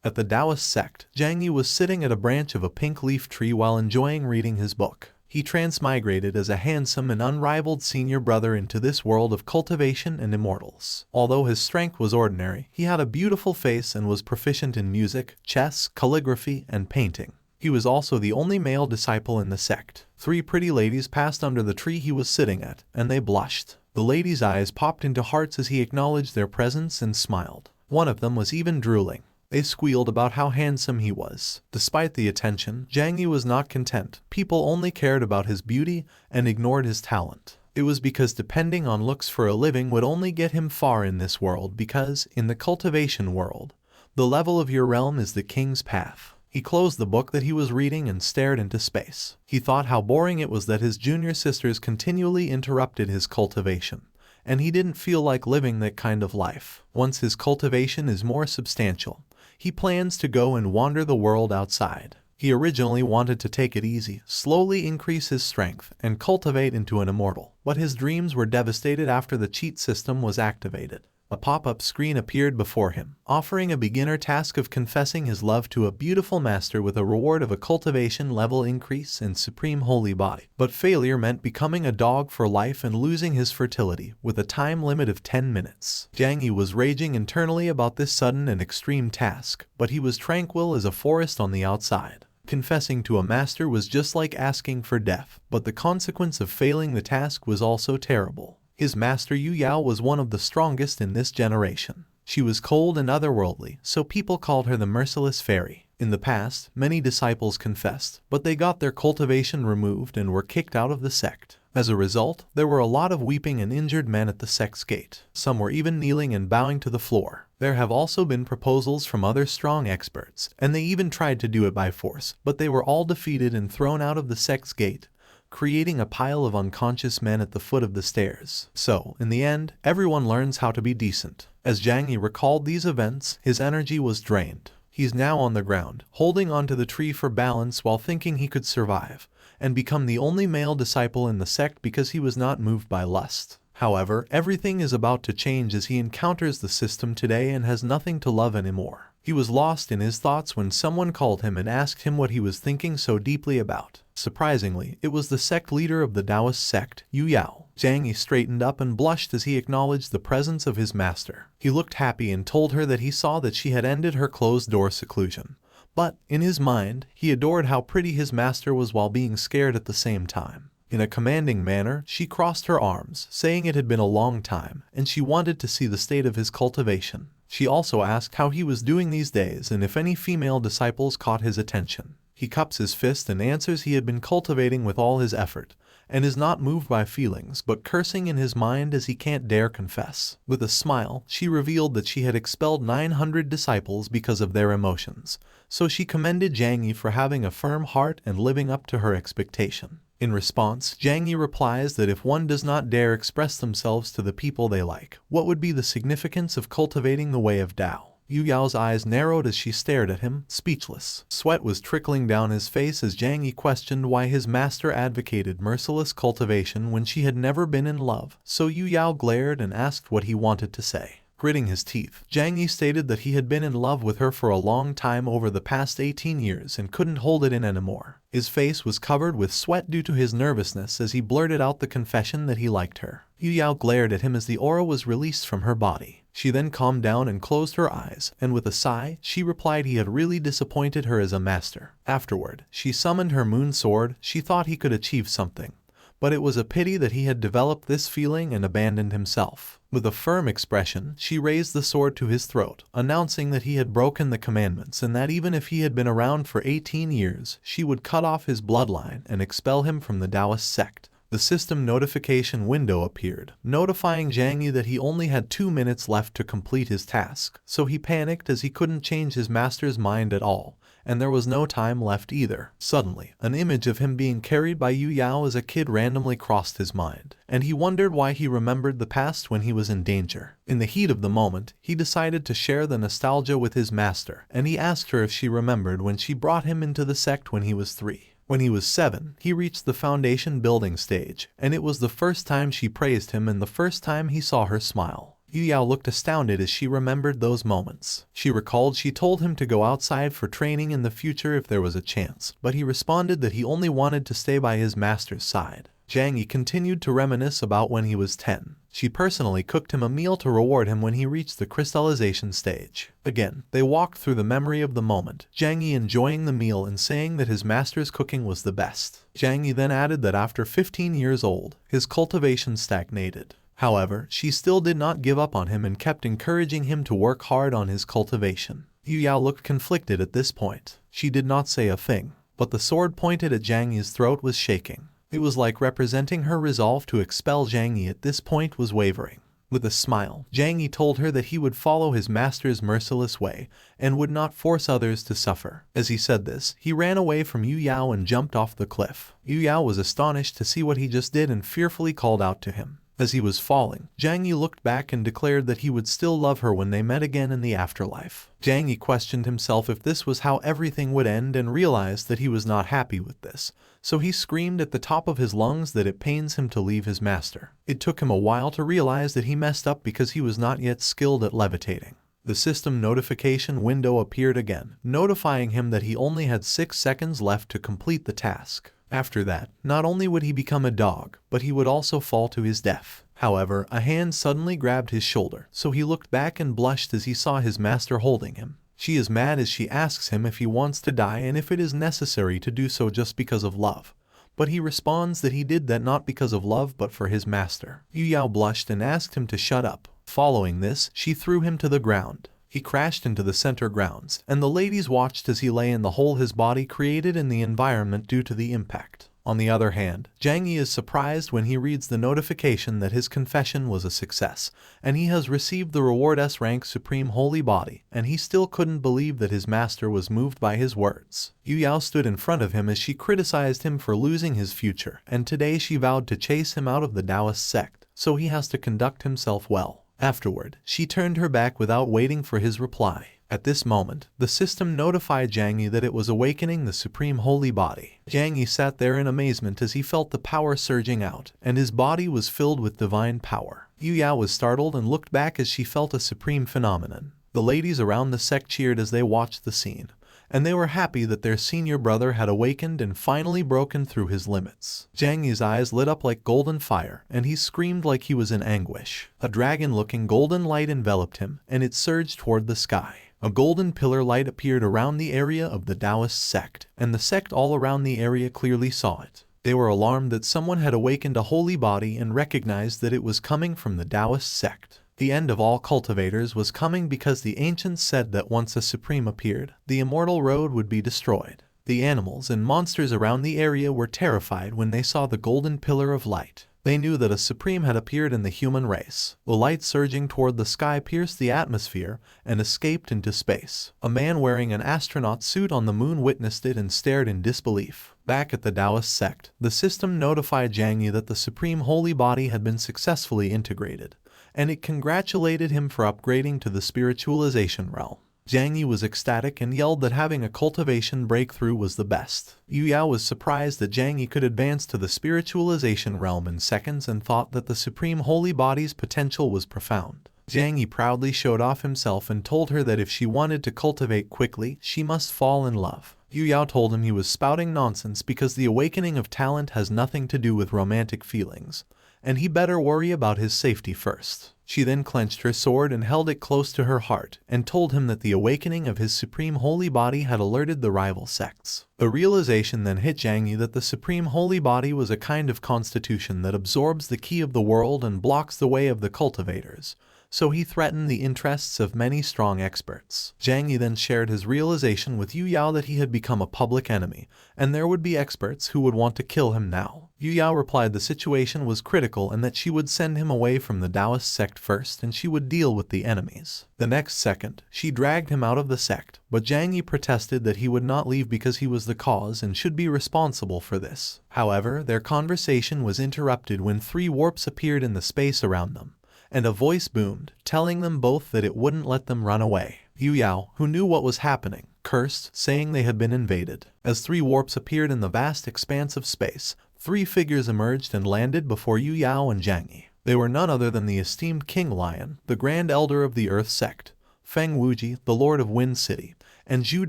At the Taoist sect, Zhang Yi was sitting at a branch of a pink leaf tree while enjoying reading his book. He transmigrated as a handsome and unrivaled senior brother into this world of cultivation and immortals. Although his strength was ordinary, he had a beautiful face and was proficient in music, chess, calligraphy, and painting. He was also the only male disciple in the sect. 3 pretty ladies passed under the tree he was sitting at, and they blushed. The ladies' eyes popped into hearts as he acknowledged their presence and smiled. One of them was even drooling. They squealed about how handsome he was. Despite the attention, Zhang Yi was not content. People only cared about his beauty and ignored his talent. It was because depending on looks for a living would only get him far in this world because, in the cultivation world, the level of your realm is the king's path. He closed the book that he was reading and stared into space. He thought how boring it was that his junior sisters continually interrupted his cultivation, and he didn't feel like living that kind of life. Once his cultivation is more substantial, he plans to go and wander the world outside. He originally wanted to take it easy, slowly increase his strength, and cultivate into an immortal. But his dreams were devastated after the cheat system was activated. A pop-up screen appeared before him, offering a beginner task of confessing his love to a beautiful master with a reward of a cultivation level increase and supreme holy body. But failure meant becoming a dog for life and losing his fertility, with a time limit of 10 minutes. Zhang Yi was raging internally about this sudden and extreme task, but he was tranquil as a forest on the outside. Confessing to a master was just like asking for death, but the consequence of failing the task was also terrible. His master Yu Yao was one of the strongest in this generation. She was cold and otherworldly, so people called her the merciless fairy. In the past, many disciples confessed, but they got their cultivation removed and were kicked out of the sect. As a result, there were a lot of weeping and injured men at the sect's gate. Some were even kneeling and bowing to the floor. There have also been proposals from other strong experts, and they even tried to do it by force, but they were all defeated and thrown out of the sect's gate, creating a pile of unconscious men at the foot of the stairs. So, in the end, everyone learns how to be decent. As Zhang Yi recalled these events, his energy was drained. He's now on the ground, holding onto the tree for balance while thinking he could survive, and become the only male disciple in the sect because he was not moved by lust. However, everything is about to change as he encounters the system today and has nothing to love anymore. He was lost in his thoughts when someone called him and asked him what he was thinking so deeply about. Surprisingly, it was the sect leader of the Taoist sect, Yu Yao. Zhang Yi straightened up and blushed as he acknowledged the presence of his master. He looked happy and told her that he saw that she had ended her closed-door seclusion. But, in his mind, he adored how pretty his master was while being scared at the same time. In a commanding manner, she crossed her arms, saying it had been a long time, and she wanted to see the state of his cultivation. She also asked how he was doing these days and if any female disciples caught his attention. He cups his fist and answers he had been cultivating with all his effort, and is not moved by feelings but cursing in his mind as he can't dare confess. With a smile, she revealed that she had expelled 900 disciples because of their emotions, so she commended Zhang Yi for having a firm heart and living up to her expectation. In response, Zhang Yi replies that if one does not dare express themselves to the people they like, what would be the significance of cultivating the way of Tao? Yu Yao's eyes narrowed as she stared at him, speechless. Sweat was trickling down his face as Zhang Yi questioned why his master advocated merciless cultivation when she had never been in love, so Yu Yao glared and asked what he wanted to say. Gritting his teeth, Zhang Yi stated that he had been in love with her for a long time over the past 18 years and couldn't hold it in anymore. His face was covered with sweat due to his nervousness as he blurted out the confession that he liked her. Yu Yao glared at him as the aura was released from her body. She then calmed down and closed her eyes, and with a sigh, she replied he had really disappointed her as a master. Afterward, she summoned her moon sword. She thought he could achieve something, but it was a pity that he had developed this feeling and abandoned himself. With a firm expression, she raised the sword to his throat, announcing that he had broken the commandments and that even if he had been around for 18 years, she would cut off his bloodline and expel him from the Taoist sect. The system notification window appeared, notifying Zhang Yi that he only had 2 minutes left to complete his task, so he panicked as he couldn't change his master's mind at all, and there was no time left either. Suddenly, an image of him being carried by Yu Yao as a kid randomly crossed his mind, and he wondered why he remembered the past when he was in danger. In the heat of the moment, he decided to share the nostalgia with his master, and he asked her if she remembered when she brought him into the sect when he was 3. When he was 7, he reached the foundation building stage, and it was the first time she praised him and the first time he saw her smile. Yu Yao looked astounded as she remembered those moments. She recalled she told him to go outside for training in the future if there was a chance, but he responded that he only wanted to stay by his master's side. Zhang Yi continued to reminisce about when he was 10. She personally cooked him a meal to reward him when he reached the crystallization stage. Again, they walked through the memory of the moment, Zhang Yi enjoying the meal and saying that his master's cooking was the best. Zhang Yi then added that after 15 years old, his cultivation stagnated. However, she still did not give up on him and kept encouraging him to work hard on his cultivation. Yu Yao looked conflicted at this point. She did not say a thing, but the sword pointed at Zhang Yi's throat was shaking. It was like representing her resolve to expel Zhang Yi at this point was wavering. With a smile, Zhang Yi told her that he would follow his master's merciless way and would not force others to suffer. As he said this, he ran away from Yu Yao and jumped off the cliff. Yu Yao was astonished to see what he just did and fearfully called out to him. As he was falling, Zhang Yi looked back and declared that he would still love her when they met again in the afterlife. Zhang Yi questioned himself if this was how everything would end and realized that he was not happy with this, so he screamed at the top of his lungs that it pains him to leave his master. It took him a while to realize that he messed up because he was not yet skilled at levitating. The system notification window appeared again, notifying him that he only had 6 seconds left to complete the task. After that, not only would he become a dog, but he would also fall to his death. However, a hand suddenly grabbed his shoulder, so he looked back and blushed as he saw his master holding him. She is mad as she asks him if he wants to die and if it is necessary to do so just because of love. But he responds that he did that not because of love but for his master. Yu Yao blushed and asked him to shut up. Following this, she threw him to the ground. He crashed into the center grounds, and the ladies watched as he lay in the hole his body created in the environment due to the impact. On the other hand, Zhang Yi is surprised when he reads the notification that his confession was a success, and he has received the reward S rank Supreme Holy Body, and he still couldn't believe that his master was moved by his words. Yu Yao stood in front of him as she criticized him for losing his future, and today she vowed to chase him out of the Taoist sect, so he has to conduct himself well. Afterward, she turned her back without waiting for his reply. At this moment, the system notified Zhang Yi that it was awakening the Supreme Holy Body. Zhang Yi sat there in amazement as he felt the power surging out, and his body was filled with divine power. Yu Yao was startled and looked back as she felt a supreme phenomenon. The ladies around the sect cheered as they watched the scene, and they were happy that their senior brother had awakened and finally broken through his limits. Zhang Yi's eyes lit up like golden fire, and he screamed like he was in anguish. A dragon-looking golden light enveloped him, and it surged toward the sky. A golden pillar light appeared around the area of the Taoist sect, and the sect all around the area clearly saw it. They were alarmed that someone had awakened a holy body and recognized that it was coming from the Taoist sect. The end of all cultivators was coming because the ancients said that once a supreme appeared, the immortal road would be destroyed. The animals and monsters around the area were terrified when they saw the golden pillar of light. They knew that a supreme had appeared in the human race. The light surging toward the sky pierced the atmosphere and escaped into space. A man wearing an astronaut suit on the moon witnessed it and stared in disbelief. Back at the Taoist sect, the system notified Zhang Yi that the Supreme Holy Body had been successfully integrated, and it congratulated him for upgrading to the spiritualization realm. Zhang Yi was ecstatic and yelled that having a cultivation breakthrough was the best. Yu Yao was surprised that Zhang Yi could advance to the spiritualization realm in seconds and thought that the Supreme Holy Body's potential was profound. Zhang Yi proudly showed off himself and told her that if she wanted to cultivate quickly, she must fall in love. Yu Yao told him he was spouting nonsense because the awakening of talent has nothing to do with romantic feelings, and he better worry about his safety first. She then clenched her sword and held it close to her heart, and told him that the awakening of his Supreme Holy Body had alerted the rival sects. The realization then hit Zhang Yi that the Supreme Holy Body was a kind of constitution that absorbs the key of the world and blocks the way of the cultivators, so he threatened the interests of many strong experts. Zhang Yi then shared his realization with Yu Yao that he had become a public enemy, and there would be experts who would want to kill him now. Yu Yao replied the situation was critical and that she would send him away from the Taoist sect first and she would deal with the enemies. The next second, she dragged him out of the sect, but Zhang Yi protested that he would not leave because he was the cause and should be responsible for this. However, their conversation was interrupted when 3 warps appeared in the space around them, and a voice boomed, telling them both that it wouldn't let them run away. Yu Yao, who knew what was happening, cursed, saying they had been invaded. As 3 warps appeared in the vast expanse of space, 3 figures emerged and landed before Yu Yao and Zhang Yi. They were none other than the esteemed King Lion, the Grand Elder of the Earth Sect, Feng Wuji, the Lord of Wind City, and Zhu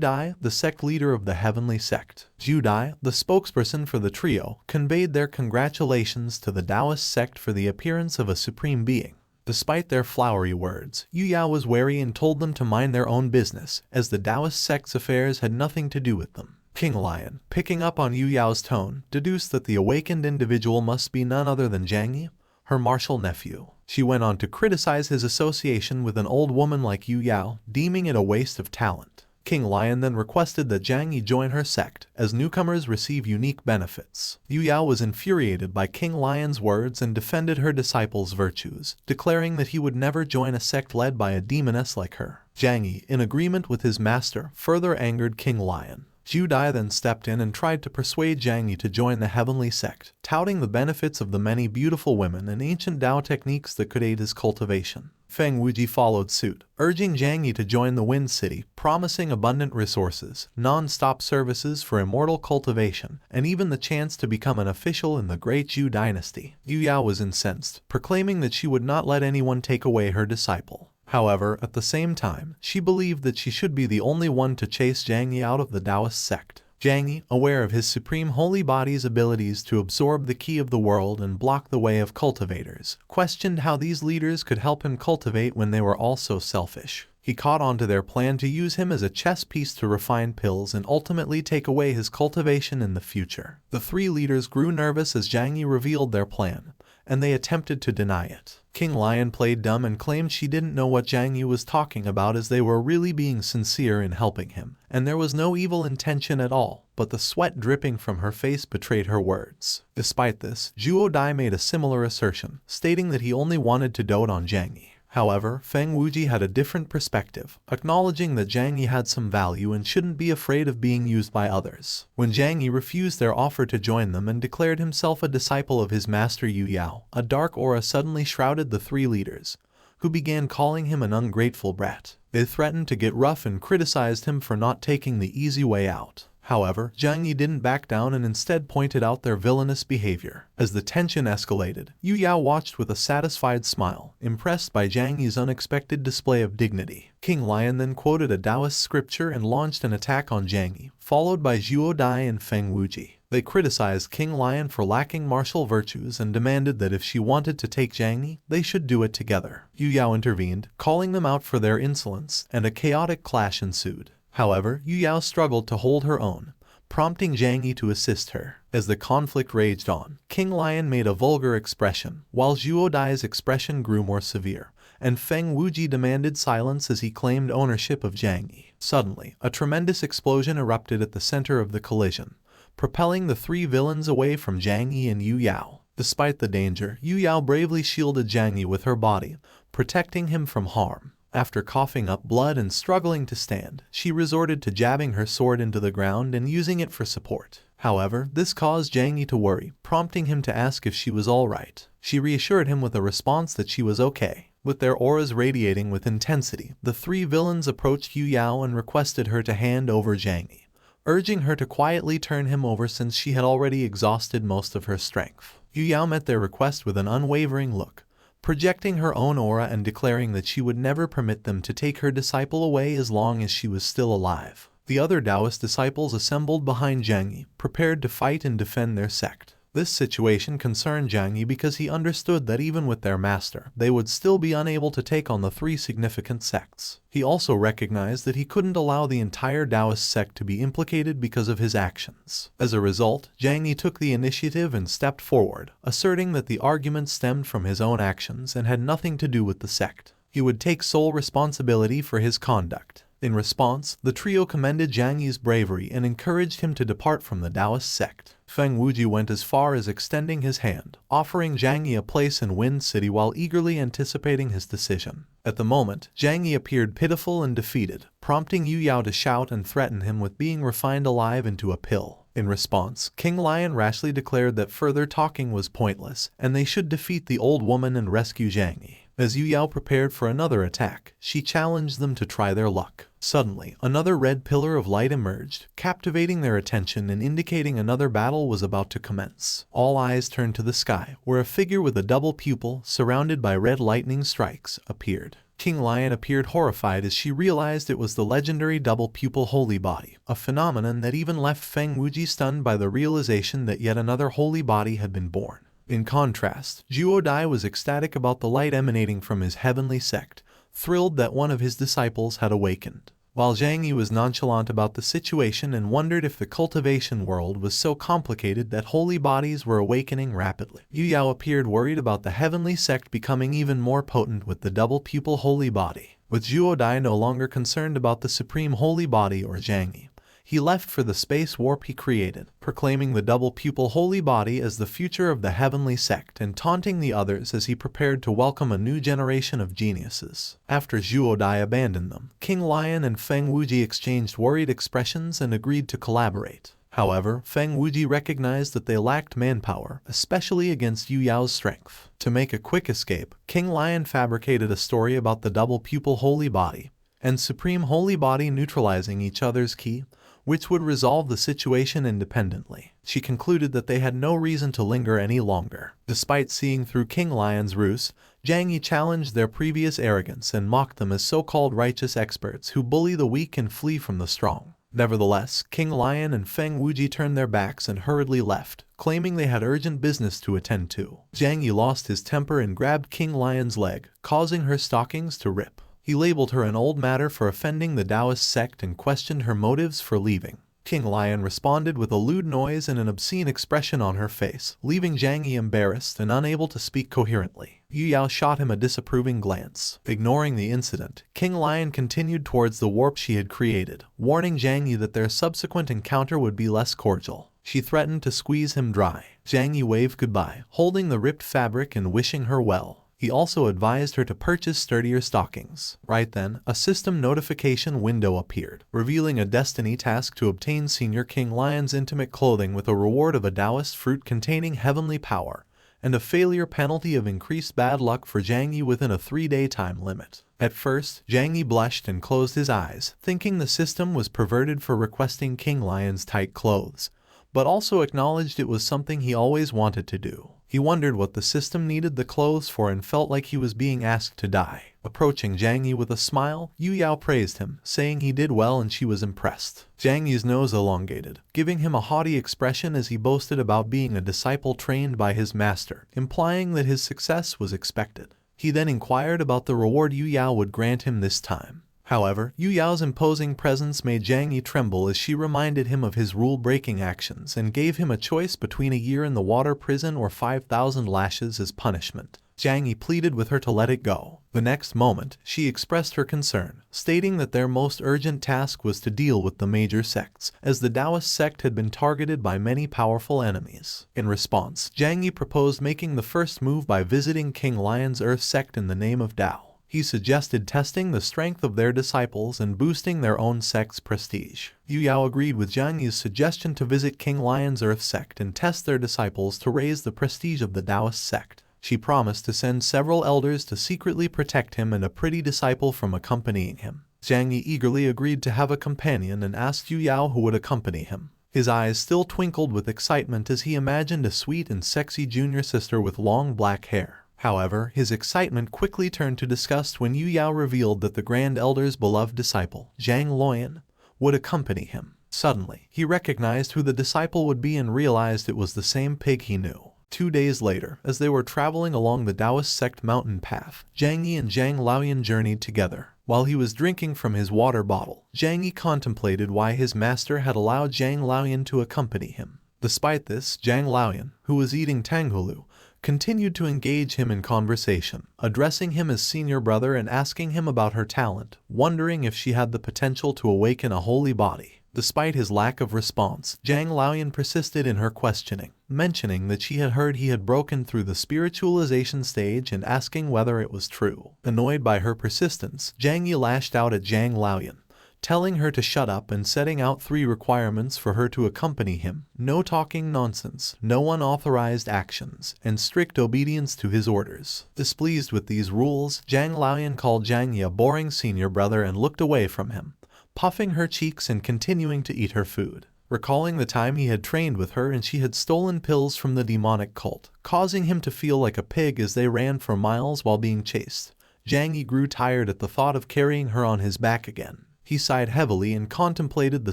Dai, the sect leader of the Heavenly Sect. Zhu Dai, the spokesperson for the trio, conveyed their congratulations to the Taoist sect for the appearance of a supreme being. Despite their flowery words, Yu Yao was wary and told them to mind their own business, as the Taoist sect's affairs had nothing to do with them. King Lion, picking up on Yu Yao's tone, deduced that the awakened individual must be none other than Zhang Yi, her martial nephew. She went on to criticize his association with an old woman like Yu Yao, deeming it a waste of talent. King Lion then requested that Zhang Yi join her sect, as newcomers receive unique benefits. Yu Yao was infuriated by King Lion's words and defended her disciples' virtues, declaring that he would never join a sect led by a demoness like her. Zhang Yi, in agreement with his master, further angered King Lion. Zhu Dai then stepped in and tried to persuade Zhang Yi to join the Heavenly Sect, touting the benefits of the many beautiful women and ancient Tao techniques that could aid his cultivation. Feng Wuji followed suit, urging Zhang Yi to join the Wind City, promising abundant resources, non-stop services for immortal cultivation, and even the chance to become an official in the Great Zhou dynasty. Yu Yao was incensed, proclaiming that she would not let anyone take away her disciple. However, at the same time, she believed that she should be the only one to chase Zhang Yi out of the Taoist sect. Zhang Yi, aware of his supreme holy body's abilities to absorb the key of the world and block the way of cultivators, questioned how these leaders could help him cultivate when they were all so selfish. He caught on to their plan to use him as a chess piece to refine pills and ultimately take away his cultivation in the future. The three leaders grew nervous as Zhang Yi revealed their plan, and they attempted to deny it. King Lion played dumb and claimed she didn't know what Zhang Yi was talking about, as they were really being sincere in helping him, and there was no evil intention at all, but the sweat dripping from her face betrayed her words. Despite this, Zhuo Dai made a similar assertion, stating that he only wanted to dote on Zhang Yi. However, Feng Wuji had a different perspective, acknowledging that Zhang Yi had some value and shouldn't be afraid of being used by others. When Zhang Yi refused their offer to join them and declared himself a disciple of his master Yu Yao, a dark aura suddenly shrouded the three leaders, who began calling him an ungrateful brat. They threatened to get rough and criticized him for not taking the easy way out. However, Zhang Yi didn't back down and instead pointed out their villainous behavior. As the tension escalated, Yu Yao watched with a satisfied smile, impressed by Zhang Yi's unexpected display of dignity. King Lion then quoted a Taoist scripture and launched an attack on Zhang Yi, followed by Zhuo Dai and Feng Wuji. They criticized King Lion for lacking martial virtues and demanded that if she wanted to take Zhang Yi, they should do it together. Yu Yao intervened, calling them out for their insolence, and a chaotic clash ensued. However, Yu Yao struggled to hold her own, prompting Zhang Yi to assist her. As the conflict raged on, King Lion made a vulgar expression, while Zhuo Dai's expression grew more severe, and Feng Wuji demanded silence as he claimed ownership of Zhang Yi. Suddenly, a tremendous explosion erupted at the center of the collision, propelling the three villains away from Zhang Yi and Yu Yao. Despite the danger, Yu Yao bravely shielded Zhang Yi with her body, protecting him from harm. After coughing up blood and struggling to stand, she resorted to jabbing her sword into the ground and using it for support. However, this caused Zhang Yi to worry, prompting him to ask if she was alright. She reassured him with a response that she was okay. With their auras radiating with intensity, the three villains approached Yu Yao and requested her to hand over Zhang Yi, urging her to quietly turn him over since she had already exhausted most of her strength. Yu Yao met their request with an unwavering look, projecting her own aura and declaring that she would never permit them to take her disciple away as long as she was still alive. The other Taoist disciples assembled behind Zhang Yi, prepared to fight and defend their sect. This situation concerned Zhang Yi because he understood that even with their master, they would still be unable to take on the three significant sects. He also recognized that he couldn't allow the entire Taoist sect to be implicated because of his actions. As a result, Zhang Yi took the initiative and stepped forward, asserting that the argument stemmed from his own actions and had nothing to do with the sect. He would take sole responsibility for his conduct. In response, the trio commended Zhang Yi's bravery and encouraged him to depart from the Taoist sect. Feng Wuji went as far as extending his hand, offering Zhang Yi a place in Wind City while eagerly anticipating his decision. At the moment, Zhang Yi appeared pitiful and defeated, prompting Yu Yao to shout and threaten him with being refined alive into a pill. In response, King Lion rashly declared that further talking was pointless, and they should defeat the old woman and rescue Zhang Yi. As Yu Yao prepared for another attack, she challenged them to try their luck. Suddenly, another red pillar of light emerged, captivating their attention and indicating another battle was about to commence. All eyes turned to the sky, where a figure with a double pupil, surrounded by red lightning strikes, appeared. King Lion appeared horrified as she realized it was the legendary double pupil holy body, a phenomenon that even left Feng Wuji stunned by the realization that yet another holy body had been born. In contrast, Zhuo Dai was ecstatic about the light emanating from his heavenly sect, thrilled that one of his disciples had awakened, while Zhang Yi was nonchalant about the situation and wondered if the cultivation world was so complicated that holy bodies were awakening rapidly. Yu Yao appeared worried about the heavenly sect becoming even more potent with the double pupil holy body. With Zhuo Dai no longer concerned about the supreme holy body or Zhang Yi, he left for the space warp he created, proclaiming the double pupil holy body as the future of the heavenly sect and taunting the others as he prepared to welcome a new generation of geniuses. After Zhuo Dai abandoned them, King Lion and Feng Wuji exchanged worried expressions and agreed to collaborate. However, Feng Wuji recognized that they lacked manpower, especially against Yu Yao's strength. To make a quick escape, King Lion fabricated a story about the double pupil holy body and supreme holy body neutralizing each other's ki, which would resolve the situation independently. She concluded that they had no reason to linger any longer. Despite seeing through King Lion's ruse, Zhang Yi challenged their previous arrogance and mocked them as so-called righteous experts who bully the weak and flee from the strong. Nevertheless, King Lion and Feng Wuji turned their backs and hurriedly left, claiming they had urgent business to attend to. Zhang Yi lost his temper and grabbed King Lion's leg, causing her stockings to rip. He labeled her an old matter for offending the Taoist sect and questioned her motives for leaving. King Lion responded with a lewd noise and an obscene expression on her face, leaving Zhang Yi embarrassed and unable to speak coherently. Yu Yao shot him a disapproving glance. Ignoring the incident, King Lion continued towards the warp she had created, warning Zhang Yi that their subsequent encounter would be less cordial. She threatened to squeeze him dry. Zhang Yi waved goodbye, holding the ripped fabric and wishing her well. He also advised her to purchase sturdier stockings. Right then, a system notification window appeared, revealing a destiny task to obtain Senior King Lion's intimate clothing with a reward of a Taoist fruit containing heavenly power, and a failure penalty of increased bad luck for Zhang Yi within a 3-day time limit. At first, Zhang Yi blushed and closed his eyes, thinking the system was perverted for requesting King Lion's tight clothes, but also acknowledged it was something he always wanted to do. He wondered what the system needed the clothes for and felt like he was being asked to die. Approaching Zhang Yi with a smile, Yu Yao praised him, saying he did well and she was impressed. Zhang Yi's nose elongated, giving him a haughty expression as he boasted about being a disciple trained by his master, implying that his success was expected. He then inquired about the reward Yu Yao would grant him this time. However, Yu Yao's imposing presence made Zhang Yi tremble as she reminded him of his rule-breaking actions and gave him a choice between a year in the water prison or 5,000 lashes as punishment. Zhang Yi pleaded with her to let it go. The next moment, she expressed her concern, stating that their most urgent task was to deal with the major sects, as the Taoist sect had been targeted by many powerful enemies. In response, Zhang Yi proposed making the first move by visiting King Lion's Earth sect in the name of Tao. He suggested testing the strength of their disciples and boosting their own sect's prestige. Yu Yao agreed with Zhang Yi's suggestion to visit King Lion's Earth sect and test their disciples to raise the prestige of the Taoist sect. She promised to send several elders to secretly protect him and a pretty disciple from accompanying him. Zhang Yi eagerly agreed to have a companion and asked Yu Yao who would accompany him. His eyes still twinkled with excitement as he imagined a sweet and sexy junior sister with long black hair. However, his excitement quickly turned to disgust when Yu Yao revealed that the Grand Elder's beloved disciple, Zhang Luoyan, would accompany him. Suddenly, he recognized who the disciple would be and realized it was the same pig he knew. 2 days later, as they were traveling along the Taoist sect mountain path, Zhang Yi and Zhang Luoyan journeyed together. While he was drinking from his water bottle, Zhang Yi contemplated why his master had allowed Zhang Luoyan to accompany him. Despite this, Zhang Luoyan, who was eating tanghulu, continued to engage him in conversation, addressing him as senior brother and asking him about her talent, wondering if she had the potential to awaken a holy body. Despite his lack of response, Zhang Luoyan persisted in her questioning, mentioning that she had heard he had broken through the spiritualization stage and asking whether it was true. Annoyed by her persistence, Zhang Yi lashed out at Zhang Luoyan, telling her to shut up and setting out 3 requirements for her to accompany him: no talking nonsense, no unauthorized actions, and strict obedience to his orders. Displeased with these rules, Zhang Laoyan called Zhang Yi a boring senior brother and looked away from him, puffing her cheeks and continuing to eat her food. Recalling the time he had trained with her and she had stolen pills from the demonic cult, causing him to feel like a pig as they ran for miles while being chased, Zhang Yi grew tired at the thought of carrying her on his back again. He sighed heavily and contemplated the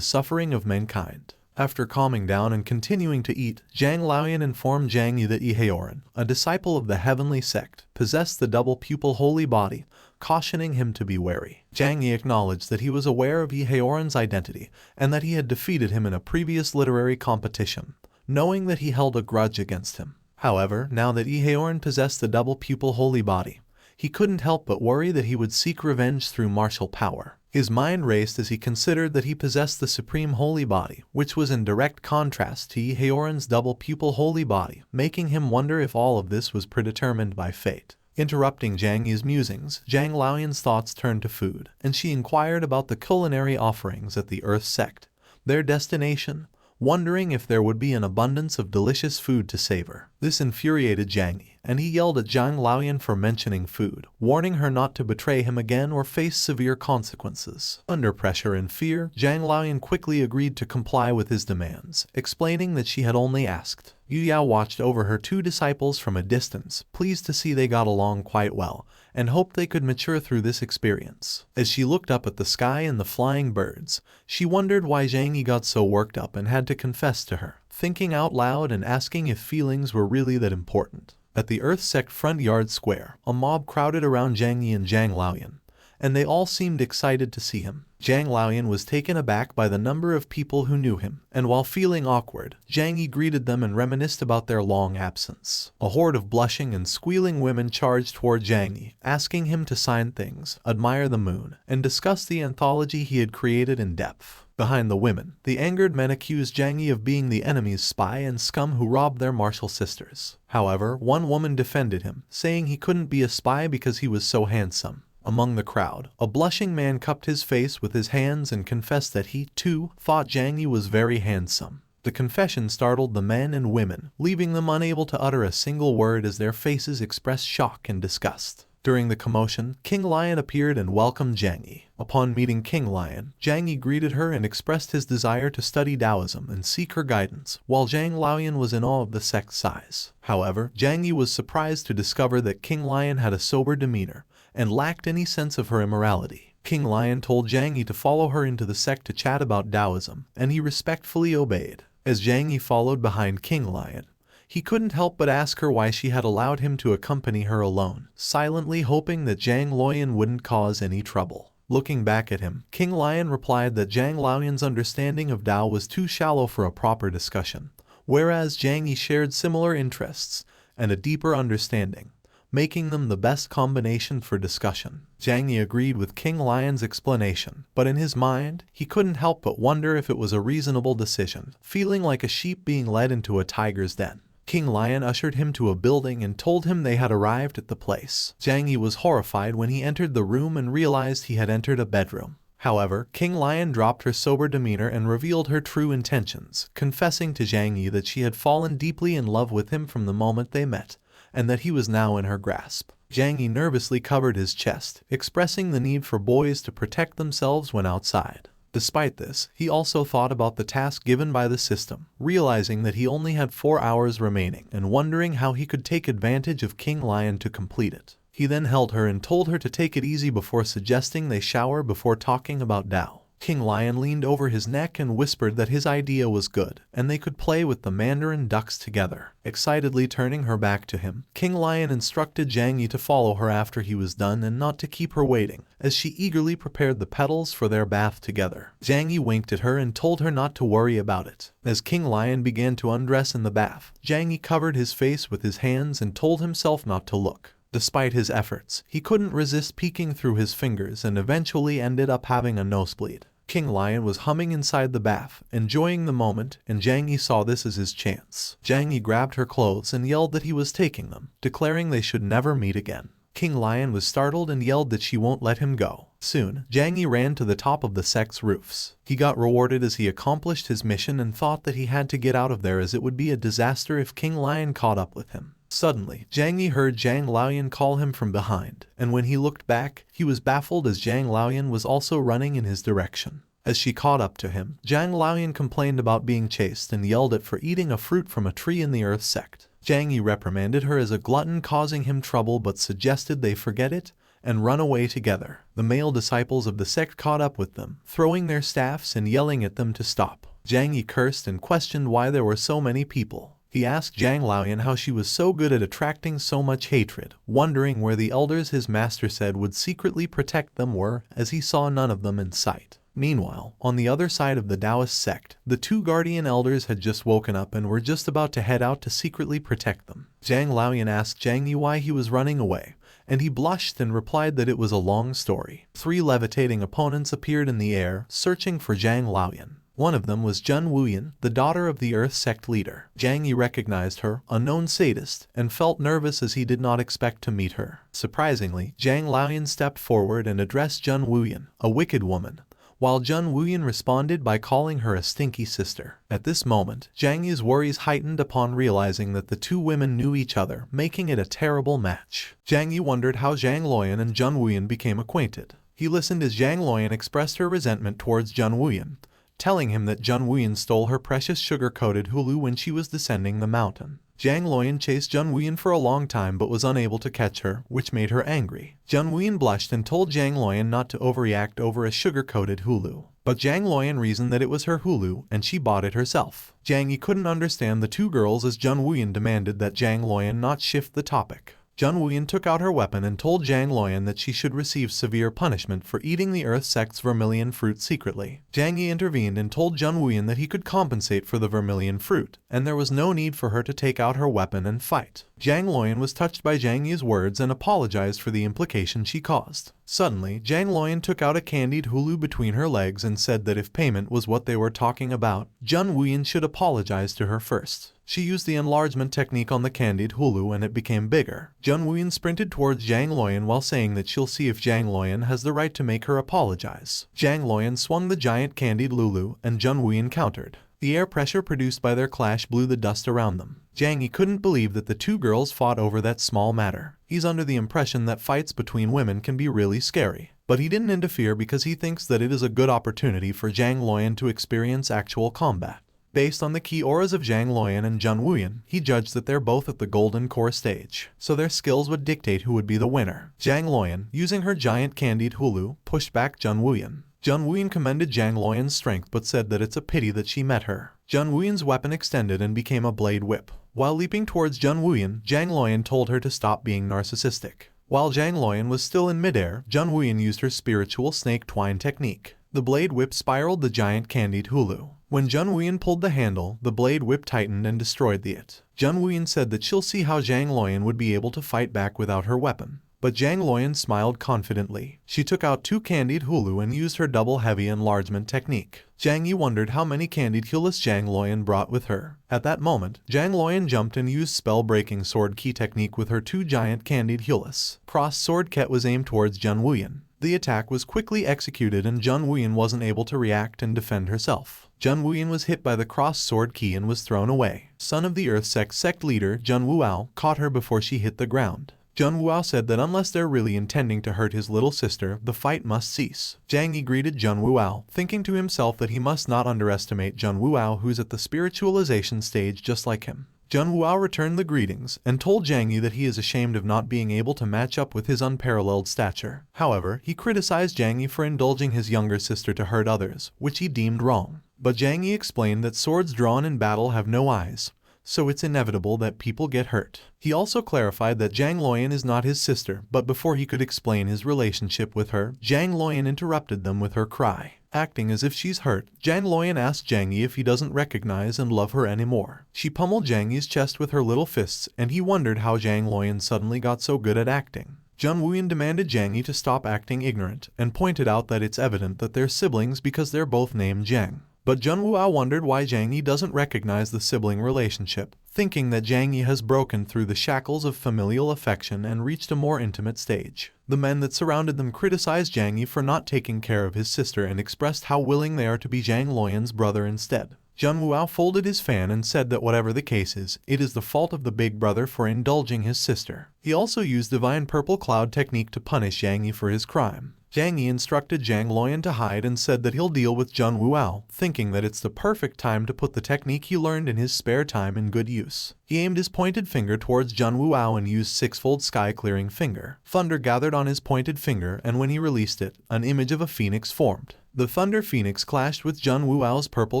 suffering of mankind. After calming down and continuing to eat, Zhang Laoyan informed Zhang Yi that Reborn, a disciple of the heavenly sect, possessed the double pupil holy body, cautioning him to be wary. Zhang Yi acknowledged that he was aware of Reborn's identity and that he had defeated him in a previous literary competition, knowing that he held a grudge against him. However, now that Reborn possessed the double pupil holy body, he couldn't help but worry that he would seek revenge through martial power. His mind raced as he considered that he possessed the supreme holy body, which was in direct contrast to Reborn's double pupil holy body, making him wonder if all of this was predetermined by fate. Interrupting Zhang Yi's musings, Zhang Laoyan's thoughts turned to food, and she inquired about the culinary offerings at the Earth sect, their destination, wondering if there would be an abundance of delicious food to savor. This infuriated Zhang Yi, and he yelled at Zhang Laoyan for mentioning food, warning her not to betray him again or face severe consequences. Under pressure and fear, Zhang Laoyan quickly agreed to comply with his demands, explaining that she had only asked. Yu Yao watched over her 2 disciples from a distance, pleased to see they got along quite well, and hoped they could mature through this experience. As she looked up at the sky and the flying birds, she wondered why Zhang Yi got so worked up and had to confess to her, thinking out loud and asking if feelings were really that important. At the Earth sect front yard square, a mob crowded around Zhang Yi and Zhang Laoyan, and they all seemed excited to see him. Zhang Laoyan was taken aback by the number of people who knew him, and while feeling awkward, Zhang Yi greeted them and reminisced about their long absence. A horde of blushing and squealing women charged toward Zhang Yi, asking him to sign things, admire the moon, and discuss the anthology he had created in depth. Behind the women, the angered men accused Zhang Yi of being the enemy's spy and scum who robbed their martial sisters. However, one woman defended him, saying he couldn't be a spy because he was so handsome. Among the crowd, a blushing man cupped his face with his hands and confessed that he, too, thought Zhang Yi was very handsome. The confession startled the men and women, leaving them unable to utter a single word as their faces expressed shock and disgust. During the commotion, King Lion appeared and welcomed Zhang Yi. Upon meeting King Lion, Zhang Yi greeted her and expressed his desire to study Taoism and seek her guidance, while Zhang Laoyan was in awe of the sect's size. However, Zhang Yi was surprised to discover that King Lion had a sober demeanor and lacked any sense of her immorality. King Lion told Zhang Yi to follow her into the sect to chat about Taoism, and he respectfully obeyed. As Zhang Yi followed behind King Lion, he couldn't help but ask her why she had allowed him to accompany her alone, silently hoping that Zhang Laoyan wouldn't cause any trouble. Looking back at him, King Lion replied that Zhang Laoyan's understanding of Tao was too shallow for a proper discussion, whereas Zhang Yi shared similar interests and a deeper understanding, making them the best combination for discussion. Zhang Yi agreed with King Lion's explanation, but in his mind, he couldn't help but wonder if it was a reasonable decision, feeling like a sheep being led into a tiger's den. King Lion ushered him to a building and told him they had arrived at the place. Zhang Yi was horrified when he entered the room and realized he had entered a bedroom. However, King Lion dropped her sober demeanor and revealed her true intentions, confessing to Zhang Yi that she had fallen deeply in love with him from the moment they met, and that he was now in her grasp. Zhang Yi nervously covered his chest, expressing the need for boys to protect themselves when outside. Despite this, he also thought about the task given by the system, realizing that he only had 4 hours remaining and wondering how he could take advantage of King Lion to complete it. He then held her and told her to take it easy before suggesting they shower before talking about Tao. King Lion leaned over his neck and whispered that his idea was good, and they could play with the mandarin ducks together. Excitedly turning her back to him, King Lion instructed Zhang Yi to follow her after he was done and not to keep her waiting, as she eagerly prepared the petals for their bath together. Zhang Yi winked at her and told her not to worry about it. As King Lion began to undress in the bath, Zhang Yi covered his face with his hands and told himself not to look. Despite his efforts, he couldn't resist peeking through his fingers and eventually ended up having a nosebleed. King Lion was humming inside the bath, enjoying the moment, and Zhang Yi saw this as his chance. Zhang Yi grabbed her clothes and yelled that he was taking them, declaring they should never meet again. King Lion was startled and yelled that she won't let him go. Soon, Zhang Yi ran to the top of the sect's roofs. He got rewarded as he accomplished his mission and thought that he had to get out of there as it would be a disaster if King Lion caught up with him. Suddenly, Zhang Yi heard Zhang Laoyan call him from behind, and when he looked back, he was baffled as Zhang Laoyan was also running in his direction. As she caught up to him, Zhang Laoyan complained about being chased and yelled at for eating a fruit from a tree in the Earth sect. Zhang Yi reprimanded her as a glutton causing him trouble but suggested they forget it and run away together. The male disciples of the sect caught up with them, throwing their staffs and yelling at them to stop. Zhang Yi cursed and questioned why there were so many people. He asked Zhang Laoyan how she was so good at attracting so much hatred, wondering where the elders his master said would secretly protect them were, as he saw none of them in sight. Meanwhile, on the other side of the Taoist sect, the two guardian elders had just woken up and were just about to head out to secretly protect them. Zhang Laoyan asked Zhang Yi why he was running away, and he blushed and replied that it was a long story. 3 levitating opponents appeared in the air, searching for Zhang Laoyan. One of them was Zhen Wuyan, the daughter of the Earth sect leader. Zhang Yi recognized her, a known sadist, and felt nervous as he did not expect to meet her. Surprisingly, Zhang Laoyan stepped forward and addressed Zhen Wuyan, a wicked woman, while Zhen Wuyan responded by calling her a stinky sister. At this moment, Zhang Yi's worries heightened upon realizing that the two women knew each other, making it a terrible match. Zhang Yi wondered how Zhang Laoyan and Zhen Wuyan became acquainted. He listened as Zhang Laoyan expressed her resentment towards Zhen Wuyan, telling him that Zhen Wuyan stole her precious sugar-coated hulu when she was descending the mountain. Zhang Laoyan chased Zhen Wuyan for a long time but was unable to catch her, which made her angry. Zhen Wuyan blushed and told Zhang Laoyan not to overreact over a sugar-coated hulu. But Zhang Laoyan reasoned that it was her hulu and she bought it herself. Zhang Yi couldn't understand the two girls as Zhen Wuyan demanded that Zhang Laoyan not shift the topic. Zhen Wuyan took out her weapon and told Zhang Laoyan that she should receive severe punishment for eating the Earth sect's vermilion fruit secretly. Zhang Yi intervened and told Zhen Wuyan that he could compensate for the vermilion fruit, and there was no need for her to take out her weapon and fight. Zhang Laoyan was touched by Zhang Yi's words and apologized for the implication she caused. Suddenly, Zhang Laoyan took out a candied hulu between her legs and said that if payment was what they were talking about, Zhen Wuyan should apologize to her first. She used the enlargement technique on the candied hulu and it became bigger. Zhen Wuyan sprinted towards Zhang Laoyan while saying that she'll see if Zhang Laoyan has the right to make her apologize. Zhang Laoyan swung the giant candied lulu and Zhen Wuyan countered. The air pressure produced by their clash blew the dust around them. Zhang Yi couldn't believe that the two girls fought over that small matter. He's under the impression that fights between women can be really scary. But he didn't interfere because he thinks that it is a good opportunity for Zhang Laoyan to experience actual combat. Based on the key auras of Zhang Laoyan and Zhen Wuyan, he judged that they're both at the golden core stage, so their skills would dictate who would be the winner. Zhang Laoyan, using her giant candied hulu, pushed back Zhen Wuyan. Zhen Wuyan commended Zhang Laoyan's strength but said that it's a pity that she met her. Zhen Wuyan's weapon extended and became a blade whip. While leaping towards Zhen Wuyan, Zhang Laoyan told her to stop being narcissistic. While Zhang Laoyan was still in midair, Zhen Wuyan used her spiritual snake twine technique. The blade whip spiraled the giant candied hulu. When Zhen Wuyan pulled the handle, the blade whip tightened and destroyed it. Zhen Wuyan said that she'll see how Zhang Laoyan would be able to fight back without her weapon. But Zhang Laoyan smiled confidently. She took out 2 candied hulu and used her double heavy enlargement technique. Zhang Yi wondered how many candied hulas Zhang Laoyan brought with her. At that moment, Zhang Laoyan jumped and used spell-breaking sword key technique with her 2 giant candied hulas. Cross sword ket was aimed towards Zhen Wuyan. The attack was quickly executed and Zhen Wuyan wasn't able to react and defend herself. Zhen Wuyan was hit by the cross sword key and was thrown away. Son of the Earth sect leader Zhen Wuao caught her before she hit the ground. Zhen Wuao said that unless they're really intending to hurt his little sister, the fight must cease. Zhang Yi greeted Zhen Wuao, thinking to himself that he must not underestimate Zhen Wuao, who's at the spiritualization stage just like him. Zhen Wuao returned the greetings and told Zhang Yi that he is ashamed of not being able to match up with his unparalleled stature. However, he criticized Zhang Yi for indulging his younger sister to hurt others, which he deemed wrong. But Zhang Yi explained that swords drawn in battle have no eyes, so it's inevitable that people get hurt. He also clarified that Zhang Laoyan is not his sister, but before he could explain his relationship with her, Zhang Laoyan interrupted them with her cry. Acting as if she's hurt, Zhang Laoyan asked Zhang Yi if he doesn't recognize and love her anymore. She pummeled Zhang Yi's chest with her little fists, and he wondered how Zhang Laoyan suddenly got so good at acting. Zhen Wuyan demanded Zhang Yi to stop acting ignorant, and pointed out that it's evident that they're siblings because they're both named Zhang. But Zhang Wuao wondered why Zhang Yi doesn't recognize the sibling relationship, thinking that Zhang Yi has broken through the shackles of familial affection and reached a more intimate stage. The men that surrounded them criticized Zhang Yi for not taking care of his sister and expressed how willing they are to be Zhang Luoyan's brother instead. Zhang Wuao folded his fan and said that whatever the case is, it is the fault of the big brother for indulging his sister. He also used divine purple cloud technique to punish Zhang Yi for his crime. Zhang Yi instructed Zhang Luoyan to hide and said that he'll deal with Zhang Wuao, thinking that it's the perfect time to put the technique he learned in his spare time in good use. He aimed his pointed finger towards Zhang Wuao and used six-fold sky-clearing finger. Thunder gathered on his pointed finger, and when he released it, an image of a phoenix formed. The Thunder Phoenix clashed with Zhang Wuao's purple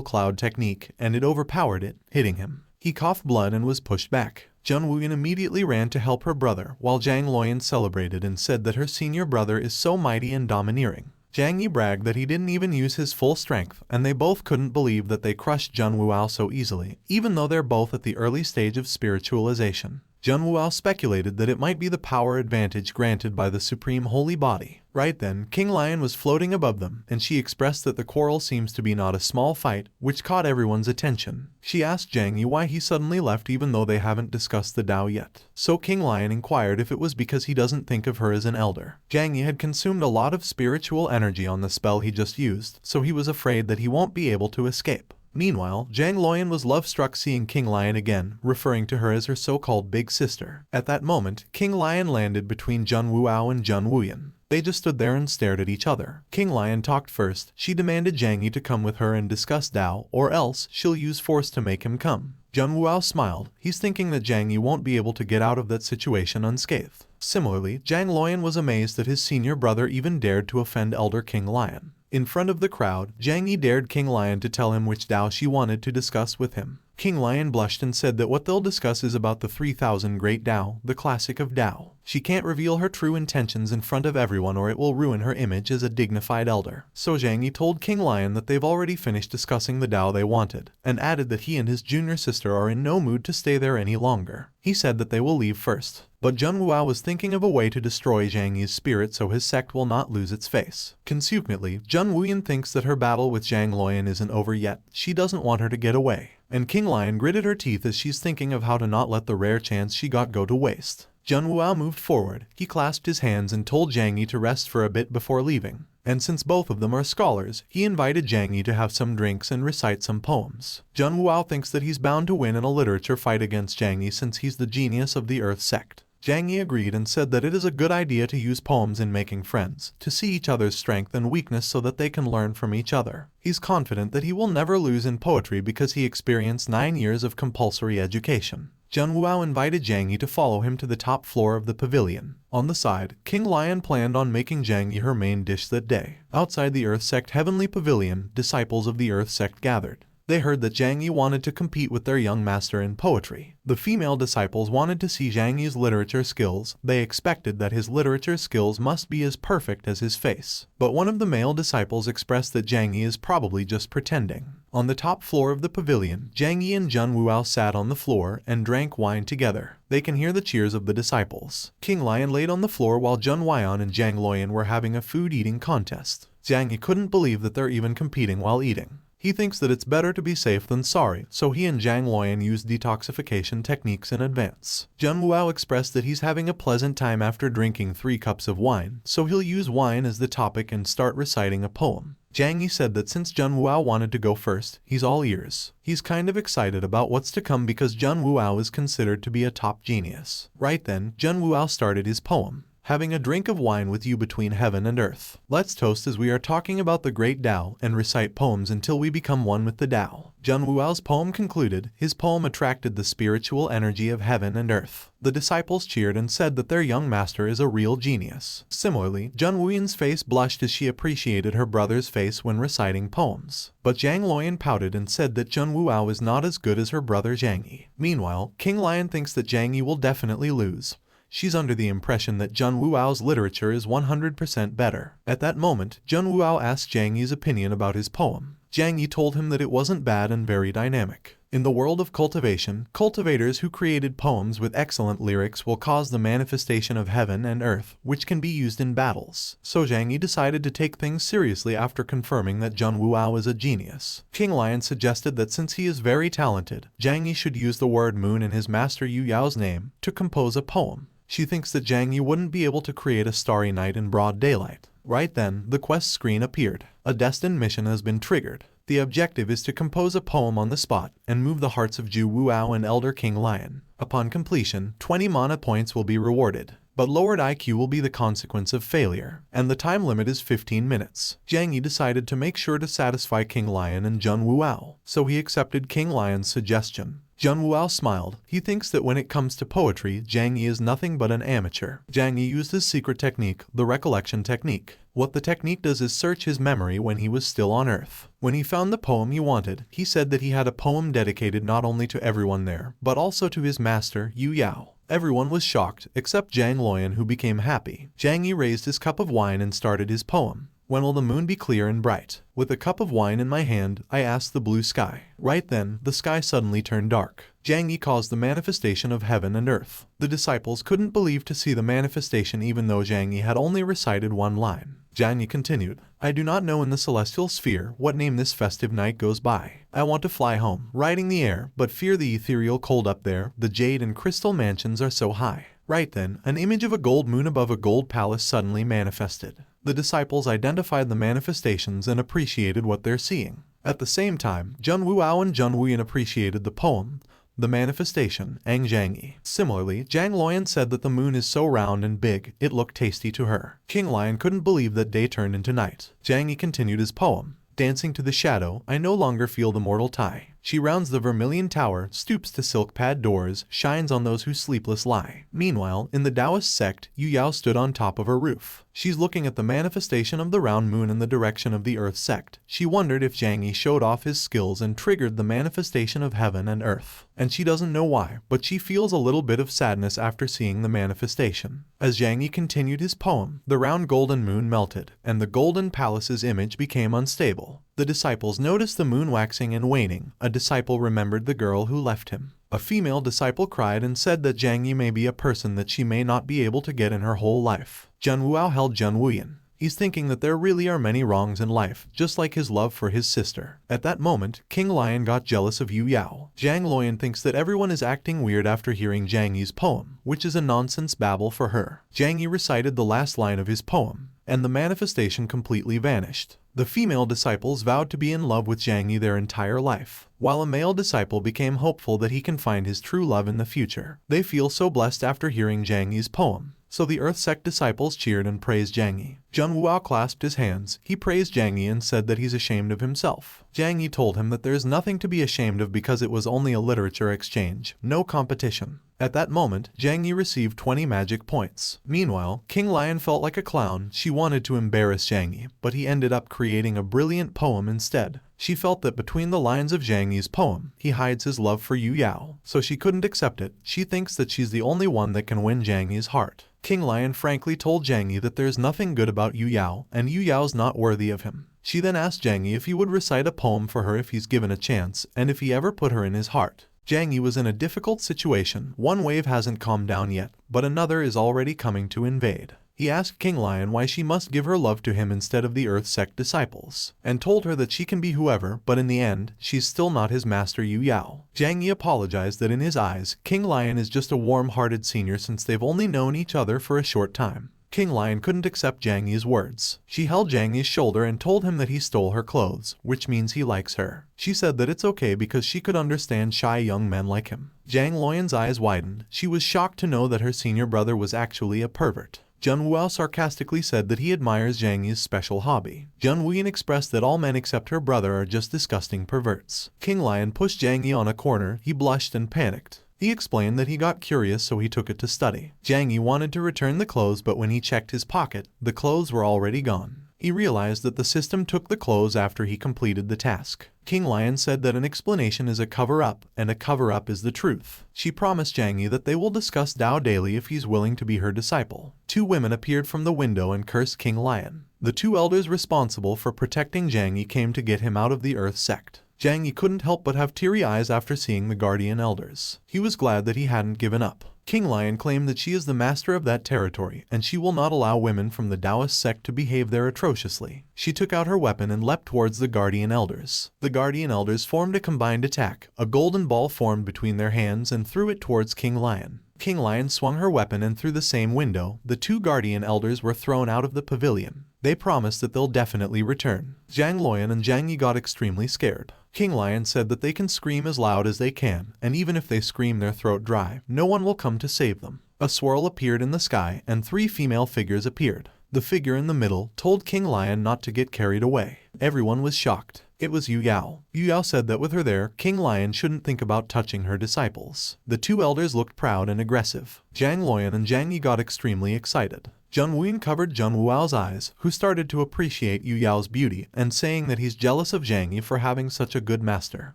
cloud technique, and it overpowered it, hitting him. He coughed blood and was pushed back. Zhang Wuyan immediately ran to help her brother, while Zhang Luoyan celebrated and said that her senior brother is so mighty and domineering. Zhang Yi bragged that he didn't even use his full strength, and they both couldn't believe that they crushed Zhang Wuao so easily, even though they're both at the early stage of spiritualization. Zhang Wuao speculated that it might be the power advantage granted by the Supreme Holy Body. Right then, King Lion was floating above them, and she expressed that the quarrel seems to be not a small fight, which caught everyone's attention. She asked Zhang Yi why he suddenly left even though they haven't discussed the Tao yet. So King Lion inquired if it was because he doesn't think of her as an elder. Zhang Yi had consumed a lot of spiritual energy on the spell he just used, so he was afraid that he won't be able to escape. Meanwhile, Zhang Luoyan was love-struck seeing King Lion again, referring to her as her so-called big sister. At that moment, King Lion landed between Zhang Wuao and Zhang Wuyan. They just stood there and stared at each other. King Lion talked first. She demanded Zhang Yi to come with her and discuss Tao, or else she'll use force to make him come. Zhang Wuao smiled. He's thinking that Zhang Yi won't be able to get out of that situation unscathed. Similarly, Zhang Luoyan was amazed that his senior brother even dared to offend Elder King Lion. In front of the crowd, Zhang Yi dared King Lion to tell him which Tao she wanted to discuss with him. King Lion blushed and said that what they'll discuss is about the 3000 Great Tao, the classic of Tao. She can't reveal her true intentions in front of everyone or it will ruin her image as a dignified elder. So Zhang Yi told King Lion that they've already finished discussing the Tao they wanted, and added that he and his junior sister are in no mood to stay there any longer. He said that they will leave first. But Zhang Wuao was thinking of a way to destroy Zhang Yi's spirit so his sect will not lose its face. Consequently, Zhang Wuyan thinks that her battle with Zhang Luoyan isn't over yet. She doesn't want her to get away. And King Lion gritted her teeth as she's thinking of how to not let the rare chance she got go to waste. Zhang Wuao moved forward. He clasped his hands and told Zhang Yi to rest for a bit before leaving. And since both of them are scholars, he invited Zhang Yi to have some drinks and recite some poems. Zhang Wuao thinks that he's bound to win in a literature fight against Zhang Yi since he's the genius of the Earth sect. Zhang Yi agreed and said that it is a good idea to use poems in making friends, to see each other's strength and weakness so that they can learn from each other. He's confident that he will never lose in poetry because he experienced 9 years of compulsory education. Zhang Wuao invited Zhang Yi to follow him to the top floor of the pavilion. On the side, King Lion planned on making Zhang Yi her main dish that day. Outside the Earth Sect Heavenly Pavilion, disciples of the Earth Sect gathered. They heard that Zhang Yi wanted to compete with their young master in poetry. The female disciples wanted to see Zhang Yi's literature skills. They expected that his literature skills must be as perfect as his face. But one of the male disciples expressed that Zhang Yi is probably just pretending. On the top floor of the pavilion, Zhang Yi and Zhang Wuao sat on the floor and drank wine together. They can hear the cheers of the disciples. King Lion laid on the floor while Zhang Wuyan and Zhang Luoyan were having a food-eating contest. Zhang Yi couldn't believe that they're even competing while eating. He thinks that it's better to be safe than sorry, so he and Zhang Luoyan used detoxification techniques in advance. Zhang Wuao expressed that he's having a pleasant time after drinking 3 cups of wine, so he'll use wine as the topic and start reciting a poem. Zhang Yi said that since Zhang Wuao wanted to go first, he's all ears. He's kind of excited about what's to come because Zhang Wuao is considered to be a top genius. Right then, Zhang Wuao started his poem. Having a drink of wine with you between heaven and earth. Let's toast as we are talking about the great Tao and recite poems until we become one with the Tao. Zhang Wuao's poem concluded. His poem attracted the spiritual energy of heaven and earth. The disciples cheered and said that their young master is a real genius. Similarly, Zhang Wuyan's face blushed as she appreciated her brother's face when reciting poems. But Zhang Luoyan pouted and said that Zhang Wuao is not as good as her brother Zhang Yi. Meanwhile, King Lion thinks that Zhang Yi will definitely lose. She's under the impression that Zhang Wuao's literature is 100% better. At that moment, Zhang Wuao asked Zhang Yi's opinion about his poem. Zhang Yi told him that it wasn't bad and very dynamic. In the world of cultivation, cultivators who created poems with excellent lyrics will cause the manifestation of heaven and earth, which can be used in battles. So Zhang Yi decided to take things seriously after confirming that Zhang Wuao is a genius. King Lion suggested that since he is very talented, Zhang Yi should use the word moon in his master Yu Yao's name to compose a poem. She thinks that Zhang Yi wouldn't be able to create a starry night in broad daylight. Right then, the quest screen appeared. A destined mission has been triggered. The objective is to compose a poem on the spot and move the hearts of Zhu Wuao and Elder King Lion. Upon completion, 20 mana points will be rewarded, but lowered IQ will be the consequence of failure, and the time limit is 15 minutes. Zhang Yi decided to make sure to satisfy King Lion and Zhun Wuao, so he accepted King Lion's suggestion. Zhun Wuao smiled. He thinks that when it comes to poetry, Zhang Yi is nothing but an amateur. Zhang Yi used his secret technique, the recollection technique. What the technique does is search his memory when he was still on Earth. When he found the poem he wanted, he said that he had a poem dedicated not only to everyone there, but also to his master, Yu Yao. Everyone was shocked, except Zhang Loyan, who became happy. Zhang Yi raised his cup of wine and started his poem. When will the moon be clear and bright? With a cup of wine in my hand, I asked the blue sky. Right then, the sky suddenly turned dark. Zhang Yi caused the manifestation of heaven and earth. The disciples couldn't believe to see the manifestation even though Zhang Yi had only recited one line. Zhang Yi continued, I do not know in the celestial sphere what name this festive night goes by. I want to fly home, riding the air, but fear the ethereal cold up there. The jade and crystal mansions are so high. Right then, an image of a gold moon above a gold palace suddenly manifested. The disciples identified the manifestations and appreciated what they're seeing. At the same time, Zhun Wuao and Zhun Wuyan appreciated the poem, the manifestation, and Zhang Yi. Similarly, Zhang Loyan said that the moon is so round and big, it looked tasty to her. King Lion couldn't believe that day turned into night. Zhang Yi continued his poem. Dancing to the shadow, I no longer feel the mortal tie. She rounds the vermilion tower, stoops to silk pad doors, shines on those who sleepless lie. Meanwhile, in the Taoist sect, Yu Yao stood on top of her roof. She's looking at the manifestation of the round moon in the direction of the earth sect. She wondered if Zhang Yi showed off his skills and triggered the manifestation of heaven and earth. And she doesn't know why, but she feels a little bit of sadness after seeing the manifestation. As Zhang Yi continued his poem, the round golden moon melted, and the golden palace's image became unstable. The disciples noticed the moon waxing and waning. A disciple remembered the girl who left him. A female disciple cried and said that Zhang Yi may be a person that she may not be able to get in her whole life. Zhun Wuao held Zhun Wuyan. He's thinking that there really are many wrongs in life, just like his love for his sister. At that moment, King Lion got jealous of Yu Yao. Zhang Loyan thinks that everyone is acting weird after hearing Zhang Yi's poem, which is a nonsense babble for her. Zhang Yi recited the last line of his poem, and the manifestation completely vanished. The female disciples vowed to be in love with Zhang Yi their entire life, while a male disciple became hopeful that he can find his true love in the future. They feel so blessed after hearing Zhang Yi's poem. So the Earth Sect disciples cheered and praised Zhang Yi. Zhun Wuao clasped his hands. He praised Zhang Yi and said that he's ashamed of himself. Zhang Yi told him that there's nothing to be ashamed of because it was only a literature exchange, no competition. At that moment, Zhang Yi received 20 magic points. Meanwhile, King Lion felt like a clown. She wanted to embarrass Zhang Yi, but he ended up creating a brilliant poem instead. She felt that between the lines of Zhang Yi's poem, he hides his love for Yu Yao, so she couldn't accept it. She thinks that she's the only one that can win Zhang Yi's heart. King Lion frankly told Zhang Yi that there's nothing good about Yu Yao, and Yu Yao's not worthy of him. She then asked Zhang Yi if he would recite a poem for her if he's given a chance, and if he ever put her in his heart. Zhang Yi was in a difficult situation. One wave hasn't calmed down yet, but another is already coming to invade. He asked King Lion why she must give her love to him instead of the Earth Sect disciples, and told her that she can be whoever, but in the end, she's still not his master Yu Yao. Zhang Yi apologized that in his eyes, King Lion is just a warm-hearted senior since they've only known each other for a short time. King Lion couldn't accept Zhang Yi's words. She held Zhang Yi's shoulder and told him that he stole her clothes, which means he likes her. She said that it's okay because she could understand shy young men like him. Zhang Loyan's eyes widened. She was shocked to know that her senior brother was actually a pervert. Zhun Wuao sarcastically said that he admires Zhang Yi's special hobby. Zhun Wuyan expressed that all men except her brother are just disgusting perverts. King Lion pushed Zhang Yi on a corner. He blushed and panicked. He explained that he got curious so he took it to study. Zhang Yi wanted to return the clothes, but when he checked his pocket, the clothes were already gone. He realized that the system took the clothes after he completed the task. King Lion said that an explanation is a cover-up, and a cover-up is the truth. She promised Zhang Yi that they will discuss Dao daily if he's willing to be her disciple. Two women appeared from the window and cursed King Lion. The two elders responsible for protecting Zhang Yi came to get him out of the Earth Sect. Zhang Yi couldn't help but have teary eyes after seeing the guardian elders. He was glad that he hadn't given up. King Lion claimed that she is the master of that territory and she will not allow women from the Taoist sect to behave there atrociously. She took out her weapon and leapt towards the guardian elders. The guardian elders formed a combined attack. A golden ball formed between their hands and threw it towards King Lion. King Lion swung her weapon and through the same window, the two guardian elders were thrown out of the pavilion. They promised that they'll definitely return. Zhang Lion and Zhang Yi got extremely scared. King Lion said that they can scream as loud as they can, and even if they scream their throat dry, no one will come to save them. A swirl appeared in the sky and 3 female figures appeared. The figure in the middle told King Lion not to get carried away. Everyone was shocked. It was Yu Yao. Yu Yao said that with her there, King Lion shouldn't think about touching her disciples. The two elders looked proud and aggressive. Zhang Lion and Zhang Yi got extremely excited. Zheng Wuyin covered Zheng Wuao's eyes, who started to appreciate Yu Yao's beauty and saying that he's jealous of Zhang Yi for having such a good master.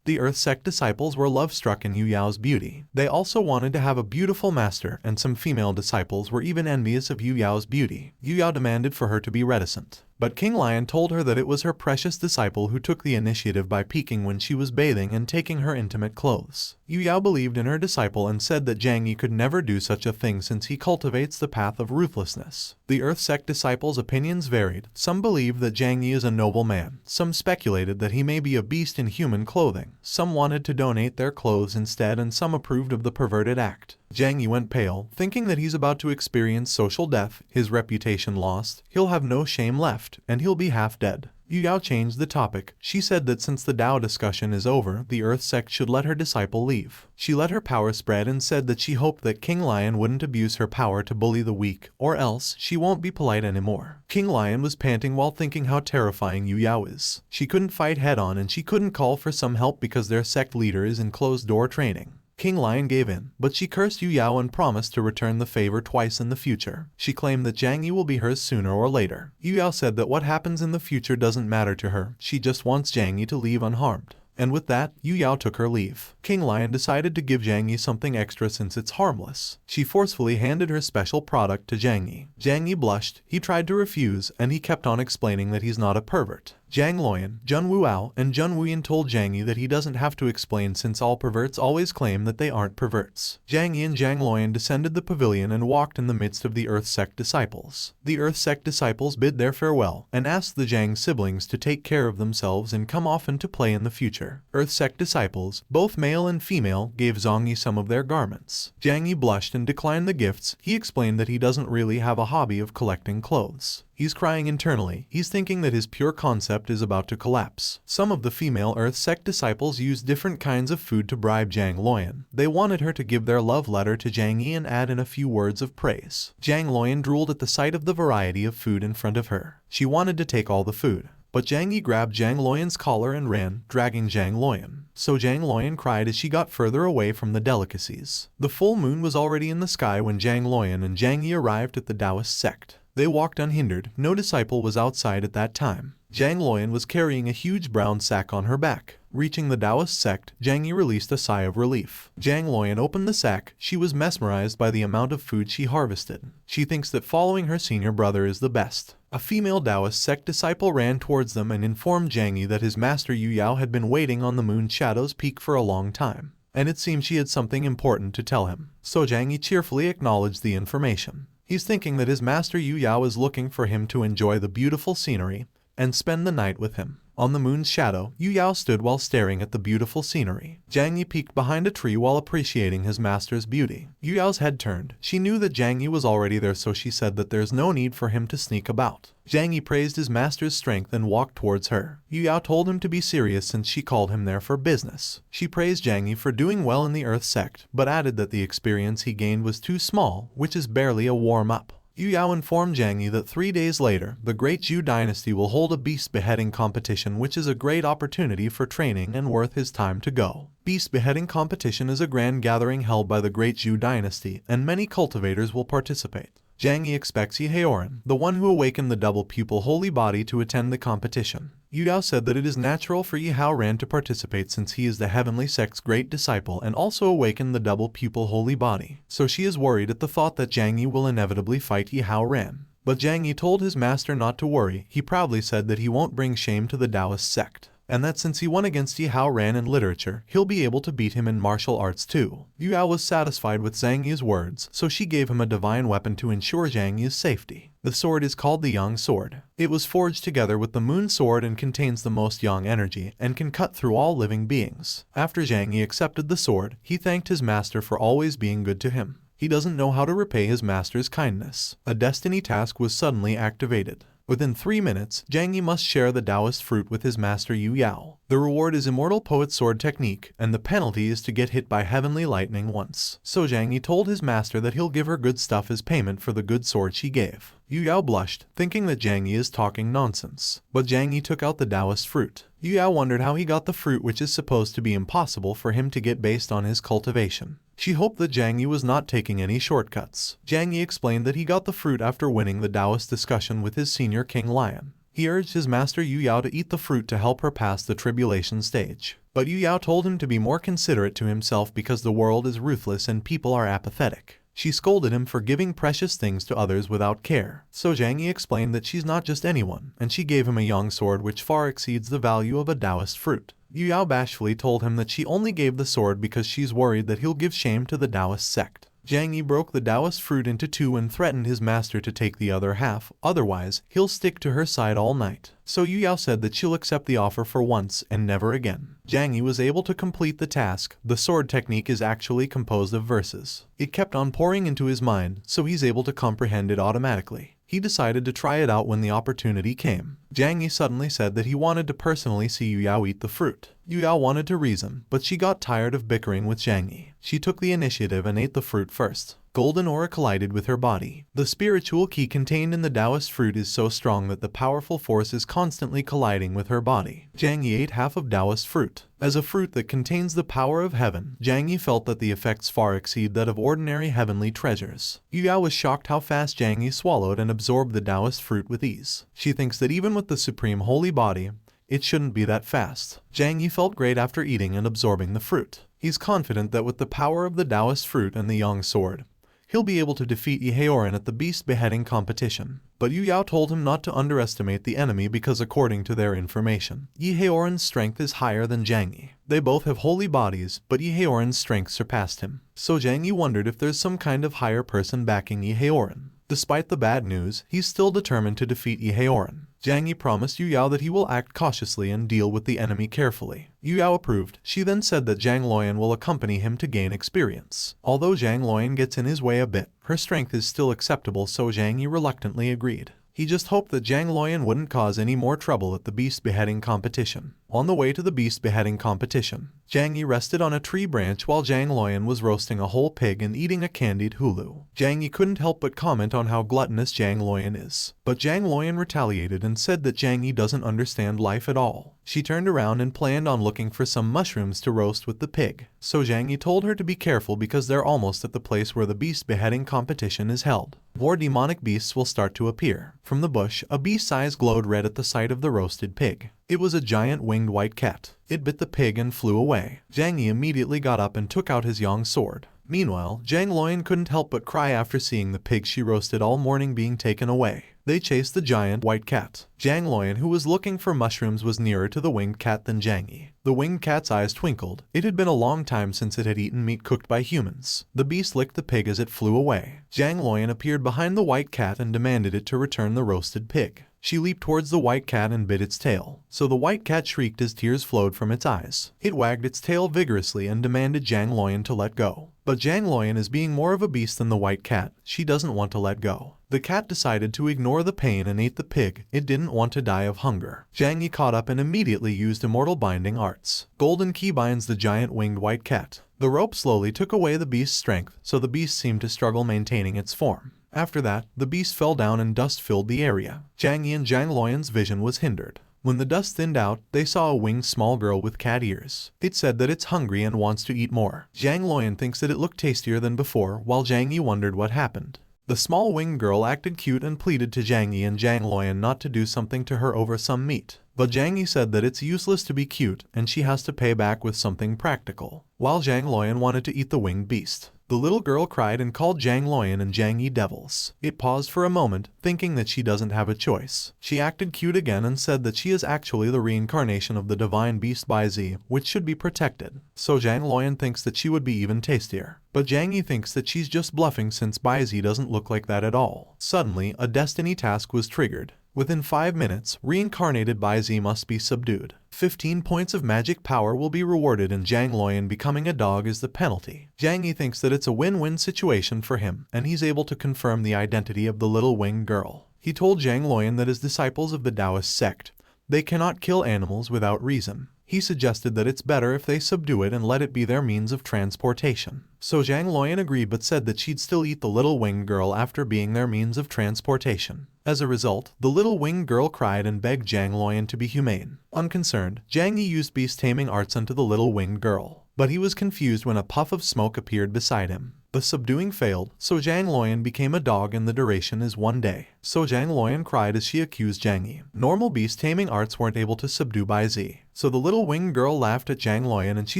The Earth Sect disciples were love-struck in Yu Yao's beauty. They also wanted to have a beautiful master, and some female disciples were even envious of Yu Yao's beauty. Yu Yao demanded for her to be reticent. But King Lion told her that it was her precious disciple who took the initiative by peeking when she was bathing and taking her intimate clothes. Yu Yao believed in her disciple and said that Zhang Yi could never do such a thing since he cultivates the path of ruthlessness. The Earth Sect disciples' opinions varied. Some believed that Zhang Yi is a noble man. Some speculated that he may be a beast in human clothing. Some wanted to donate their clothes instead, and some approved of the perverted act. Zhang Yi went pale, thinking that he's about to experience social death, his reputation lost, he'll have no shame left, and he'll be half dead. Yu Yao changed the topic. She said that since the Tao discussion is over, the Earth Sect should let her disciple leave. She let her power spread and said that she hoped that King Lion wouldn't abuse her power to bully the weak, or else she won't be polite anymore. King Lion was panting while thinking how terrifying Yu Yao is. She couldn't fight head-on and she couldn't call for some help because their sect leader is in closed-door training. King Lion gave in, but she cursed Yu Yao and promised to return the favor twice in the future. She claimed that Zhang Yi will be hers sooner or later. Yu Yao said that what happens in the future doesn't matter to her, she just wants Zhang Yi to leave unharmed. And with that, Yu Yao took her leave. King Lion decided to give Zhang Yi something extra since it's harmless. She forcefully handed her special product to Zhang Yi. Zhang Yi blushed, he tried to refuse, and he kept on explaining that he's not a pervert. Zhang Lion, Zheng Wuao, and Zheng Wuyin told Zhang Yi that he doesn't have to explain since all perverts always claim that they aren't perverts. Zhang Yi and Zhang Lion descended the pavilion and walked in the midst of the Earth Sect disciples. The Earth Sect disciples bid their farewell and asked the Zhang siblings to take care of themselves and come often to play in the future. Earth Sect disciples, both male and female, gave Zhang Yi some of their garments. Zhang Yi blushed and declined the gifts. He explained that he doesn't really have a hobby of collecting clothes. He's crying internally. He's thinking that his pure concept is about to collapse. Some of the female Earth Sect disciples used different kinds of food to bribe Zhang Lion. They wanted her to give their love letter to Zhang Yi and add in a few words of praise. Zhang Lion drooled at the sight of the variety of food in front of her. She wanted to take all the food. But Zhang Yi grabbed Zhang Lion's collar and ran, dragging Zhang Lion. So Zhang Lion cried as she got further away from the delicacies. The full moon was already in the sky when Zhang Lion and Zhang Yi arrived at the Taoist sect. They walked unhindered. No disciple was outside at that time. Zhang Lion was carrying a huge brown sack on her back. Reaching the Taoist sect, Zhang Yi released a sigh of relief. Zhang Lion opened the sack. She was mesmerized by the amount of food she harvested. She thinks that following her senior brother is the best. A female Taoist sect disciple ran towards them and informed Zhang Yi that his master Yu Yao had been waiting on the moon shadow's peak for a long time, and it seemed she had something important to tell him. So Zhang Yi cheerfully acknowledged the information. He's thinking that his master Yu Yao is looking for him to enjoy the beautiful scenery and spend the night with him. On the moon's shadow, Yu Yao stood while staring at the beautiful scenery. Zhang Yi peeked behind a tree while appreciating his master's beauty. Yu Yao's head turned. She knew that Zhang Yi was already there, so she said that there's no need for him to sneak about. Zhang Yi praised his master's strength and walked towards her. Yu Yao told him to be serious since she called him there for business. She praised Zhang Yi for doing well in the Earth Sect, but added that the experience he gained was too small, which is barely a warm-up. Yu Yao informed Zhang Yi that 3 days later, the Great Zhou dynasty will hold a beast beheading competition, which is a great opportunity for training and worth his time to go. Beast beheading competition is a grand gathering held by the Great Zhou dynasty, and many cultivators will participate. Zhang Yi expects Yi Haoran, the one who awakened the double pupil holy body, to attend the competition. Yu Yao said that it is natural for Yi Haoran to participate since he is the heavenly sect's great disciple and also awakened the double pupil holy body. So she is worried at the thought that Zhang Yi will inevitably fight Yi Haoran. But Zhang Yi told his master not to worry. He proudly said that he won't bring shame to the Taoist sect. and that since he won against Yi Hao Ran in literature, he'll be able to beat him in martial arts too. Yu Yao was satisfied with Zhang Yi's words, so she gave him a divine weapon to ensure Zhang Yi's safety. The sword is called the Yang Sword. It was forged together with the Moon Sword and contains the most Yang energy and can cut through all living beings. After Zhang Yi accepted the sword, he thanked his master for always being good to him. He doesn't know how to repay his master's kindness. A destiny task was suddenly activated. Within 3 minutes, Zhang Yi must share the Taoist fruit with his master Yu Yao. The reward is Immortal Poet Sword Technique, and the penalty is to get hit by heavenly lightning once. So Zhang Yi told his master that he'll give her good stuff as payment for the good sword she gave. Yu Yao blushed, thinking that Zhang Yi is talking nonsense. But Zhang Yi took out the Taoist fruit. Yu Yao wondered how he got the fruit, which is supposed to be impossible for him to get based on his cultivation. She hoped that Zhang Yi was not taking any shortcuts. Zhang Yi explained that he got the fruit after winning the Taoist discussion with his senior King Lion. He urged his master Yu Yao to eat the fruit to help her pass the tribulation stage. But Yu Yao told him to be more considerate to himself because the world is ruthless and people are apathetic. She scolded him for giving precious things to others without care. So Zhang Yi explained that she's not just anyone, and she gave him a Yang sword which far exceeds the value of a Taoist fruit. Yu Yao bashfully told him that she only gave the sword because she's worried that he'll give shame to the Taoist sect. Zhang Yi broke the Taoist fruit into 2 and threatened his master to take the other half, otherwise he'll stick to her side all night. So Yu Yao said that she'll accept the offer for once and never again. Zhang Yi was able to complete the task. The sword technique is actually composed of verses. It kept on pouring into his mind, so he's able to comprehend it automatically. He decided to try it out when the opportunity came. Zhang Yi suddenly said that he wanted to personally see Yu Yao eat the fruit. Yu Yao wanted to reason, but she got tired of bickering with Zhang Yi. She took the initiative and ate the fruit first. Golden aura collided with her body. The spiritual key contained in the Taoist fruit is so strong that the powerful force is constantly colliding with her body. Zhang Yi ate half of Taoist fruit. As a fruit that contains the power of heaven, Zhang Yi felt that the effects far exceed that of ordinary heavenly treasures. Yu Yao was shocked how fast Zhang Yi swallowed and absorbed the Taoist fruit with ease. She thinks that even with the supreme holy body, it shouldn't be that fast. Zhang Yi felt great after eating and absorbing the fruit. He's confident that with the power of the Taoist fruit and the Yang sword, he'll be able to defeat Yi Haoran at the beast beheading competition. But Yu Yao told him not to underestimate the enemy because according to their information, Yi Haoran's strength is higher than Zhang Yi. They both have holy bodies, but Yi Haoran's strength surpassed him. So Zhang Yi wondered if there's some kind of higher person backing Yi Haoran. Despite the bad news, he's still determined to defeat Yi Haoran. Zhang Yi promised Yu Yao that he will act cautiously and deal with the enemy carefully. Yu Yao approved. She then said that Zhang Luoyan will accompany him to gain experience. Although Zhang Luoyan gets in his way a bit, her strength is still acceptable, so Zhang Yi reluctantly agreed. He just hoped that Zhang Luoyan wouldn't cause any more trouble at the beast beheading competition. On the way to the beast beheading competition, Zhang Yi rested on a tree branch while Zhang Luoyan was roasting a whole pig and eating a candied hulu. Zhang Yi couldn't help but comment on how gluttonous Zhang Luoyan is. But Zhang Luoyan retaliated and said that Zhang Yi doesn't understand life at all. She turned around and planned on looking for some mushrooms to roast with the pig. So Zhang Yi told her to be careful because they're almost at the place where the beast beheading competition is held. More demonic beasts will start to appear. From the bush, a beast's eyes glowed red at the sight of the roasted pig. It was a giant winged white cat. It bit the pig and flew away. Zhang Yi immediately got up and took out his Yang sword. Meanwhile, Zhang Luoyan couldn't help but cry after seeing the pig she roasted all morning being taken away. They chased the giant white cat. Zhang Luoyan, who was looking for mushrooms, was nearer to the winged cat than Zhang Yi. The winged cat's eyes twinkled. It had been a long time since it had eaten meat cooked by humans. The beast licked the pig as it flew away. Zhang Luoyan appeared behind the white cat and demanded it to return the roasted pig. She leaped towards the white cat and bit its tail. So the white cat shrieked as tears flowed from its eyes. It wagged its tail vigorously and demanded Zhang Luoyan to let go. But Zhang Luoyan is being more of a beast than the white cat. She doesn't want to let go. The cat decided to ignore the pain and ate the pig. It didn't want to die of hunger. Zhang Yi caught up and immediately used immortal binding arts. Golden key binds the giant winged white cat. The rope slowly took away the beast's strength, so the beast seemed to struggle maintaining its form. After that, the beast fell down and dust filled the area. Zhang Yi and Zhang Luoyan's vision was hindered. When the dust thinned out, they saw a winged small girl with cat ears. It said that it's hungry and wants to eat more. Zhang Luoyan thinks that it looked tastier than before, while Zhang Yi wondered what happened. The small winged girl acted cute and pleaded to Zhang Yi and Zhang Luoyan not to do something to her over some meat. But Zhang Yi said that it's useless to be cute and she has to pay back with something practical. While Zhang Luoyan wanted to eat the winged beast. The little girl cried and called Zhang Luoyan and Zhang Yi devils. It paused for a moment, thinking that she doesn't have a choice. She acted cute again and said that she is actually the reincarnation of the divine beast Bai Zi, which should be protected. So Zhang Luoyan thinks that she would be even tastier. But Zhang Yi thinks that she's just bluffing since Bai Zi doesn't look like that at all. Suddenly, a destiny task was triggered. Within 5 minutes, reincarnated Bai Zi must be subdued. 15 points of magic power will be rewarded and Zhang Luoyan becoming a dog is the penalty. Zhang Yi thinks that it's a win-win situation for him, and he's able to confirm the identity of the little winged girl. He told Zhang Luoyan that as disciples of the Taoist sect, they cannot kill animals without reason. He suggested that it's better if they subdue it and let it be their means of transportation. So Zhang Luoyan agreed but said that she'd still eat the little winged girl after being their means of transportation. As a result, the little winged girl cried and begged Zhang Luoyan to be humane. Unconcerned, Zhang Yi used beast-taming arts onto the little winged girl. But he was confused when a puff of smoke appeared beside him. The subduing failed, so Zhang Luoyan became a dog and the duration is 1 day. So Zhang Luoyan cried as she accused Zhang Yi. Normal beast-taming arts weren't able to subdue Bai Zi. So the little winged girl laughed at Zhang Luoyan and she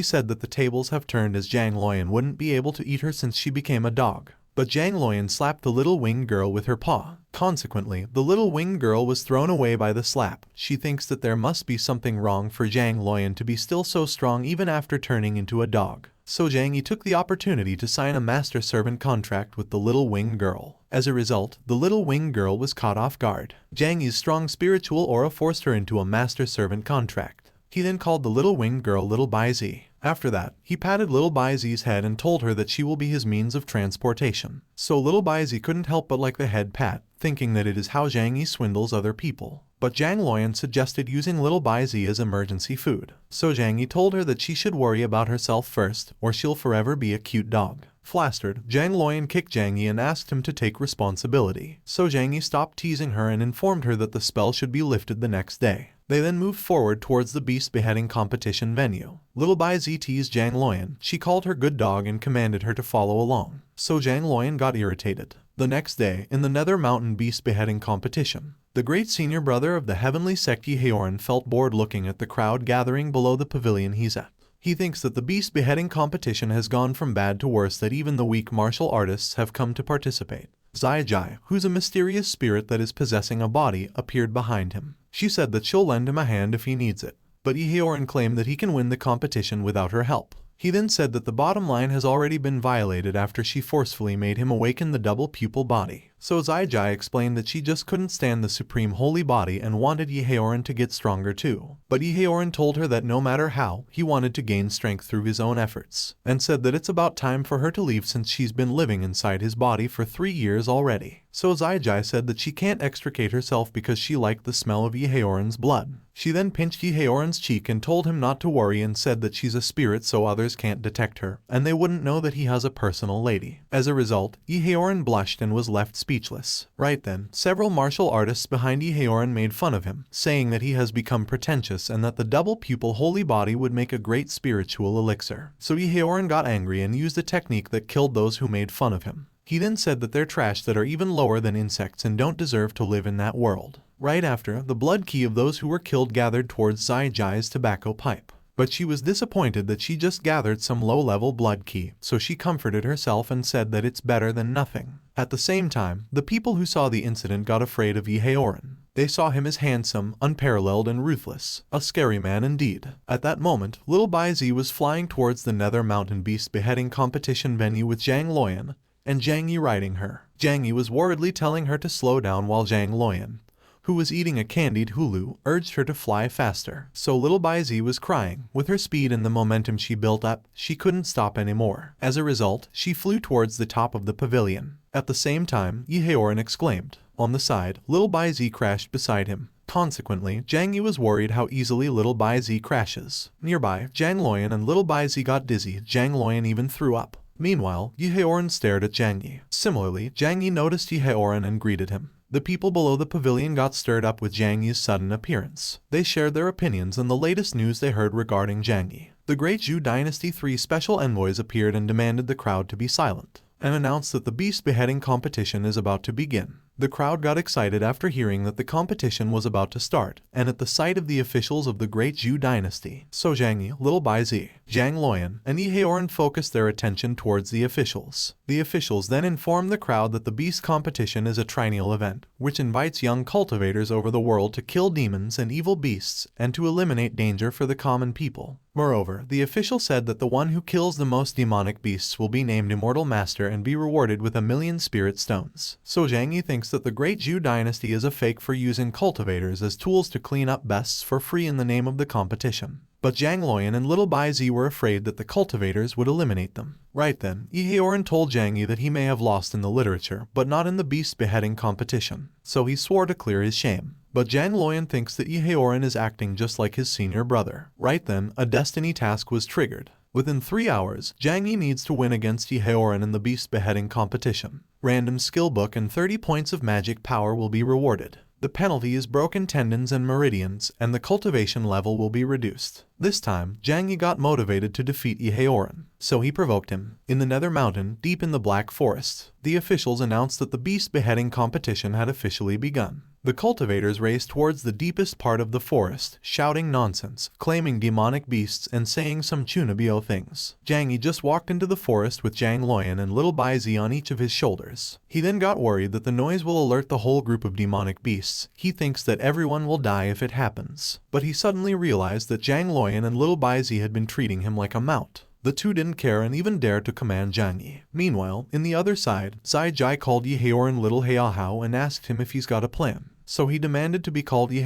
said that the tables have turned as Zhang Luoyan wouldn't be able to eat her since she became a dog. But Zhang Luoyan slapped the little winged girl with her paw. Consequently, the little winged girl was thrown away by the slap. She thinks that there must be something wrong for Zhang Luoyan to be still so strong even after turning into a dog. So Zhang Yi took the opportunity to sign a master-servant contract with the little winged girl. As a result, the little winged girl was caught off guard. Zhang Yi's strong spiritual aura forced her into a master-servant contract. He then called the little winged girl Little Bai Zi. After that, he patted little Bai Zi's head and told her that she will be his means of transportation. So little Bai Zi couldn't help but like the head pat, thinking that it is how Zhang Yi swindles other people. But Zhang Luoyan suggested using little Bai Zi as emergency food. So Zhang Yi told her that she should worry about herself first, or she'll forever be a cute dog. Flustered, Zhang Luoyan kicked Zhang Yi and asked him to take responsibility. So Zhang Yi stopped teasing her and informed her that the spell should be lifted the next day. They then moved forward towards the beast beheading competition venue. Little Bai Zi teased Zhang Luoyan. She called her good dog and commanded her to follow along. So Zhang Luoyan got irritated. The next day, in the Nether Mountain beast beheading competition, the great senior brother of the heavenly sect Yehaoran felt bored looking at the crowd gathering below the pavilion he's at. He thinks that the beast beheading competition has gone from bad to worse, that even the weak martial artists have come to participate. Zai, who's a mysterious spirit that is possessing a body, appeared behind him. She said that she'll lend him a hand if he needs it, but Yehaoran claimed that he can win the competition without her help. He then said that the bottom line has already been violated after she forcefully made him awaken the double pupil body. So Zai explained that she just couldn't stand the supreme holy body and wanted Yehaoran to get stronger too. But Yehaoran told her that no matter how, he wanted to gain strength through his own efforts, and said that it's about time for her to leave since she's been living inside his body for 3 years already. So Zai said that she can't extricate herself because she liked the smell of Yehaoran's blood. She then pinched Yehaoran's cheek and told him not to worry and said that she's a spirit so others can't detect her, and they wouldn't know that he has a personal lady. As a result, Yehaoran blushed and was left speechless. Right then, several martial artists behind Yehaoran made fun of him, saying that he has become pretentious and that the double pupil holy body would make a great spiritual elixir. So Yehaoran got angry and used a technique that killed those who made fun of him. He then said that they're trash that are even lower than insects and don't deserve to live in that world. Right after, the blood key of those who were killed gathered towards Zai's tobacco pipe. But she was disappointed that she just gathered some low-level blood key, so she comforted herself and said that it's better than nothing. At the same time, the people who saw the incident got afraid of Yehaoran. They saw him as handsome, unparalleled and ruthless, a scary man indeed. At that moment, little Bai Zi was flying towards the Nether Mountain beast beheading competition venue with Zhang Luoyan, and Zhang Yi riding her. Zhang Yi was worriedly telling her to slow down while Zhang Luoyan, who was eating a candied hulu, urged her to fly faster. So little Bai Zi was crying. With her speed and the momentum she built up, she couldn't stop anymore. As a result, she flew towards the top of the pavilion. At the same time, Yehaoran exclaimed. On the side, little Bai Zi crashed beside him. Consequently, Zhang Yi was worried how easily little Bai Zi crashes. Nearby, Zhang Luoyan and little Bai Zi got dizzy. Zhang Luoyan even threw up. Meanwhile, Yehaoran stared at Zhang Yi. Similarly, Zhang Yi noticed Yehaoran and greeted him. The people below the pavilion got stirred up with Zhang Yi's sudden appearance. They shared their opinions and the latest news they heard regarding Zhang Yi. The great Zhou Dynasty 3 special envoys appeared and demanded the crowd to be silent, and announced that the beast beheading competition is about to begin. The crowd got excited after hearing that the competition was about to start, and at the sight of the officials of the great Zhou dynasty. So Zhang Yi, Little Bai Zi, Zhang Luoyan, and Yi focused their attention towards the officials. The officials then informed the crowd that the beast competition is a triennial event, which invites young cultivators over the world to kill demons and evil beasts and to eliminate danger for the common people. Moreover, the official said that the one who kills the most demonic beasts will be named Immortal Master and be rewarded with 1,000,000 spirit stones. So Zhang Yi thinks that the great Zhou dynasty is a fake for using cultivators as tools to clean up beasts for free in the name of the competition. But Zhang Luoyan and Little Bai Zi were afraid that the cultivators would eliminate them. Right then, Yi told Zhang Yi that he may have lost in the literature, but not in the beast beheading competition. So he swore to clear his shame. But Zhang Luoyan thinks that Yi is acting just like his senior brother. Right then, a destiny task was triggered. Within 3 hours, Zhang Yi needs to win against Yi in the beast beheading competition. Random skill book and 30 points of magic power will be rewarded. The penalty is broken tendons and meridians, and the cultivation level will be reduced. This time, Zhang Yi got motivated to defeat Yi, so he provoked him. In the Nether Mountain, deep in the Black Forest, the officials announced that the beast beheading competition had officially begun. The cultivators raced towards the deepest part of the forest, shouting nonsense, claiming demonic beasts and saying some chunabyo things. Zhang Yi just walked into the forest with Zhang Luoyan and Little Bai Zi on each of his shoulders. He then got worried that the noise will alert the whole group of demonic beasts. He thinks that everyone will die if it happens. But he suddenly realized that Zhang Luoyan and Little Bai Zi had been treating him like a mount. The two didn't care and even dared to command Zhang Yi. Meanwhile, in the other side, Zai Jai called Yi Little Heihao and asked him if he's got a plan. So he demanded to be called Yi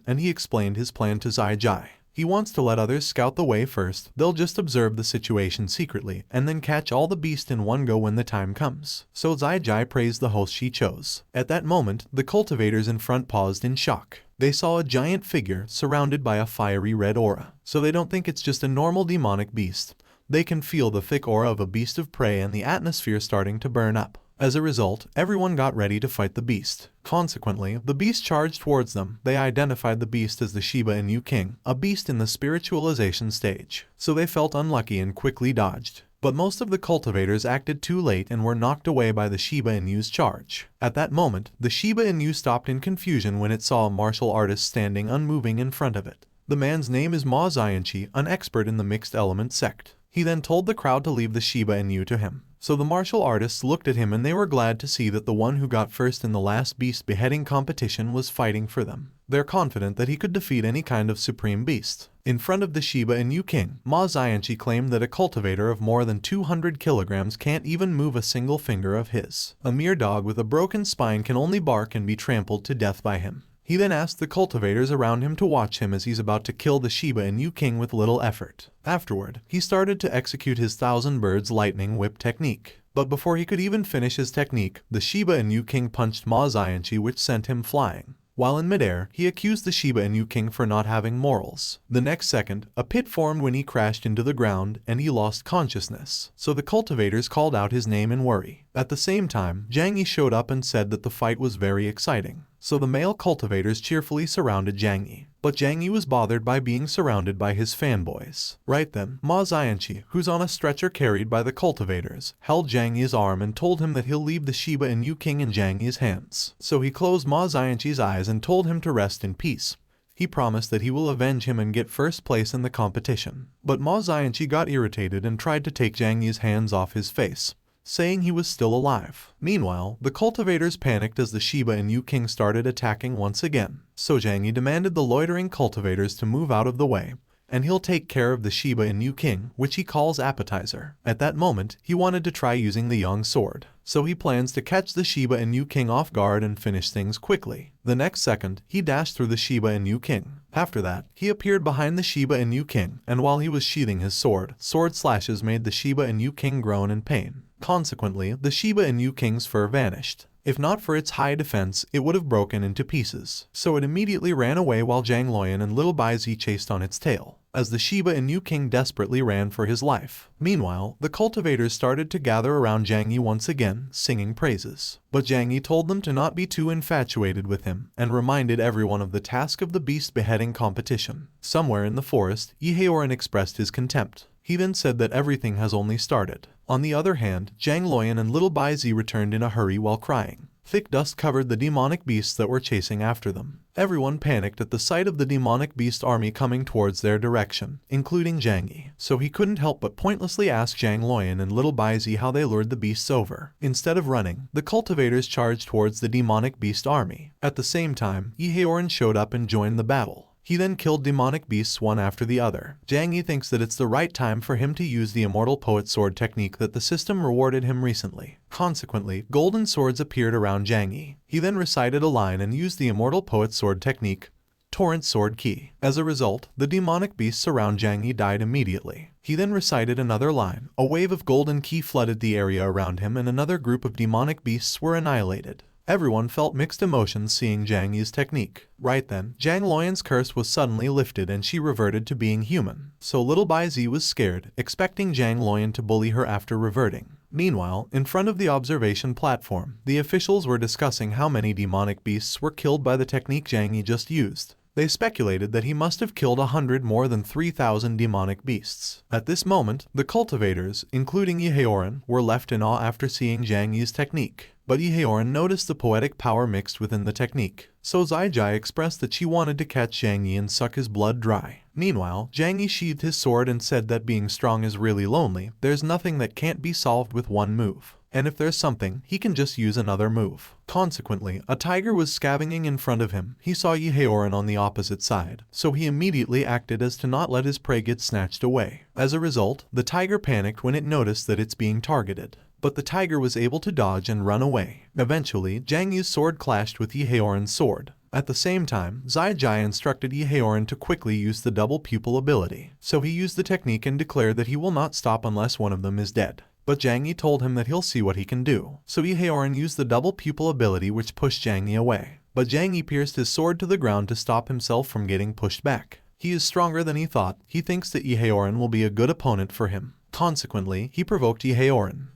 and he explained his plan to Zai Jai. He wants to let others scout the way first. They'll just observe the situation secretly and then catch all the beasts in one go when the time comes. So Zai Jai praised the host she chose. At that moment, the cultivators in front paused in shock. They saw a giant figure surrounded by a fiery red aura. So they don't think it's just a normal demonic beast. They can feel the thick aura of a beast of prey and the atmosphere starting to burn up. As a result, everyone got ready to fight the beast. Consequently, the beast charged towards them. They identified the beast as the Shiba Inu King, a beast in the spiritualization stage. So they felt unlucky and quickly dodged. But most of the cultivators acted too late and were knocked away by the Shiba Inu's charge. At that moment, the Shiba Inu stopped in confusion when it saw a martial artist standing unmoving in front of it. The man's name is Ma Xianqi, an expert in the mixed element sect. He then told the crowd to leave the Shiba Inu to him. So the martial artists looked at him and they were glad to see that the one who got first in the last beast beheading competition was fighting for them. They're confident that he could defeat any kind of supreme beast. In front of the Shiba Inu King, Ma Xianqi claimed that a cultivator of more than 200 kilograms can't even move a single finger of his. A mere dog with a broken spine can only bark and be trampled to death by him. He then asked the cultivators around him to watch him as he's about to kill the Shiba Inu King with little effort. Afterward, he started to execute his 1,000 birds lightning whip technique. But before he could even finish his technique, the Shiba Inu King punched Ma Xianqi, which sent him flying. While in midair, he accused the Shiba Inu King for not having morals. The next second, a pit formed when he crashed into the ground and he lost consciousness. So the cultivators called out his name in worry. At the same time, Zhang Yi showed up and said that the fight was very exciting. So the male cultivators cheerfully surrounded Zhang Yi. But Zhang Yi was bothered by being surrounded by his fanboys. Right then, Ma Xianqi, who's on a stretcher carried by the cultivators, held Zhang Yi's arm and told him that he'll leave the Shiba Inu King in Zhang Yi's hands. So he closed Ma Xianqi's eyes and told him to rest in peace. He promised that he will avenge him and get first place in the competition. But Ma Xianqi got irritated and tried to take Zhang Yi's hands off his face, saying he was still alive. Meanwhile, the cultivators panicked as the Shiba Inu King started attacking once again. So Zhang Yi demanded the loitering cultivators to move out of the way, and he'll take care of the Shiba Inu King, which he calls appetizer. At that moment, he wanted to try using the Yang sword. So he plans to catch the Shiba Inu King off guard and finish things quickly. The next second, he dashed through the Shiba Inu King. After that, he appeared behind the Shiba Inu King, and while he was sheathing his sword, sword slashes made the Shiba Inu King groan in pain. Consequently, the Shiba Inu King's fur vanished. If not for its high defense, it would have broken into pieces. So it immediately ran away while Zhang Luoyan and Little Bai Zi chased on its tail, as the Shiba Inu King desperately ran for his life. Meanwhile, the cultivators started to gather around Zhang Yi once again, singing praises. But Zhang Yi told them to not be too infatuated with him, and reminded everyone of the task of the beast beheading competition. Somewhere in the forest, Yi expressed his contempt. He then said that everything has only started. On the other hand, Zhang Luoyan and Little Bai Zi returned in a hurry while crying. Thick dust covered the demonic beasts that were chasing after them. Everyone panicked at the sight of the demonic beast army coming towards their direction, including Zhang Yi, so he couldn't help but pointlessly ask Zhang Luoyan and little Baizi how they lured the beasts over. Instead of running, the cultivators charged towards the demonic beast army. At the same time, Yi showed up and joined the battle. He then killed demonic beasts one after the other. Zhang Yi thinks that it's the right time for him to use the immortal poet sword technique that the system rewarded him recently. Consequently, golden swords appeared around Zhang Yi. He then recited a line and used the immortal poet sword technique, Torrent Sword Key. As a result, the demonic beasts around Zhang Yi died immediately. He then recited another line. A wave of golden key flooded the area around him and another group of demonic beasts were annihilated. Everyone felt mixed emotions seeing Zhang Yi's technique. Right then, Zhang Luoyan's curse was suddenly lifted and she reverted to being human. So little Baizi was scared, expecting Zhang Luoyan to bully her after reverting. Meanwhile, in front of the observation platform, the officials were discussing how many demonic beasts were killed by the technique Zhang Yi just used. They speculated that he must have killed 100 more than 3,000 demonic beasts. At this moment, the cultivators, including Yi were left in awe after seeing Zhang Yi's technique. But Yi noticed the poetic power mixed within the technique, so Zai expressed that she wanted to catch Zhang Yi and suck his blood dry. Meanwhile, Zhang Yi sheathed his sword and said that being strong is really lonely. There's nothing that can't be solved with one move. And if there's something, he can just use another move. Consequently, a tiger was scavenging in front of him. He saw Yi on the opposite side, so he immediately acted as to not let his prey get snatched away. As a result, the tiger panicked when it noticed that it's being targeted. But the tiger was able to dodge and run away. Eventually, Zhang Yi's sword clashed with Yi sword. At the same time, Zai instructed Yi to quickly use the double pupil ability. So he used the technique and declared that he will not stop unless one of them is dead. But Zhang Yi told him that he'll see what he can do. So Yi used the double pupil ability which pushed Zhang Yi away. But Zhang Yi pierced his sword to the ground to stop himself from getting pushed back. He is stronger than he thought. He thinks that Yi will be a good opponent for him. Consequently, he provoked Yi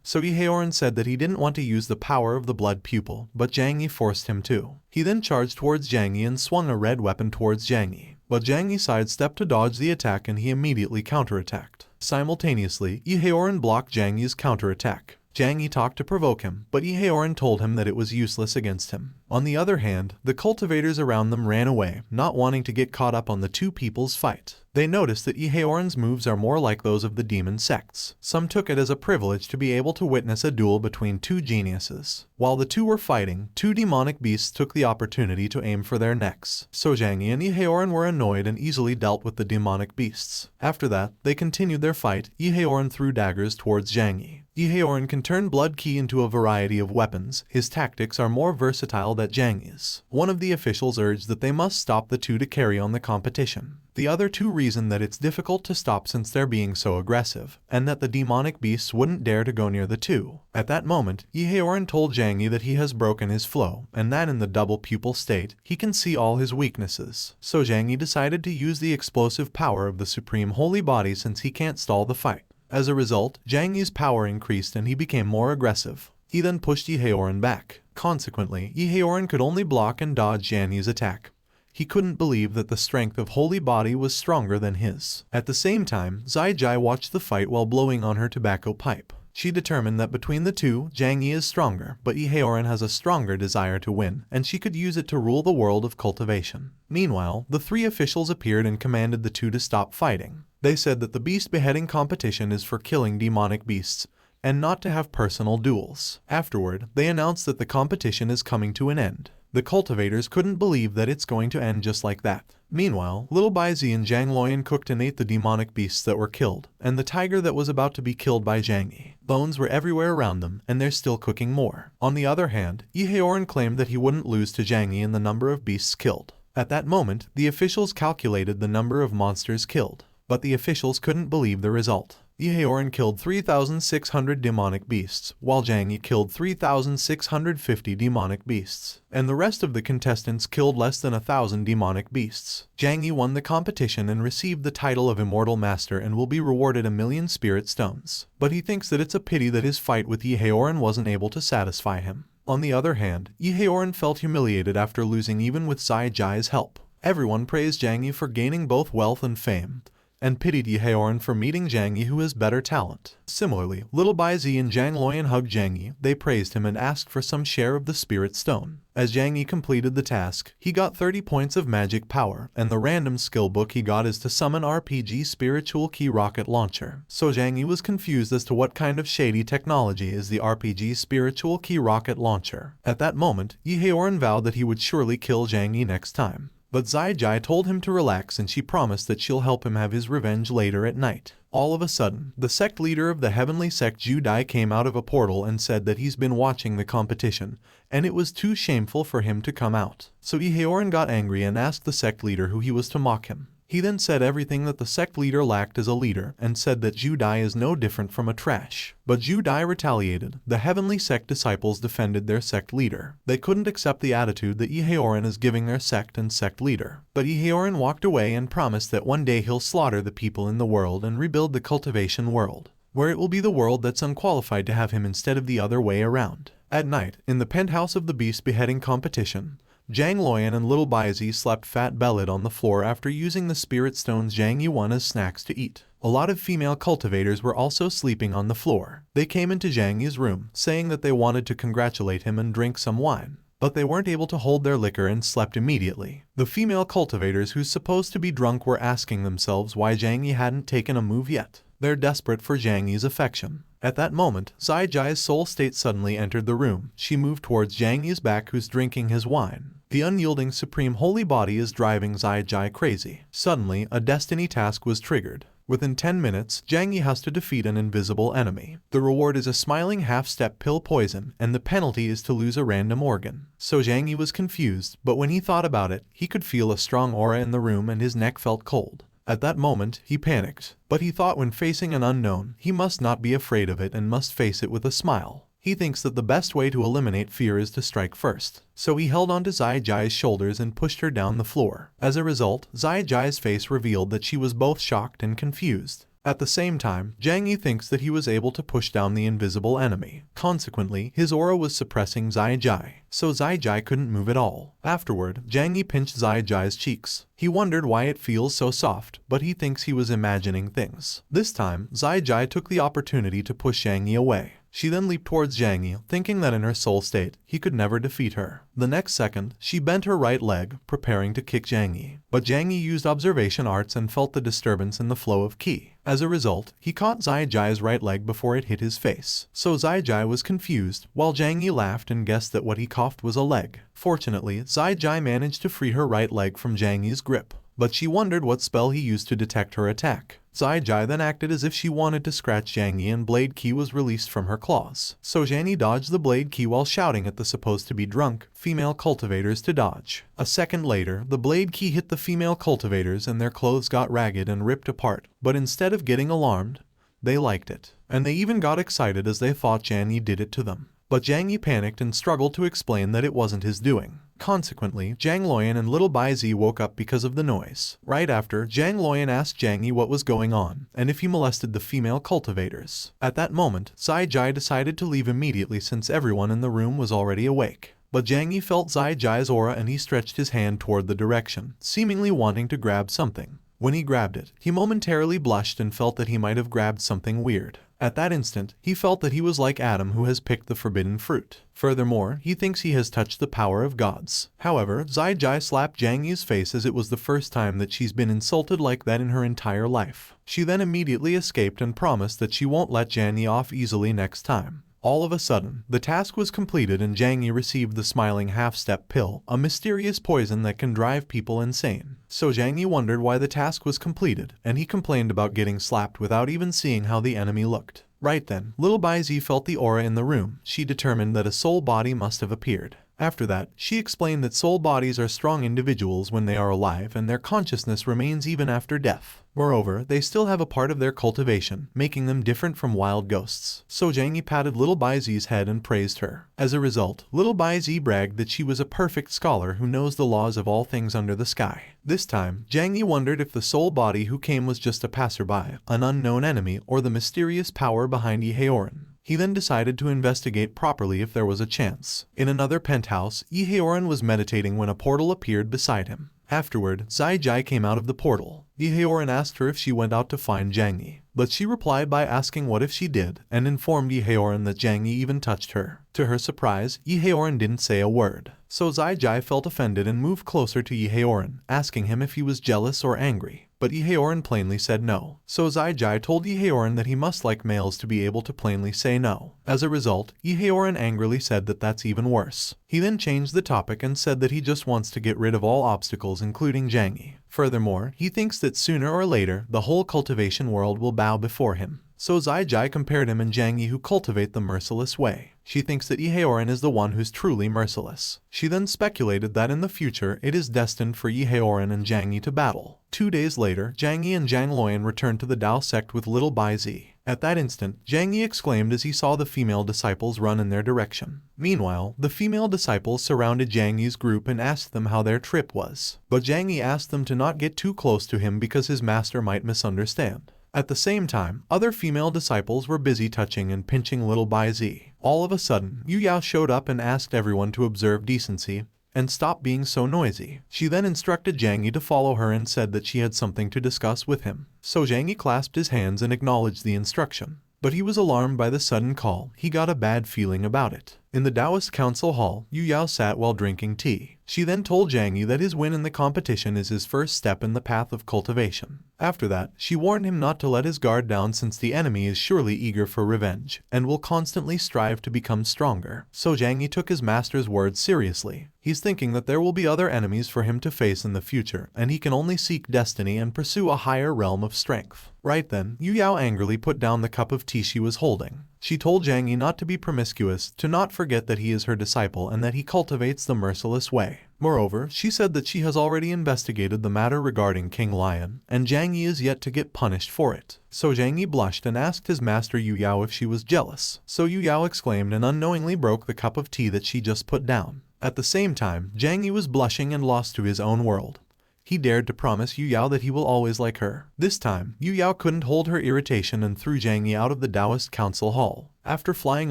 So Yi said that he didn't want to use the power of the blood pupil, but Zhang Yi forced him to. He then charged towards Zhang Yi and swung a red weapon towards Zhang Yi. But Zhang Yi sidestepped to dodge the attack and he immediately counterattacked. Simultaneously, Yi blocked Zhang Yi's counterattack. Zhang Yi talked to provoke him, but Yi told him that it was useless against him. On the other hand, the cultivators around them ran away, not wanting to get caught up on the two people's fight. They noticed that Yi moves are more like those of the demon sects. Some took it as a privilege to be able to witness a duel between two geniuses. While the two were fighting, two demonic beasts took the opportunity to aim for their necks. So Zhang Yi and Yi were annoyed and easily dealt with the demonic beasts. After that, they continued their fight. Yi threw daggers towards Zhang Yi. Yi can turn blood key into a variety of weapons. His tactics are more versatile than Zhang Yi's. One of the officials urged that they must stop the two to carry on the competition. The other two reasoned that it's difficult to stop since they're being so aggressive, and that the demonic beasts wouldn't dare to go near the two. At that moment, Yi told Zhang Yi that he has broken his flow, and that in the double pupil state, he can see all his weaknesses. So Zhang Yi decided to use the explosive power of the Supreme Holy Body since he can't stall the fight. As a result, Zhang Yi's power increased and he became more aggressive. He then pushed Yi back. Consequently, Yi could only block and dodge Zhang Yi's attack. He couldn't believe that the strength of Holy Body was stronger than his. At the same time, Zai watched the fight while blowing on her tobacco pipe. She determined that between the two, Zhang Yi is stronger, but Yi has a stronger desire to win, and she could use it to rule the world of cultivation. Meanwhile, the three officials appeared and commanded the two to stop fighting. They said that the beast beheading competition is for killing demonic beasts, and not to have personal duels. Afterward, they announced that the competition is coming to an end. The cultivators couldn't believe that it's going to end just like that. Meanwhile, little Baizi and Zhang Luoyan cooked and ate the demonic beasts that were killed, and the tiger that was about to be killed by Zhang Yi. Bones were everywhere around them, and they're still cooking more. On the other hand, Yi claimed that he wouldn't lose to Zhang Yi in the number of beasts killed. At that moment, the officials calculated the number of monsters killed, but the officials couldn't believe the result. Yi killed 3,600 demonic beasts, while Zhang Yi killed 3,650 demonic beasts, and the rest of the contestants killed less than 1,000 demonic beasts. Zhang Yi won the competition and received the title of Immortal Master and will be rewarded 1,000,000 spirit stones. But he thinks that it's a pity that his fight with Yi wasn't able to satisfy him. On the other hand, Yi felt humiliated after losing even with Zai help. Everyone praised Zhang Yi for gaining both wealth and fame. and pitied Yehaoran for meeting Zhang Yi, who has better talent. Similarly, little Bai Zi and Zhang Luoyan hugged Zhang Yi. They praised him and asked for some share of the Spirit Stone. As Zhang Yi completed the task, he got 30 points of magic power, and the random skill book he got is to summon RPG Spiritual Key Rocket Launcher. So Zhang Yi was confused as to what kind of shady technology is the RPG Spiritual Key Rocket Launcher. At that moment, Yehaoran vowed that he would surely kill Zhang Yi next time. But Zai told him to relax, and she promised that she'll help him have his revenge later at night. All of a sudden, the sect leader of the heavenly sect Zhu Dai came out of a portal and said that he's been watching the competition, and it was too shameful for him to come out. So Yehaoran got angry and asked the sect leader who he was to mock him. He then said everything that the sect leader lacked as a leader and said that Zhu Dai is no different from a trash. But Zhu Dai retaliated. The heavenly sect disciples defended their sect leader. They couldn't accept the attitude that Yehaoran is giving their sect and sect leader. But Yehaoran walked away and promised that one day he'll slaughter the people in the world and rebuild the cultivation world, where it will be the world that's unqualified to have him instead of the other way around. At night, in the penthouse of the beast beheading competition, Zhang Luoyan and little Bai Zi slept fat-bellied on the floor after using the spirit stones Zhang Yi won as snacks to eat. A lot of female cultivators were also sleeping on the floor. They came into Zhang Yi's room, saying that they wanted to congratulate him and drink some wine, but they weren't able to hold their liquor and slept immediately. The female cultivators who's supposed to be drunk were asking themselves why Zhang Yi hadn't taken a move yet. They're desperate for Zhang Yi's affection. At that moment, Zai Jai's soul state suddenly entered the room. She moved towards Zhang Yi's back, who's drinking his wine. The unyielding supreme holy body is driving Zai Jai crazy. Suddenly, a destiny task was triggered. Within 10 minutes, Zhang Yi has to defeat an invisible enemy. The reward is a smiling half-step pill poison, and the penalty is to lose a random organ. So Zhang Yi was confused, but when he thought about it, he could feel a strong aura in the room and his neck felt cold. At that moment, he panicked, but he thought when facing an unknown, he must not be afraid of it and must face it with a smile. He thinks that the best way to eliminate fear is to strike first. So he held onto Zai Jai's shoulders and pushed her down the floor. As a result, Zai Jai's face revealed that she was both shocked and confused. At the same time, Zhang Yi thinks that he was able to push down the invisible enemy. Consequently, his aura was suppressing Zai Jai, so Zai Jai couldn't move at all. Afterward, Zhang Yi pinched Zai Jai's cheeks. He wondered why it feels so soft, but he thinks he was imagining things. This time, Zai Jai took the opportunity to push Zhang Yi away. She then leaped towards Zhang Yi, thinking that in her soul state, he could never defeat her. The next second, she bent her right leg, preparing to kick Zhang Yi. But Zhang Yi used observation arts and felt the disturbance in the flow of qi. As a result, he caught Zai Jai's right leg before it hit his face. So Zai Jai was confused, while Zhang Yi laughed and guessed that what he coughed was a leg. Fortunately, Zai Jai managed to free her right leg from Zhang Yi's grip, but she wondered what spell he used to detect her attack. Zai Jai then acted as if she wanted to scratch Zhang Yi, and blade ki was released from her claws. So Zhang Yi dodged the blade ki while shouting at the supposed to be drunk female cultivators to dodge. A second later, the blade ki hit the female cultivators and their clothes got ragged and ripped apart. But instead of getting alarmed, they liked it. And they even got excited as they thought Zhang Yi did it to them. But Zhang Yi panicked and struggled to explain that it wasn't his doing. Consequently, Zhang Luoyan and little Bai Zi woke up because of the noise. Right after, Zhang Luoyan asked Zhang Yi what was going on, and if he molested the female cultivators. At that moment, Zai Jai decided to leave immediately since everyone in the room was already awake. But Zhang Yi felt Zai Jai's aura and he stretched his hand toward the direction, seemingly wanting to grab something. When he grabbed it, he momentarily blushed and felt that he might have grabbed something weird. At that instant, he felt that he was like Adam who has picked the forbidden fruit. Furthermore, he thinks he has touched the power of gods. However, Zai Jai slapped Zhang Yi's face as it was the first time that she's been insulted like that in her entire life. She then immediately escaped and promised that she won't let Zhang Yi off easily next time. All of a sudden, the task was completed and Zhang Yi received the smiling half-step pill, a mysterious poison that can drive people insane. So Zhang Yi wondered why the task was completed, and he complained about getting slapped without even seeing how the enemy looked. Right then, little Bai Zi felt the aura in the room. She determined that a soul body must have appeared. After that, she explained that soul bodies are strong individuals when they are alive and their consciousness remains even after death. Moreover, they still have a part of their cultivation, making them different from wild ghosts. So Zhang Yi patted little Bai Zi's head and praised her. As a result, little Bai Zi bragged that she was a perfect scholar who knows the laws of all things under the sky. This time, Zhang Yi wondered if the soul body who came was just a passerby, an unknown enemy, or the mysterious power behind Yehaoran. He then decided to investigate properly if there was a chance. In another penthouse, Yehaoran was meditating when a portal appeared beside him. Afterward, Zai Jai came out of the portal. Yehaoran asked her if she went out to find Zhang Yi, but she replied by asking what if she did, and informed Yehaoran that Zhang Yi even touched her. To her surprise, Yehaoran didn't say a word, so Zai Jai felt offended and moved closer to Yehaoran, asking him if he was jealous or angry. But Yehaoran plainly said no, so Zai Jai told Yehaoran that he must like males to be able to plainly say no. As a result, Yehaoran angrily said that that's even worse. He then changed the topic and said that he just wants to get rid of all obstacles including Zhang Yi. Furthermore, he thinks that sooner or later, the whole cultivation world will bow before him. So Zai Jai compared him and Zhang Yi who cultivate the merciless way. She thinks that Yehaoran is the one who's truly merciless. She then speculated that in the future it is destined for Yehaoran and Zhang Yi to battle. 2 days later, Zhang Yi and Zhang Luoyan returned to the Dao sect with little Bai Zi. At that instant, Zhang Yi exclaimed as he saw the female disciples run in their direction. Meanwhile, the female disciples surrounded Zhang Yi's group and asked them how their trip was. But Zhang Yi asked them to not get too close to him because his master might misunderstand. At the same time, other female disciples were busy touching and pinching little Bai Zi. All of a sudden, Yu Yao showed up and asked everyone to observe decency and stop being so noisy. She then instructed Zhang Yi to follow her and said that she had something to discuss with him. So Zhang Yi clasped his hands and acknowledged the instruction. But he was alarmed by the sudden call. He got a bad feeling about it. In the Taoist council hall, Yu Yao sat while drinking tea. She then told Zhang Yi that his win in the competition is his first step in the path of cultivation. After that, she warned him not to let his guard down since the enemy is surely eager for revenge and will constantly strive to become stronger. So Zhang Yi took his master's words seriously. He's thinking that there will be other enemies for him to face in the future, and he can only seek destiny and pursue a higher realm of strength. Right then, Yu Yao angrily put down the cup of tea she was holding. She told Zhang Yi not to be promiscuous, to not forget that he is her disciple and that he cultivates the merciless way. Moreover, she said that she has already investigated the matter regarding King Lion, and Zhang Yi is yet to get punished for it. So Zhang Yi blushed and asked his master Yu Yao if she was jealous. So Yu Yao exclaimed and unknowingly broke the cup of tea that she just put down. At the same time, Zhang Yi was blushing and lost to his own world. He dared to promise Yu Yao that he will always like her. This time, Yu Yao couldn't hold her irritation and threw Zhang Yi out of the Taoist council hall. After flying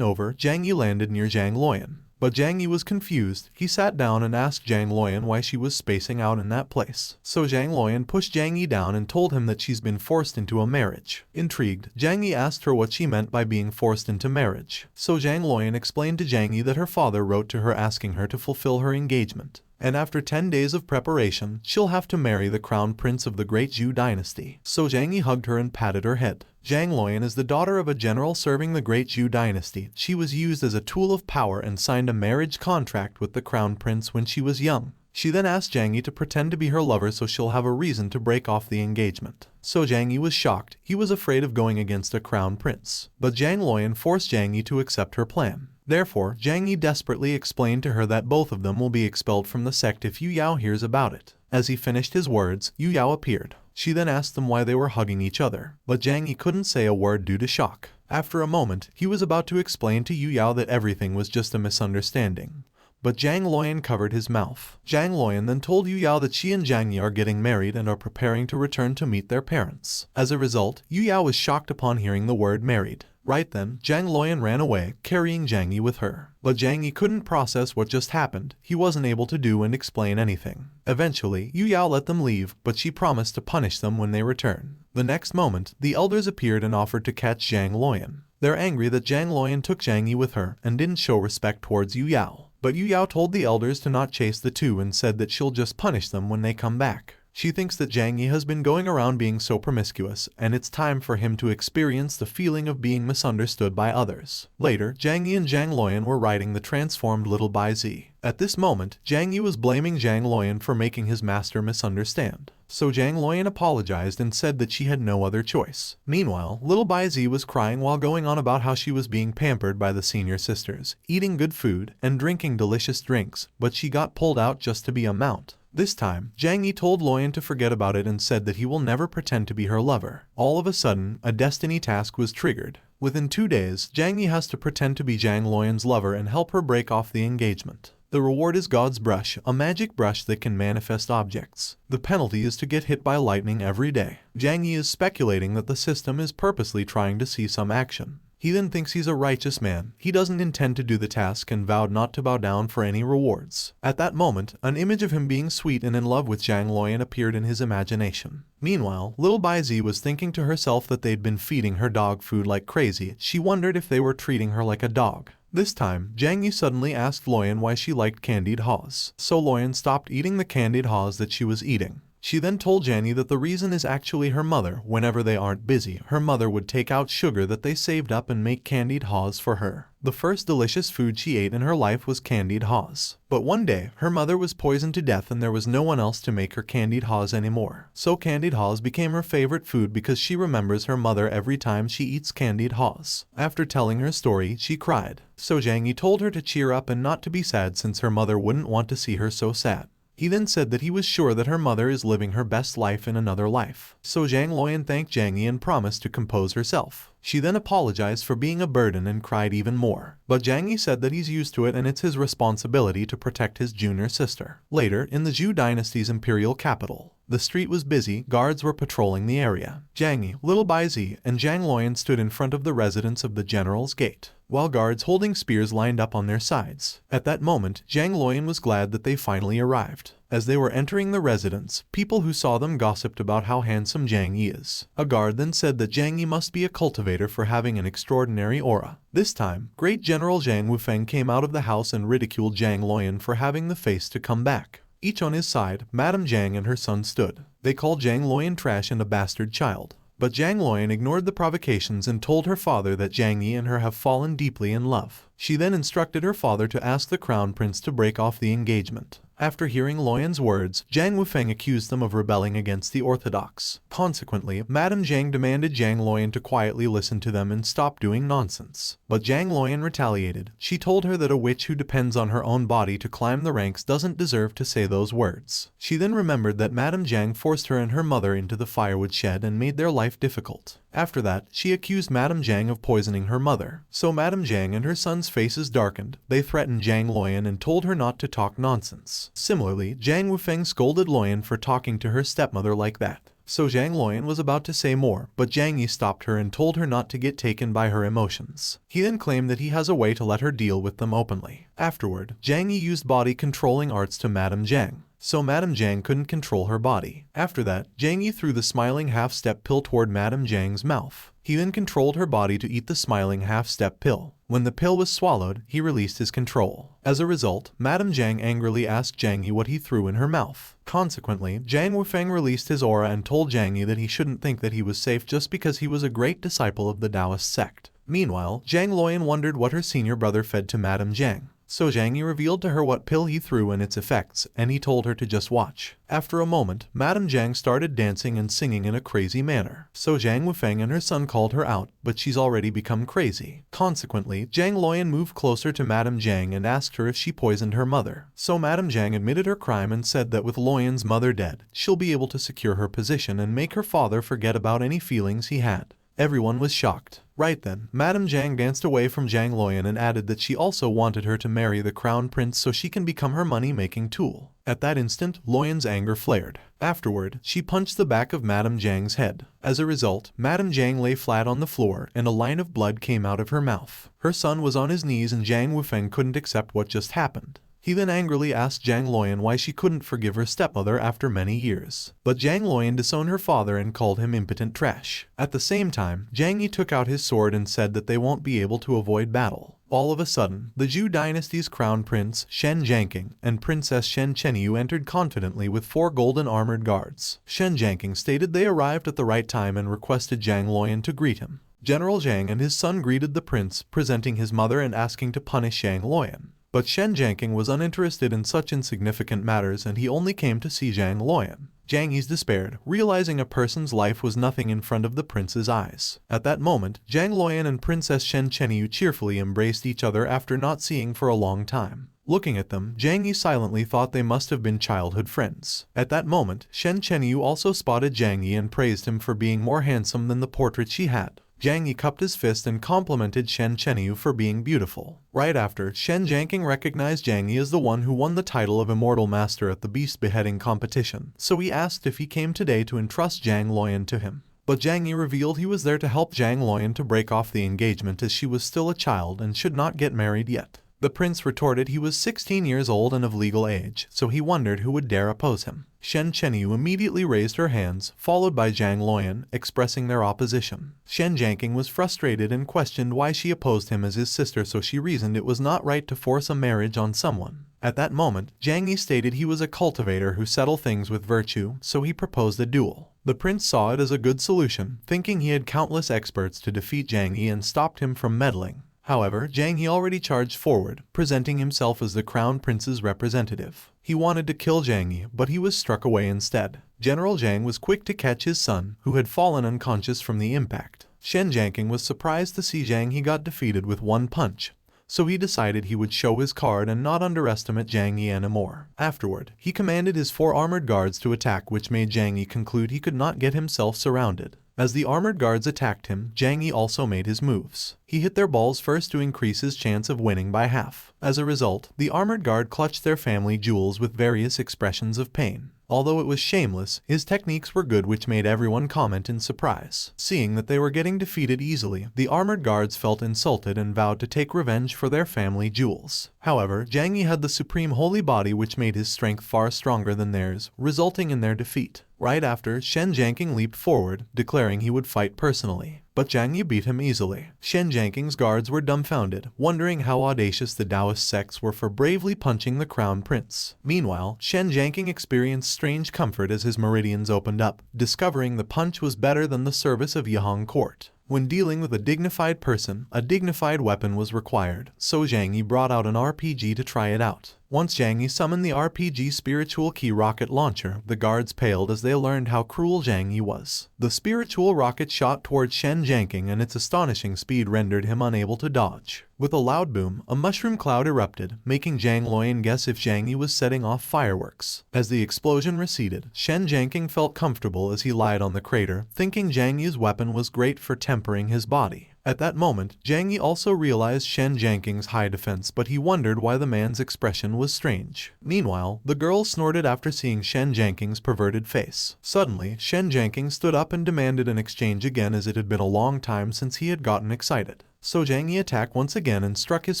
over, Zhang Yi landed near Zhang Luoyan. But Zhang Yi was confused. He sat down and asked Zhang Luoyan why she was spacing out in that place. So Zhang Luoyan pushed Zhang Yi down and told him that she's been forced into a marriage. Intrigued, Zhang Yi asked her what she meant by being forced into marriage. So Zhang Luoyan explained to Zhang Yi that her father wrote to her asking her to fulfill her engagement. And after 10 days of preparation, she'll have to marry the crown prince of the great Zhou dynasty. So Zhang Yi hugged her and patted her head. Zhang Luoyan is the daughter of a general serving the great Zhou dynasty. She was used as a tool of power and signed a marriage contract with the crown prince when she was young. She then asked Zhang Yi to pretend to be her lover so she'll have a reason to break off the engagement. So Zhang Yi was shocked. He was afraid of going against a crown prince. But Zhang Luoyan forced Zhang Yi to accept her plan. Therefore, Zhang Yi desperately explained to her that both of them will be expelled from the sect if Yu Yao hears about it. As he finished his words, Yu Yao appeared. She then asked them why they were hugging each other, but Zhang Yi couldn't say a word due to shock. After a moment, he was about to explain to Yu Yao that everything was just a misunderstanding. But Zhang Luoyan covered his mouth. Zhang Luoyan then told Yu Yao that she and Zhang Yi are getting married and are preparing to return to meet their parents. As a result, Yu Yao was shocked upon hearing the word married. Right then, Zhang Luoyan ran away, carrying Zhang Yi with her. But Zhang Yi couldn't process what just happened. He wasn't able to do and explain anything. Eventually, Yu Yao let them leave, but she promised to punish them when they return. The next moment, the elders appeared and offered to catch Zhang Luoyan. They're angry that Zhang Luoyan took Zhang Yi with her and didn't show respect towards Yu Yao. But Yu Yao told the elders to not chase the two and said that she'll just punish them when they come back. She thinks that Zhang Yi has been going around being so promiscuous, and it's time for him to experience the feeling of being misunderstood by others. Later, Zhang Yi and Zhang Luoyan were riding the transformed little Bai Zi. At this moment, Zhang Yi was blaming Zhang Luoyan for making his master misunderstand. So Zhang Luoyan apologized and said that she had no other choice. Meanwhile, little Bai Zi was crying while going on about how she was being pampered by the senior sisters, eating good food and drinking delicious drinks, but she got pulled out just to be a mount. This time, Zhang Yi told Luoyan to forget about it and said that he will never pretend to be her lover. All of a sudden, a destiny task was triggered. Within 2 days, Zhang Yi has to pretend to be Zhang Luoyan's lover and help her break off the engagement. The reward is God's brush, a magic brush that can manifest objects. The penalty is to get hit by lightning every day. Zhang Yi is speculating that the system is purposely trying to see some action. He then thinks he's a righteous man. He doesn't intend to do the task and vowed not to bow down for any rewards. At that moment, an image of him being sweet and in love with Zhang Luoyan appeared in his imagination. Meanwhile, little Bai Zi was thinking to herself that they'd been feeding her dog food like crazy. She wondered if they were treating her like a dog. This time, Zhang Yi suddenly asked Luoyan why she liked candied haws. So Luoyan stopped eating the candied haws that she was eating. She then told Zhang Yi that the reason is actually her mother. Whenever they aren't busy, her mother would take out sugar that they saved up and make candied haws for her. The first delicious food she ate in her life was candied haws. But one day, her mother was poisoned to death and there was no one else to make her candied haws anymore. So candied haws became her favorite food because she remembers her mother every time she eats candied haws. After telling her story, she cried. So Zhang Yi told her to cheer up and not to be sad since her mother wouldn't want to see her so sad. He then said that he was sure that her mother is living her best life in another life. So Zhang Luoyan thanked Zhang Yi and promised to compose herself. She then apologized for being a burden and cried even more. But Zhang Yi said that he's used to it and it's his responsibility to protect his junior sister. Later, in the Zhou dynasty's imperial capital, the street was busy, guards were patrolling the area. Zhang Yi, little Bai Zi, and Zhang Luoyan stood in front of the residence of the general's gate, while guards holding spears lined up on their sides. At that moment, Zhang Luoyan was glad that they finally arrived. As they were entering the residence, people who saw them gossiped about how handsome Zhang Yi is. A guard then said that Zhang Yi must be a cultivator for having an extraordinary aura. This time, Great General Zhang Wufeng came out of the house and ridiculed Zhang Luoyan for having the face to come back. Each on his side, Madame Zhang and her son stood. They called Zhang Luoyan trash and a bastard child. But Zhang Luoyan ignored the provocations and told her father that Zhang Yi and her have fallen deeply in love. She then instructed her father to ask the crown prince to break off the engagement. After hearing Luoyan's words, Zhang Wufeng accused them of rebelling against the orthodox. Consequently, Madame Zhang demanded Zhang Luoyan to quietly listen to them and stop doing nonsense. But Zhang Luoyan retaliated. She told her that a witch who depends on her own body to climb the ranks doesn't deserve to say those words. She then remembered that Madame Zhang forced her and her mother into the firewood shed and made their life difficult. After that, she accused Madame Zhang of poisoning her mother. So Madame Zhang and her son's faces darkened. They threatened Zhang Luoyan and told her not to talk nonsense. Similarly, Zhang Wufeng scolded Luoyan for talking to her stepmother like that. So Zhang Luoyan was about to say more, but Zhang Yi stopped her and told her not to get taken by her emotions. He then claimed that he has a way to let her deal with them openly. Afterward, Zhang Yi used body-controlling arts to Madame Zhang. So Madame Zhang couldn't control her body. After that, Zhang Yi threw the smiling half-step pill toward Madame Zhang's mouth. He then controlled her body to eat the smiling half-step pill. When the pill was swallowed, he released his control. As a result, Madame Zhang angrily asked Zhang Yi what he threw in her mouth. Consequently, Zhang Wufeng released his aura and told Zhang Yi that he shouldn't think that he was safe just because he was a great disciple of the Taoist sect. Meanwhile, Zhang Luoyan wondered what her senior brother fed to Madame Zhang. So Zhang Yi revealed to her what pill he threw and its effects, and he told her to just watch. After a moment, Madame Zhang started dancing and singing in a crazy manner. So Zhang Wufeng and her son called her out, but she's already become crazy. Consequently, Zhang Luoyan moved closer to Madame Zhang and asked her if she poisoned her mother. So Madame Zhang admitted her crime and said that with Luoyan's mother dead, she'll be able to secure her position and make her father forget about any feelings he had. Everyone was shocked. Right then, Madame Zhang danced away from Zhang Luoyan and added that she also wanted her to marry the crown prince so she can become her money-making tool. At that instant, Luoyan's anger flared. Afterward, she punched the back of Madame Zhang's head. As a result, Madame Zhang lay flat on the floor and a line of blood came out of her mouth. Her son was on his knees and Zhang Wufeng couldn't accept what just happened. He then angrily asked Zhang Luoyan why she couldn't forgive her stepmother after many years. But Zhang Luoyan disowned her father and called him impotent trash. At the same time, Zhang Yi took out his sword and said that they won't be able to avoid battle. All of a sudden, the Zhou dynasty's crown prince, Shen Jiangqing, and Princess Shen Chenyu entered confidently with 4 golden armored guards. Shen Jiangqing stated they arrived at the right time and requested Zhang Luoyan to greet him. General Zhang and his son greeted the prince, presenting his mother and asking to punish Zhang Luoyan. But Shen Jiangqing was uninterested in such insignificant matters and he only came to see Zhang Luoyan. Zhang Yi despaired, realizing a person's life was nothing in front of the prince's eyes. At that moment, Zhang Luoyan and Princess Shen Chenyu cheerfully embraced each other after not seeing for a long time. Looking at them, Zhang Yi silently thought they must have been childhood friends. At that moment, Shen Chenyu also spotted Zhang Yi and praised him for being more handsome than the portrait she had. Zhang Yi cupped his fist and complimented Shen Chenyu for being beautiful. Right after, Shen Jiangqing recognized Zhang Yi as the one who won the title of Immortal Master at the beast beheading competition, so he asked if he came today to entrust Zhang Luoyan to him. but Zhang Yi revealed he was there to help Zhang Luoyan to break off the engagement as she was still a child and should not get married yet. The prince retorted he was 16 years old and of legal age, so he wondered who would dare oppose him. Shen Chenyu immediately raised her hands, followed by Zhang Luoyan, expressing their opposition. Shen Jiangqing was frustrated and questioned why she opposed him as his sister, so she reasoned it was not right to force a marriage on someone. At that moment, Zhang Yi stated he was a cultivator who settled things with virtue, so he proposed a duel. The prince saw it as a good solution, thinking he had countless experts to defeat Zhang Yi and stopped him from meddling. However, Zhang Yi already charged forward, presenting himself as the crown prince's representative. He wanted to kill Zhang Yi, but he was struck away instead. General Zhang was quick to catch his son, who had fallen unconscious from the impact. Shen Jiangqing was surprised to see Zhang Yi got defeated with one punch, so he decided he would show his card and not underestimate Zhang Yi anymore. Afterward, he commanded his 4 armored guards to attack, which made Zhang Yi conclude he could not get himself surrounded. As the armored guards attacked him, Zhang Yi also made his moves. He hit their balls first to increase his chance of winning by half. As a result, the armored guard clutched their family jewels with various expressions of pain. Although it was shameless, his techniques were good, which made everyone comment in surprise. Seeing that they were getting defeated easily, the armored guards felt insulted and vowed to take revenge for their family jewels. However, Zhang Yi had the supreme holy body, which made his strength far stronger than theirs, resulting in their defeat. Right after, Shen Jiangqing leaped forward, declaring he would fight personally. But Zhang Yi beat him easily. Shen Jiangqing's guards were dumbfounded, wondering how audacious the Taoist sects were for bravely punching the crown prince. Meanwhile, Shen Jiangqing experienced strange comfort as his meridians opened up, discovering the punch was better than the service of Yihang court. When dealing with a dignified person, a dignified weapon was required, so Zhang Yi brought out an RPG to try it out. Once Zhang Yi summoned the RPG spiritual key rocket launcher, the guards paled as they learned how cruel Zhang Yi was. The spiritual rocket shot towards Shen Jiangqing, and its astonishing speed rendered him unable to dodge. With a loud boom, a mushroom cloud erupted, making Zhang Luoyan guess if Zhang Yi was setting off fireworks. As the explosion receded, Shen Jiangqing felt comfortable as he lied on the crater, thinking Zhang Yi's weapon was great for tempering his body. At that moment, Zhang Yi also realized Shen Jiangqing's high defense, but he wondered why the man's expression was strange. Meanwhile, the girl snorted after seeing Shen Jiangqing's perverted face. Suddenly, Shen Jiangqing stood up and demanded an exchange again, as it had been a long time since he had gotten excited. So Zhang Yi attacked once again and struck his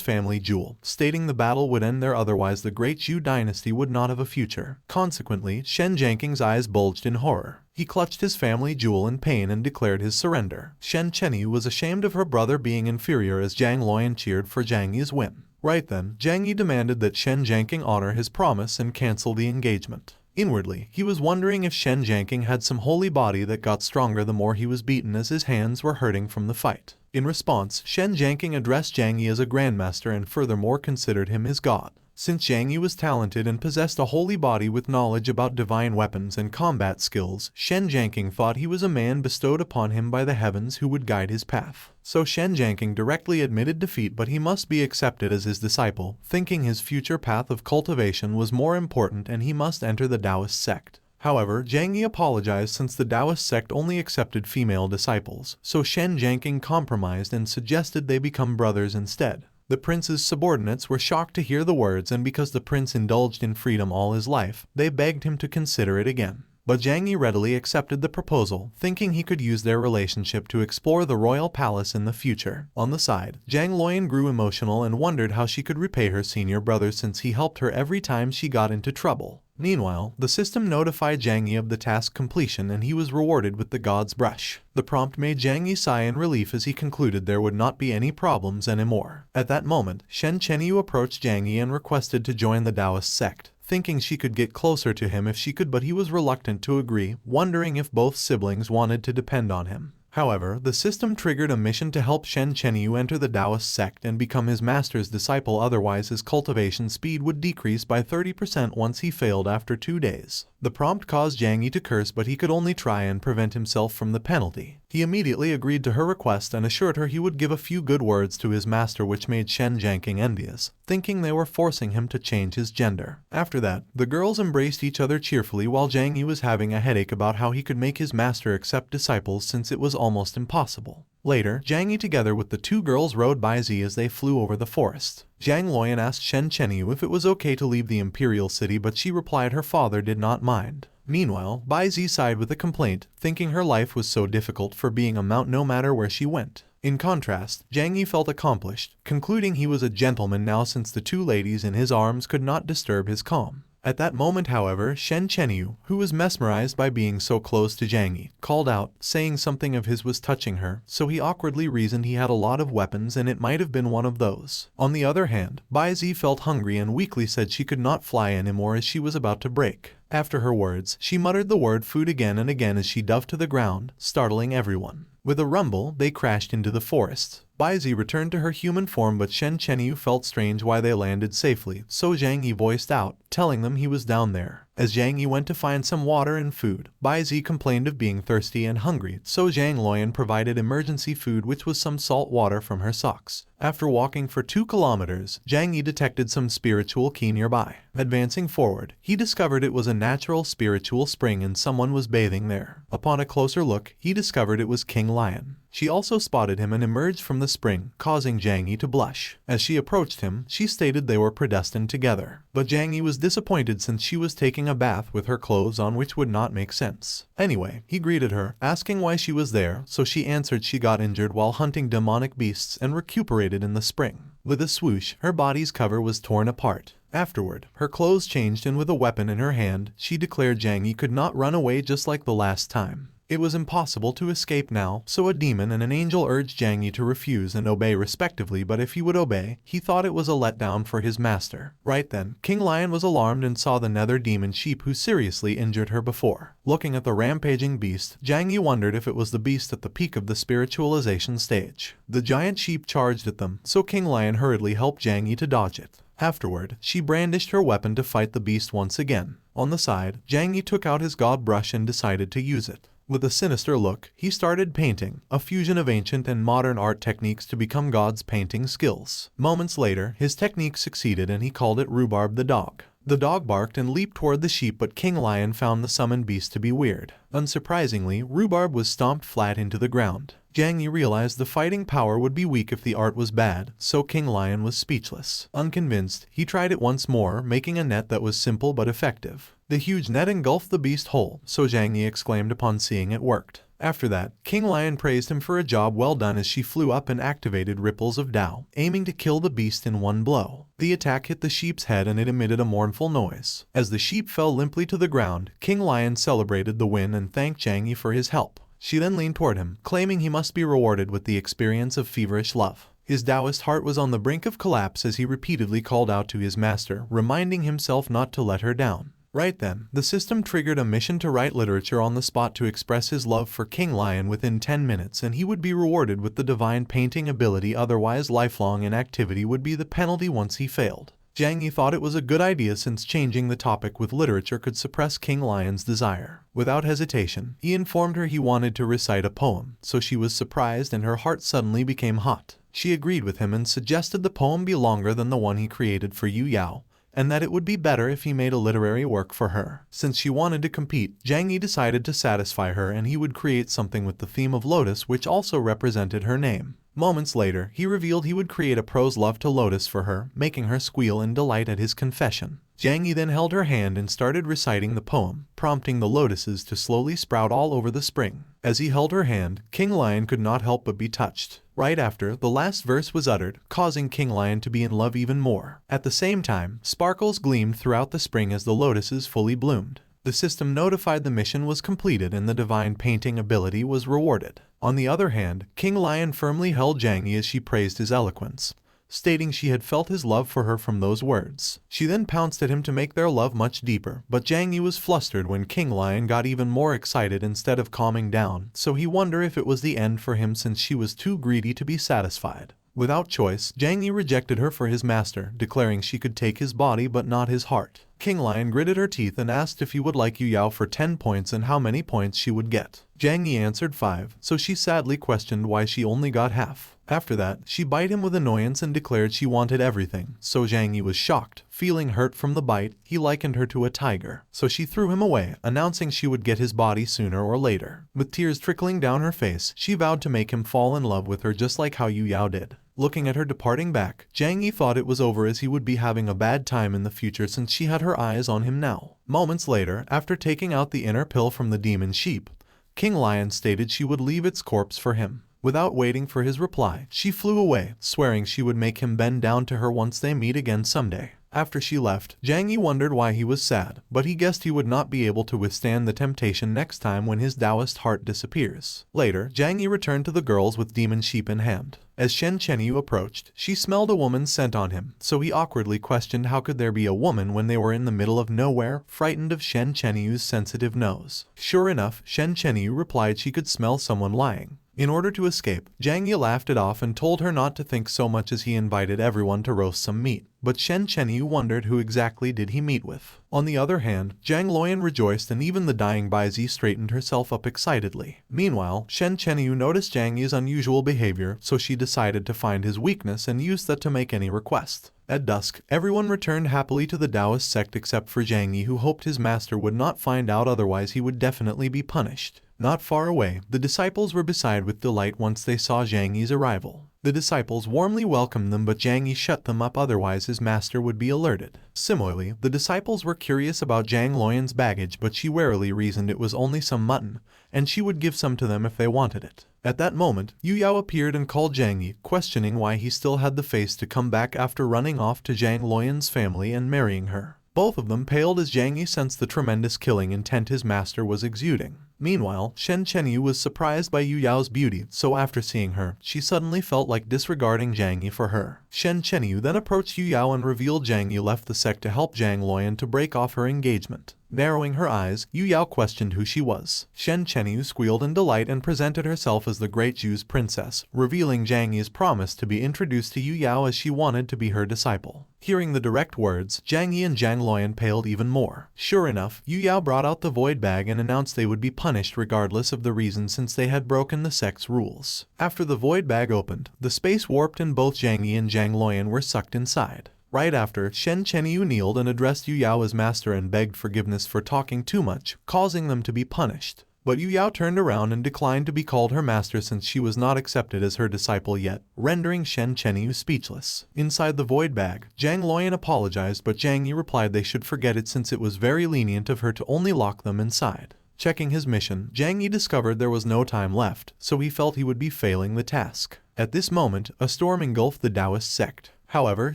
family jewel, stating the battle would end there, otherwise the great Zhou dynasty would not have a future. Consequently, Shen Jiangqing's eyes bulged in horror. He clutched his family jewel in pain and declared his surrender. Shen Chenyu was ashamed of her brother being inferior as Zhang Luoyan cheered for Zhang Yi's win. Right then, Zhang Yi demanded that Shen Jiangqing honor his promise and cancel the engagement. Inwardly, he was wondering if Shen Jiangqing had some holy body that got stronger the more he was beaten, as his hands were hurting from the fight. In response, Shen Jiangqing addressed Zhang Yi as a grandmaster and furthermore considered him his god. Since Zhang Yi was talented and possessed a holy body with knowledge about divine weapons and combat skills, Shen Jiangqing thought he was a man bestowed upon him by the heavens who would guide his path. So Shen Jiangqing directly admitted defeat, but he must be accepted as his disciple, thinking his future path of cultivation was more important and he must enter the Taoist sect. However, Zhang Yi apologized since the Taoist sect only accepted female disciples, so Shen Jiangqing compromised and suggested they become brothers instead. The prince's subordinates were shocked to hear the words, and because the prince indulged in freedom all his life, they begged him to consider it again. But Zhang Yi readily accepted the proposal, thinking he could use their relationship to explore the royal palace in the future. On the side, Zhang Luoyan grew emotional and wondered how she could repay her senior brother since he helped her every time she got into trouble. Meanwhile, the system notified Zhang Yi of the task completion and he was rewarded with the God's Brush. The prompt made Zhang Yi sigh in relief as he concluded there would not be any problems anymore. At that moment, Shen Chenyu approached Zhang Yi and requested to join the Taoist sect, thinking she could get closer to him if she could, but he was reluctant to agree, wondering if both siblings wanted to depend on him. However, the system triggered a mission to help Shen Chenyu enter the Taoist sect and become his master's disciple, otherwise his cultivation speed would decrease by 30% once he failed after 2 days. The prompt caused Zhang Yi to curse, but he could only try and prevent himself from the penalty. He immediately agreed to her request and assured her he would give a few good words to his master, which made Shen Jiangqing envious, thinking they were forcing him to change his gender. After that, the girls embraced each other cheerfully while Zhang Yi was having a headache about how he could make his master accept disciples since it was almost impossible. Later, Zhang Yi together with the 2 girls rode by Zi as they flew over the forest. Zhang Luoyan asked Shen Chenyu if it was okay to leave the imperial city, but she replied her father did not mind. Meanwhile, Bai Zi sighed with a complaint, thinking her life was so difficult for being a mount no matter where she went. In contrast, Zhang Yi felt accomplished, concluding he was a gentleman now since the two ladies in his arms could not disturb his calm. At that moment, however, Shen Chenyu, who was mesmerized by being so close to Zhang Yi, called out, saying something of his was touching her, so he awkwardly reasoned he had a lot of weapons and it might have been one of those. On the other hand, Bai Zi felt hungry and weakly said she could not fly anymore as she was about to break. After her words, she muttered the word food again and again as she dove to the ground, startling everyone. With a rumble, they crashed into the forest. Bai Zi returned to her human form, but Shen Chenyu felt strange why they landed safely, so Zhang Yi voiced out, telling them he was down there. As Zhang Yi went to find some water and food, Bai Zi complained of being thirsty and hungry, so Zhang Luoyan provided emergency food, which was some salt water from her socks. After walking for 2 kilometers, Zhang Yi detected some spiritual key nearby. Advancing forward, he discovered it was a natural spiritual spring and someone was bathing there. Upon a closer look, he discovered it was King Lion. She also spotted him and emerged from the spring, causing Zhang Yi to blush. As she approached him, she stated they were predestined together. But Zhang Yi was disappointed since she was taking a bath with her clothes on, which would not make sense. Anyway, he greeted her, asking why she was there, so she answered she got injured while hunting demonic beasts and recuperated in the spring. With a swoosh, her body's cover was torn apart. Afterward, her clothes changed and with a weapon in her hand, she declared Zhang Yi could not run away just like the last time. It was impossible to escape now, so a demon and an angel urged Zhang Yi to refuse and obey respectively, but if he would obey, he thought it was a letdown for his master. Right then, King Lion was alarmed and saw the nether demon sheep who seriously injured her before. Looking at the rampaging beast, Zhang Yi wondered if it was the beast at the peak of the spiritualization stage. The giant sheep charged at them, so King Lion hurriedly helped Zhang Yi to dodge it. Afterward, she brandished her weapon to fight the beast once again. On the side, Zhang Yi took out his god brush and decided to use it. With a sinister look, he started painting, a fusion of ancient and modern art techniques to become God's painting skills. Moments later, his technique succeeded and he called it Rhubarb the dog. The dog barked and leaped toward the sheep, but King Lion found the summoned beast to be weird. Unsurprisingly, Rhubarb was stomped flat into the ground. Zhang Yi realized the fighting power would be weak if the art was bad, so King Lion was speechless. Unconvinced, he tried it once more, making a net that was simple but effective. The huge net engulfed the beast whole, so Zhang Yi exclaimed upon seeing it worked. After that, King Lion praised him for a job well done as she flew up and activated Ripples of Tao, aiming to kill the beast in one blow. The attack hit the sheep's head and it emitted a mournful noise. As the sheep fell limply to the ground, King Lion celebrated the win and thanked Zhang Yi for his help. She then leaned toward him, claiming he must be rewarded with the experience of feverish love. His Taoist heart was on the brink of collapse as he repeatedly called out to his master, reminding himself not to let her down. Right then, the system triggered a mission to write literature on the spot to express his love for King Lion within 10 minutes, and he would be rewarded with the divine painting ability, otherwise lifelong inactivity would be the penalty once he failed. Zhang Yi thought it was a good idea since changing the topic with literature could suppress King Lion's desire. Without hesitation, he informed her he wanted to recite a poem, so she was surprised and her heart suddenly became hot. She agreed with him and suggested the poem be longer than the one he created for Yu Yao, and that it would be better if he made a literary work for her. Since she wanted to compete, Zhang Yi decided to satisfy her and he would create something with the theme of Lotus, which also represented her name. Moments later, he revealed he would create a prose love to Lotus for her, making her squeal in delight at his confession. Zhang Yi then held her hand and started reciting the poem, prompting the lotuses to slowly sprout all over the spring. As he held her hand, King Lion could not help but be touched. Right after, the last verse was uttered, causing King Lion to be in love even more. At the same time, sparkles gleamed throughout the spring as the lotuses fully bloomed. The system notified the mission was completed and the divine painting ability was rewarded. On the other hand, King Lion firmly held Zhang Yi as she praised his eloquence, stating she had felt his love for her from those words. She then pounced at him to make their love much deeper, but Zhang Yi was flustered when King Lion got even more excited instead of calming down, so he wondered if it was the end for him since she was too greedy to be satisfied. Without choice, Zhang Yi rejected her for his master, declaring she could take his body but not his heart. King Lion gritted her teeth and asked if he would like Yu Yao for 10 points and how many points she would get. Zhang Yi answered 5, so she sadly questioned why she only got half. After that, she bit him with annoyance and declared she wanted everything, so Zhang Yi was shocked. Feeling hurt from the bite, he likened her to a tiger, so she threw him away, announcing she would get his body sooner or later. With tears trickling down her face, she vowed to make him fall in love with her just like how Yu Yao did. Looking at her departing back, Zhang Yi thought it was over as he would be having a bad time in the future since she had her eyes on him now. Moments later, after taking out the inner pill from the demon sheep, King Lion stated she would leave its corpse for him. Without waiting for his reply, she flew away, swearing she would make him bend down to her once they meet again someday. After she left, Zhang Yi wondered why he was sad, but he guessed he would not be able to withstand the temptation next time when his Taoist heart disappears. Later, Zhang Yi returned to the girls with demon sheep in hand. As Shen Chenyu approached, she smelled a woman's scent on him, so he awkwardly questioned how could there be a woman when they were in the middle of nowhere, frightened of Shen Chenyu's sensitive nose. Sure enough, Shen Chenyu replied she could smell someone lying. In order to escape, Zhang Yi laughed it off and told her not to think so much as he invited everyone to roast some meat. But Shen Chenyu wondered who exactly did he meet with. On the other hand, Zhang Luoyan rejoiced and even the dying Baizi straightened herself up excitedly. Meanwhile, Shen Chenyu noticed Zhang Yi's unusual behavior, so she decided to find his weakness and use that to make any request. At dusk, everyone returned happily to the Taoist sect except for Zhang Yi, who hoped his master would not find out, otherwise he would definitely be punished. Not far away, the disciples were beside with delight once they saw Zhang Yi's arrival. The disciples warmly welcomed them, but Zhang Yi shut them up, otherwise his master would be alerted. Similarly, the disciples were curious about Zhang Luoyan's baggage, but she warily reasoned it was only some mutton, and she would give some to them if they wanted it. At that moment, Yu Yao appeared and called Zhang Yi, questioning why he still had the face to come back after running off to Zhang Luoyan's family and marrying her. Both of them paled as Zhang Yi sensed the tremendous killing intent his master was exuding. Meanwhile, Shen Chenyu was surprised by Yu Yao's beauty, so after seeing her, she suddenly felt like disregarding Zhang Yi for her. Shen Chenyu then approached Yu Yao and revealed Zhang Yi left the sect to help Zhang Luoyan to break off her engagement. Narrowing her eyes, Yu Yao questioned who she was. Shen Chenyu squealed in delight and presented herself as the great Zhu's princess, revealing Zhang Yi's promise to be introduced to Yu Yao as she wanted to be her disciple. Hearing the direct words, Zhang Yi and Zhang Luoyan paled even more. Sure enough, Yu Yao brought out the void bag and announced they would be punished regardless of the reason since they had broken the sect's rules. After the void bag opened, the space warped and both Zhang Yi and Zhang Luoyan were sucked inside. Right after, Shen Chenyu kneeled and addressed Yu Yao as master and begged forgiveness for talking too much, causing them to be punished. But Yu Yao turned around and declined to be called her master since she was not accepted as her disciple yet, rendering Shen Chenyu speechless. Inside the void bag, Zhang Luoyan apologized, but Zhang Yi replied they should forget it since it was very lenient of her to only lock them inside. Checking his mission, Zhang Yi discovered there was no time left, so he felt he would be failing the task. At this moment, a storm engulfed the Taoist sect. However,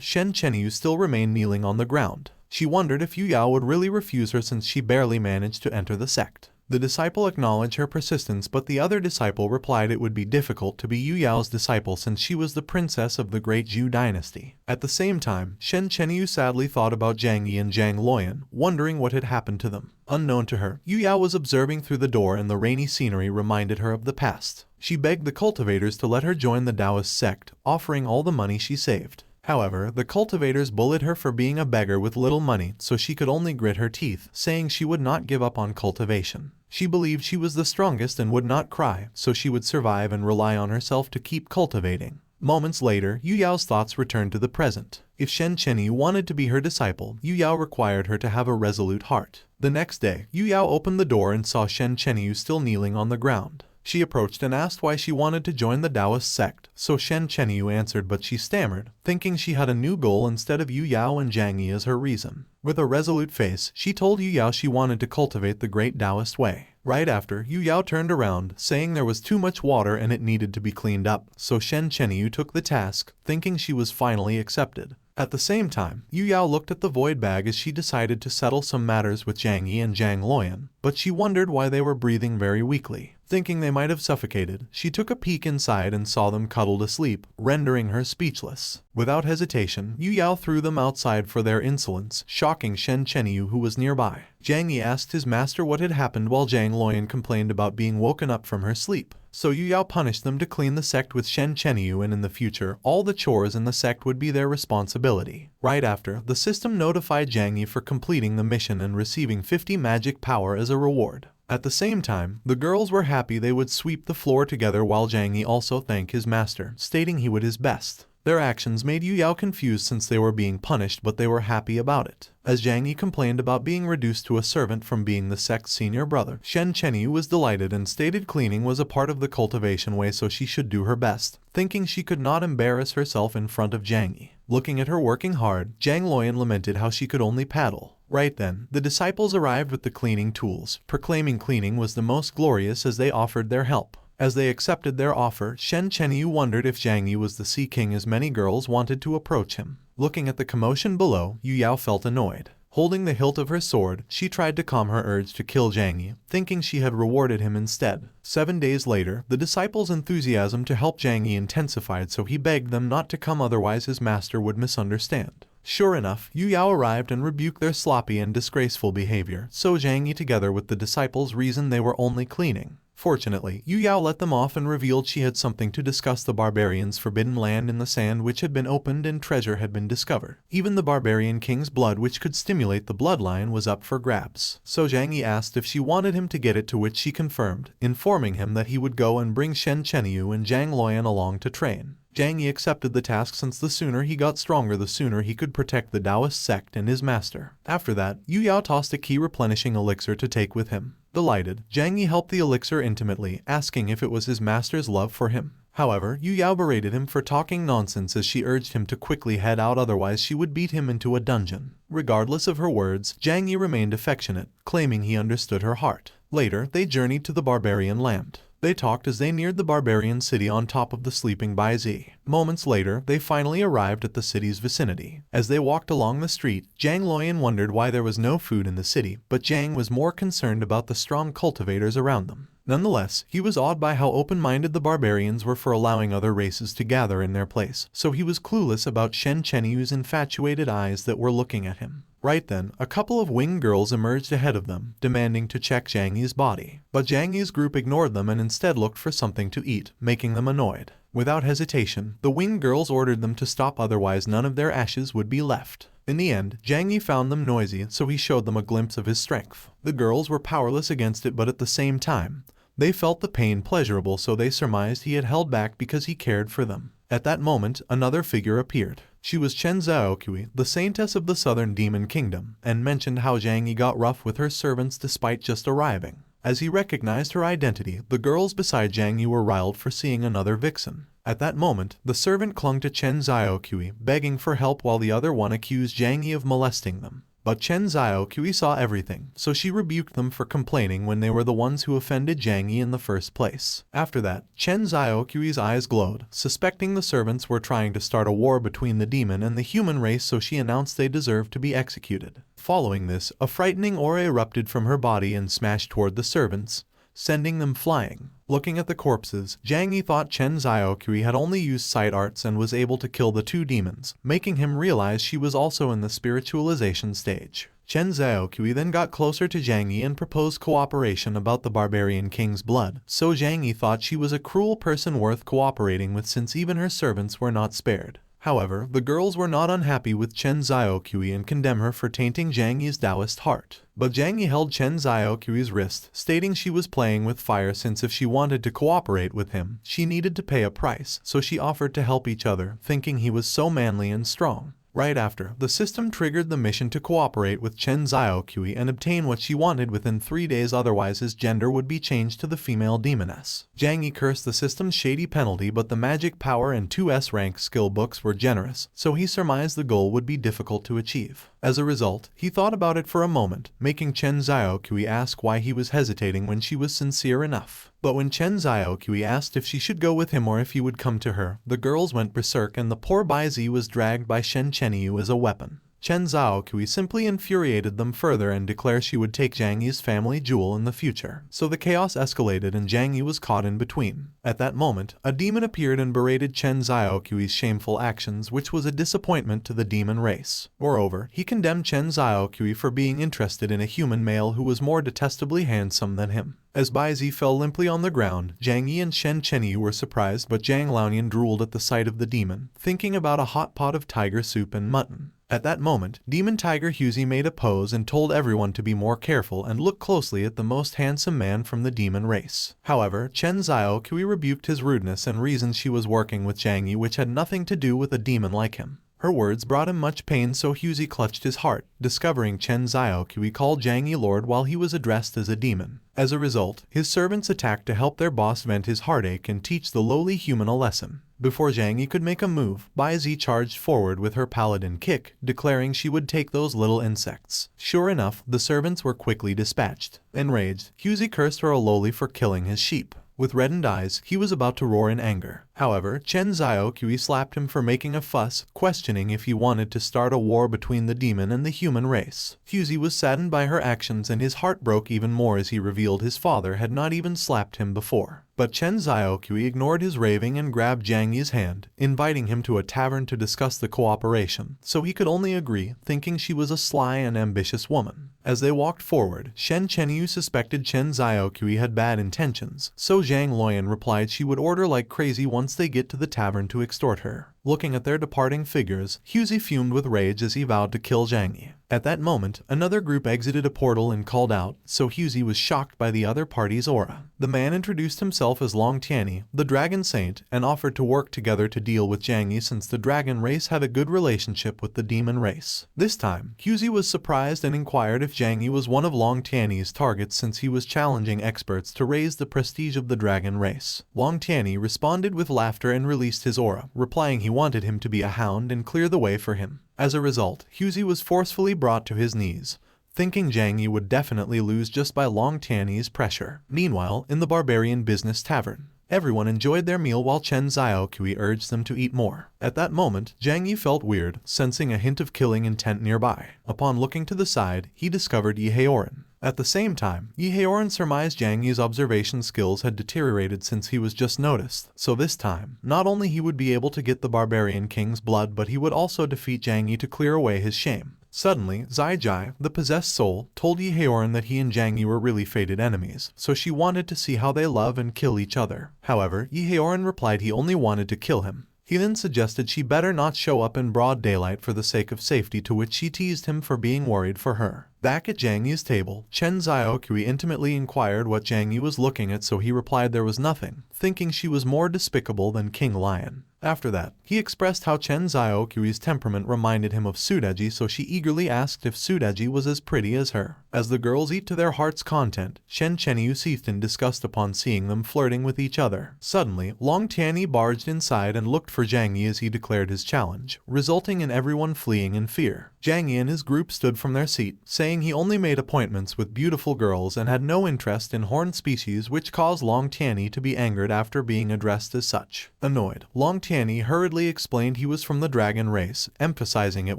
Shen Chenyu still remained kneeling on the ground. She wondered if Yu Yao would really refuse her since she barely managed to enter the sect. The disciple acknowledged her persistence, but the other disciple replied it would be difficult to be Yu Yao's disciple since she was the princess of the great Zhu dynasty. At the same time, Shen Chenyu sadly thought about Zhang Yi and Zhang Luoyan, wondering what had happened to them. Unknown to her, Yu Yao was observing through the door and the rainy scenery reminded her of the past. She begged the cultivators to let her join the Taoist sect, offering all the money she saved. However, the cultivators bullied her for being a beggar with little money, so she could only grit her teeth, saying she would not give up on cultivation. She believed she was the strongest and would not cry, so she would survive and rely on herself to keep cultivating. Moments later, Yu Yao's thoughts returned to the present. If Shen Chenyu wanted to be her disciple, Yu Yao required her to have a resolute heart. The next day, Yu Yao opened the door and saw Shen Chenyu still kneeling on the ground. She approached and asked why she wanted to join the Taoist sect, so Shen Chenyu answered, but she stammered, thinking she had a new goal instead of Yu Yao and Zhang Yi as her reason. With a resolute face, she told Yu Yao she wanted to cultivate the great Taoist way. Right after, Yu Yao turned around, saying there was too much water and it needed to be cleaned up, so Shen Chenyu took the task, thinking she was finally accepted. At the same time, Yu Yao looked at the void bag as she decided to settle some matters with Zhang Yi and Zhang Luoyan, but she wondered why they were breathing very weakly. Thinking they might have suffocated, she took a peek inside and saw them cuddled asleep, rendering her speechless. Without hesitation, Yu Yao threw them outside for their insolence, shocking Shen Chenyu who was nearby. Zhang Yi asked his master what had happened while Zhang Luoyan complained about being woken up from her sleep. So Yu Yao punished them to clean the sect with Shen Chenyu, and in the future, all the chores in the sect would be their responsibility. Right after, the system notified Zhang Yi for completing the mission and receiving 50 magic power as a reward. At the same time, the girls were happy they would sweep the floor together while Zhang Yi also thanked his master, stating he would his best. Their actions made Yu Yao confused since they were being punished, but they were happy about it. As Zhang Yi complained about being reduced to a servant from being the sect's senior brother, Shen Chenyu was delighted and stated cleaning was a part of the cultivation way, so she should do her best, thinking she could not embarrass herself in front of Zhang Yi. Looking at her working hard, Zhang Luoyan lamented how she could only paddle. Right then, the disciples arrived with the cleaning tools, proclaiming cleaning was the most glorious as they offered their help. As they accepted their offer, Shen Chenyu wondered if Zhang Yi was the Sea King, as many girls wanted to approach him. Looking at the commotion below, Yu Yao felt annoyed. Holding the hilt of her sword, she tried to calm her urge to kill Zhang Yi, thinking she had rewarded him instead. 7 days later, the disciples' enthusiasm to help Zhang Yi intensified, so he begged them not to come, otherwise his master would misunderstand. Sure enough, Yu Yao arrived and rebuked their sloppy and disgraceful behavior, so Zhang Yi together with the disciples reasoned they were only cleaning. Fortunately, Yu Yao let them off and revealed she had something to discuss: the barbarians' forbidden land in the sand which had been opened and treasure had been discovered. Even the barbarian king's blood, which could stimulate the bloodline, was up for grabs. So Zhang Yi asked if she wanted him to get it, to which she confirmed, informing him that he would go and bring Shen Chenyu and Zhang Luoyan along to train. Zhang Yi accepted the task, since the sooner he got stronger the sooner he could protect the Taoist sect and his master. After that, Yu Yao tossed a key replenishing elixir to take with him. Delighted, Zhang Yi helped the elixir intimately, asking if it was his master's love for him. However, Yu Yao berated him for talking nonsense as she urged him to quickly head out, otherwise she would beat him into a dungeon. Regardless of her words, Zhang Yi remained affectionate, claiming he understood her heart. Later, they journeyed to the barbarian land. They talked as they neared the barbarian city on top of the sleeping Baizi. Moments later, they finally arrived at the city's vicinity. As they walked along the street, Zhang Luoyan wondered why there was no food in the city, but Zhang was more concerned about the strong cultivators around them. Nonetheless, he was awed by how open-minded the barbarians were for allowing other races to gather in their place, so he was clueless about Shen Chenyu's infatuated eyes that were looking at him. Right then, a couple of winged girls emerged ahead of them, demanding to check Zhang Yi's body. But Zhang Yi's group ignored them and instead looked for something to eat, making them annoyed. Without hesitation, the winged girls ordered them to stop, otherwise none of their ashes would be left. In the end, Zhang Yi found them noisy, so he showed them a glimpse of his strength. The girls were powerless against it, but at the same time, they felt the pain pleasurable, so they surmised he had held back because he cared for them. At that moment, another figure appeared. She was Chen Zhaoqi, the saintess of the southern demon kingdom, and mentioned how Zhang Yi got rough with her servants despite just arriving. As he recognized her identity, the girls beside Zhang Yi were riled for seeing another vixen. At that moment, the servant clung to Chen Zhaoqi, begging for help, while the other one accused Zhang Yi of molesting them. But Chen Zhaoqi saw everything, so she rebuked them for complaining when they were the ones who offended Zhang Yi in the first place. After that, Chen Zhaoqi's eyes glowed, suspecting the servants were trying to start a war between the demon and the human race, so she announced they deserved to be executed. Following this, a frightening aura erupted from her body and smashed toward the servants, sending them flying. Looking at the corpses, Zhang Yi thought Chen Zhaoqi had only used sight arts and was able to kill the two demons, making him realize she was also in the spiritualization stage. Chen Zhaoqi then got closer to Zhang Yi and proposed cooperation about the barbarian king's blood, so Zhang Yi thought she was a cruel person worth cooperating with, since even her servants were not spared. However, the girls were not unhappy with Chen Zhaoqi and condemned her for tainting Zhang Yi's Taoist heart. But Zhang Yi held Chen Zhaoqi's wrist, stating she was playing with fire, since if she wanted to cooperate with him, she needed to pay a price, so she offered to help each other, thinking he was so manly and strong. Right after, the system triggered the mission to cooperate with Chen Zhaoqi and obtain what she wanted within 3 days, otherwise his gender would be changed to the female demoness. Zhang Yi cursed the system's shady penalty, but the magic power and 2S rank skill books were generous, so he surmised the goal would be difficult to achieve. As a result, he thought about it for a moment, making Chen Zhaoqi ask why he was hesitating when she was sincere enough. But when Chen Zhaoqi asked if she should go with him or if he would come to her, the girls went berserk and the poor Baizi was dragged by Shen Chenyu as a weapon. Chen Zhaoqi simply infuriated them further and declared she would take Zhang Yi's family jewel in the future. So the chaos escalated and Zhang Yi was caught in between. At that moment, a demon appeared and berated Chen Zhaoqi's shameful actions, which was a disappointment to the demon race. Moreover, he condemned Chen Zhaoqi for being interested in a human male who was more detestably handsome than him. As Baizi fell limply on the ground, Zhang Yi and Shen Chenyu were surprised, but Zhang Laonian drooled at the sight of the demon, thinking about a hot pot of tiger soup and mutton. At that moment, Demon Tiger Hughesy made a pose and told everyone to be more careful and look closely at the most handsome man from the demon race. However, Chen Xiaoqui rebuked his rudeness and reasoned she was working with Zhang Yi, which had nothing to do with a demon like him. Her words brought him much pain, so Hughesy clutched his heart, discovering Chen Xiaoqui called Zhang Yi Lord while he was addressed as a demon. As a result, his servants attacked to help their boss vent his heartache and teach the lowly human a lesson. Before Zhang Yi could make a move, Bai Zi charged forward with her paladin kick, declaring she would take those little insects. Sure enough, the servants were quickly dispatched. Enraged, Hughesy cursed her lowly for killing his sheep. With reddened eyes, he was about to roar in anger. However, Chen Xiaoqui slapped him for making a fuss, questioning if he wanted to start a war between the demon and the human race. Hughesy was saddened by her actions and his heart broke even more as he revealed his father had not even slapped him before. But Chen Xiaoqui ignored his raving and grabbed Zhang Yi's hand, inviting him to a tavern to discuss the cooperation, so he could only agree, thinking she was a sly and ambitious woman. As they walked forward, Shen Chenyu suspected Chen Xiaoqui had bad intentions, so Zhang Luoyan replied she would order like crazy once they get to the tavern to extort her. Looking at their departing figures, Hughesy fumed with rage as he vowed to kill Zhang Yi. At that moment, another group exited a portal and called out, so Hughesy was shocked by the other party's aura. The man introduced himself as Long Tianyi, the Dragon Saint, and offered to work together to deal with Zhang Yi since the dragon race had a good relationship with the demon race. This time, Hughesy was surprised and inquired if Zhang Yi was one of Long Tianyi's targets since he was challenging experts to raise the prestige of the dragon race. Long Tianyi responded with laughter and released his aura, replying he wanted him to be a hound and clear the way for him. As a result, Hughesy was forcefully brought to his knees, thinking Zhang Yi would definitely lose just by Long Tianyi's pressure. Meanwhile, in the Barbarian Business Tavern, everyone enjoyed their meal while Chen Xiaoqui urged them to eat more. At that moment, Zhang Yi felt weird, sensing a hint of killing intent nearby. Upon looking to the side, he discovered Yi Heoran. At the same time, Yi Heoran surmised Zhang Yi's observation skills had deteriorated since he was just noticed, so this time, not only he would be able to get the Barbarian King's blood, but he would also defeat Zhang Yi to clear away his shame. Suddenly, Zai Jai, the possessed soul, told Yi Heoran that he and Zhang Yi were really fated enemies, so she wanted to see how they love and kill each other. However, Yi Heoran replied he only wanted to kill him. He then suggested she better not show up in broad daylight for the sake of safety, to which she teased him for being worried for her. Back at Zhang Yi's table, Chen Xiaoqui intimately inquired what Zhang Yi was looking at, so he replied there was nothing, thinking she was more despicable than King Lion. After that, he expressed how Chen Xiaoqi's temperament reminded him of Sudaji, so she eagerly asked if Sudaji was as pretty as her. As the girls eat to their heart's content, Shen Chenyu ceased in disgust upon seeing them flirting with each other. Suddenly, Long Tianyi barged inside and looked for Zhang Yi as he declared his challenge, resulting in everyone fleeing in fear. Zhang Yi and his group stood from their seat, saying he only made appointments with beautiful girls and had no interest in horned species, which caused Long Tianyi to be angered after being addressed as such. Annoyed, Long Tianyi hurriedly explained he was from the dragon race, emphasizing it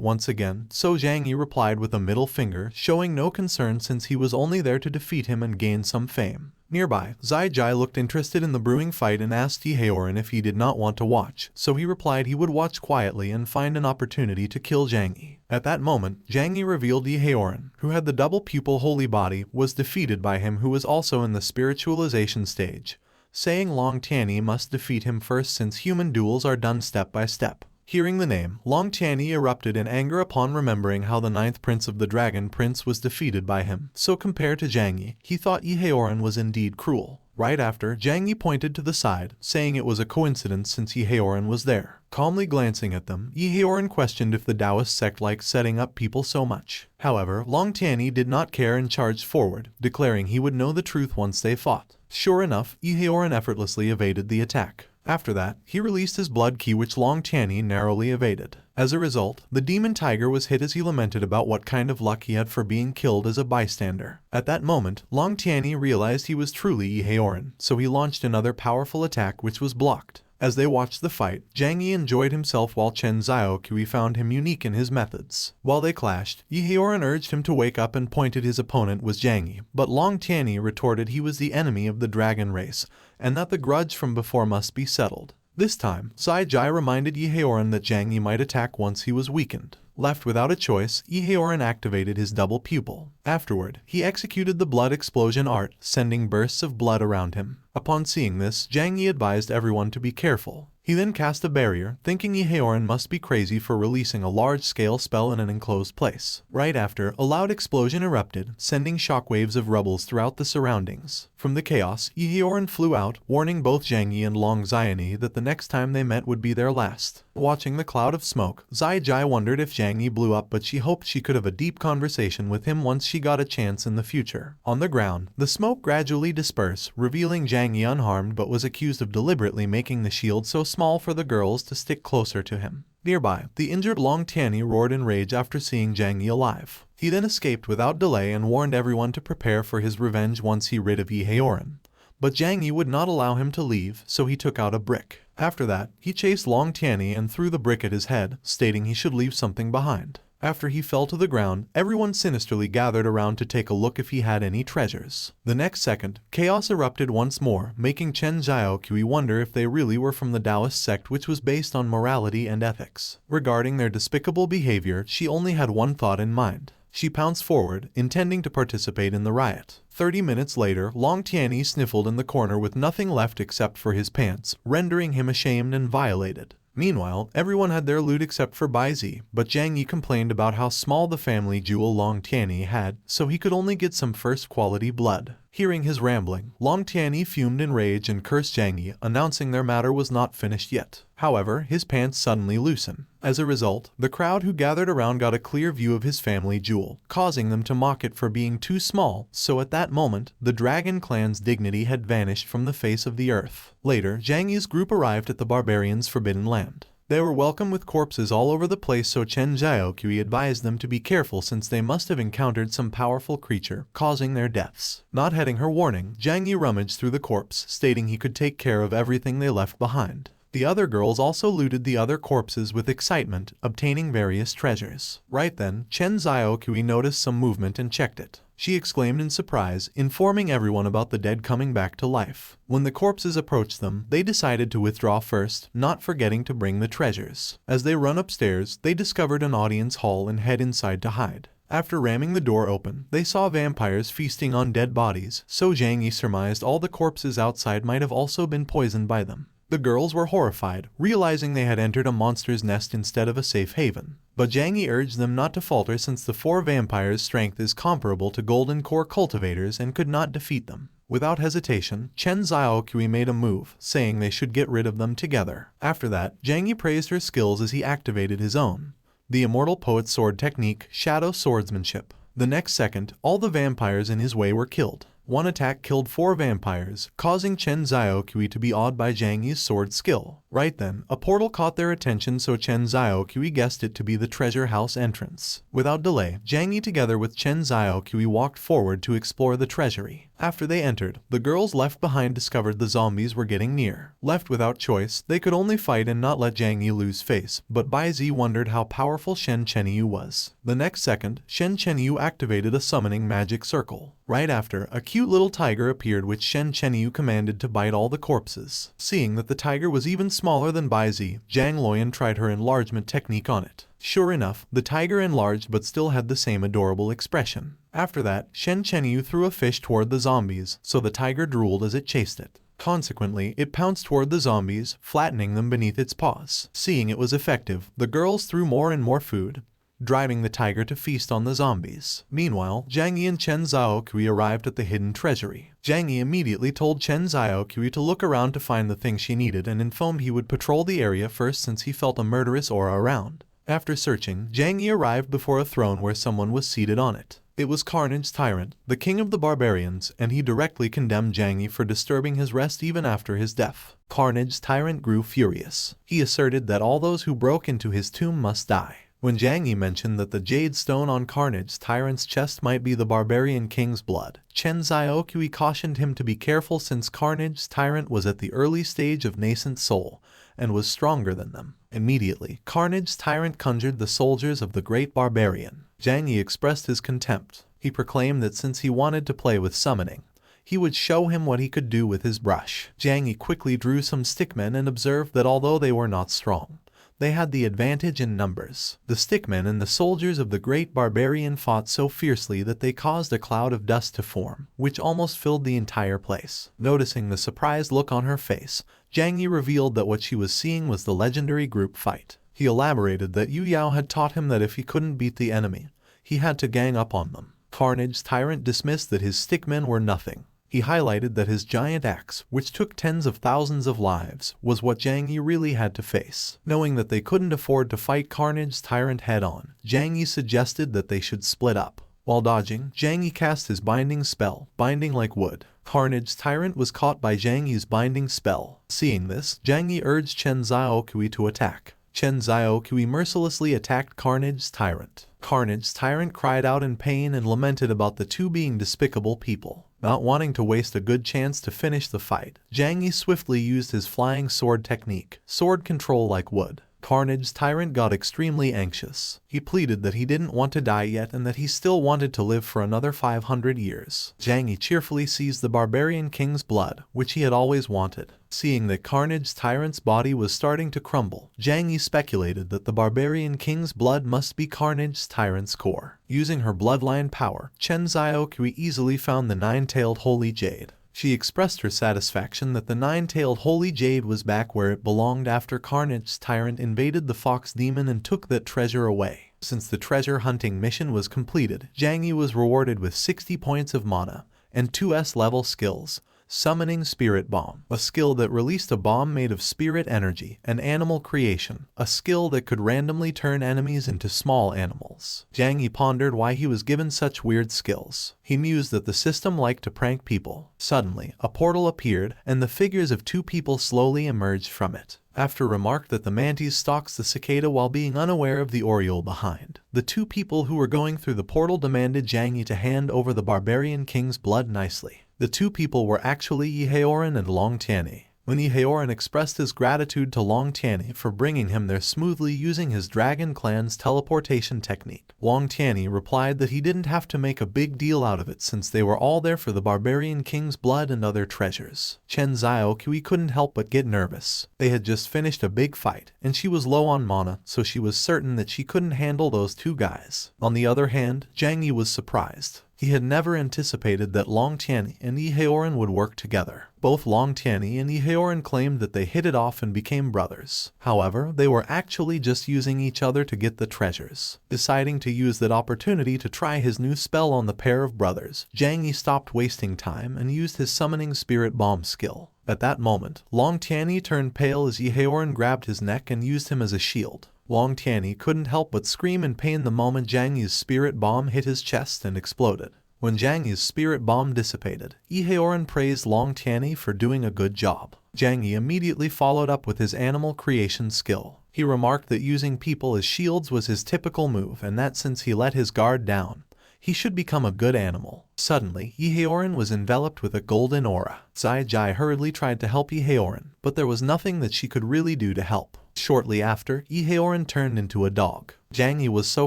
once again, so Zhang Yi replied with a middle finger, showing no concern since he was only there to defeat him and gain some fame. Nearby, Zai Jai looked interested in the brewing fight and asked Yi Heoran if he did not want to watch, so he replied he would watch quietly and find an opportunity to kill Zhang Yi. At that moment, Zhang Yi revealed Yi Heoran, who had the double pupil holy body, was defeated by him, who was also in the spiritualization stage, saying Long Tianyi must defeat him first since human duels are done step by step. Hearing the name, Long Tianyi erupted in anger upon remembering how the 9th prince of the Dragon Prince was defeated by him, so compared to Zhang Yi, he thought Yi Heoran was indeed cruel. Right after, Zhang Yi pointed to the side, saying it was a coincidence since Yi Heoran was there. Calmly glancing at them, Yi Heoran questioned if the Taoist sect liked setting up people so much. However, Long Tianyi did not care and charged forward, declaring he would know the truth once they fought. Sure enough, Yi Heoran effortlessly evaded the attack. After that, he released his blood key, which Long Tianyi narrowly evaded. As a result, the demon tiger was hit as he lamented about what kind of luck he had for being killed as a bystander. At that moment, Long Tianyi realized he was truly Yi Heoran, so he launched another powerful attack which was blocked. As they watched the fight, Zhang Yi enjoyed himself while Chen Xiaoqui found him unique in his methods. While they clashed, Yi Heoran urged him to wake up and pointed his opponent was Zhang Yi, but Long Tianyi retorted he was the enemy of the dragon race, and that the grudge from before must be settled. This time, Zai Jai reminded Yi Heoran that Zhang Yi might attack once he was weakened. Left without a choice, Yi Heoran activated his double pupil. Afterward, he executed the blood explosion art, sending bursts of blood around him. Upon seeing this, Zhang Yi advised everyone to be careful. He then cast a barrier, thinking Yehoran must be crazy for releasing a large-scale spell in an enclosed place. Right after, a loud explosion erupted, sending shockwaves of rubbles throughout the surroundings. From the chaos, Yehoran flew out, warning both Zhang Yi and Long Xiani that the next time they met would be their last. Watching the cloud of smoke, Zai Jai wondered if Zhang Yi blew up, but she hoped she could have a deep conversation with him once she got a chance in the future. On the ground, the smoke gradually dispersed, revealing Zhang Yi unharmed, but was accused of deliberately making the shield so small for the girls to stick closer to him. Nearby, the injured Long Tianyi roared in rage after seeing Zhang Yi alive. He then escaped without delay and warned everyone to prepare for his revenge once he rid of Yehoran. But Zhang Yi would not allow him to leave, so he took out a brick. After that, he chased Long Tianyi and threw the brick at his head, stating he should leave something behind. After he fell to the ground, everyone sinisterly gathered around to take a look if he had any treasures. The next second, chaos erupted once more, making Chen Zhaoqi wonder if they really were from the Taoist sect, which was based on morality and ethics. Regarding their despicable behavior, she only had one thought in mind. She pounced forward, intending to participate in the riot. 30 minutes later, Long Tianyi sniffled in the corner with nothing left except for his pants, rendering him ashamed and violated. Meanwhile, everyone had their loot except for Bai Zi, but Zhang Yi complained about how small the family jewel Long Tianyi had, so he could only get some first-quality blood. Hearing his rambling, Long Tianyi fumed in rage and cursed Zhang Yi, announcing their matter was not finished yet. However, his pants suddenly loosened. As a result, the crowd who gathered around got a clear view of his family jewel, causing them to mock it for being too small, so at that moment, the Dragon Clan's dignity had vanished from the face of the earth. Later, Zhang Yi's group arrived at the barbarians' forbidden land. They were welcomed with corpses all over the place, so Chen Zhaoqi advised them to be careful since they must have encountered some powerful creature, causing their deaths. Not heeding her warning, Zhang Yi rummaged through the corpse, stating he could take care of everything they left behind. The other girls also looted the other corpses with excitement, obtaining various treasures. Right then, Chen Zhaoqi noticed some movement and checked it. She exclaimed in surprise, informing everyone about the dead coming back to life. When the corpses approached them, they decided to withdraw first, not forgetting to bring the treasures. As they run upstairs, they discovered an audience hall and head inside to hide. After ramming the door open, they saw vampires feasting on dead bodies, so Zhang Yi surmised all the corpses outside might have also been poisoned by them. The girls were horrified, realizing they had entered a monster's nest instead of a safe haven. But Zhang Yi urged them not to falter since the 4 vampires' strength is comparable to Golden Core cultivators and could not defeat them. Without hesitation, Chen Zhaoqi made a move, saying they should get rid of them together. After that, Zhang Yi praised her skills as he activated his own. The immortal poet's sword technique, shadow swordsmanship. The next second, all the vampires in his way were killed. One attack killed 4 vampires, causing Chen Zhaoqi to be awed by Zhang Yi's sword skill. Right then, a portal caught their attention, so Chen Zhaoqi guessed it to be the treasure house entrance. Without delay, Zhang Yi together with Chen Zhaoqi walked forward to explore the treasury. After they entered, the girls left behind discovered the zombies were getting near. Left without choice, they could only fight and not let Zhang Yi lose face, but Bai Zi wondered how powerful Shen Chenyu was. The next second, Shen Chenyu activated a summoning magic circle. Right after, a cute little tiger appeared which Shen Chenyu commanded to bite all the corpses. Seeing that the tiger was even smaller than Bai Zi, Zhang Luoyan tried her enlargement technique on it. Sure enough, the tiger enlarged but still had the same adorable expression. After that, Shen Chenyu threw a fish toward the zombies, so the tiger drooled as it chased it. Consequently, it pounced toward the zombies, flattening them beneath its paws. Seeing it was effective, the girls threw more and more food, driving the tiger to feast on the zombies. Meanwhile, Zhang Yi and Chen Zhaoqi arrived at the hidden treasury. Zhang Yi immediately told Chen Zhaoqi to look around to find the thing she needed and informed he would patrol the area first since he felt a murderous aura around. After searching, Zhang Yi arrived before a throne where someone was seated on it. It was Carnage's tyrant, the king of the barbarians, and he directly condemned Zhang Yi for disturbing his rest even after his death. Carnage's tyrant grew furious. He asserted that all those who broke into his tomb must die. When Zhang Yi mentioned that the jade stone on Carnage's tyrant's chest might be the barbarian king's blood, Chen Zhaoqi cautioned him to be careful since Carnage's tyrant was at the early stage of nascent soul and was stronger than them. Immediately, Carnage's tyrant conjured the soldiers of the great barbarian. Zhang Yi expressed his contempt. He proclaimed that since he wanted to play with summoning, he would show him what he could do with his brush. Zhang Yi quickly drew some stickmen and observed that although they were not strong, They had the advantage in numbers. The stickmen and the soldiers of the great barbarian fought so fiercely that they caused a cloud of dust to form, which almost filled the entire place. Noticing the surprised look on her face, Zhang Yi revealed that what she was seeing was the legendary group fight. He elaborated that Yu Yao had taught him that if he couldn't beat the enemy, he had to gang up on them. Carnage's tyrant dismissed that his stickmen were nothing. He highlighted that his giant axe, which took tens of thousands of lives, was what Zhang Yi really had to face. Knowing that they couldn't afford to fight Carnage's tyrant head-on, Zhang Yi suggested that they should split up. While dodging, Zhang Yi cast his binding spell, binding like wood. Carnage's tyrant was caught by Zhang Yi's binding spell. Seeing this, Zhang Yi urged Chen Xiaokui to attack. Chen Xiaokui mercilessly attacked Carnage's tyrant. Carnage's tyrant cried out in pain and lamented about the two being despicable people. Not wanting to waste a good chance to finish the fight, Zhang Yi swiftly used his flying sword technique, sword control like wood. Carnage's tyrant got extremely anxious. He pleaded that he didn't want to die yet and that he still wanted to live for another 500 years. Zhang Yi cheerfully seized the barbarian king's blood, which he had always wanted. Seeing that Carnage's tyrant's body was starting to crumble, Zhang Yi speculated that the barbarian king's blood must be Carnage's tyrant's core. Using her bloodline power, Chen Xiaokui easily found the nine-tailed holy jade. She expressed her satisfaction that the nine-tailed holy jade was back where it belonged after Carnage's tyrant invaded the fox demon and took that treasure away. Since the treasure hunting mission was completed, Zhang Yi was rewarded with 60 points of mana and 2 S-level skills. Summoning Spirit Bomb, a skill that released a bomb made of spirit energy, and Animal Creation, a skill that could randomly turn enemies into small animals. Zhang Yi pondered why he was given such weird skills. He mused that the system liked to prank people. Suddenly, a portal appeared, and the figures of two people slowly emerged from it. After remarked that the mantis stalks the cicada while being unaware of the oriole behind, the two people who were going through the portal demanded Zhang Yi to hand over the barbarian king's blood nicely. The two people were actually Yiheoran and Long Tianyi. When Yiheoran expressed his gratitude to Long Tianyi for bringing him there smoothly using his dragon clan's teleportation technique, Long Tianyi replied that he didn't have to make a big deal out of it since they were all there for the barbarian king's blood and other treasures. Chen Xiaokui couldn't help but get nervous. They had just finished a big fight, and she was low on mana, so she was certain that she couldn't handle those two guys. On the other hand, Zhang Yi was surprised. He had never anticipated that Long Tianyi and Yiheoran would work together. Both Long Tianyi and Yiheoran claimed that they hit it off and became brothers. However, they were actually just using each other to get the treasures. Deciding to use that opportunity to try his new spell on the pair of brothers, Zhang Yi stopped wasting time and used his summoning Spirit Bomb skill. At that moment, Long Tianyi turned pale as Yiheoran grabbed his neck and used him as a shield. Long Tianyi couldn't help but scream in pain the moment Zhang Yi's spirit bomb hit his chest and exploded. When Zhang Yi's spirit bomb dissipated, Yiheoran praised Long Tianyi for doing a good job. Zhang Yi immediately followed up with his animal creation skill. He remarked that using people as shields was his typical move and that since he let his guard down, he should become a good animal. Suddenly, Yiheoran was enveloped with a golden aura. Zai Jai hurriedly tried to help Yiheoran, but there was nothing that she could really do to help. Shortly after, Yiheoran turned into a dog. Zhang Yi was so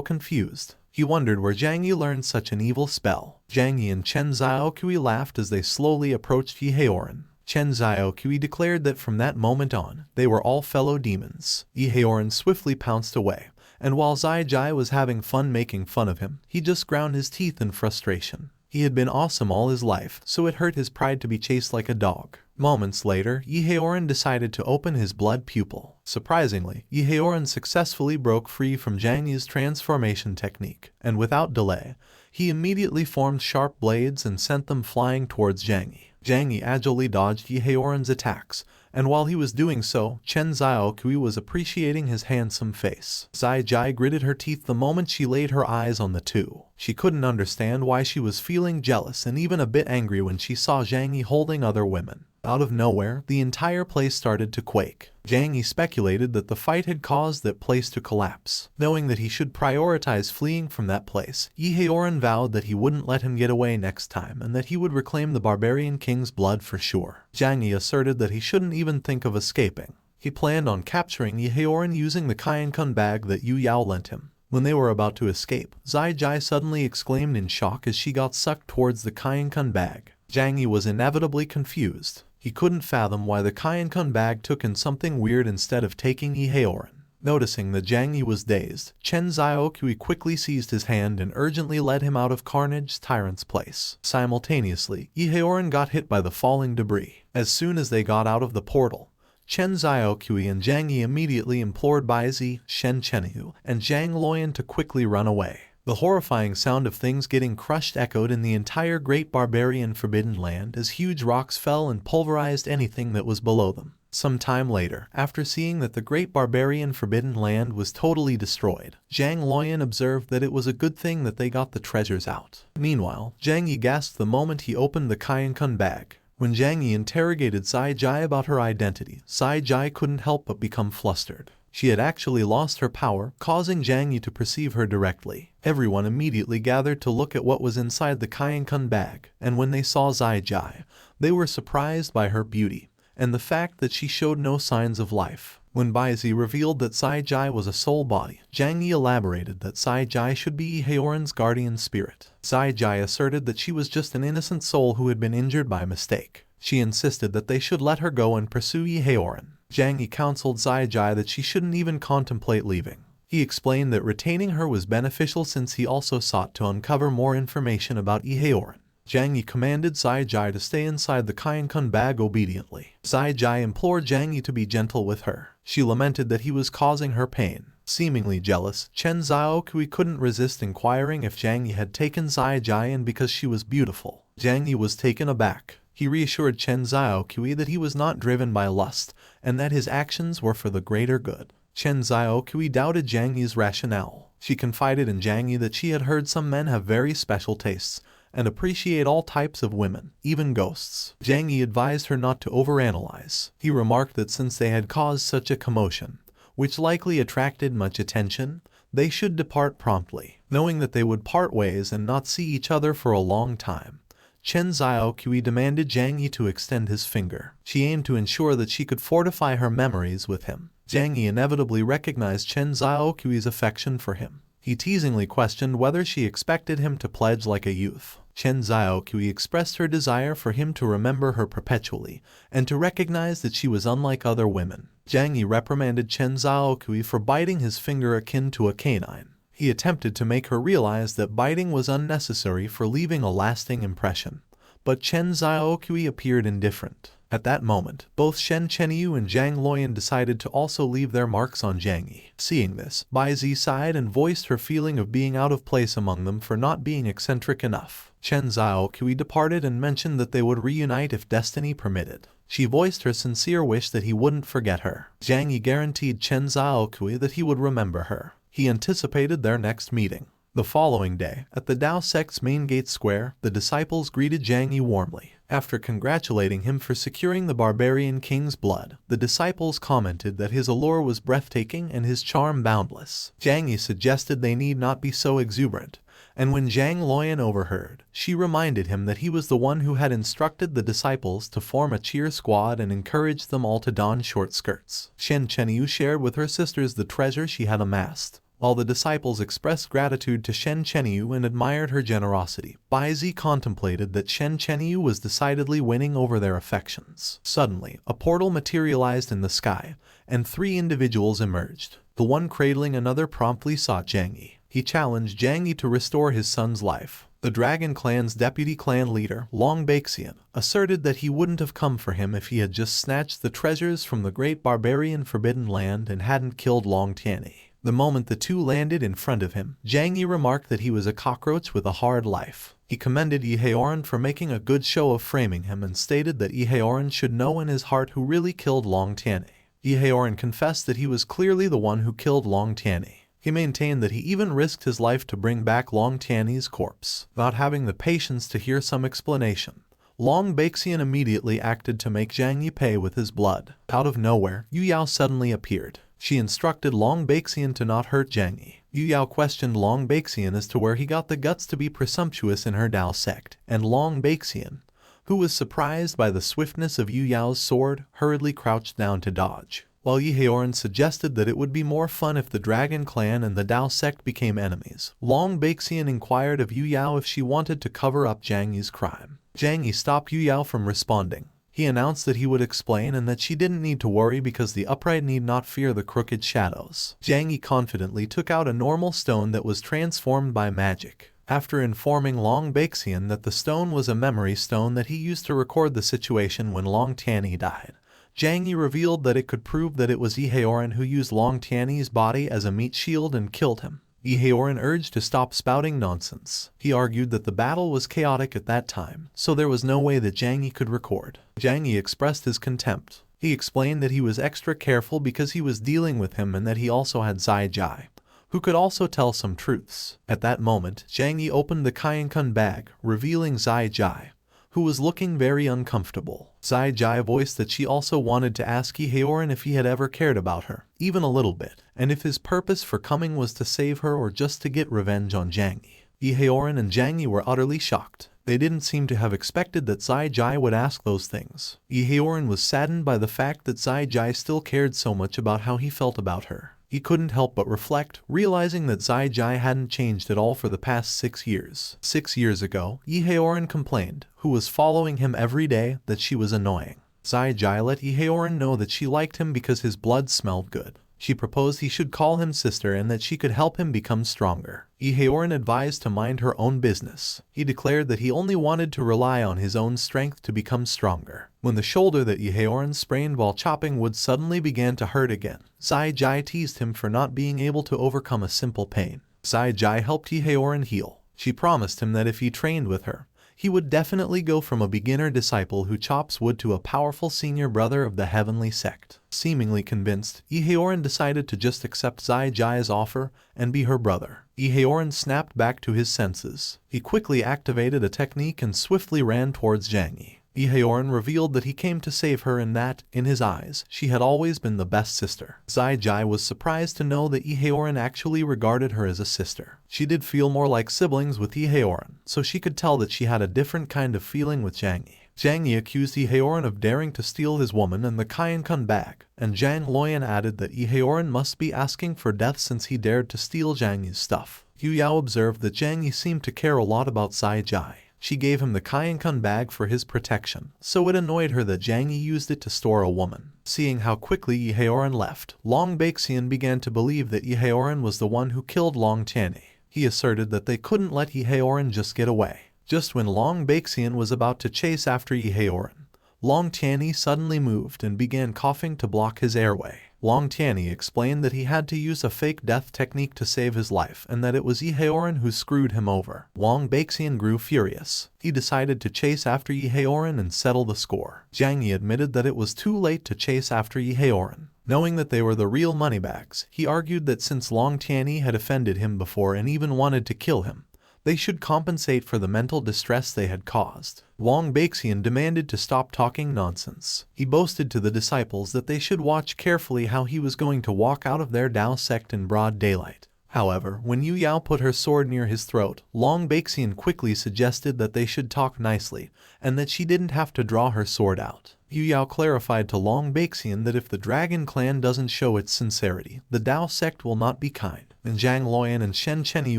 confused. He wondered where Zhang Yi learned such an evil spell. Zhang Yi and Chen Xiaokui laughed as they slowly approached Yiheoran. Chen Xiaokui declared that from that moment on, they were all fellow demons. Yiheoran swiftly pounced away, and while Zai Jai was having fun making fun of him, he just ground his teeth in frustration. He had been awesome all his life, so it hurt his pride to be chased like a dog. Moments later, Yiheoran decided to open his blood pupil. Surprisingly, Yiheoran successfully broke free from Zhang Yi's transformation technique, and without delay, he immediately formed sharp blades and sent them flying towards Zhang Yi. Zhang Yi agilely dodged Yiheoran's attacks, and while he was doing so, Chen Xiaokui was appreciating his handsome face. Zai Jai gritted her teeth the moment she laid her eyes on the two. She couldn't understand why she was feeling jealous and even a bit angry when she saw Zhang Yi holding other women. Out of nowhere, the entire place started to quake. Zhang Yi speculated that the fight had caused that place to collapse. Knowing that he should prioritize fleeing from that place, Yiheoran vowed that he wouldn't let him get away next time and that he would reclaim the barbarian king's blood for sure. Zhang Yi asserted that he shouldn't even think of escaping. He planned on capturing Yiheoran using the Kainkun bag that Yu Yao lent him. When they were about to escape, Zai Jai suddenly exclaimed in shock as she got sucked towards the Kainkun bag. Zhang Yi was inevitably confused. He couldn't fathom why the Kainkun bag took in something weird instead of taking Yiheoran. Noticing that Zhang Yi was dazed, Chen Xiaoqui quickly seized his hand and urgently led him out of Carnage's tyrant's place. Simultaneously, Yehoran got hit by the falling debris. As soon as they got out of the portal, Chen Xiaoqui and Zhang Yi immediately implored Baizi, Shen Chenyu, and Zhang Luoyan to quickly run away. The horrifying sound of things getting crushed echoed in the entire great barbarian forbidden land as huge rocks fell and pulverized anything that was below them. Some time later, after seeing that the great barbarian forbidden land was totally destroyed, Zhang Luoyan observed that it was a good thing that they got the treasures out. Meanwhile, Zhang Yi gasped the moment he opened the Kaiyankun bag. When Zhang Yi interrogated Sai Jai about her identity, Sai Jai couldn't help but become flustered. She had actually lost her power, causing Zhang Yi to perceive her directly. Everyone immediately gathered to look at what was inside the Kaiyankun bag, and when they saw Sai Jai, they were surprised by her beauty and the fact that she showed no signs of life. When Baizi revealed that Sai Jai was a soul body, Zhang Yi elaborated that Sai Jai should be Yehoran's guardian spirit. Sai Jai asserted that she was just an innocent soul who had been injured by mistake. She insisted that they should let her go and pursue Yehoran. Zhang Yi counseled Sai Jai that she shouldn't even contemplate leaving. He explained that retaining her was beneficial since he also sought to uncover more information about Yehoran. Zhang Yi commanded Sai Jai to stay inside the Kaiyankun bag obediently. Sai Jai implored Zhang Yi to be gentle with her. She lamented that he was causing her pain. Seemingly jealous, Chen Xiaoqui couldn't resist inquiring if Zhang Yi had taken Sai Jai in because she was beautiful. Zhang Yi was taken aback. He reassured Chen Xiaoqui that he was not driven by lust, and that his actions were for the greater good. Chen Xiaoqui doubted Zhang Yi's rationale. She confided in Zhang Yi that she had heard some men have very special tastes, and appreciate all types of women, even ghosts. Zhang Yi advised her not to overanalyze. He remarked that since they had caused such a commotion, which likely attracted much attention, they should depart promptly. Knowing that they would part ways and not see each other for a long time, Chen Xiaoqui demanded Zhang Yi to extend his finger. She aimed to ensure that she could fortify her memories with him. Zhang Yi inevitably recognized Chen Xiaoqui's affection for him. He teasingly questioned whether she expected him to pledge like a youth. Chen Xiaoqui expressed her desire for him to remember her perpetually, and to recognize that she was unlike other women. Zhang Yi reprimanded Chen Xiaoqui for biting his finger akin to a canine. He attempted to make her realize that biting was unnecessary for leaving a lasting impression, but Chen Xiaoqui appeared indifferent. At that moment, both Shen Chenyu and Zhang Luoyan decided to also leave their marks on Zhang Yi. Seeing this, Baizi sighed and voiced her feeling of being out of place among them for not being eccentric enough. Chen Xiaoqui departed and mentioned that they would reunite if destiny permitted. She voiced her sincere wish that he wouldn't forget her. Zhang Yi guaranteed Chen Xiaoqui that he would remember her. He anticipated their next meeting. The following day, at the Dao sect's main gate square, the disciples greeted Zhang Yi warmly. After congratulating him for securing the barbarian king's blood, the disciples commented that his allure was breathtaking and his charm boundless. Zhang Yi suggested they need not be so exuberant, and when Zhang Luoyan overheard, she reminded him that he was the one who had instructed the disciples to form a cheer squad and encouraged them all to don short skirts. Shen Chenyu shared with her sisters the treasure she had amassed. While the disciples expressed gratitude to Shen Chenyu and admired her generosity, Baizi contemplated that Shen Chenyu was decidedly winning over their affections. Suddenly, a portal materialized in the sky, and 3 individuals emerged. The one cradling another promptly sought Zhang Yi. He challenged Zhang Yi to restore his son's life. The Dragon Clan's deputy clan leader, Long Baixian, asserted that he wouldn't have come for him if he had just snatched the treasures from the great barbarian forbidden land and hadn't killed Long Tianyi. The moment the two landed in front of him, Zhang Yi remarked that he was a cockroach with a hard life. He commended Yehoran for making a good show of framing him and stated that Yehoran should know in his heart who really killed Long Tianyi. Yehoran confessed that he was clearly the one who killed Long Tianyi. He maintained that he even risked his life to bring back Long Tianyi's corpse. Not having the patience to hear some explanation, Long Baixian immediately acted to make Zhang Yi pay with his blood. Out of nowhere, Yu Yao suddenly appeared. She instructed Long Baixian to not hurt Zhang Yi. Yu Yao questioned Long Baixian as to where he got the guts to be presumptuous in her Dao sect, and Long Baixian, who was surprised by the swiftness of Yu Yao's sword, hurriedly crouched down to dodge. While Yehoran suggested that it would be more fun if the Dragon Clan and the Dao sect became enemies, Long Baixian inquired of Yu Yao if she wanted to cover up Zhang Yi's crime. Zhang Yi stopped Yu Yao from responding. He announced that he would explain and that she didn't need to worry because the upright need not fear the crooked shadows. Zhang Yi confidently took out a normal stone that was transformed by magic. After informing Long Baixian that the stone was a memory stone that he used to record the situation when Long Tianyi died, Zhang Yi revealed that it could prove that it was Yehaoran who used Long Tianyi's body as a meat shield and killed him. Yehaoran urged to stop spouting nonsense. He argued that the battle was chaotic at that time, so there was no way that Zhang Yi could record. Zhang Yi expressed his contempt. He explained that he was extra careful because he was dealing with him and that he also had Zai Jai, who could also tell some truths. At that moment, Zhang Yi opened the Qiankun bag, revealing Zai Jai, who was looking very uncomfortable. Zai Jai voiced that she also wanted to ask Yehaoran if he had ever cared about her, even a little bit, and if his purpose for coming was to save her or just to get revenge on Zhang Yi. Yehaoran and Zhang Yi were utterly shocked. They didn't seem to have expected that Zai Jai would ask those things. Yehaoran was saddened by the fact that Zai Jai still cared so much about how he felt about her. He couldn't help but reflect, realizing that Zai Jai hadn't changed at all for the past 6 years. 6 years ago, Yehaoran complained, who was following him every day, that she was annoying. Zai Jai let Yehaoran know that she liked him because his blood smelled good. She proposed he should call him sister and that she could help him become stronger. Yehaoran advised to mind her own business. He declared that he only wanted to rely on his own strength to become stronger. When the shoulder that Yehaoran sprained while chopping wood suddenly began to hurt again, Zai Jai teased him for not being able to overcome a simple pain. Zai Jai helped Yehaoran heal. She promised him that if he trained with her, he would definitely go from a beginner disciple who chops wood to a powerful senior brother of the heavenly sect. Seemingly convinced, Yehaoran decided to just accept Zai Jai's offer and be her brother. Yehaoran snapped back to his senses. He quickly activated a technique and swiftly ran towards Zhang Yi. Yehaoran revealed that he came to save her and that, in his eyes, she had always been the best sister. Zai Jai was surprised to know that Yehaoran actually regarded her as a sister. She did feel more like siblings with Yehaoran, so she could tell that she had a different kind of feeling with Zhang Yi. Zhang Yi accused Yehaoran of daring to steal his woman and the Qiankun bag, and Zhang Luoyan added that Yehaoran must be asking for death since he dared to steal Zhang Yi's stuff. Yu Yao observed that Zhang Yi seemed to care a lot about Zai Jai. She gave him the Qiankun bag for his protection, so it annoyed her that Zhang Yi used it to store a woman. Seeing how quickly Yehaoran left, Long Baixian began to believe that Yehaoran was the one who killed Long Tianyi. He asserted that they couldn't let Yehaoran just get away. Just when Long Baixian was about to chase after Yehaoran, Long Tianyi suddenly moved and began coughing to block his airway. Long Tianyi explained that he had to use a fake death technique to save his life and that it was Yehaoran who screwed him over. Long Baixian grew furious. He decided to chase after Yehaoran and settle the score. Zhang Yi admitted that it was too late to chase after Yehaoran. Knowing that they were the real moneybags, he argued that since Long Tianyi had offended him before and even wanted to kill him, they should compensate for the mental distress they had caused. Long Baixian demanded to stop talking nonsense. He boasted to the disciples that they should watch carefully how he was going to walk out of their Dao sect in broad daylight. However, when Yu Yao put her sword near his throat, Long Baixian quickly suggested that they should talk nicely, and that she didn't have to draw her sword out. Yu Yao clarified to Long Baixian that if the Dragon Clan doesn't show its sincerity, the Dao sect will not be kind. And Zhang Luoyan and Shen Chenyu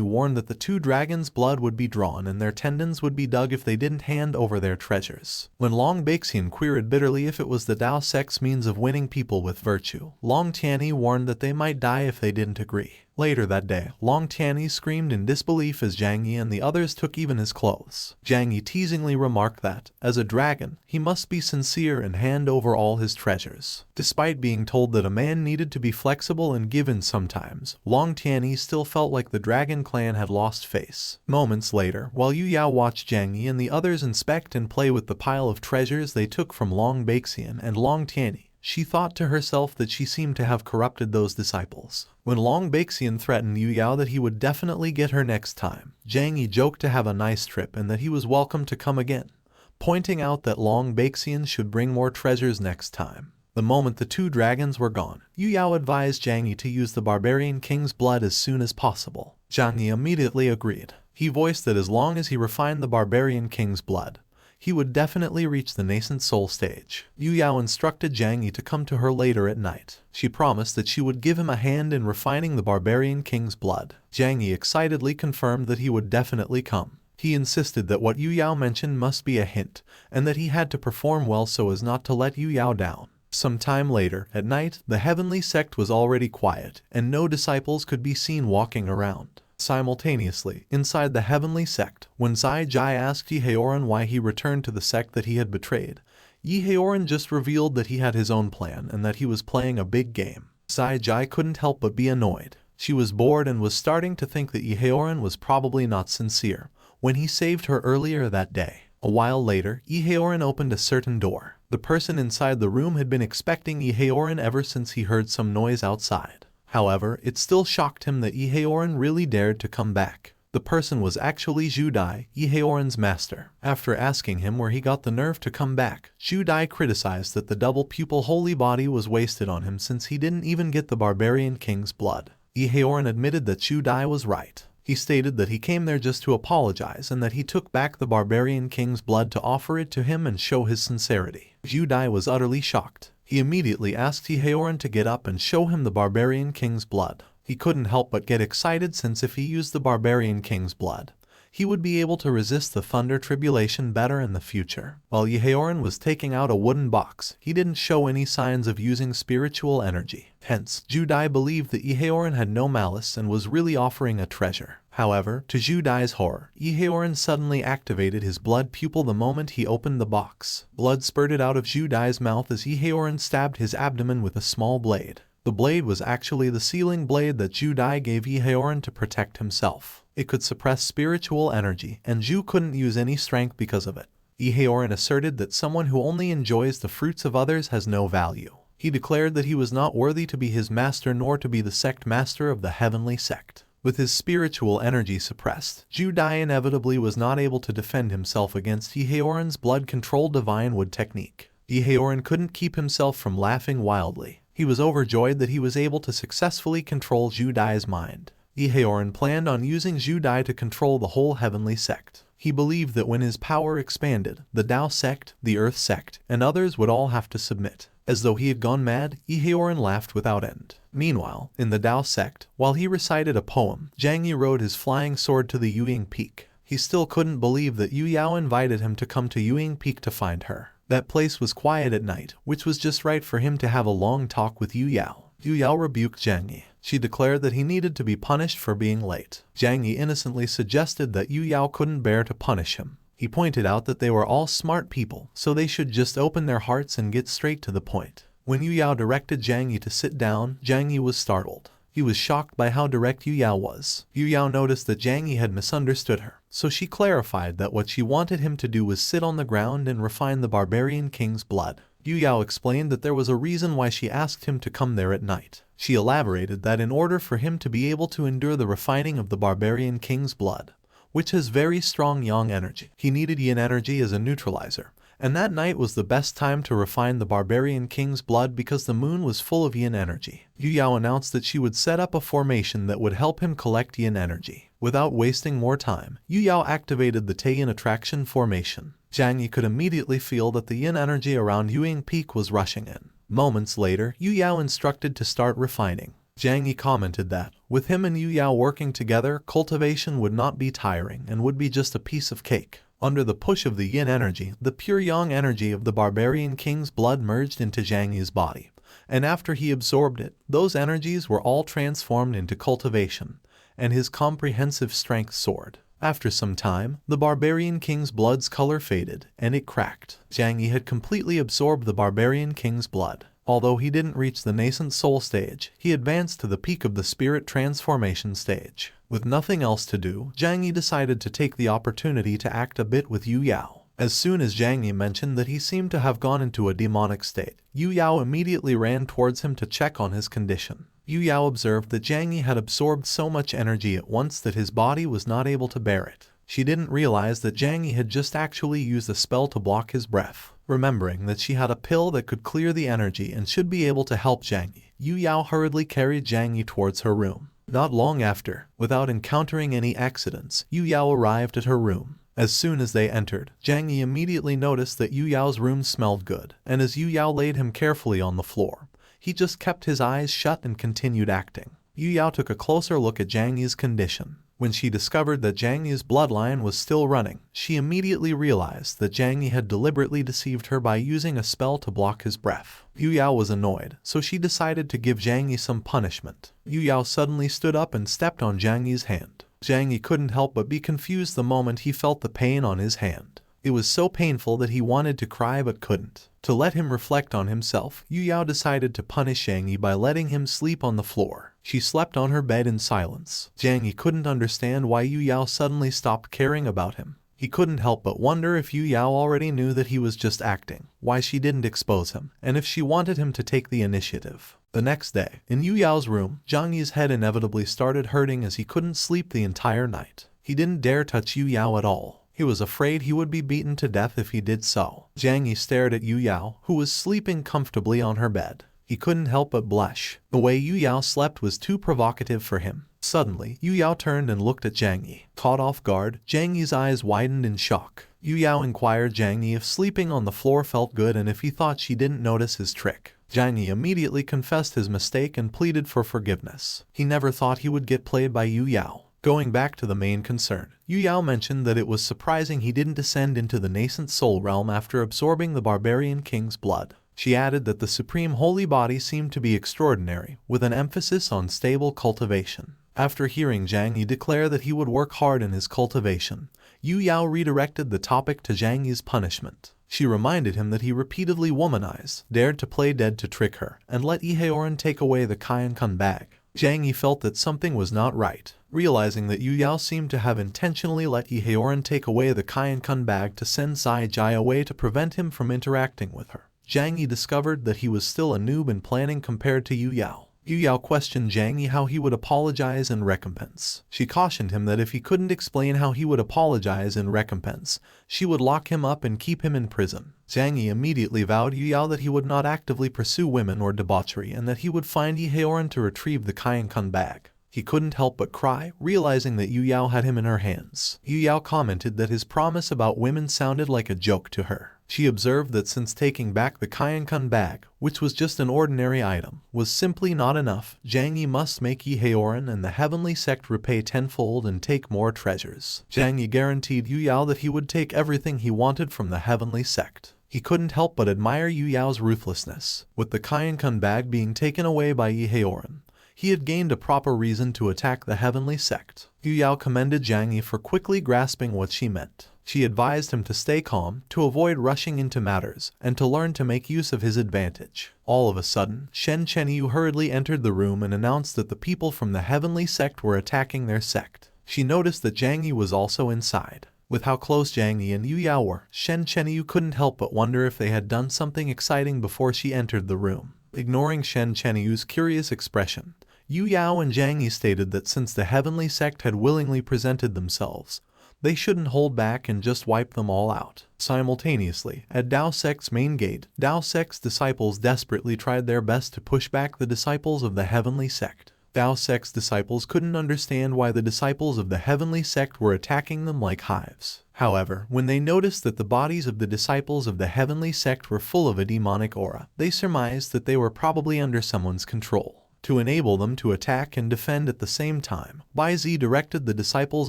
warned that the two dragons' blood would be drawn and their tendons would be dug if they didn't hand over their treasures. When Long Baixian queried bitterly if it was the Dao sect's means of winning people with virtue, Long Tianyi warned that they might die if they didn't agree. Later that day, Long Tianyi screamed in disbelief as Zhang Yi and the others took even his clothes. Zhang Yi teasingly remarked that, as a dragon, he must be sincere and hand over all his treasures. Despite being told that a man needed to be flexible and give in sometimes, Long Tianyi still felt like the Dragon Clan had lost face. Moments later, while Yu Yao watched Zhang Yi and the others inspect and play with the pile of treasures they took from Long Baixian and Long Tianyi, she thought to herself that she seemed to have corrupted those disciples. When Long Baixian threatened Yu Yao that he would definitely get her next time, Zhang Yi joked to have a nice trip and that he was welcome to come again, pointing out that Long Baixian should bring more treasures next time. The moment the two dragons were gone, Yu Yao advised Zhang Yi to use the barbarian king's blood as soon as possible. Zhang Yi immediately agreed. He voiced that as long as he refined the barbarian king's blood, he would definitely reach the nascent soul stage. Yu Yao instructed Zhang Yi to come to her later at night. She promised that she would give him a hand in refining the barbarian king's blood. Zhang Yi excitedly confirmed that he would definitely come. He insisted that what Yu Yao mentioned must be a hint, and that he had to perform well so as not to let Yu Yao down. Some time later, at night, the heavenly sect was already quiet, and no disciples could be seen walking around. Simultaneously, inside the heavenly sect, when Zai Jai asked Yi Haoran why he returned to the sect that he had betrayed, Yi Haoran just revealed that he had his own plan and that he was playing a big game. Zai Jai couldn't help but be annoyed. She was bored and was starting to think that Yi Haoran was probably not sincere when he saved her earlier that day. A while later, Yi Haoran opened a certain door. The person inside the room had been expecting Yi Haoran ever since he heard some noise outside. However, it still shocked him that Yi Haoran really dared to come back. The person was actually Zhu Dai, Yi Haoran's master. After asking him where he got the nerve to come back, Zhu Dai criticized that the double pupil holy body was wasted on him since he didn't even get the barbarian king's blood. Yi Haoran admitted that Zhu Dai was right. He stated that he came there just to apologize and that he took back the barbarian king's blood to offer it to him and show his sincerity. Zhu Dai was utterly shocked. He immediately asked Yi Haoran to get up and show him the barbarian king's blood. He couldn't help but get excited since if he used the barbarian king's blood, he would be able to resist the thunder tribulation better in the future. While Yi Haoran was taking out a wooden box, he didn't show any signs of using spiritual energy. Hence, Zhu Dai believed that Yi Haoran had no malice and was really offering a treasure. However, to Zhu Dai's horror, Yi Haoran suddenly activated his blood pupil the moment he opened the box. Blood spurted out of Zhu Dai's mouth as Yi Haoran stabbed his abdomen with a small blade. The blade was actually the sealing blade that Zhu Dai gave Yi Haoran to protect himself. It could suppress spiritual energy, and Zhu couldn't use any strength because of it. Yi Haoran asserted that someone who only enjoys the fruits of others has no value. He declared that he was not worthy to be his master nor to be the sect master of the heavenly sect. With his spiritual energy suppressed, Zhu Dai inevitably was not able to defend himself against Yi Haoran's blood-controlled divine wood technique. Yi Haoran couldn't keep himself from laughing wildly. He was overjoyed that he was able to successfully control Zhu Dai's mind. Yi Haoran planned on using Zhu Dai to control the whole heavenly sect. He believed that when his power expanded, the Tao sect, the Earth sect, and others would all have to submit. As though he had gone mad, Yi Haoran laughed without end. Meanwhile, in the Tao sect, while he recited a poem, Zhang Yi rode his flying sword to the Yuying Peak. He still couldn't believe that Yu Yao invited him to come to Yuying Peak to find her. That place was quiet at night, which was just right for him to have a long talk with Yu Yao. Yu Yao rebuked Zhang Yi. She declared that he needed to be punished for being late. Zhang Yi innocently suggested that Yu Yao couldn't bear to punish him. He pointed out that they were all smart people, so they should just open their hearts and get straight to the point. When Yu Yao directed Zhang Yi to sit down, Zhang Yi was startled. He was shocked by how direct Yu Yao was. Yu Yao noticed that Zhang Yi had misunderstood her, so she clarified that what she wanted him to do was sit on the ground and refine the barbarian king's blood. Yu Yao explained that there was a reason why she asked him to come there at night. She elaborated that in order for him to be able to endure the refining of the barbarian king's blood, which has very strong yang energy, he needed yin energy as a neutralizer. And that night was the best time to refine the barbarian king's blood because the moon was full of yin energy. Yu Yao announced that she would set up a formation that would help him collect yin energy. Without wasting more time, Yu Yao activated the Teiyin attraction formation. Zhang Yi could immediately feel that the yin energy around Yuying Peak was rushing in. Moments later, Yu Yao instructed to start refining. Zhang Yi commented that, with him and Yu Yao working together, cultivation would not be tiring and would be just a piece of cake. Under the push of the yin energy, the pure yang energy of the barbarian king's blood merged into Zhang Yi's body, and after he absorbed it, those energies were all transformed into cultivation, and his comprehensive strength soared. After some time, the barbarian king's blood's color faded, and it cracked. Zhang Yi had completely absorbed the barbarian king's blood. Although he didn't reach the nascent soul stage, he advanced to the peak of the spirit transformation stage. With nothing else to do, Zhang Yi decided to take the opportunity to act a bit with Yu Yao. As soon as Zhang Yi mentioned that he seemed to have gone into a demonic state, Yu Yao immediately ran towards him to check on his condition. Yu Yao observed that Zhang Yi had absorbed so much energy at once that his body was not able to bear it. She didn't realize that Zhang Yi had just actually used a spell to block his breath. Remembering that she had a pill that could clear the energy and should be able to help Zhang Yi, Yu Yao hurriedly carried Zhang Yi towards her room. Not long after, without encountering any accidents, Yu Yao arrived at her room. As soon as they entered, Zhang Yi immediately noticed that Yu Yao's room smelled good, and as Yu Yao laid him carefully on the floor, he just kept his eyes shut and continued acting. Yu Yao took a closer look at Zhang Yi's condition. When she discovered that Zhang Yi's bloodline was still running, she immediately realized that Zhang Yi had deliberately deceived her by using a spell to block his breath. Yu Yao was annoyed, so she decided to give Zhang Yi some punishment. Yu Yao suddenly stood up and stepped on Zhang Yi's hand. Zhang Yi couldn't help but be confused the moment he felt the pain on his hand. It was so painful that he wanted to cry but couldn't. To let him reflect on himself, Yu Yao decided to punish Zhang Yi by letting him sleep on the floor. She slept on her bed in silence. Zhang Yi couldn't understand why Yu Yao suddenly stopped caring about him. He couldn't help but wonder if Yu Yao already knew that he was just acting, why she didn't expose him, and if she wanted him to take the initiative. The next day, in Yu Yao's room, Zhang Yi's head inevitably started hurting as he couldn't sleep the entire night. He didn't dare touch Yu Yao at all. He was afraid he would be beaten to death if he did so. Zhang Yi stared at Yu Yao, who was sleeping comfortably on her bed. He couldn't help but blush. The way Yu Yao slept was too provocative for him. Suddenly, Yu Yao turned and looked at Zhang Yi. Caught off guard, Zhang Yi's eyes widened in shock. Yu Yao inquired Zhang Yi if sleeping on the floor felt good and if he thought she didn't notice his trick. Zhang Yi immediately confessed his mistake and pleaded for forgiveness. He never thought he would get played by Yu Yao. Going back to the main concern, Yu Yao mentioned that it was surprising he didn't descend into the nascent soul realm after absorbing the barbarian king's blood. She added that the supreme holy body seemed to be extraordinary, with an emphasis on stable cultivation. After hearing Zhang Yi declare that he would work hard in his cultivation, Yu Yao redirected the topic to Zhang Yi's punishment. She reminded him that he repeatedly womanized, dared to play dead to trick her, and let Iheoran take away the Kaienkan bag. Zhang Yi felt that something was not right. Realizing that Yu Yao seemed to have intentionally let Iheoran take away the Kaienkan bag to send Sai Jai away to prevent him from interacting with her, Zhang Yi discovered that he was still a noob in planning compared to Yu Yao. Yu Yao questioned Zhang Yi how he would apologize in recompense. She cautioned him that if he couldn't explain how he would apologize in recompense, she would lock him up and keep him in prison. Zhang Yi immediately vowed Yu Yao that he would not actively pursue women or debauchery and that he would find Iheoran to retrieve the Kaienkan bag. He couldn't help but cry, realizing that Yu Yao had him in her hands. Yu Yao commented that his promise about women sounded like a joke to her. She observed that since taking back the Kaienkan bag, which was just an ordinary item, was simply not enough, Zhang Yi must make Iheoran and the heavenly sect repay tenfold and take more treasures. Zhang Yi guaranteed Yu Yao that he would take everything he wanted from the heavenly sect. He couldn't help but admire Yu Yao's ruthlessness. With the Kaienkan bag being taken away by Iheoran, he had gained a proper reason to attack the heavenly sect. Yu Yao commended Zhang Yi for quickly grasping what she meant. She advised him to stay calm, to avoid rushing into matters, and to learn to make use of his advantage. All of a sudden, Shen Chenyu hurriedly entered the room and announced that the people from the heavenly sect were attacking their sect. She noticed that Zhang Yi was also inside. With how close Zhang Yi and Yu Yao were, Shen Chenyu couldn't help but wonder if they had done something exciting before she entered the room. Ignoring Shen Chenyu's curious expression, Yu Yao and Zhang Yi stated that since the heavenly sect had willingly presented themselves, they shouldn't hold back and just wipe them all out. Simultaneously, at Dao Sect's main gate, Dao Sect's disciples desperately tried their best to push back the disciples of the heavenly sect. Dao Sect's disciples couldn't understand why the disciples of the heavenly sect were attacking them like hives. However, when they noticed that the bodies of the disciples of the heavenly sect were full of a demonic aura, they surmised that they were probably under someone's control. To enable them to attack and defend at the same time, Bai Zi directed the disciples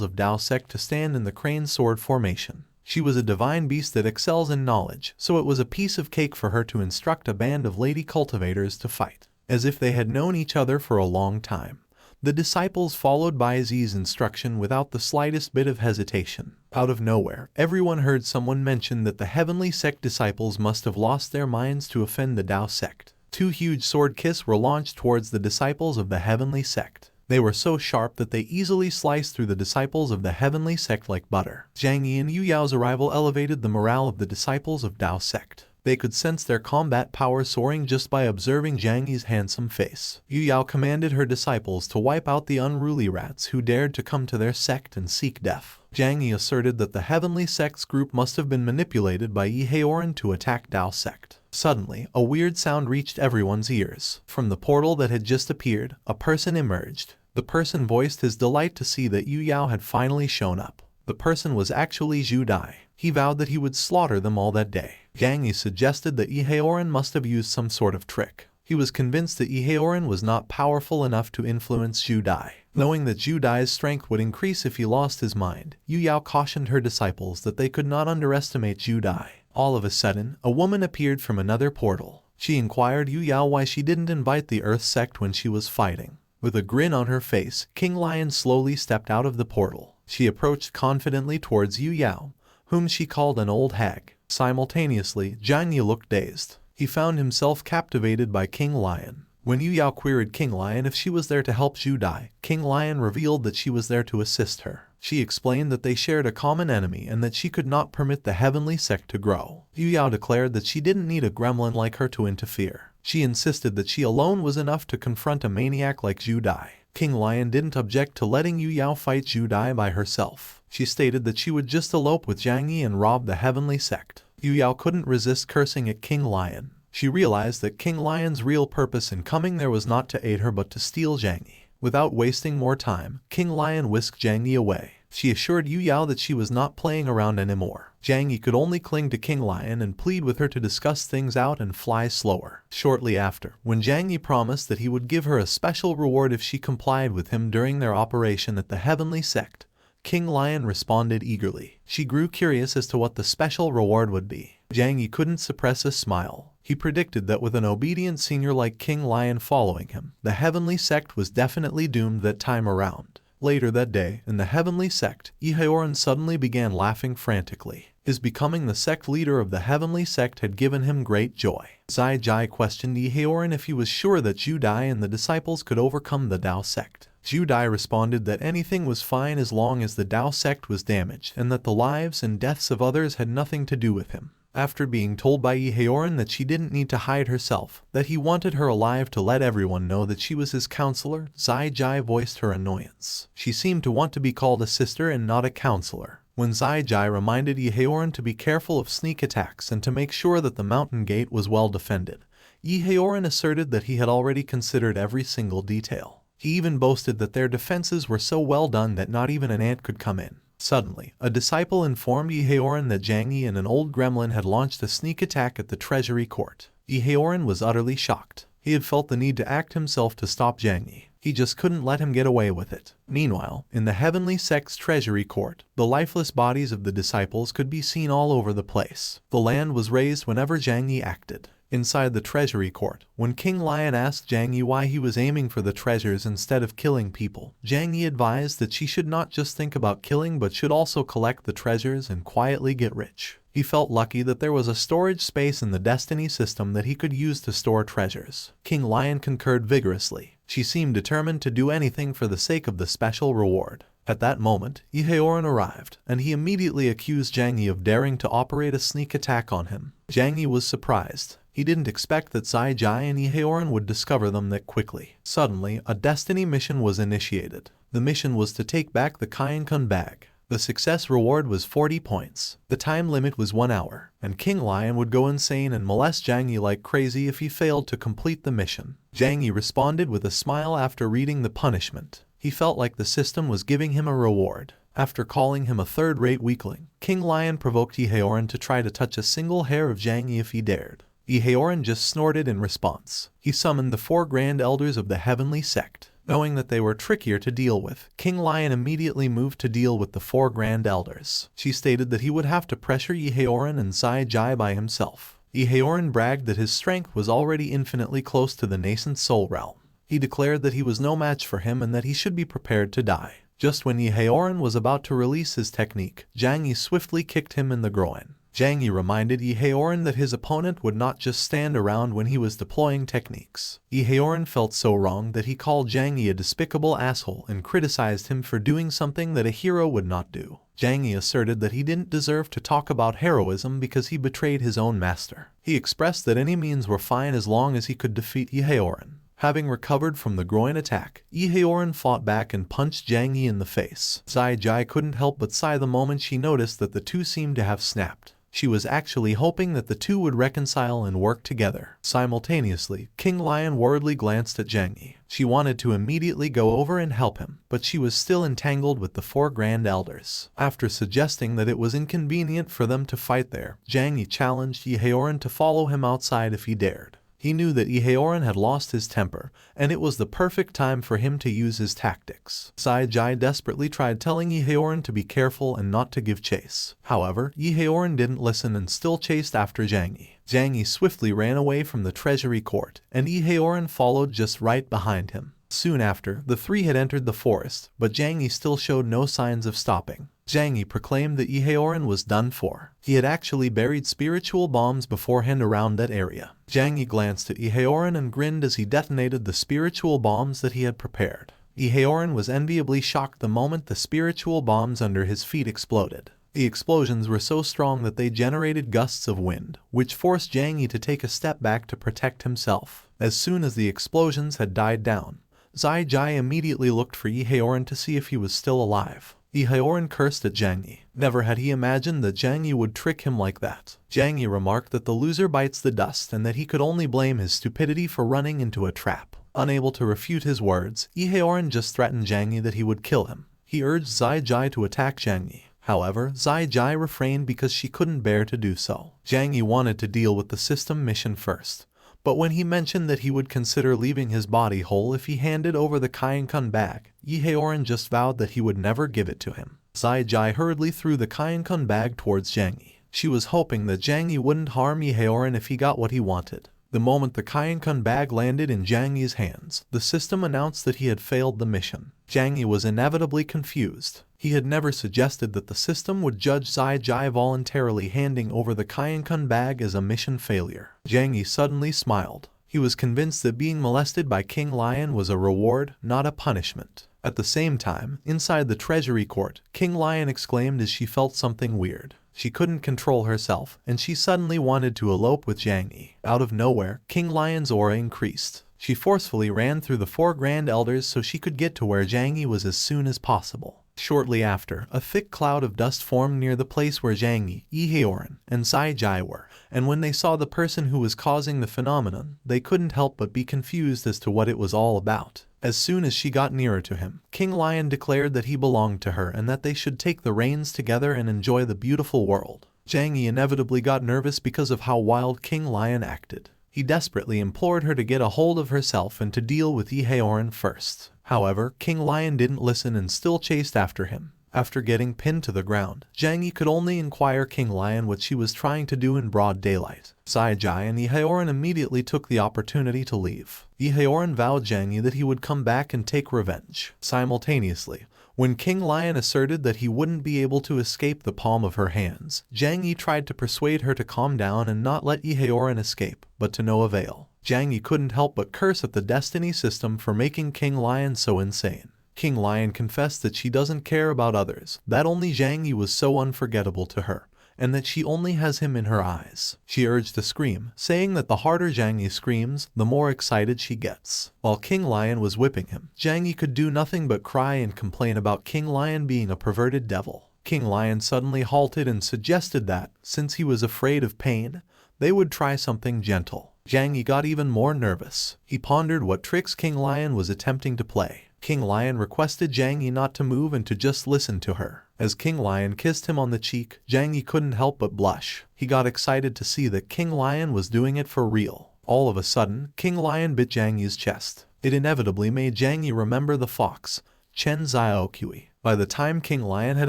of Dao Sect to stand in the crane sword formation. She was a divine beast that excels in knowledge, so it was a piece of cake for her to instruct a band of lady cultivators to fight. As if they had known each other for a long time, the disciples followed Bai Zi's instruction without the slightest bit of hesitation. Out of nowhere, everyone heard someone mention that the heavenly sect disciples must have lost their minds to offend the Dao Sect. 2 huge sword kiths were launched towards the disciples of the heavenly sect. They were so sharp that they easily sliced through the disciples of the heavenly sect like butter. Zhang Yi and Yu Yao's arrival elevated the morale of the disciples of Dao Sect. They could sense their combat power soaring just by observing Zhang Yi's handsome face. Yu Yao commanded her disciples to wipe out the unruly rats who dared to come to their sect and seek death. Zhang Yi asserted that the heavenly sect's group must have been manipulated by Iheoran to attack Dao Sect. Suddenly, a weird sound reached everyone's ears. From the portal that had just appeared, a person emerged. The person voiced his delight to see that Yu Yao had finally shown up. The person was actually Zhu Dai. He vowed that he would slaughter them all that day. Zhang Yi suggested that Iheoran must have used some sort of trick. He was convinced that Iheoran was not powerful enough to influence Zhu Dai. Knowing that Zhu Dai's strength would increase if he lost his mind, Yu Yao cautioned her disciples that they could not underestimate Zhu Dai. All of a sudden, a woman appeared from another portal. She inquired Yu Yao why she didn't invite the Earth sect when she was fighting. With a grin on her face, King Lion slowly stepped out of the portal. She approached confidently towards Yu Yao, whom she called an old hag. Simultaneously, Zhang Yi looked dazed. He found himself captivated by King Lion. When Yu Yao queried King Lion if she was there to help Zhu Dai, King Lion revealed that she was there to assist her. She explained that they shared a common enemy and that she could not permit the heavenly sect to grow. Yu Yao declared that she didn't need a gremlin like her to interfere. She insisted that she alone was enough to confront a maniac like Zhu Dai. King Lion didn't object to letting Yu Yao fight Zhu Dai by herself. She stated that she would just elope with Zhang Yi and rob the heavenly sect. Yu Yao couldn't resist cursing at King Lion. She realized that King Lion's real purpose in coming there was not to aid her but to steal Zhang Yi. Without wasting more time, King Lion whisked Zhang Yi away. She assured Yu Yao that she was not playing around anymore. Zhang Yi could only cling to King Lion and plead with her to discuss things out and fly slower. Shortly after, when Zhang Yi promised that he would give her a special reward if she complied with him during their operation at the heavenly sect, King Lion responded eagerly. She grew curious as to what the special reward would be. Zhang Yi couldn't suppress a smile. He predicted that with an obedient senior like King Lion following him, the heavenly sect was definitely doomed that time around. Later that day, in the heavenly sect, Iheoran suddenly began laughing frantically. His becoming the sect leader of the heavenly sect had given him great joy. Zai Jai questioned Iheoran if he was sure that Zhu Dai and the disciples could overcome the Dao sect. Zhu Dai responded that anything was fine as long as the Dao sect was damaged and that the lives and deaths of others had nothing to do with him. After being told by Iheoran that she didn't need to hide herself, that he wanted her alive to let everyone know that she was his counselor, Zai Jai voiced her annoyance. She seemed to want to be called a sister and not a counselor. When Zai Jai reminded Iheoran to be careful of sneak attacks and to make sure that the mountain gate was well defended, Iheoran asserted that he had already considered every single detail. He even boasted that their defenses were so well done that not even an ant could come in. Suddenly, a disciple informed Iheoran that Zhang Yi and an old gremlin had launched a sneak attack at the treasury court. Iheoran was utterly shocked. He had felt the need to act himself to stop Zhang Yi. He just couldn't let him get away with it. Meanwhile, in the heavenly sect's treasury court, the lifeless bodies of the disciples could be seen all over the place. The land was raised whenever Zhang Yi acted. Inside the treasury court, when King Lion asked Zhang Yi why he was aiming for the treasures instead of killing people, Zhang Yi advised that she should not just think about killing but should also collect the treasures and quietly get rich. He felt lucky that there was a storage space in the destiny system that he could use to store treasures. King Lion concurred vigorously. She seemed determined to do anything for the sake of the special reward. At that moment, Iheoran arrived, and he immediately accused Zhang Yi of daring to operate a sneak attack on him. Zhang Yi was surprised. He didn't expect that Zai Jai and Iheoran would discover them that quickly. Suddenly, a destiny mission was initiated. The mission was to take back the Kainkun bag. The success reward was 40 points. The time limit was 1 hour, and King Lion would go insane and molest Zhang Yi like crazy if he failed to complete the mission. Zhang Yi responded with a smile after reading the punishment. He felt like the system was giving him a reward. After calling him a third-rate weakling, King Lion provoked Iheoran to try to touch a single hair of Zhang Yi if he dared. Iheoran just snorted in response. He summoned the 4 Grand Elders of the Heavenly Sect. Knowing that they were trickier to deal with, King Lion immediately moved to deal with the 4 Grand Elders. She stated that he would have to pressure Iheoran and Zai Jai by himself. Iheoran bragged that his strength was already infinitely close to the nascent soul realm. He declared that he was no match for him and that he should be prepared to die. Just when Iheoran was about to release his technique, Zhang Yi swiftly kicked him in the groin. Zhang Yi reminded Iheoran that his opponent would not just stand around when he was deploying techniques. Iheoran felt so wrong that he called Zhang Yi a despicable asshole and criticized him for doing something that a hero would not do. Zhang Yi asserted that he didn't deserve to talk about heroism because he betrayed his own master. He expressed that any means were fine as long as he could defeat Iheoran. Having recovered from the groin attack, Iheoran fought back and punched Zhang Yi in the face. Zai Jai couldn't help but sigh the moment she noticed that the two seemed to have snapped. She was actually hoping that the two would reconcile and work together. Simultaneously, King Lion worriedly glanced at Zhang Yi. She wanted to immediately go over and help him, but she was still entangled with the 4 Grand Elders. After suggesting that it was inconvenient for them to fight there, Zhang Yi challenged Iheoran to follow him outside if he dared. He knew that Iheoran had lost his temper, and it was the perfect time for him to use his tactics. Zhang Yi desperately tried telling Iheoran to be careful and not to give chase. However, Iheoran didn't listen and still chased after Zhang Yi. Zhang Yi swiftly ran away from the treasury court, and Iheoran followed just right behind him. Soon after, the three had entered the forest, but Zhang Yi still showed no signs of stopping. Zhang Yi proclaimed that Iheoran was done for. He had actually buried spiritual bombs beforehand around that area. Zhang Yi glanced at Iheoran and grinned as he detonated the spiritual bombs that he had prepared. Iheoran was enviably shocked the moment the spiritual bombs under his feet exploded. The explosions were so strong that they generated gusts of wind, which forced Zhang Yi to take a step back to protect himself. As soon as the explosions had died down, Zhang Yi immediately looked for Iheoran to see if he was still alive. Iheoran cursed at Zhang Yi. Never had he imagined that Zhang Yi would trick him like that. Zhang Yi remarked that the loser bites the dust and that he could only blame his stupidity for running into a trap. Unable to refute his words, Iheoran just threatened Zhang Yi that he would kill him. He urged Zhang Yi to attack Zhang Yi. However, Zhang Yi refrained because she couldn't bear to do so. Zhang Yi wanted to deal with the system mission first. But when he mentioned that he would consider leaving his body whole if he handed over the Kainkun bag, Iheoran just vowed that he would never give it to him. Zhang Yi hurriedly threw the Kainkun bag towards Zhang Yi. She was hoping that Zhang Yi wouldn't harm Iheoran if he got what he wanted. The moment the Kainkun bag landed in Zhang Yi's hands, the system announced that he had failed the mission. Zhang Yi was inevitably confused. He had never suggested that the system would judge Zhang Yi voluntarily handing over the Kainkun bag as a mission failure. Zhang Yi suddenly smiled. He was convinced that being molested by King Lion was a reward, not a punishment. At the same time, inside the treasury court, King Lion exclaimed as she felt something weird. She couldn't control herself, and she suddenly wanted to elope with Zhang Yi. Out of nowhere, King Lion's aura increased. She forcefully ran through the 4 Grand Elders so she could get to where Zhang Yi was as soon as possible. Shortly after, a thick cloud of dust formed near the place where Zhang Yi, Iheoran, and Zhang Yi were, and when they saw the person who was causing the phenomenon, they couldn't help but be confused as to what it was all about. As soon as she got nearer to him, King Lion declared that he belonged to her and that they should take the reins together and enjoy the beautiful world. Zhang Yi inevitably got nervous because of how wild King Lion acted. He desperately implored her to get a hold of herself and to deal with Iheoran first. However, King Lion didn't listen and still chased after him. After getting pinned to the ground, Zhang Yi could only inquire King Lion what she was trying to do in broad daylight. Zhang Yi and Iheoran immediately took the opportunity to leave. Iheoran vowed Zhang Yi that he would come back and take revenge. Simultaneously, when King Lion asserted that he wouldn't be able to escape the palm of her hands, Zhang Yi tried to persuade her to calm down and not let Iheoran escape, but to no avail. Zhang Yi couldn't help but curse at the destiny system for making King Lion so insane. King Lion confessed that she doesn't care about others, that only Zhang Yi was so unforgettable to her, and that she only has him in her eyes. She urged to scream, saying that the harder Zhang Yi screams, the more excited she gets. While King Lion was whipping him, Zhang Yi could do nothing but cry and complain about King Lion being a perverted devil. King Lion suddenly halted and suggested that, since he was afraid of pain, they would try something gentle. Zhang Yi got even more nervous. He pondered what tricks King Lion was attempting to play. King Lion requested Zhang Yi not to move and to just listen to her. As King Lion kissed him on the cheek, Zhang Yi couldn't help but blush. He got excited to see that King Lion was doing it for real. All of a sudden, King Lion bit Zhang Yi's chest. It inevitably made Zhang Yi remember the fox, Chen Xiaoqui. By the time King Lion had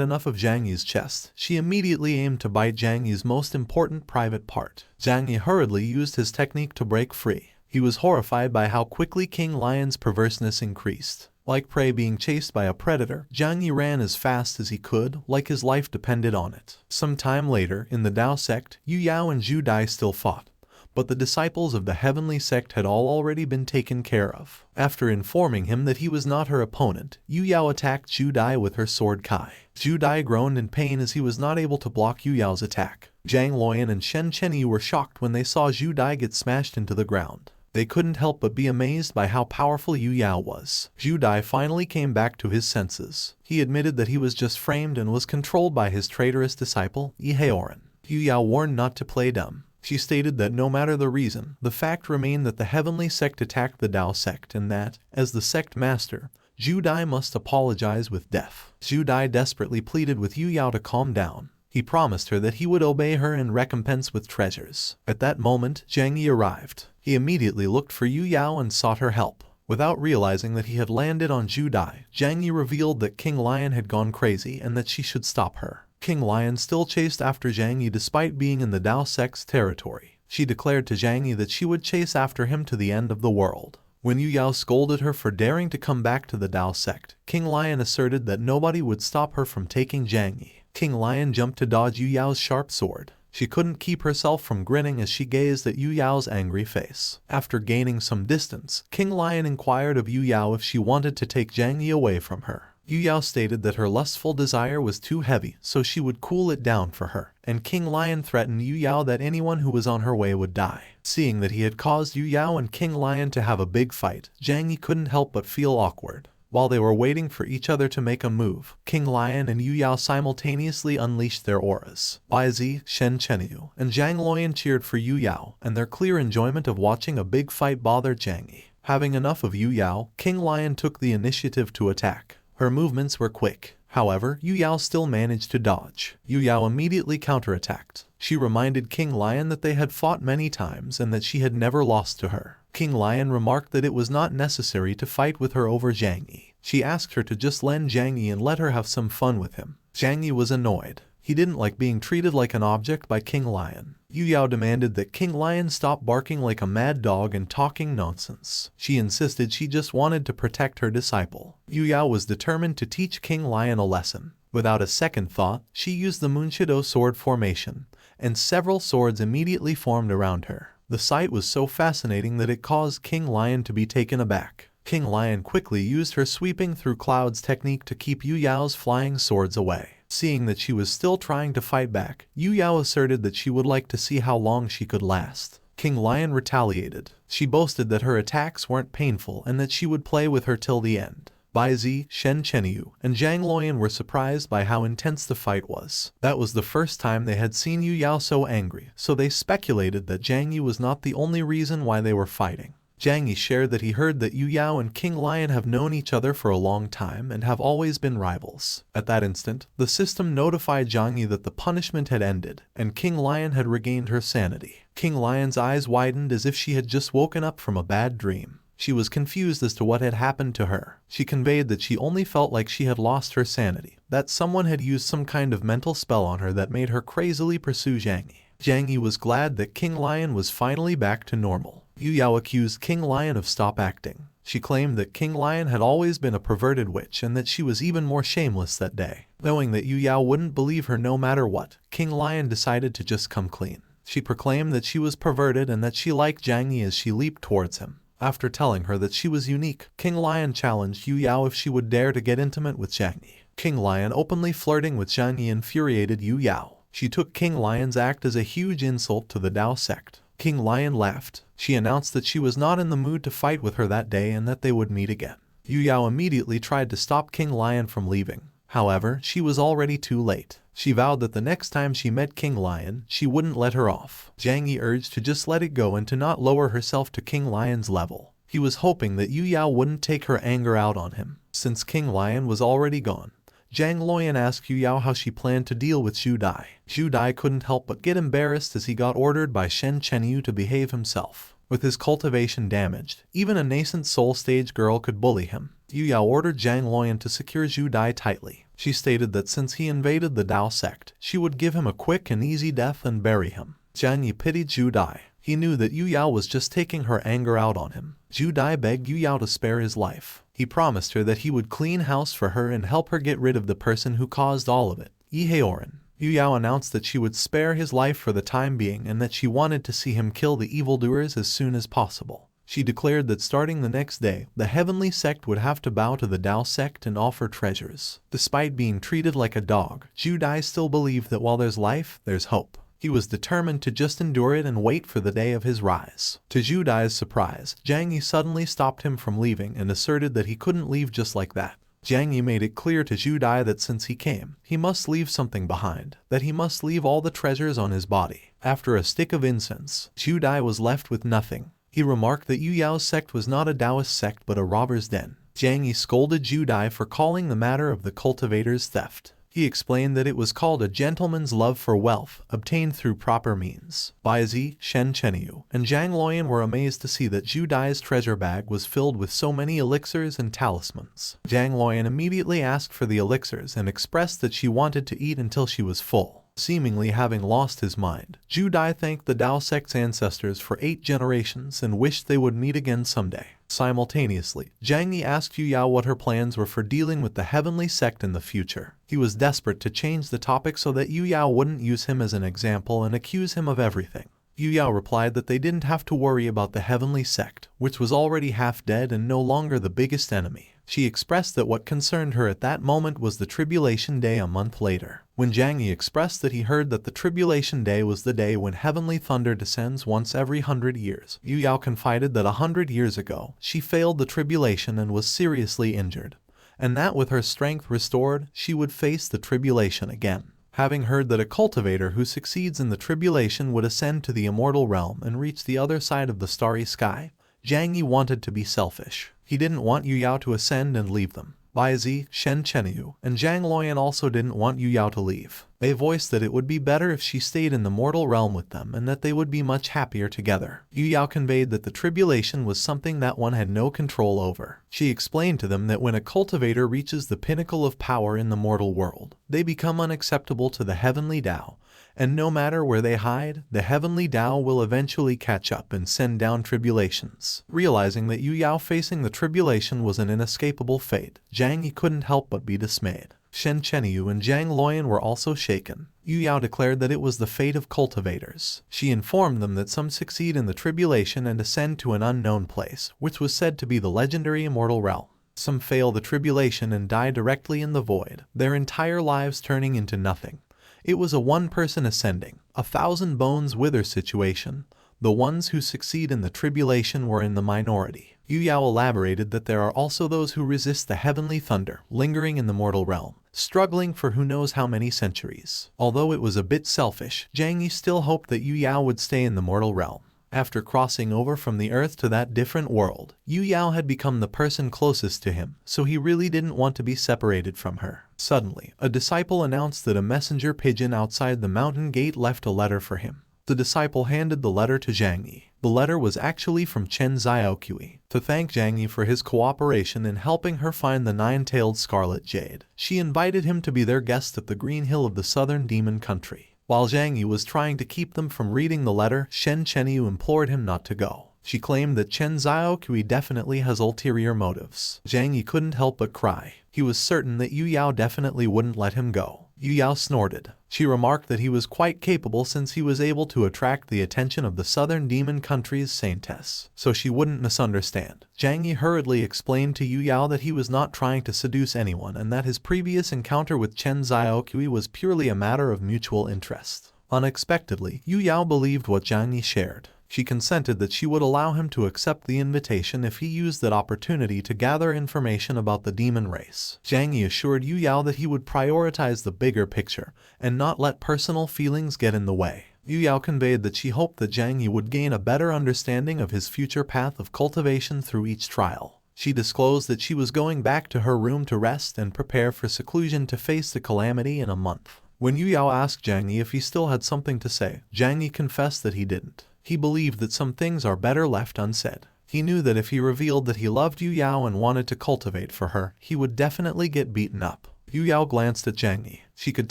enough of Zhang Yi's chest, she immediately aimed to bite Zhang Yi's most important private part. Zhang Yi hurriedly used his technique to break free. He was horrified by how quickly King Lion's perverseness increased. Like prey being chased by a predator, Zhang Yi ran as fast as he could, like his life depended on it. Some time later, in the Dao sect, Yu Yao and Zhu Dai still fought, but the disciples of the heavenly sect had all already been taken care of. After informing him that he was not her opponent, Yu Yao attacked Zhu Dai with her sword Kai. Zhu Dai groaned in pain as he was not able to block Yu Yao's attack. Zhang Luoyan and Shen Chenyi were shocked when they saw Zhu Dai get smashed into the ground. They couldn't help but be amazed by how powerful Yu Yao was. Zhu Dai finally came back to his senses. He admitted that he was just framed and was controlled by his traitorous disciple, Iheoran. Yu Yao warned not to play dumb. She stated that no matter the reason, the fact remained that the heavenly sect attacked the Dao sect and that, as the sect master, Zhu Dai must apologize with death. Zhu Dai desperately pleaded with Yu Yao to calm down. He promised her that he would obey her in recompense with treasures. At that moment, Zhang Yi arrived. He immediately looked for Yu Yao and sought her help. Without realizing that he had landed on Zhu Dai, Zhang Yi revealed that King Lion had gone crazy and that she should stop her. King Lion still chased after Zhang Yi despite being in the Dao sect's territory. She declared to Zhang Yi that she would chase after him to the end of the world. When Yu Yao scolded her for daring to come back to the Dao sect, King Lion asserted that nobody would stop her from taking Zhang Yi. King Lion jumped to dodge Yu Yao's sharp sword. She couldn't keep herself from grinning as she gazed at Yu Yao's angry face. After gaining some distance, King Lion inquired of Yu Yao if she wanted to take Zhang Yi away from her. Yu Yao stated that her lustful desire was too heavy, so she would cool it down for her, and King Lion threatened Yu Yao that anyone who was on her way would die. Seeing that he had caused Yu Yao and King Lion to have a big fight, Zhang Yi couldn't help but feel awkward. While they were waiting for each other to make a move, King Lion and Yu Yao simultaneously unleashed their auras. Bai Zi, Shen Chenyu, and Zhang Luoyan cheered for Yu Yao, and their clear enjoyment of watching a big fight bothered Zhang Yi. Having enough of Yu Yao, King Lion took the initiative to attack. Her movements were quick. However, Yu Yao still managed to dodge. Yu Yao immediately counterattacked. She reminded King Lion that they had fought many times and that she had never lost to her. King Lion remarked that it was not necessary to fight with her over Zhang Yi. She asked her to just lend Zhang Yi and let her have some fun with him. Zhang Yi was annoyed. He didn't like being treated like an object by King Lion. Yu Yao demanded that King Lion stop barking like a mad dog and talking nonsense. She insisted she just wanted to protect her disciple. Yu Yao was determined to teach King Lion a lesson. Without a second thought, she used the Munshido sword formation, and several swords immediately formed around her. The sight was so fascinating that it caused King Lion to be taken aback. King Lion quickly used her sweeping through clouds technique to keep Yu Yao's flying swords away. Seeing that she was still trying to fight back, Yu Yao asserted that she would like to see how long she could last. King Lion retaliated. She boasted that her attacks weren't painful and that she would play with her till the end. Bai Zi, Shen Chenyu, and Zhang Luoyan were surprised by how intense the fight was. That was the first time they had seen Yu Yao so angry, so they speculated that Zhang Yi was not the only reason why they were fighting. Zhang Yi shared that he heard that Yu Yao and King Lion have known each other for a long time and have always been rivals. At that instant, the system notified Zhang Yi that the punishment had ended, and King Lion had regained her sanity. King Lion's eyes widened as if she had just woken up from a bad dream. She was confused as to what had happened to her. She conveyed that she only felt like she had lost her sanity, that someone had used some kind of mental spell on her that made her crazily pursue Zhang Yi. Zhang Yi was glad that King Lion was finally back to normal. Yu Yao accused King Lion of stop acting. She claimed that King Lion had always been a perverted witch and that she was even more shameless that day. Knowing that Yu Yao wouldn't believe her no matter what, King Lion decided to just come clean. She proclaimed that she was perverted and that she liked Zhang Yi as she leaped towards him. After telling her that she was unique, King Lion challenged Yu Yao if she would dare to get intimate with Zhang Yi. King Lion openly flirting with Zhang Yi infuriated Yu Yao. She took King Lion's act as a huge insult to the Dao sect. King Lion laughed. She announced that she was not in the mood to fight with her that day and that they would meet again. Yu Yao immediately tried to stop King Lion from leaving. However, she was already too late. She vowed that the next time she met King Lion, she wouldn't let her off. Zhang Yi urged to just let it go and to not lower herself to King Lion's level. He was hoping that Yu Yao wouldn't take her anger out on him. Since King Lion was already gone, Zhang Luoyan asked Yu Yao how she planned to deal with Zhu Dai. Zhu Dai couldn't help but get embarrassed as he got ordered by Shen Chenyu to behave himself. With his cultivation damaged, even a nascent soul stage girl could bully him. Yu Yao ordered Zhang Luoyan to secure Zhu Dai tightly. She stated that since he invaded the Dao sect, she would give him a quick and easy death and bury him. Zhang Yi pitied Zhu Dai. He knew that Yu Yao was just taking her anger out on him. Zhu Dai begged Yu Yao to spare his life. He promised her that he would clean house for her and help her get rid of the person who caused all of it, Yehaoren. Yu Yao announced that she would spare his life for the time being and that she wanted to see him kill the evildoers as soon as possible. She declared that starting the next day, the heavenly sect would have to bow to the Dao sect and offer treasures. Despite being treated like a dog, Zhu Dai still believed that while there's life, there's hope. He was determined to just endure it and wait for the day of his rise. To Zhu Dai's surprise, Zhang Yi suddenly stopped him from leaving and asserted that he couldn't leave just like that. Zhang Yi made it clear to Zhu Dai that since he came, he must leave something behind, that he must leave all the treasures on his body. After a stick of incense, Zhu Dai was left with nothing. He remarked that Yu Yao's sect was not a Taoist sect but a robber's den. Zhang Yi scolded Zhu Dai for calling the matter of the cultivator's theft. He explained that it was called a gentleman's love for wealth, obtained through proper means. Bai Zi, Shen Chenyu, and Zhang Luoyan were amazed to see that Zhu Dai's treasure bag was filled with so many elixirs and talismans. Zhang Luoyan immediately asked for the elixirs and expressed that she wanted to eat until she was full. Seemingly having lost his mind, Zhu Dai thanked the Dao sect's ancestors for 8 generations and wished they would meet again someday. Simultaneously, Zhang Yi asked Yu Yao what her plans were for dealing with the heavenly sect in the future. He was desperate to change the topic so that Yu Yao wouldn't use him as an example and accuse him of everything. Yu Yao replied that they didn't have to worry about the heavenly sect, which was already half dead and no longer the biggest enemy. She expressed that what concerned her at that moment was the Tribulation Day a month later. When Zhang Yi expressed that he heard that the Tribulation Day was the day when heavenly thunder descends once every 100 years, Yu Yao confided that 100 years ago, she failed the tribulation and was seriously injured, and that with her strength restored, she would face the tribulation again. Having heard that a cultivator who succeeds in the tribulation would ascend to the immortal realm and reach the other side of the starry sky, Zhang Yi wanted to be selfish. He didn't want Yu Yao to ascend and leave them. Bai Zi, Shen Chenyu, and Zhang Luoyan also didn't want Yu Yao to leave. They voiced that it would be better if she stayed in the mortal realm with them and that they would be much happier together. Yu Yao conveyed that the tribulation was something that one had no control over. She explained to them that when a cultivator reaches the pinnacle of power in the mortal world, they become unacceptable to the heavenly Tao, and no matter where they hide, the heavenly Tao will eventually catch up and send down tribulations. Realizing that Yu Yao facing the tribulation was an inescapable fate, Zhang Yi couldn't help but be dismayed. Shen Chenyu and Zhang Luoyan were also shaken. Yu Yao declared that it was the fate of cultivators. She informed them that some succeed in the tribulation and ascend to an unknown place, which was said to be the legendary immortal realm. Some fail the tribulation and die directly in the void, their entire lives turning into nothing. It was a one-person ascending, 1,000 bones wither situation. The ones who succeed in the tribulation were in the minority. Yu Yao elaborated that there are also those who resist the heavenly thunder, lingering in the mortal realm, struggling for who knows how many centuries. Although it was a bit selfish, Zhang Yi still hoped that Yu Yao would stay in the mortal realm. After crossing over from the earth to that different world, Yu Yao had become the person closest to him, so he really didn't want to be separated from her. Suddenly, a disciple announced that a messenger pigeon outside the mountain gate left a letter for him. The disciple handed the letter to Zhang Yi. The letter was actually from Chen Xiaoqui, to thank Zhang Yi for his cooperation in helping her find the 9-tailed scarlet jade. She invited him to be their guest at the Green Hill of the southern demon country. While Zhang Yi was trying to keep them from reading the letter, Shen Chenyu implored him not to go. She claimed that Chen Xiaoqui definitely has ulterior motives. Zhang Yi couldn't help but cry. He was certain that Yu Yao definitely wouldn't let him go. Yu Yao snorted. She remarked that he was quite capable since he was able to attract the attention of the southern demon country's saintess, so she wouldn't misunderstand. Zhang Yi hurriedly explained to Yu Yao that he was not trying to seduce anyone and that his previous encounter with Chen Xiaoqui was purely a matter of mutual interest. Unexpectedly, Yu Yao believed what Zhang Yi shared. She consented that she would allow him to accept the invitation if he used that opportunity to gather information about the demon race. Zhang Yi assured Yu Yao that he would prioritize the bigger picture and not let personal feelings get in the way. Yu Yao conveyed that she hoped that Zhang Yi would gain a better understanding of his future path of cultivation through each trial. She disclosed that she was going back to her room to rest and prepare for seclusion to face the calamity in a month. When Yu Yao asked Zhang Yi if he still had something to say, Zhang Yi confessed that he didn't. He believed that some things are better left unsaid. He knew that if he revealed that he loved Yu Yao and wanted to cultivate for her, he would definitely get beaten up. Yu Yao glanced at Zhang Yi. She could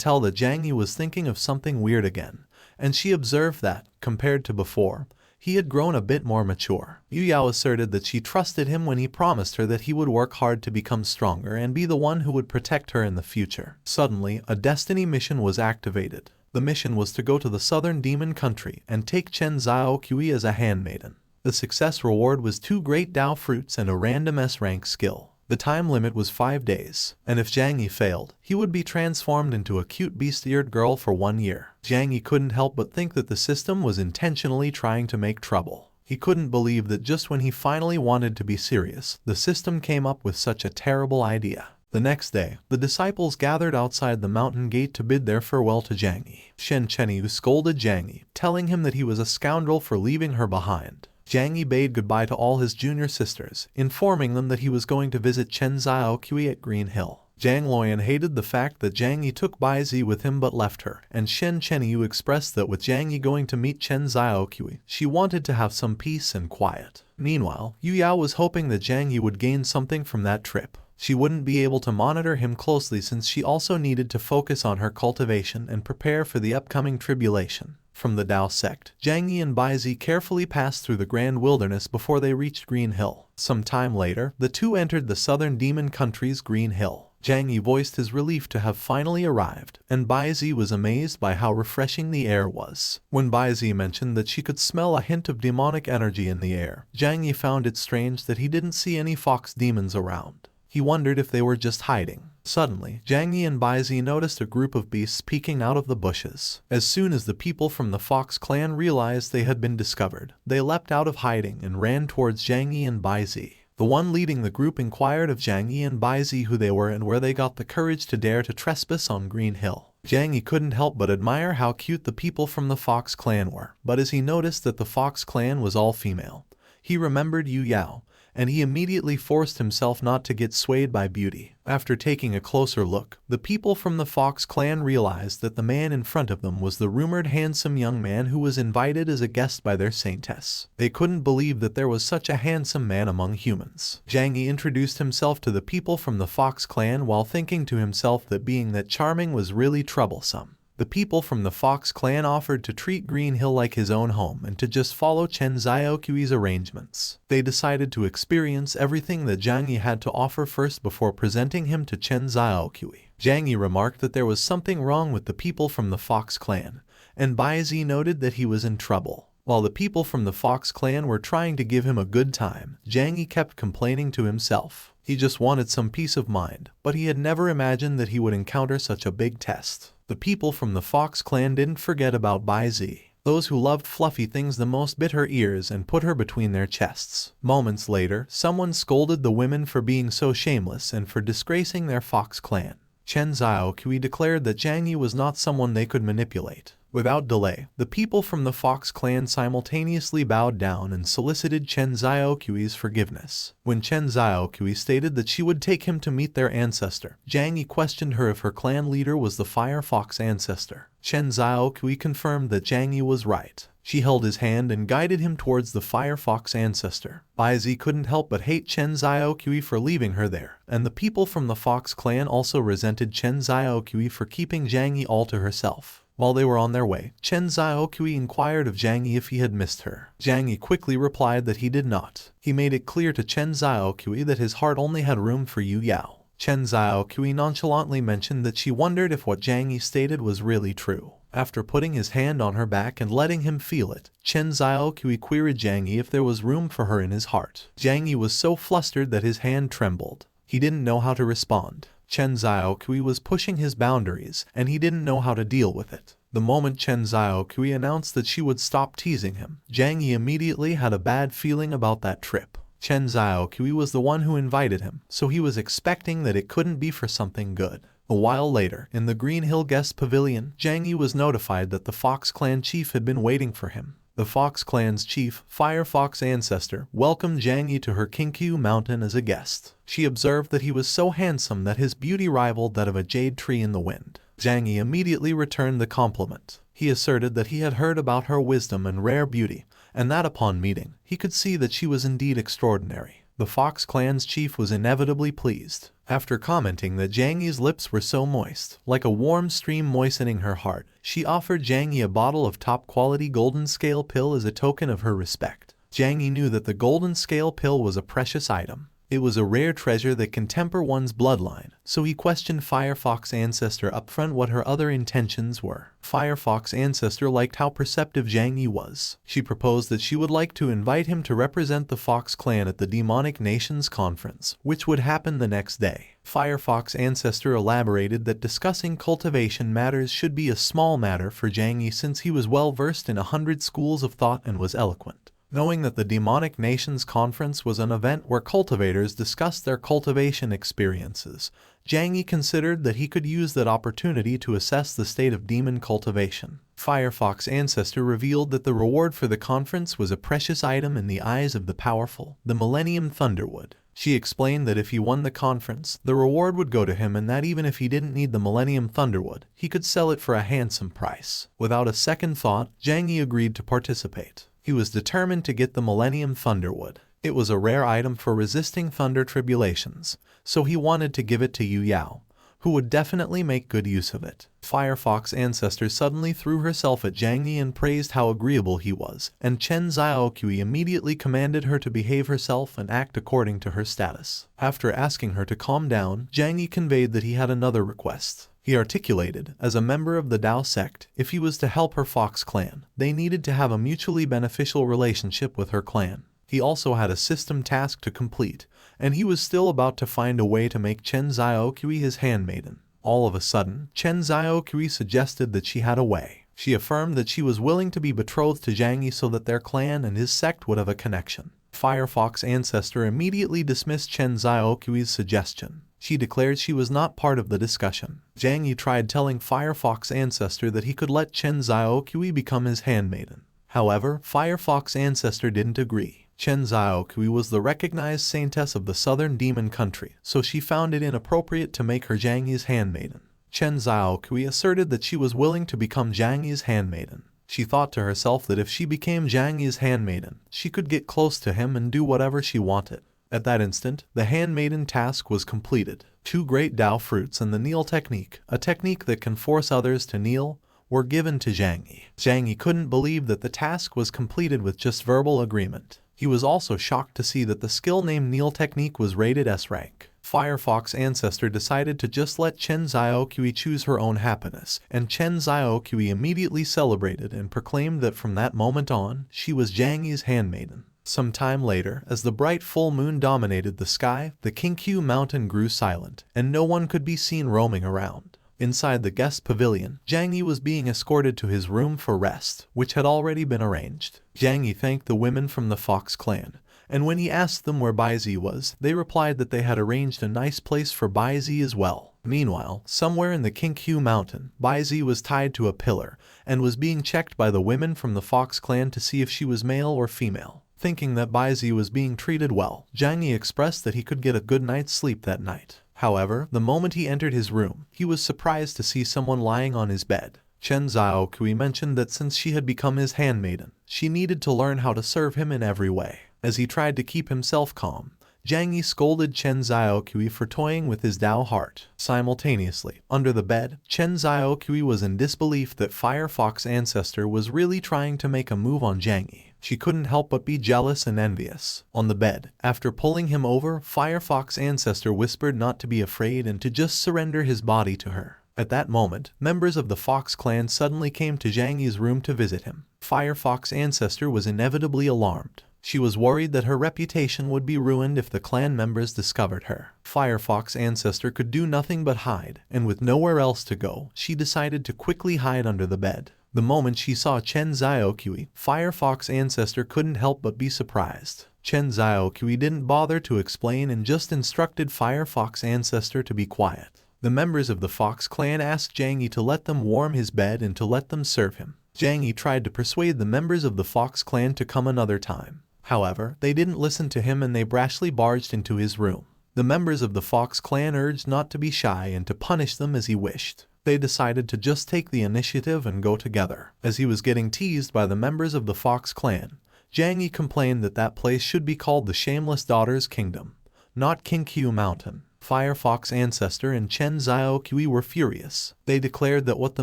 tell that Zhang Yi was thinking of something weird again, and she observed that, compared to before, he had grown a bit more mature. Yu Yao asserted that she trusted him when he promised her that he would work hard to become stronger and be the one who would protect her in the future. Suddenly, a destiny mission was activated. The mission was to go to the southern demon country and take Chen Xiaoqui as a handmaiden. The success reward was 2 great Dao fruits and a random S-rank skill. The time limit was 5 days, and if Zhang Yi failed, he would be transformed into a cute beast-eared girl for 1 year. Zhang Yi couldn't help but think that the system was intentionally trying to make trouble. He couldn't believe that just when he finally wanted to be serious, the system came up with such a terrible idea. The next day, the disciples gathered outside the mountain gate to bid their farewell to Zhang Yi. Shen Chenyu scolded Zhang Yi, telling him that he was a scoundrel for leaving her behind. Zhang Yi bade goodbye to all his junior sisters, informing them that he was going to visit Chen Xiaoqui at Green Hill. Zhang Luoyan hated the fact that Zhang Yi took Bai Zi with him but left her, and Shen Chenyu expressed that with Zhang Yi going to meet Chen Xiaoqui, she wanted to have some peace and quiet. Meanwhile, Yu Yao was hoping that Zhang Yi would gain something from that trip. She wouldn't be able to monitor him closely since she also needed to focus on her cultivation and prepare for the upcoming tribulation. From the Dao sect, Zhang Yi and Bai Zi carefully passed through the Grand Wilderness before they reached Green Hill. Some time later, the two entered the southern demon country's Green Hill. Zhang Yi voiced his relief to have finally arrived, and Bai Zi was amazed by how refreshing the air was. When Bai Zi mentioned that she could smell a hint of demonic energy in the air, Zhang Yi found it strange that he didn't see any fox demons around. He wondered if they were just hiding. Suddenly, Zhang Yi and Bai Zi noticed a group of beasts peeking out of the bushes. As soon as the people from the Fox clan realized they had been discovered, they leapt out of hiding and ran towards Zhang Yi and Bai Zi. The one leading the group inquired of Zhang Yi and Bai Zi who they were and where they got the courage to dare to trespass on Green Hill. Zhang Yi couldn't help but admire how cute the people from the Fox clan were, but as he noticed that the Fox clan was all female, he remembered Yu Yao, and he immediately forced himself not to get swayed by beauty. After taking a closer look, the people from the Fox clan realized that the man in front of them was the rumored handsome young man who was invited as a guest by their saintess. They couldn't believe that there was such a handsome man among humans. Zhang Yi introduced himself to the people from the Fox clan while thinking to himself that being that charming was really troublesome. The people from the Fox clan offered to treat Green Hill like his own home and to just follow Chen Xiaoqi's arrangements. They decided to experience everything that Zhang Yi had to offer first before presenting him to Chen Xiaoqi. Zhang Yi remarked that there was something wrong with the people from the Fox clan, and Bai Zi noted that he was in trouble. While the people from the Fox clan were trying to give him a good time, Zhang Yi kept complaining to himself. He just wanted some peace of mind, but he had never imagined that he would encounter such a big test. The people from the Fox clan didn't forget about Bai Zi. Those who loved fluffy things the most bit her ears and put her between their chests. Moments later, someone scolded the women for being so shameless and for disgracing their Fox clan. Chen Xiaoqi declared that Zhang Yi was not someone they could manipulate. Without delay, the people from the Fox clan simultaneously bowed down and solicited Chen Xiaoqi's forgiveness. When Chen Xiaoqi stated that she would take him to meet their ancestor, Zhang Yi questioned her if her clan leader was the Fire Fox ancestor. Chen Xiaoqi confirmed that Zhang Yi was right. She held his hand and guided him towards the Fire Fox ancestor. Bai Zi couldn't help but hate Chen Xiaoqi for leaving her there, and the people from the Fox clan also resented Chen Xiaoqi for keeping Zhang Yi all to herself. While they were on their way, Chen Xiaoqi inquired of Zhang Yi if he had missed her. Zhang Yi quickly replied that he did not. He made it clear to Chen Xiaoqi that his heart only had room for Yu Yao. Chen Xiaoqi nonchalantly mentioned that she wondered if what Zhang Yi stated was really true. After putting his hand on her back and letting him feel it, Chen Xiaoqi queried Zhang Yi if there was room for her in his heart. Zhang Yi was so flustered that his hand trembled. He didn't know how to respond. Chen Xiaoqi was pushing his boundaries, and he didn't know how to deal with it. The moment Chen Xiaoqi announced that she would stop teasing him, Zhang Yi immediately had a bad feeling about that trip. Chen Xiaoqi was the one who invited him, so he was expecting that it couldn't be for something good. A while later, in the Green Hill Guest Pavilion, Zhang Yi was notified that the Fox clan chief had been waiting for him. The Fox clan's chief, Fire Fox ancestor, welcomed Zhang Yi to her Kinkyu mountain as a guest. She observed that he was so handsome that his beauty rivaled that of a jade tree in the wind. Zhang Yi immediately returned the compliment. He asserted that he had heard about her wisdom and rare beauty, and that upon meeting, he could see that she was indeed extraordinary. The Fox clan's chief was inevitably pleased. After commenting that Zhang Yi's lips were so moist, like a warm stream moistening her heart, she offered Zhang Yi a bottle of top-quality golden scale pill as a token of her respect. Zhang Yi knew that the golden scale pill was a precious item. It was a rare treasure that can temper one's bloodline, so he questioned Firefox Ancestor upfront what her other intentions were. Firefox Ancestor liked how perceptive Zhang Yi was. She proposed that she would like to invite him to represent the Fox clan at the Demonic Nations Conference, which would happen the next day. Firefox Ancestor elaborated that discussing cultivation matters should be a small matter for Zhang Yi since he was well versed in 100 schools of thought and was eloquent. Knowing that the Demonic Nations Conference was an event where cultivators discussed their cultivation experiences, Zhang Yi considered that he could use that opportunity to assess the state of demon cultivation. Firefox Ancestor revealed that the reward for the conference was a precious item in the eyes of the powerful, the Millennium Thunderwood. She explained that if he won the conference, the reward would go to him and that even if he didn't need the Millennium Thunderwood, he could sell it for a handsome price. Without a second thought, Zhang Yi agreed to participate. He was determined to get the Millennium Thunderwood. It was a rare item for resisting thunder tribulations, so he wanted to give it to Yu Yao, who would definitely make good use of it. Firefox Ancestor suddenly threw herself at Zhang Yi and praised how agreeable he was, and Chen Xiaoqui immediately commanded her to behave herself and act according to her status. After asking her to calm down, Zhang Yi conveyed that he had another request. He articulated, as a member of the Dao sect, if he was to help her Fox clan, they needed to have a mutually beneficial relationship with her clan. He also had a system task to complete, and he was still about to find a way to make Chen Xiaoqui his handmaiden. All of a sudden, Chen Xiaoqui suggested that she had a way. She affirmed that she was willing to be betrothed to Zhang Yi so that their clan and his sect would have a connection. Firefox Ancestor immediately dismissed Chen Xiaoqui's suggestion. She declared she was not part of the discussion. Zhang Yi tried telling Firefox Ancestor that he could let Chen Xiaoqui become his handmaiden. However, Firefox Ancestor didn't agree. Chen Xiaoqui was the recognized saintess of the southern demon country, so she found it inappropriate to make her Zhang Yi's handmaiden. Chen Xiaoqui asserted that she was willing to become Zhang Yi's handmaiden. She thought to herself that if she became Zhang Yi's handmaiden, she could get close to him and do whatever she wanted. At that instant, the handmaiden task was completed. 2 great Dao fruits and the kneel technique, a technique that can force others to kneel, were given to Zhang Yi. Zhang Yi couldn't believe that the task was completed with just verbal agreement. He was also shocked to see that the skill named Kneel Technique was rated S rank. Firefox Ancestor decided to just let Chen Xiaoqui choose her own happiness, and Chen Xiaoqui immediately celebrated and proclaimed that from that moment on, she was Zhang Yi's handmaiden. Some time later, as the bright full moon dominated the sky, the Qingqiu mountain grew silent, and no one could be seen roaming around. Inside the guest pavilion, Zhang Yi was being escorted to his room for rest, which had already been arranged. Zhang Yi thanked the women from the Fox clan, and when he asked them where Baizi was, they replied that they had arranged a nice place for Baizi as well. Meanwhile, somewhere in the Qingqiu mountain, Baizi was tied to a pillar, and was being checked by the women from the Fox clan to see if she was male or female. Thinking that Baizi was being treated well, Zhang Yi expressed that he could get a good night's sleep that night. However, the moment he entered his room, he was surprised to see someone lying on his bed. Chen Xiaoqui mentioned that since she had become his handmaiden, she needed to learn how to serve him in every way. As he tried to keep himself calm, Zhang Yi scolded Chen Xiaoqui for toying with his Dao heart. Simultaneously, under the bed, Chen Xiaoqui was in disbelief that Firefox Ancestor was really trying to make a move on Zhang Yi. She couldn't help but be jealous and envious. On the bed, after pulling him over, Firefox Ancestor whispered not to be afraid and to just surrender his body to her. At that moment, members of the Fox clan suddenly came to Zhang Yi's room to visit him. Firefox Ancestor was inevitably alarmed. She was worried that her reputation would be ruined if the clan members discovered her. Firefox Ancestor could do nothing but hide, and with nowhere else to go, she decided to quickly hide under the bed. The moment she saw Chen Xiaoqui, Firefox Ancestor couldn't help but be surprised. Chen Xiaoqui didn't bother to explain and just instructed Firefox Ancestor to be quiet. The members of the Fox clan asked Zhang Yi to let them warm his bed and to let them serve him. Zhang Yi tried to persuade the members of the Fox clan to come another time. However, they didn't listen to him and they brashly barged into his room. The members of the Fox clan urged not to be shy and to punish them as he wished. They decided to just take the initiative and go together. As he was getting teased by the members of the Fox clan, Zhang Yi complained that that place should be called the Shameless Daughter's Kingdom, not Qingqiu Mountain. Firefox Ancestor and Chen Xiaoqui were furious. They declared that what the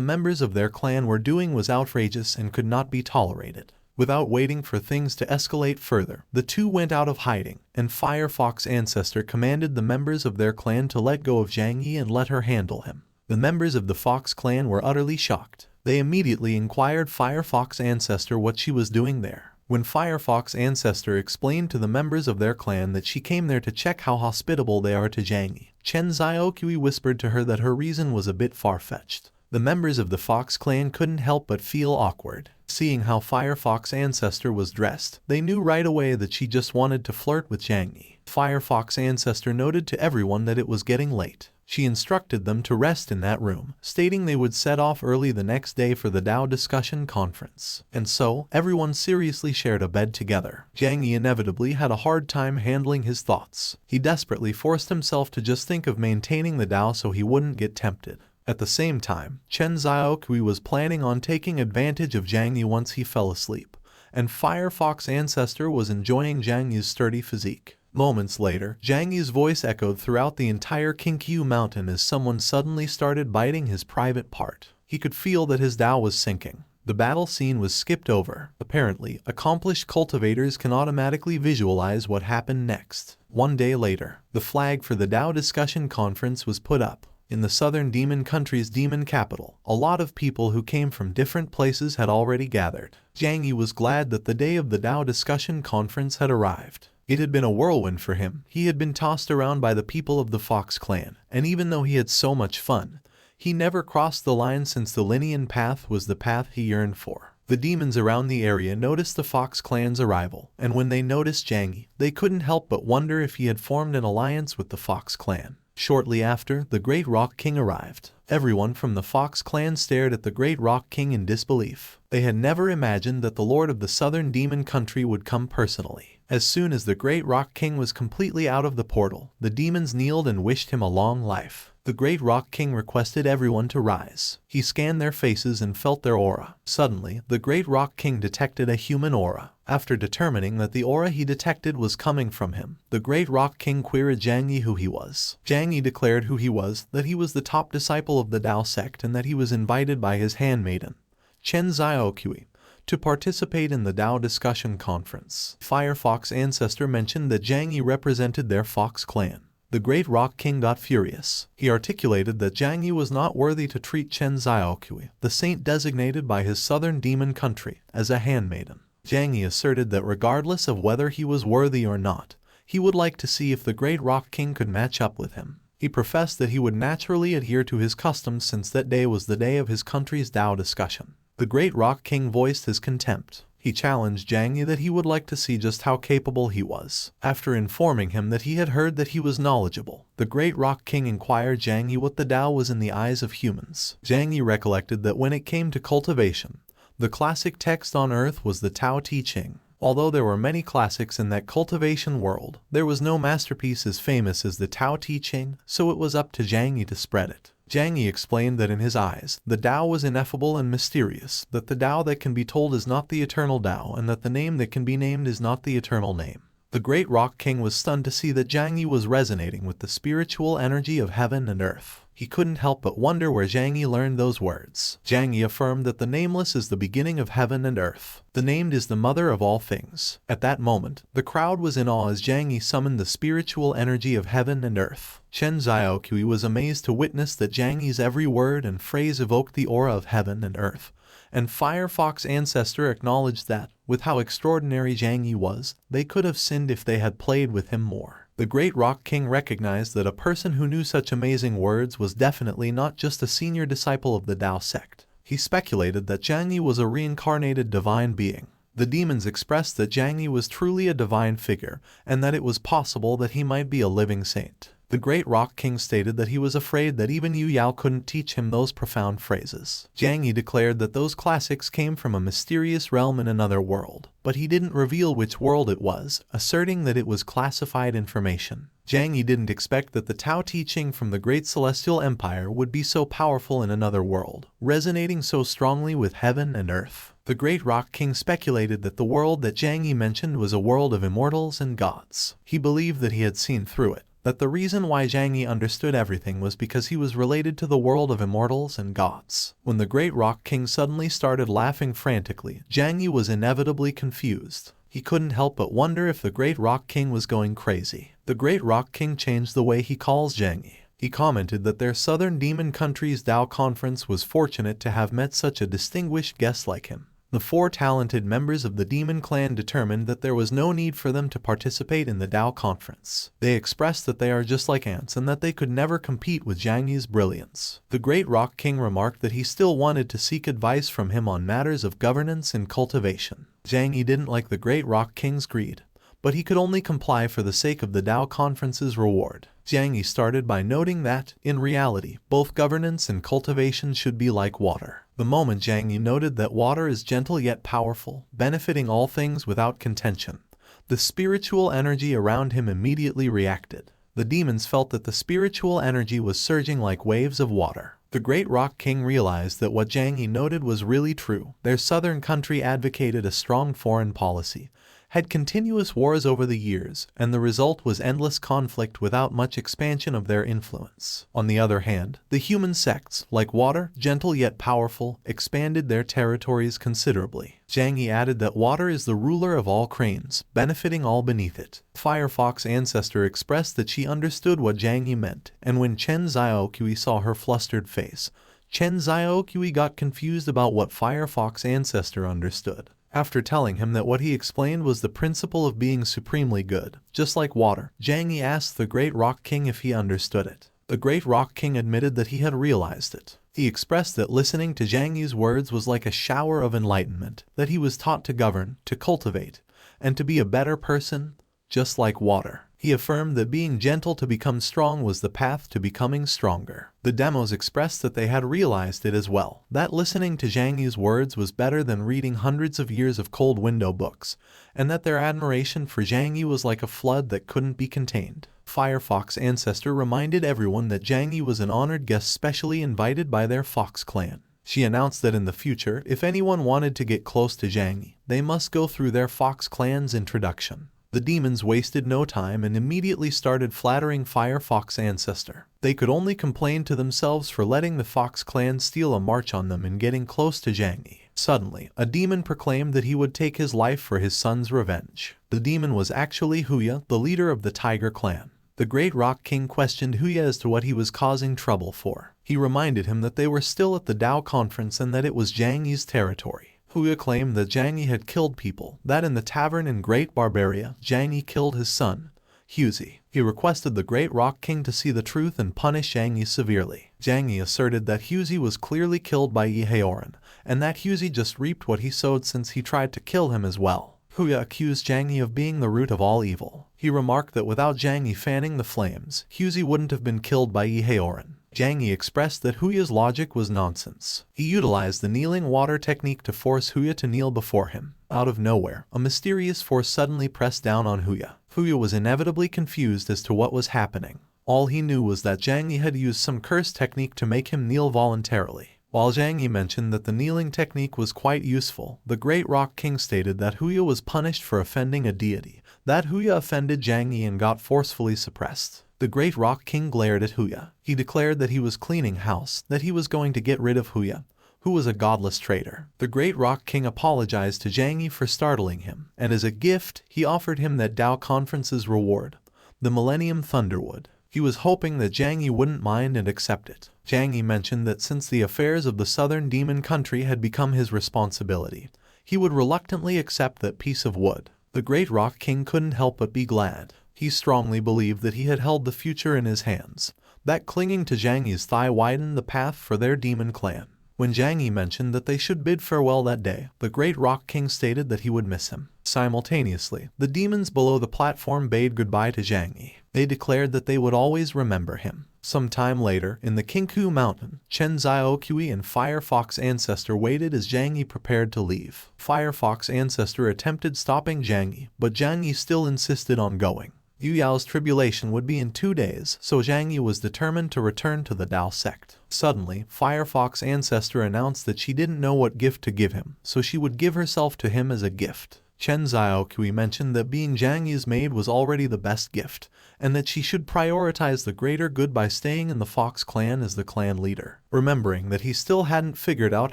members of their clan were doing was outrageous and could not be tolerated. Without waiting for things to escalate further, the two went out of hiding, and Firefox Ancestor commanded the members of their clan to let go of Zhang Yi and let her handle him. The members of the Fox clan were utterly shocked. They immediately inquired Firefox Ancestor what she was doing there. When Firefox Ancestor explained to the members of their clan that she came there to check how hospitable they are to Zhang Yi, Chen Xiaoqui whispered to her that her reason was a bit far-fetched. The members of the Fox clan couldn't help but feel awkward. Seeing how Firefox Ancestor was dressed, they knew right away that she just wanted to flirt with Zhang Yi. Firefox Ancestor noted to everyone that it was getting late. She instructed them to rest in that room, stating they would set off early the next day for the Tao discussion conference. And so, everyone seriously shared a bed together. Zhang Yi inevitably had a hard time handling his thoughts. He desperately forced himself to just think of maintaining the Tao so he wouldn't get tempted. At the same time, Chen Xiaokui was planning on taking advantage of Zhang Yi once he fell asleep, and Firefox Ancestor was enjoying Zhang Yi's sturdy physique. Moments later, Zhang Yi's voice echoed throughout the entire Kinkyu mountain as someone suddenly started biting his private part. He could feel that his Tao was sinking. The battle scene was skipped over. Apparently, accomplished cultivators can automatically visualize what happened next. One day later, the flag for the Tao discussion conference was put up. In the southern demon country's demon capital, a lot of people who came from different places had already gathered. Zhang Yi was glad that the day of the Tao discussion conference had arrived. It had been a whirlwind for him. He had been tossed around by the people of the Fox clan, and even though he had so much fun, he never crossed the line since the Linean path was the path he yearned for. The demons around the area noticed the Fox clan's arrival, and when they noticed Zhang Yi, they couldn't help but wonder if he had formed an alliance with the Fox clan. Shortly after, the Great Rock King arrived. Everyone from the Fox clan stared at the Great Rock King in disbelief. They had never imagined that the Lord of the Southern Demon Country would come personally. As soon as the Great Rock King was completely out of the portal, the demons kneeled and wished him a long life. The Great Rock King requested everyone to rise. He scanned their faces and felt their aura. Suddenly, the Great Rock King detected a human aura. After determining that the aura he detected was coming from him, the Great Rock King queried Zhang Yi who he was. Zhang Yi declared who he was, that he was the top disciple of the Tao sect and that he was invited by his handmaiden, Chen Xiaokui, to participate in the Tao discussion conference. Firefox Ancestor mentioned that Zhang Yi represented their Fox clan. The Great Rock King got furious. He articulated that Zhang Yi was not worthy to treat Chen Xiaokui, the saint designated by his southern demon country, as a handmaiden. Zhang Yi asserted that regardless of whether he was worthy or not, he would like to see if the Great Rock King could match up with him. He professed that he would naturally adhere to his customs since that day was the day of his country's Tao discussion. The Great Rock King voiced his contempt. He challenged Zhang Yi that he would like to see just how capable he was. After informing him that he had heard that he was knowledgeable, the Great Rock King inquired Zhang Yi what the Tao was in the eyes of humans. Zhang Yi recollected that when it came to cultivation, the classic text on earth was the Tao Te Ching. Although there were many classics in that cultivation world, there was no masterpiece as famous as the Tao Te Ching, so it was up to Zhang Yi to spread it. Zhang Yi explained that in his eyes, the Tao was ineffable and mysterious, that the Tao that can be told is not the eternal Tao, and that the name that can be named is not the eternal name. The Great Rock King was stunned to see that Zhang Yi was resonating with the spiritual energy of heaven and earth. He couldn't help but wonder where Zhang Yi learned those words. Zhang Yi affirmed that the Nameless is the beginning of heaven and earth. The Named is the mother of all things. At that moment, the crowd was in awe as Zhang Yi summoned the spiritual energy of heaven and earth. Chen Xiaokui was amazed to witness that Zhang Yi's every word and phrase evoked the aura of heaven and earth. And Firefox Ancestor acknowledged that, with how extraordinary Zhang Yi was, they could have sinned if they had played with him more. The Great Rock King recognized that a person who knew such amazing words was definitely not just a senior disciple of the Tao sect. He speculated that Zhang Yi was a reincarnated divine being. The demons expressed that Zhang Yi was truly a divine figure, and that it was possible that he might be a living saint. The Great Rock King stated that he was afraid that even Yu Yao couldn't teach him those profound phrases. Zhang Yi declared that those classics came from a mysterious realm in another world, but he didn't reveal which world it was, asserting that it was classified information. Zhang Yi didn't expect that the Tao Te Ching from the Great Celestial Empire would be so powerful in another world, resonating so strongly with heaven and earth. The Great Rock King speculated that the world that Zhang Yi mentioned was a world of immortals and gods. He believed that he had seen through it, that the reason why Zhang Yi understood everything was because he was related to the world of immortals and gods. When the Great Rock King suddenly started laughing frantically, Zhang Yi was inevitably confused. He couldn't help but wonder if the Great Rock King was going crazy. The Great Rock King changed the way he calls Zhang Yi. He commented that their southern demon country's Tao conference was fortunate to have met such a distinguished guest like him. The 4 talented members of the demon clan determined that there was no need for them to participate in the Tao conference. They expressed that they are just like ants and that they could never compete with Zhang Yi's brilliance. The Great Rock King remarked that he still wanted to seek advice from him on matters of governance and cultivation. Zhang Yi didn't like the Great Rock King's greed, but he could only comply for the sake of the Tao conference's reward. Zhang Yi started by noting that, in reality, both governance and cultivation should be like water. The moment Zhang Yi noted that water is gentle yet powerful, benefiting all things without contention, the spiritual energy around him immediately reacted. The demons felt that the spiritual energy was surging like waves of water. The Great Rock King realized that what Zhang Yi noted was really true. Their southern country advocated a strong foreign policy, had continuous wars over the years, and the result was endless conflict without much expansion of their influence. On the other hand, the human sects, like water, gentle yet powerful, expanded their territories considerably. Zhang Yi added that water is the ruler of all cranes, benefiting all beneath it. Firefox Ancestor expressed that she understood what Zhang Yi meant, and when Chen Xiaoqui saw her flustered face, Chen Xiaoqui got confused about what Firefox Ancestor understood. After telling him that what he explained was the principle of being supremely good, just like water, Zhang Yi asked the Great Rock King if he understood it. The Great Rock King admitted that he had realized it. He expressed that listening to Zhang Yi's words was like a shower of enlightenment, that he was taught to govern, to cultivate, and to be a better person, just like water. He affirmed that being gentle to become strong was the path to becoming stronger. The demos expressed that they had realized it as well, that listening to Zhang Yi's words was better than reading hundreds of years of cold window books, and that their admiration for Zhang Yi was like a flood that couldn't be contained. Firefox Ancestor reminded everyone that Zhang Yi was an honored guest specially invited by their Fox clan. She announced that in the future, if anyone wanted to get close to Zhang Yi, they must go through their Fox clan's introduction. The demons wasted no time and immediately started flattering Firefox Ancestor. They could only complain to themselves for letting the Fox clan steal a march on them and getting close to Zhang Yi. Suddenly, a demon proclaimed that he would take his life for his son's revenge. The demon was actually Huya, the leader of the Tiger clan. The Great Rock King questioned Huya as to what he was causing trouble for. He reminded him that they were still at the Dao conference and that it was Zhang Yi's territory. Huya claimed that Zhang Yi had killed people, that in the tavern in Great Barbaria, Zhang Yi killed his son, Huzi. He requested the Great Rock King to see the truth and punish Zhang Yi severely. Zhang Yi asserted that Huzi was clearly killed by Yi Heoran, and that Huzi just reaped what he sowed since he tried to kill him as well. Huya accused Zhang Yi of being the root of all evil. He remarked that without Zhang Yi fanning the flames, Huzi wouldn't have been killed by Yi Heoran. Zhang Yi expressed that Huya's logic was nonsense. He utilized the kneeling water technique to force Huya to kneel before him. Out of nowhere, a mysterious force suddenly pressed down on Huya. Huya was inevitably confused as to what was happening. All he knew was that Zhang Yi had used some curse technique to make him kneel voluntarily. While Zhang Yi mentioned that the kneeling technique was quite useful, the Great Rock King stated that Huya was punished for offending a deity, that Huya offended Zhang Yi and got forcefully suppressed. The Great Rock King glared at Huya. He declared that he was cleaning house, that he was going to get rid of Huya, who was a godless traitor. The Great Rock King apologized to Zhang Yi for startling him, and as a gift, he offered him that Dao Conference's reward, the Millennium Thunderwood. He was hoping that Zhang Yi wouldn't mind and accept it. Zhang Yi mentioned that since the affairs of the southern demon country had become his responsibility, he would reluctantly accept that piece of wood. The Great Rock King couldn't help but be glad. He strongly believed that he had held the future in his hands, that clinging to Zhang Yi's thigh widened the path for their demon clan. When Zhang Yi mentioned that they should bid farewell that day, the Great Rock King stated that he would miss him. Simultaneously, the demons below the platform bade goodbye to Zhang Yi. They declared that they would always remember him. Some time later, in the Kinku Mountain, Chen Xiaoqui and Firefox Ancestor waited as Zhang Yi prepared to leave. Firefox Ancestor attempted stopping Zhang Yi, but Zhang Yi still insisted on going. Yu Yao's tribulation would be in 2 days, so Zhang Yi was determined to return to the Dao sect. Suddenly, Firefox Ancestor announced that she didn't know what gift to give him, so she would give herself to him as a gift. Chen Xiaoqui mentioned that being Zhang Yi's maid was already the best gift, and that she should prioritize the greater good by staying in the Fox clan as the clan leader. Remembering that he still hadn't figured out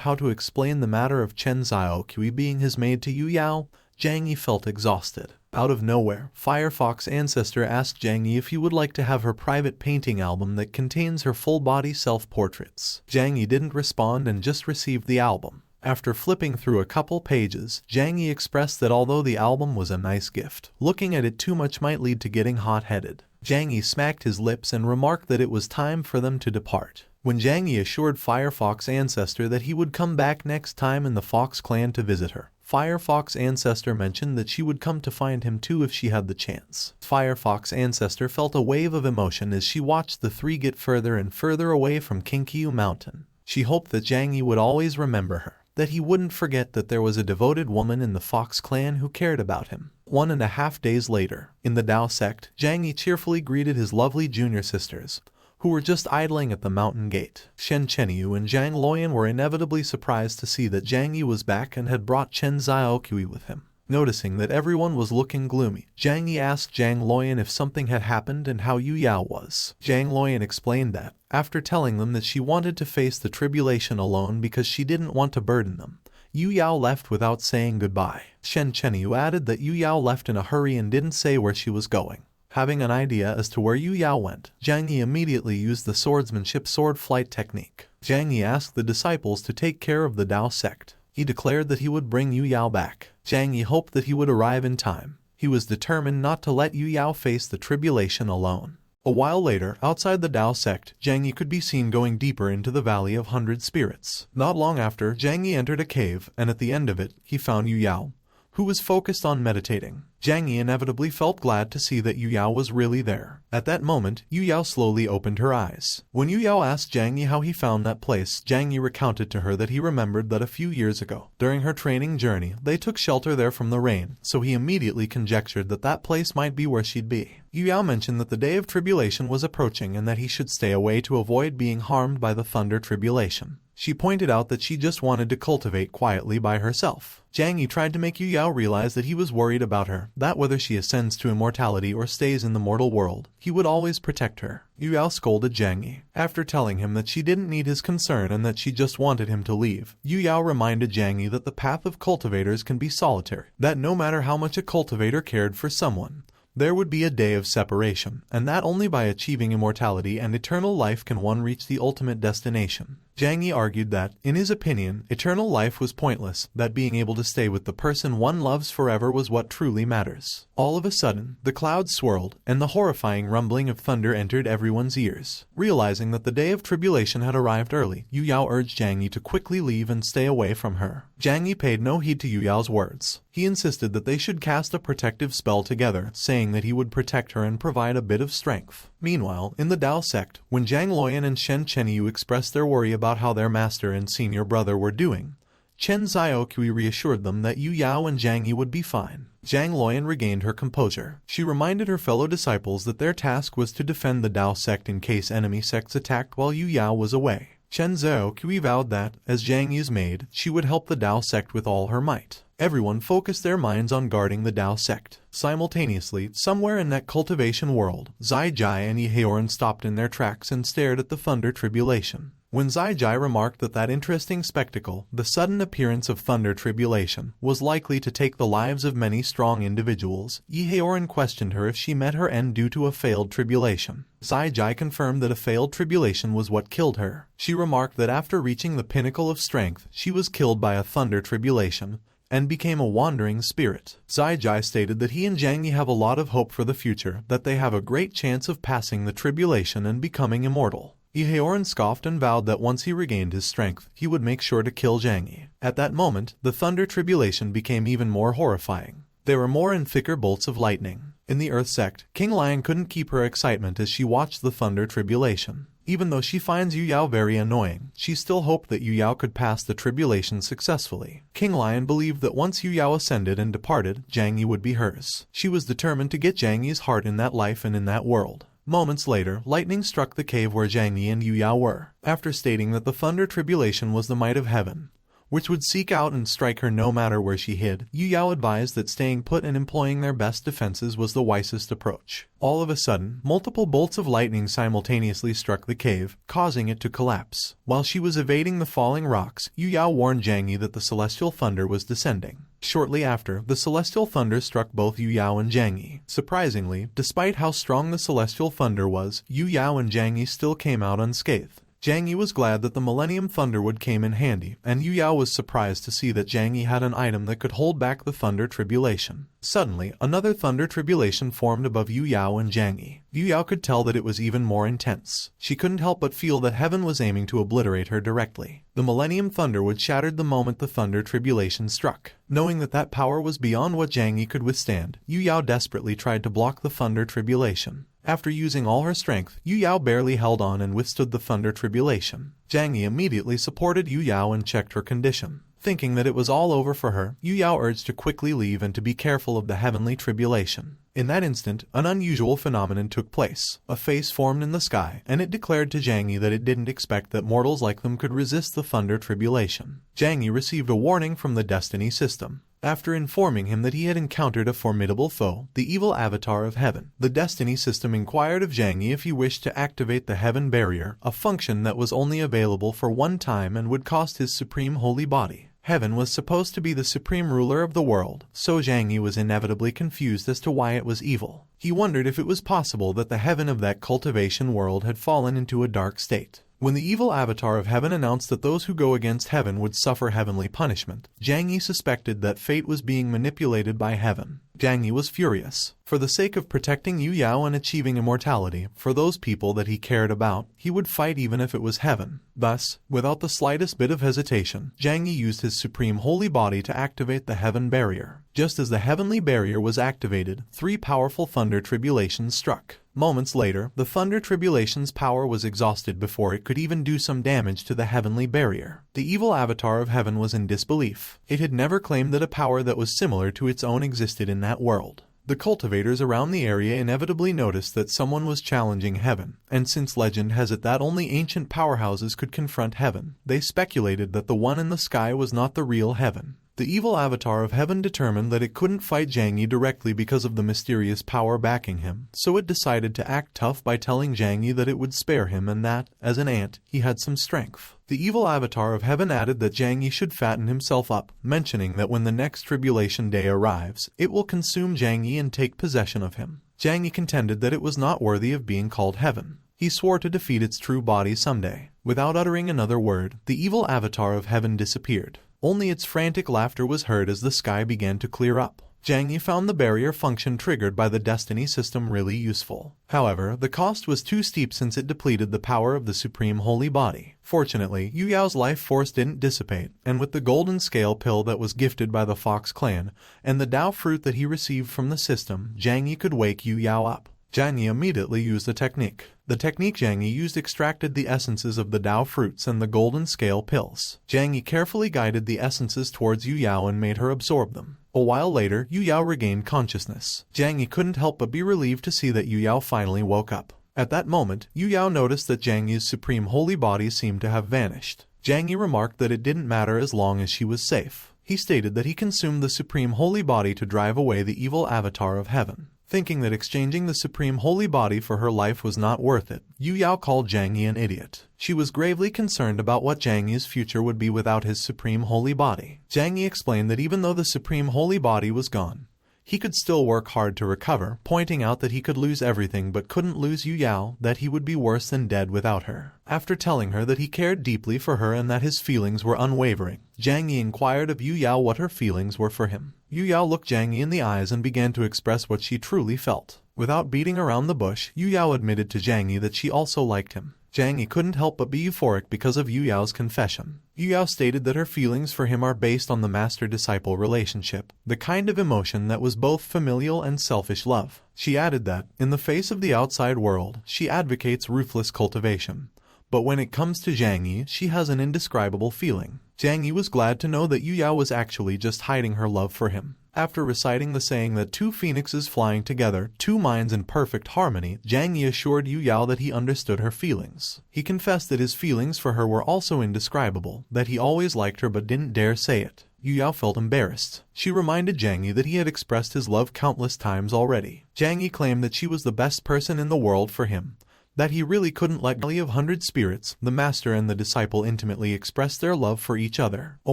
how to explain the matter of Chen Xiaoqui being his maid to Yu Yao, Zhang Yi felt exhausted. Out of nowhere, Firefox Ancestor asked Zhang Yi if he would like to have her private painting album that contains her full-body self-portraits. Zhang Yi didn't respond and just received the album. After flipping through a couple pages, Zhang Yi expressed that although the album was a nice gift, looking at it too much might lead to getting hot-headed. Zhang Yi smacked his lips and remarked that it was time for them to depart. When Zhang Yi assured Firefox Ancestor that he would come back next time in the Fox clan to visit her, Firefox Ancestor mentioned that she would come to find him too if she had the chance. Firefox Ancestor felt a wave of emotion as she watched the three get further and further away from Kinkyu Mountain. She hoped that Zhang Yi would always remember her, that he wouldn't forget that there was a devoted woman in the Fox clan who cared about him. 1.5 days later, in the Dao sect, Zhang Yi cheerfully greeted his lovely junior sisters, who were just idling at the mountain gate. Shen Chenyu and Zhang Luoyan were inevitably surprised to see that Zhang Yi was back and had brought Chen Xiaoqui with him. Noticing that everyone was looking gloomy, Zhang Yi asked Zhang Luoyan if something had happened and how Yu Yao was. Zhang Luoyan explained that, after telling them that she wanted to face the tribulation alone because she didn't want to burden them, Yu Yao left without saying goodbye. Shen Chenyu added that Yu Yao left in a hurry and didn't say where she was going. Having an idea as to where Yu Yao went, Zhang Yi immediately used the swordsmanship sword flight technique. Zhang Yi asked the disciples to take care of the Dao sect. He declared that he would bring Yu Yao back. Zhang Yi hoped that he would arrive in time. He was determined not to let Yu Yao face the tribulation alone. A while later, outside the Dao sect, Zhang Yi could be seen going deeper into the Valley of 100 Spirits. Not long after, Zhang Yi entered a cave, and at the end of it, he found Yu Yao, who was focused on meditating. Zhang Yi inevitably felt glad to see that Yu Yao was really there. At that moment, Yu Yao slowly opened her eyes. When Yu Yao asked Zhang Yi how he found that place, Zhang Yi recounted to her that he remembered that a few years ago, during her training journey, they took shelter there from the rain, so he immediately conjectured that that place might be where she'd be. Yu Yao mentioned that the day of tribulation was approaching and that he should stay away to avoid being harmed by the thunder tribulation. She pointed out that she just wanted to cultivate quietly by herself. Zhang Yi tried to make Yu Yao realize that he was worried about her, that whether she ascends to immortality or stays in the mortal world, he would always protect her. Yu Yao scolded Zhang Yi. After telling him that she didn't need his concern and that she just wanted him to leave, Yu Yao reminded Zhang Yi that the path of cultivators can be solitary, that no matter how much a cultivator cared for someone, there would be a day of separation, and that only by achieving immortality and eternal life can one reach the ultimate destination. Zhang Yi argued that, in his opinion, eternal life was pointless, that being able to stay with the person one loves forever was what truly matters. All of a sudden, the clouds swirled, and the horrifying rumbling of thunder entered everyone's ears. Realizing that the day of tribulation had arrived early, Yu Yao urged Zhang Yi to quickly leave and stay away from her. Zhang Yi paid no heed to Yu Yao's words. He insisted that they should cast a protective spell together, saying that he would protect her and provide a bit of strength. Meanwhile, in the Dao sect, when Zhang Luoyan and Shen Chenyu expressed their worry about how their master and senior brother were doing, Chen Xiaoqui reassured them that Yu Yao and Zhang Yi would be fine. Zhang Luoyan regained her composure. She reminded her fellow disciples that their task was to defend the Dao sect in case enemy sects attacked while Yu Yao was away. Chen Xiaoqui vowed that, as Zhang Yi's maid, she would help the Dao sect with all her might. Everyone focused their minds on guarding the Dao sect. Simultaneously, somewhere in that cultivation world, Zai Jai and Yehoran stopped in their tracks and stared at the thunder tribulation. When Zai Jai remarked that interesting spectacle, the sudden appearance of thunder tribulation, was likely to take the lives of many strong individuals, Yehoran questioned her if she met her end due to a failed tribulation. Zai Jai confirmed that a failed tribulation was what killed her. She remarked that after reaching the pinnacle of strength, she was killed by a thunder tribulation, and became a wandering spirit. Zai Jai stated that he and Zhang Yi have a lot of hope for the future, that they have a great chance of passing the tribulation and becoming immortal. Yehoran scoffed and vowed that once he regained his strength, he would make sure to kill Zhang Yi. At that moment, the thunder tribulation became even more horrifying. There were more and thicker bolts of lightning. In the Earth sect, King Lion couldn't keep her excitement as she watched the thunder tribulation. Even though she finds Yu Yao very annoying, she still hoped that Yu Yao could pass the tribulation successfully. King Lion believed that once Yu Yao ascended and departed, Zhang Yi would be hers. She was determined to get Zhang Yi's heart in that life and in that world. Moments later, lightning struck the cave where Zhang Yi and Yu Yao were. After stating that the thunder tribulation was the might of heaven, which would seek out and strike her no matter where she hid, Yu Yao advised that staying put and employing their best defenses was the wisest approach. All of a sudden, multiple bolts of lightning simultaneously struck the cave, causing it to collapse. While she was evading the falling rocks, Yu Yao warned Zhang Yi that the celestial thunder was descending. Shortly after, the celestial thunder struck both Yu Yao and Zhang Yi. Surprisingly, despite how strong the celestial thunder was, Yu Yao and Zhang Yi still came out unscathed. Zhang Yi was glad that the Millennium Thunderwood came in handy, and Yu Yao was surprised to see that Zhang Yi had an item that could hold back the Thunder Tribulation. Suddenly, another Thunder Tribulation formed above Yu Yao and Zhang Yi. Yu Yao could tell that it was even more intense. She couldn't help but feel that heaven was aiming to obliterate her directly. The Millennium Thunderwood shattered the moment the Thunder Tribulation struck. Knowing that that power was beyond what Zhang Yi could withstand, Yu Yao desperately tried to block the Thunder Tribulation. After using all her strength, Yu Yao barely held on and withstood the Thunder Tribulation. Zhang Yi immediately supported Yu Yao and checked her condition. Thinking that it was all over for her, Yu Yao urged to quickly leave and to be careful of the heavenly tribulation. In that instant, an unusual phenomenon took place. A face formed in the sky, and it declared to Zhang Yi that it didn't expect that mortals like them could resist the Thunder Tribulation. Zhang Yi received a warning from the Destiny System. After informing him that he had encountered a formidable foe, the evil avatar of heaven, the Destiny System inquired of Zhang Yi if he wished to activate the Heaven Barrier, a function that was only available for one time and would cost his supreme holy body. Heaven was supposed to be the supreme ruler of the world, so Zhang Yi was inevitably confused as to why it was evil. He wondered if it was possible that the heaven of that cultivation world had fallen into a dark state. When the evil avatar of heaven announced that those who go against heaven would suffer heavenly punishment, Zhang Yi suspected that fate was being manipulated by heaven. Zhang Yi was furious. For the sake of protecting Yu Yao and achieving immortality, for those people that he cared about, he would fight even if it was heaven. Thus, without the slightest bit of hesitation, Zhang Yi used his supreme holy body to activate the Heaven Barrier. Just as the heavenly barrier was activated, 3 powerful Thunder Tribulations struck. Moments later, the Thunder Tribulation's power was exhausted before it could even do some damage to the heavenly barrier. The evil avatar of heaven was in disbelief. It had never claimed that a power that was similar to its own existed in that world. The cultivators around the area inevitably noticed that someone was challenging heaven, and since legend has it that only ancient powerhouses could confront heaven, they speculated that the one in the sky was not the real heaven. The evil avatar of heaven determined that it couldn't fight Zhang Yi directly because of the mysterious power backing him, so it decided to act tough by telling Zhang Yi that it would spare him and that, as an ant, he had some strength. The evil avatar of heaven added that Zhang Yi should fatten himself up, mentioning that when the next tribulation day arrives, it will consume Zhang Yi and take possession of him. Zhang Yi contended that it was not worthy of being called heaven. He swore to defeat its true body someday. Without uttering another word, the evil avatar of heaven disappeared. Only its frantic laughter was heard as the sky began to clear up. Zhang Yi found the barrier function triggered by the Destiny System really useful. However, the cost was too steep since it depleted the power of the Supreme Holy Body. Fortunately, Yu Yao's life force didn't dissipate, and with the golden scale pill that was gifted by the Fox clan, and the Dao fruit that he received from the system, Zhang Yi could wake Yu Yao up. Zhang Yi immediately used a technique. The technique Zhang Yi used extracted the essences of the Dao fruits and the golden scale pills. Zhang Yi carefully guided the essences towards Yu Yao and made her absorb them. A while later, Yu Yao regained consciousness. Zhang Yi couldn't help but be relieved to see that Yu Yao finally woke up. At that moment, Yu Yao noticed that Zhang Yi's supreme holy body seemed to have vanished. Zhang Yi remarked that it didn't matter as long as she was safe. He stated that he consumed the supreme holy body to drive away the evil avatar of heaven. Thinking that exchanging the supreme holy body for her life was not worth it, Yu Yao called Zhang Yi an idiot. She was gravely concerned about what Zhang Yi's future would be without his supreme holy body. Zhang Yi explained that even though the supreme holy body was gone, he could still work hard to recover, pointing out that he could lose everything but couldn't lose Yu Yao, that he would be worse than dead without her. After telling her that he cared deeply for her and that his feelings were unwavering, Zhang Yi inquired of Yu Yao what her feelings were for him. Yu Yao looked Zhang Yi in the eyes and began to express what she truly felt. Without beating around the bush, Yu Yao admitted to Zhang Yi that she also liked him. Zhang Yi couldn't help but be euphoric because of Yu Yao's confession. Yu Yao stated that her feelings for him are based on the master-disciple relationship, the kind of emotion that was both familial and selfish love. She added that, in the face of the outside world, she advocates ruthless cultivation. But when it comes to Zhang Yi, she has an indescribable feeling. Zhang Yi was glad to know that Yu Yao was actually just hiding her love for him. After reciting the saying that 2 phoenixes flying together, 2 minds in perfect harmony, Zhang Yi assured Yu Yao that he understood her feelings. He confessed that his feelings for her were also indescribable, that he always liked her but didn't dare say it. Yu Yao felt embarrassed. She reminded Zhang Yi that he had expressed his love countless times already. Zhang Yi claimed that she was the best person in the world for him, that he really couldn't let go of 100 spirits. The master and the disciple intimately expressed their love for each other. A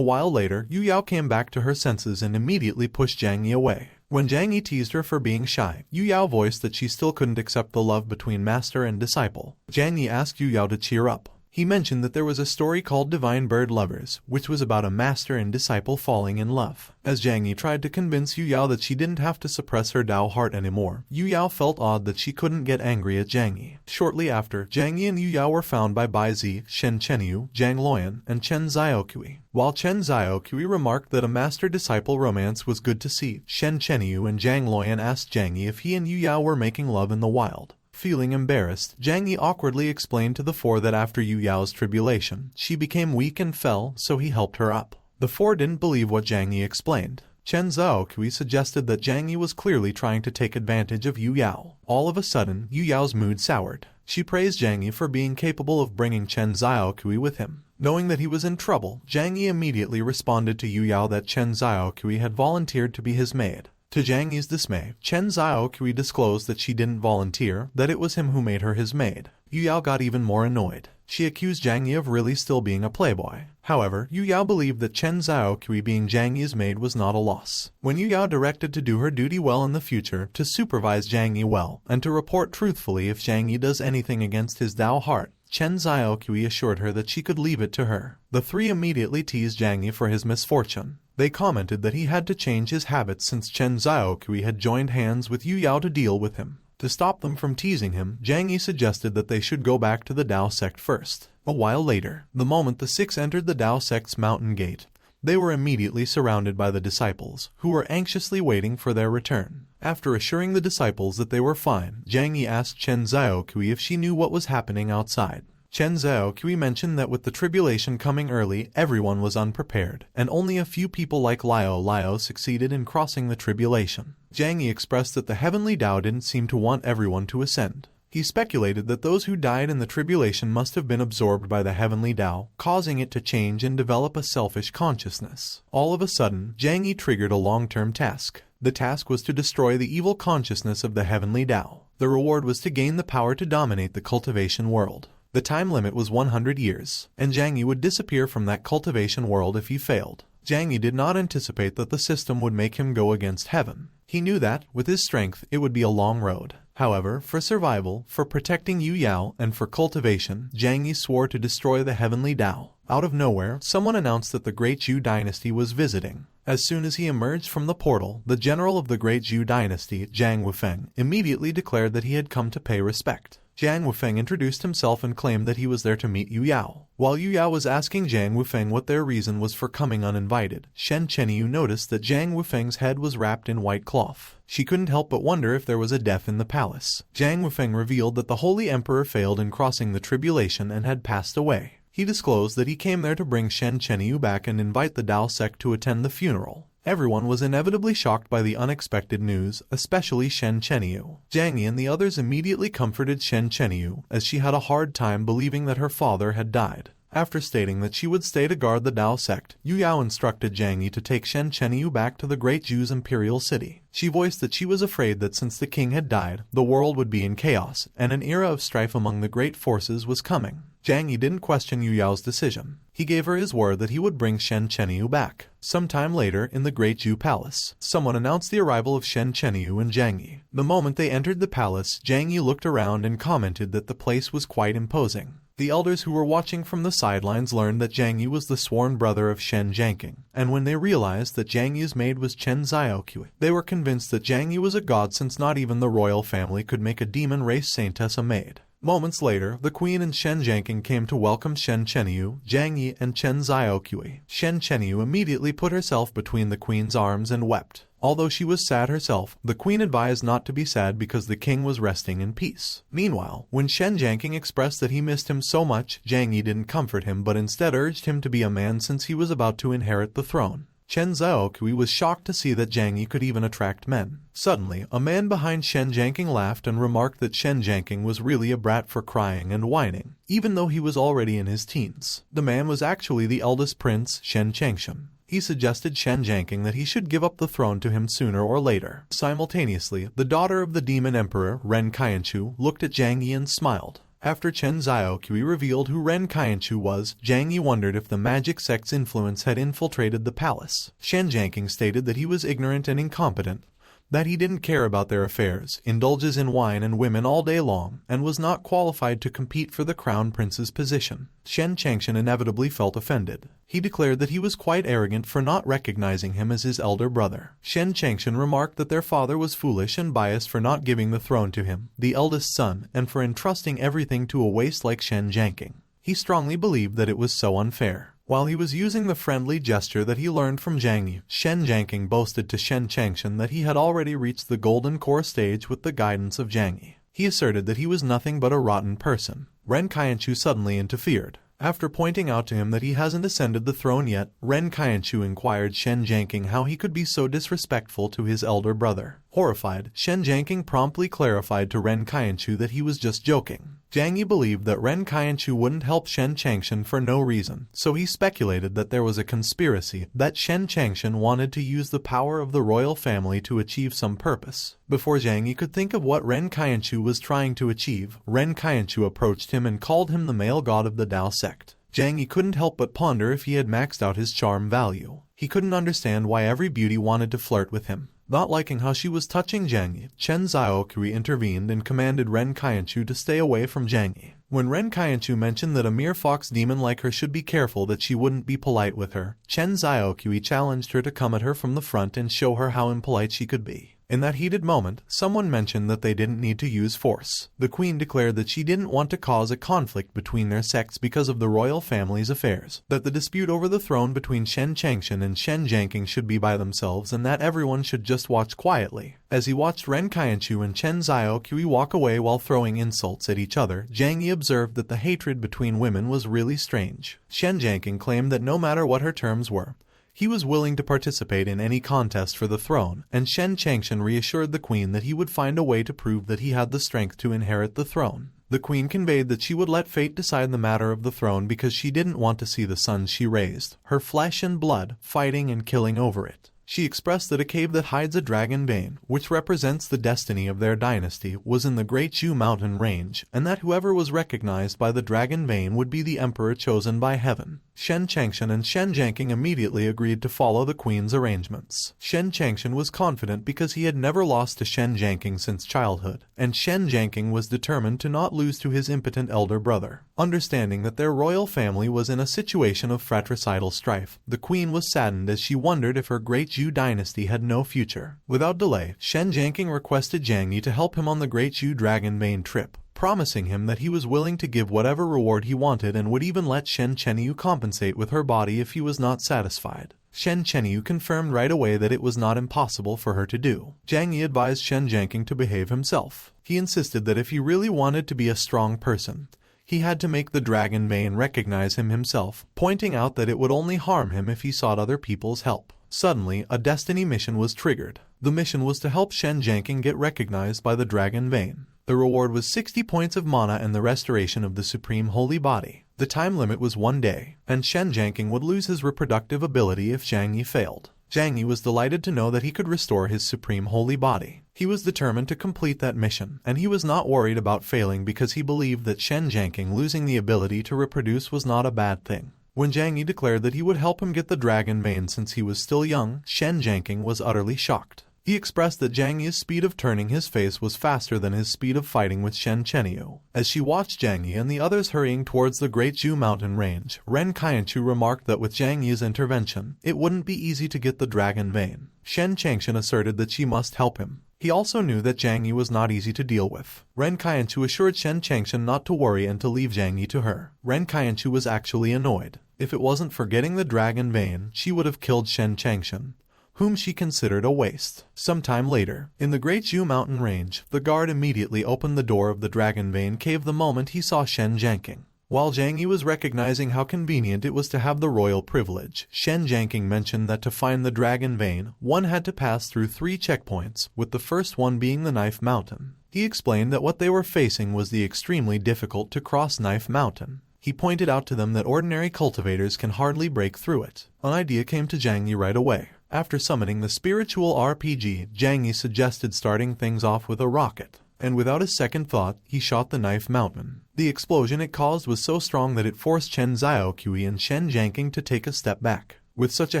while later, Yu Yao came back to her senses and immediately pushed Zhang Yi away. When Zhang Yi teased her for being shy, Yu Yao voiced that she still couldn't accept the love between master and disciple. Zhang Yi asked Yu Yao to cheer up. He mentioned that there was a story called Divine Bird Lovers, which was about a master and disciple falling in love. As Zhang Yi tried to convince Yu Yao that she didn't have to suppress her Dao heart anymore, Yu Yao felt odd that she couldn't get angry at Zhang Yi. Shortly after, Zhang Yi and Yu Yao were found by Bai Zi, Shen Chenyu, Zhang Luoyan, and Chen Xiaokui. While Chen Xiaokui remarked that a master-disciple romance was good to see, Shen Chenyu and Zhang Luoyan asked Zhang Yi if he and Yu Yao were making love in the wild. Feeling embarrassed, Zhang Yi awkwardly explained to the four that after Yu Yao's tribulation, she became weak and fell, so he helped her up. The four didn't believe what Zhang Yi explained. Chen Xiaokui suggested that Zhang Yi was clearly trying to take advantage of Yu Yao. All of a sudden, Yu Yao's mood soured. She praised Zhang Yi for being capable of bringing Chen Xiaokui with him. Knowing that he was in trouble, Zhang Yi immediately responded to Yu Yao that Chen Xiaokui had volunteered to be his maid. To Zhang Yi's dismay, Chen Xiaokui disclosed that she didn't volunteer, that it was him who made her his maid. Yu Yao got even more annoyed. She accused Zhang Yi of really still being a playboy. However, Yu Yao believed that Chen Xiaokui being Zhang Yi's maid was not a loss. When Yu Yao directed to do her duty well in the future, to supervise Zhang Yi well, and to report truthfully if Zhang Yi does anything against his Dao heart, Chen Xiaokui assured her that she could leave it to her. The three immediately teased Zhang Yi for his misfortune. They commented that he had to change his habits since Chen Xiaokui had joined hands with Yu Yao to deal with him. To stop them from teasing him, Zhang Yi suggested that they should go back to the Dao sect first. A while later, the moment the six entered the Dao sect's mountain gate, they were immediately surrounded by the disciples, who were anxiously waiting for their return. After assuring the disciples that they were fine, Zhang Yi asked Chen Xiaokui if she knew what was happening outside. Chen Xiaokui mentioned that with the tribulation coming early, everyone was unprepared, and only a few people like Liao succeeded in crossing the tribulation. Zhang Yi expressed that the heavenly Dao didn't seem to want everyone to ascend. He speculated that those who died in the tribulation must have been absorbed by the heavenly Dao, causing it to change and develop a selfish consciousness. All of a sudden, Zhang Yi triggered a long-term task. The task was to destroy the evil consciousness of the heavenly Dao. The reward was to gain the power to dominate the cultivation world. The time limit was 100 years, and Zhang Yi would disappear from that cultivation world if he failed. Zhang Yi did not anticipate that the system would make him go against heaven. He knew that, with his strength, it would be a long road. However, for survival, for protecting Yu Yao, and for cultivation, Zhang Yi swore to destroy the heavenly Dao. Out of nowhere, someone announced that the Great Zhou dynasty was visiting. As soon as he emerged from the portal, the general of the Great Zhou dynasty, Zhang Wufeng, immediately declared that he had come to pay respect. Zhang Wufeng introduced himself and claimed that he was there to meet Yu Yao. While Yu Yao was asking Zhang Wufeng what their reason was for coming uninvited, Shen Chenyu noticed that Zhang Wufeng's head was wrapped in white cloth. She couldn't help but wonder if there was a death in the palace. Zhang Wufeng revealed that the Holy Emperor failed in crossing the tribulation and had passed away. He disclosed that he came there to bring Shen Chenyu back and invite the Dao sect to attend the funeral. Everyone was inevitably shocked by the unexpected news, especially Shen Chenyu. Zhang Yi and the others immediately comforted Shen Chenyu, as she had a hard time believing that her father had died. After stating that she would stay to guard the Dao sect, Yu Yao instructed Zhang Yi to take Shen Chenyu back to the Great Zhou's imperial city. She voiced that she was afraid that since the king had died, the world would be in chaos, and an era of strife among the great forces was coming. Zhang Yi didn't question Yu Yao's decision. He gave her his word that he would bring Shen Chenyu back. Sometime later, in the Great Zhou Palace, someone announced the arrival of Shen Chenyu and Zhang Yi. The moment they entered the palace, Zhang Yi looked around and commented that the place was quite imposing. The elders who were watching from the sidelines learned that Zhang Yi was the sworn brother of Shen Jianqing, and when they realized that Zhang Yi's maid was Chen Xiaokui, they were convinced that Zhang Yi was a god, since not even the royal family could make a demon race saintess a maid. Moments later, the queen and Shen Jianqing came to welcome Shen Chenyu, Zhang Yi, and Chen Xiaokui. Shen Chenyu immediately put herself between the queen's arms and wept. Although she was sad herself, the queen advised not to be sad because the king was resting in peace. Meanwhile, when Shen Jianqing expressed that he missed him so much, Zhang Yi didn't comfort him but instead urged him to be a man since he was about to inherit the throne. Chen Xiaokui was shocked to see that Zhang Yi could even attract men. Suddenly, a man behind Shen Jianqing laughed and remarked that Shen Jianqing was really a brat for crying and whining, even though he was already in his teens. The man was actually the eldest prince, Shen Changshan. He suggested Shen Jianqing that he should give up the throne to him sooner or later. Simultaneously, the daughter of the demon emperor, Ren Qianchu, looked at Zhang Yi and smiled. After Chen Xiaokui revealed who Ren Qianchu was, Zhang Yi wondered if the magic sect's influence had infiltrated the palace. Shen Jianqing stated that he was ignorant and incompetent, that he didn't care about their affairs, indulges in wine and women all day long, and was not qualified to compete for the crown prince's position. Shen Changshan inevitably felt offended. He declared that he was quite arrogant for not recognizing him as his elder brother. Shen Changshan remarked that their father was foolish and biased for not giving the throne to him, the eldest son, and for entrusting everything to a waste like Shen Jiangking. He strongly believed that it was so unfair. While he was using the friendly gesture that he learned from Zhang Yi, Shen Jiangking boasted to Shen Changshan that he had already reached the golden core stage with the guidance of Zhang Yi. He asserted that he was nothing but a rotten person. Ren Qianchu suddenly interfered. After pointing out to him that he hasn't ascended the throne yet, Ren Qianchu inquired Shen Jiangking how he could be so disrespectful to his elder brother. Horrified, Shen Jiangking promptly clarified to Ren Qianchu that he was just joking. Zhang Yi believed that Ren Qianchu wouldn't help Shen Changshan for no reason, so he speculated that there was a conspiracy, that Shen Changshan wanted to use the power of the royal family to achieve some purpose. Before Zhang Yi could think of what Ren Qianchu was trying to achieve, Ren Qianchu approached him and called him the male god of the Tao sect. Zhang Yi couldn't help but ponder if he had maxed out his charm value. He couldn't understand why every beauty wanted to flirt with him. Not liking how she was touching Zhang Yi, Chen Xiaokui intervened and commanded Ren Qianchu to stay away from Zhang Yi. When Ren Qianchu mentioned that a mere fox demon like her should be careful that she wouldn't be polite with her, Chen Xiaokui challenged her to come at her from the front and show her how impolite she could be. In that heated moment, someone mentioned that they didn't need to use force. The queen declared that she didn't want to cause a conflict between their sects because of the royal family's affairs, that the dispute over the throne between Shen Changshan and Shen Jiangking should be by themselves and that everyone should just watch quietly. As he watched Ren Qianchu and Chen Xiaokui walk away while throwing insults at each other, Zhang Yi observed that the hatred between women was really strange. Shen Jiangking claimed that no matter what her terms were, he was willing to participate in any contest for the throne, and Shen Changshan reassured the queen that he would find a way to prove that he had the strength to inherit the throne. The queen conveyed that she would let fate decide the matter of the throne because she didn't want to see the sons she raised, her flesh and blood, fighting and killing over it. She expressed that a cave that hides a dragon vein, which represents the destiny of their dynasty, was in the Great Zhu mountain range, and that whoever was recognized by the dragon vein would be the emperor chosen by heaven. Shen Changshan and Shen Jiangking immediately agreed to follow the queen's arrangements. Shen Changshan was confident because he had never lost to Shen Jiangking since childhood, and Shen Jiangking was determined to not lose to his impotent elder brother. Understanding that their royal family was in a situation of fratricidal strife, the queen was saddened as she wondered if her Great Zhu dynasty had no future. Without delay, Shen Jiangking requested Zhang Yi to help him on the Great Zhu Dragon Vein trip, promising him that he was willing to give whatever reward he wanted and would even let Shen Chenyu compensate with her body if he was not satisfied. Shen Chenyu confirmed right away that it was not impossible for her to do. Zhang Yi advised Shen Jiangking to behave himself. He insisted that if he really wanted to be a strong person, he had to make the dragon vein recognize him himself, pointing out that it would only harm him if he sought other people's help. Suddenly, a destiny mission was triggered. The mission was to help Shen Jiangking get recognized by the dragon vein. The reward was 60 points of mana and the restoration of the supreme holy body. The time limit was 1 day, and Shen Jiangking would lose his reproductive ability if Zhang Yi failed. Zhang Yi was delighted to know that he could restore his supreme holy body. He was determined to complete that mission, and he was not worried about failing because he believed that Shen Jiangking losing the ability to reproduce was not a bad thing. When Zhang Yi declared that he would help him get the dragon vein since he was still young, Shen Jiangking was utterly shocked. He expressed that Zhang Yi's speed of turning his face was faster than his speed of fighting with Shen Chenyu. As she watched Zhang Yi and the others hurrying towards the Great Zhu mountain range, Ren Qianchu remarked that with Zhang Yi's intervention, it wouldn't be easy to get the dragon vein. Shen Changshan asserted that she must help him. He also knew that Zhang Yi was not easy to deal with. Ren Qianchu assured Shen Changshan not to worry and to leave Zhang Yi to her. Ren Qianchu was actually annoyed. If it wasn't for getting the dragon vein, she would have killed Shen Changshan, whom she considered a waste. Sometime later, in the Great Zhu mountain range, the guard immediately opened the door of the dragon vein cave the moment he saw Shen Jiangking. While Zhang Yi was recognizing how convenient it was to have the royal privilege, Shen Jiangking mentioned that to find the dragon vein, one had to pass through 3 checkpoints, with the first one being the Knife Mountain. He explained that what they were facing was the extremely difficult to cross Knife Mountain. He pointed out to them that ordinary cultivators can hardly break through it. An idea came to Zhang Yi right away. After summoning the spiritual RPG, Zhang Yi suggested starting things off with a rocket, and without a second thought, he shot the Knife Mountain. The explosion it caused was so strong that it forced Chen Xiaokui and Shen Jiangking to take a step back. With such a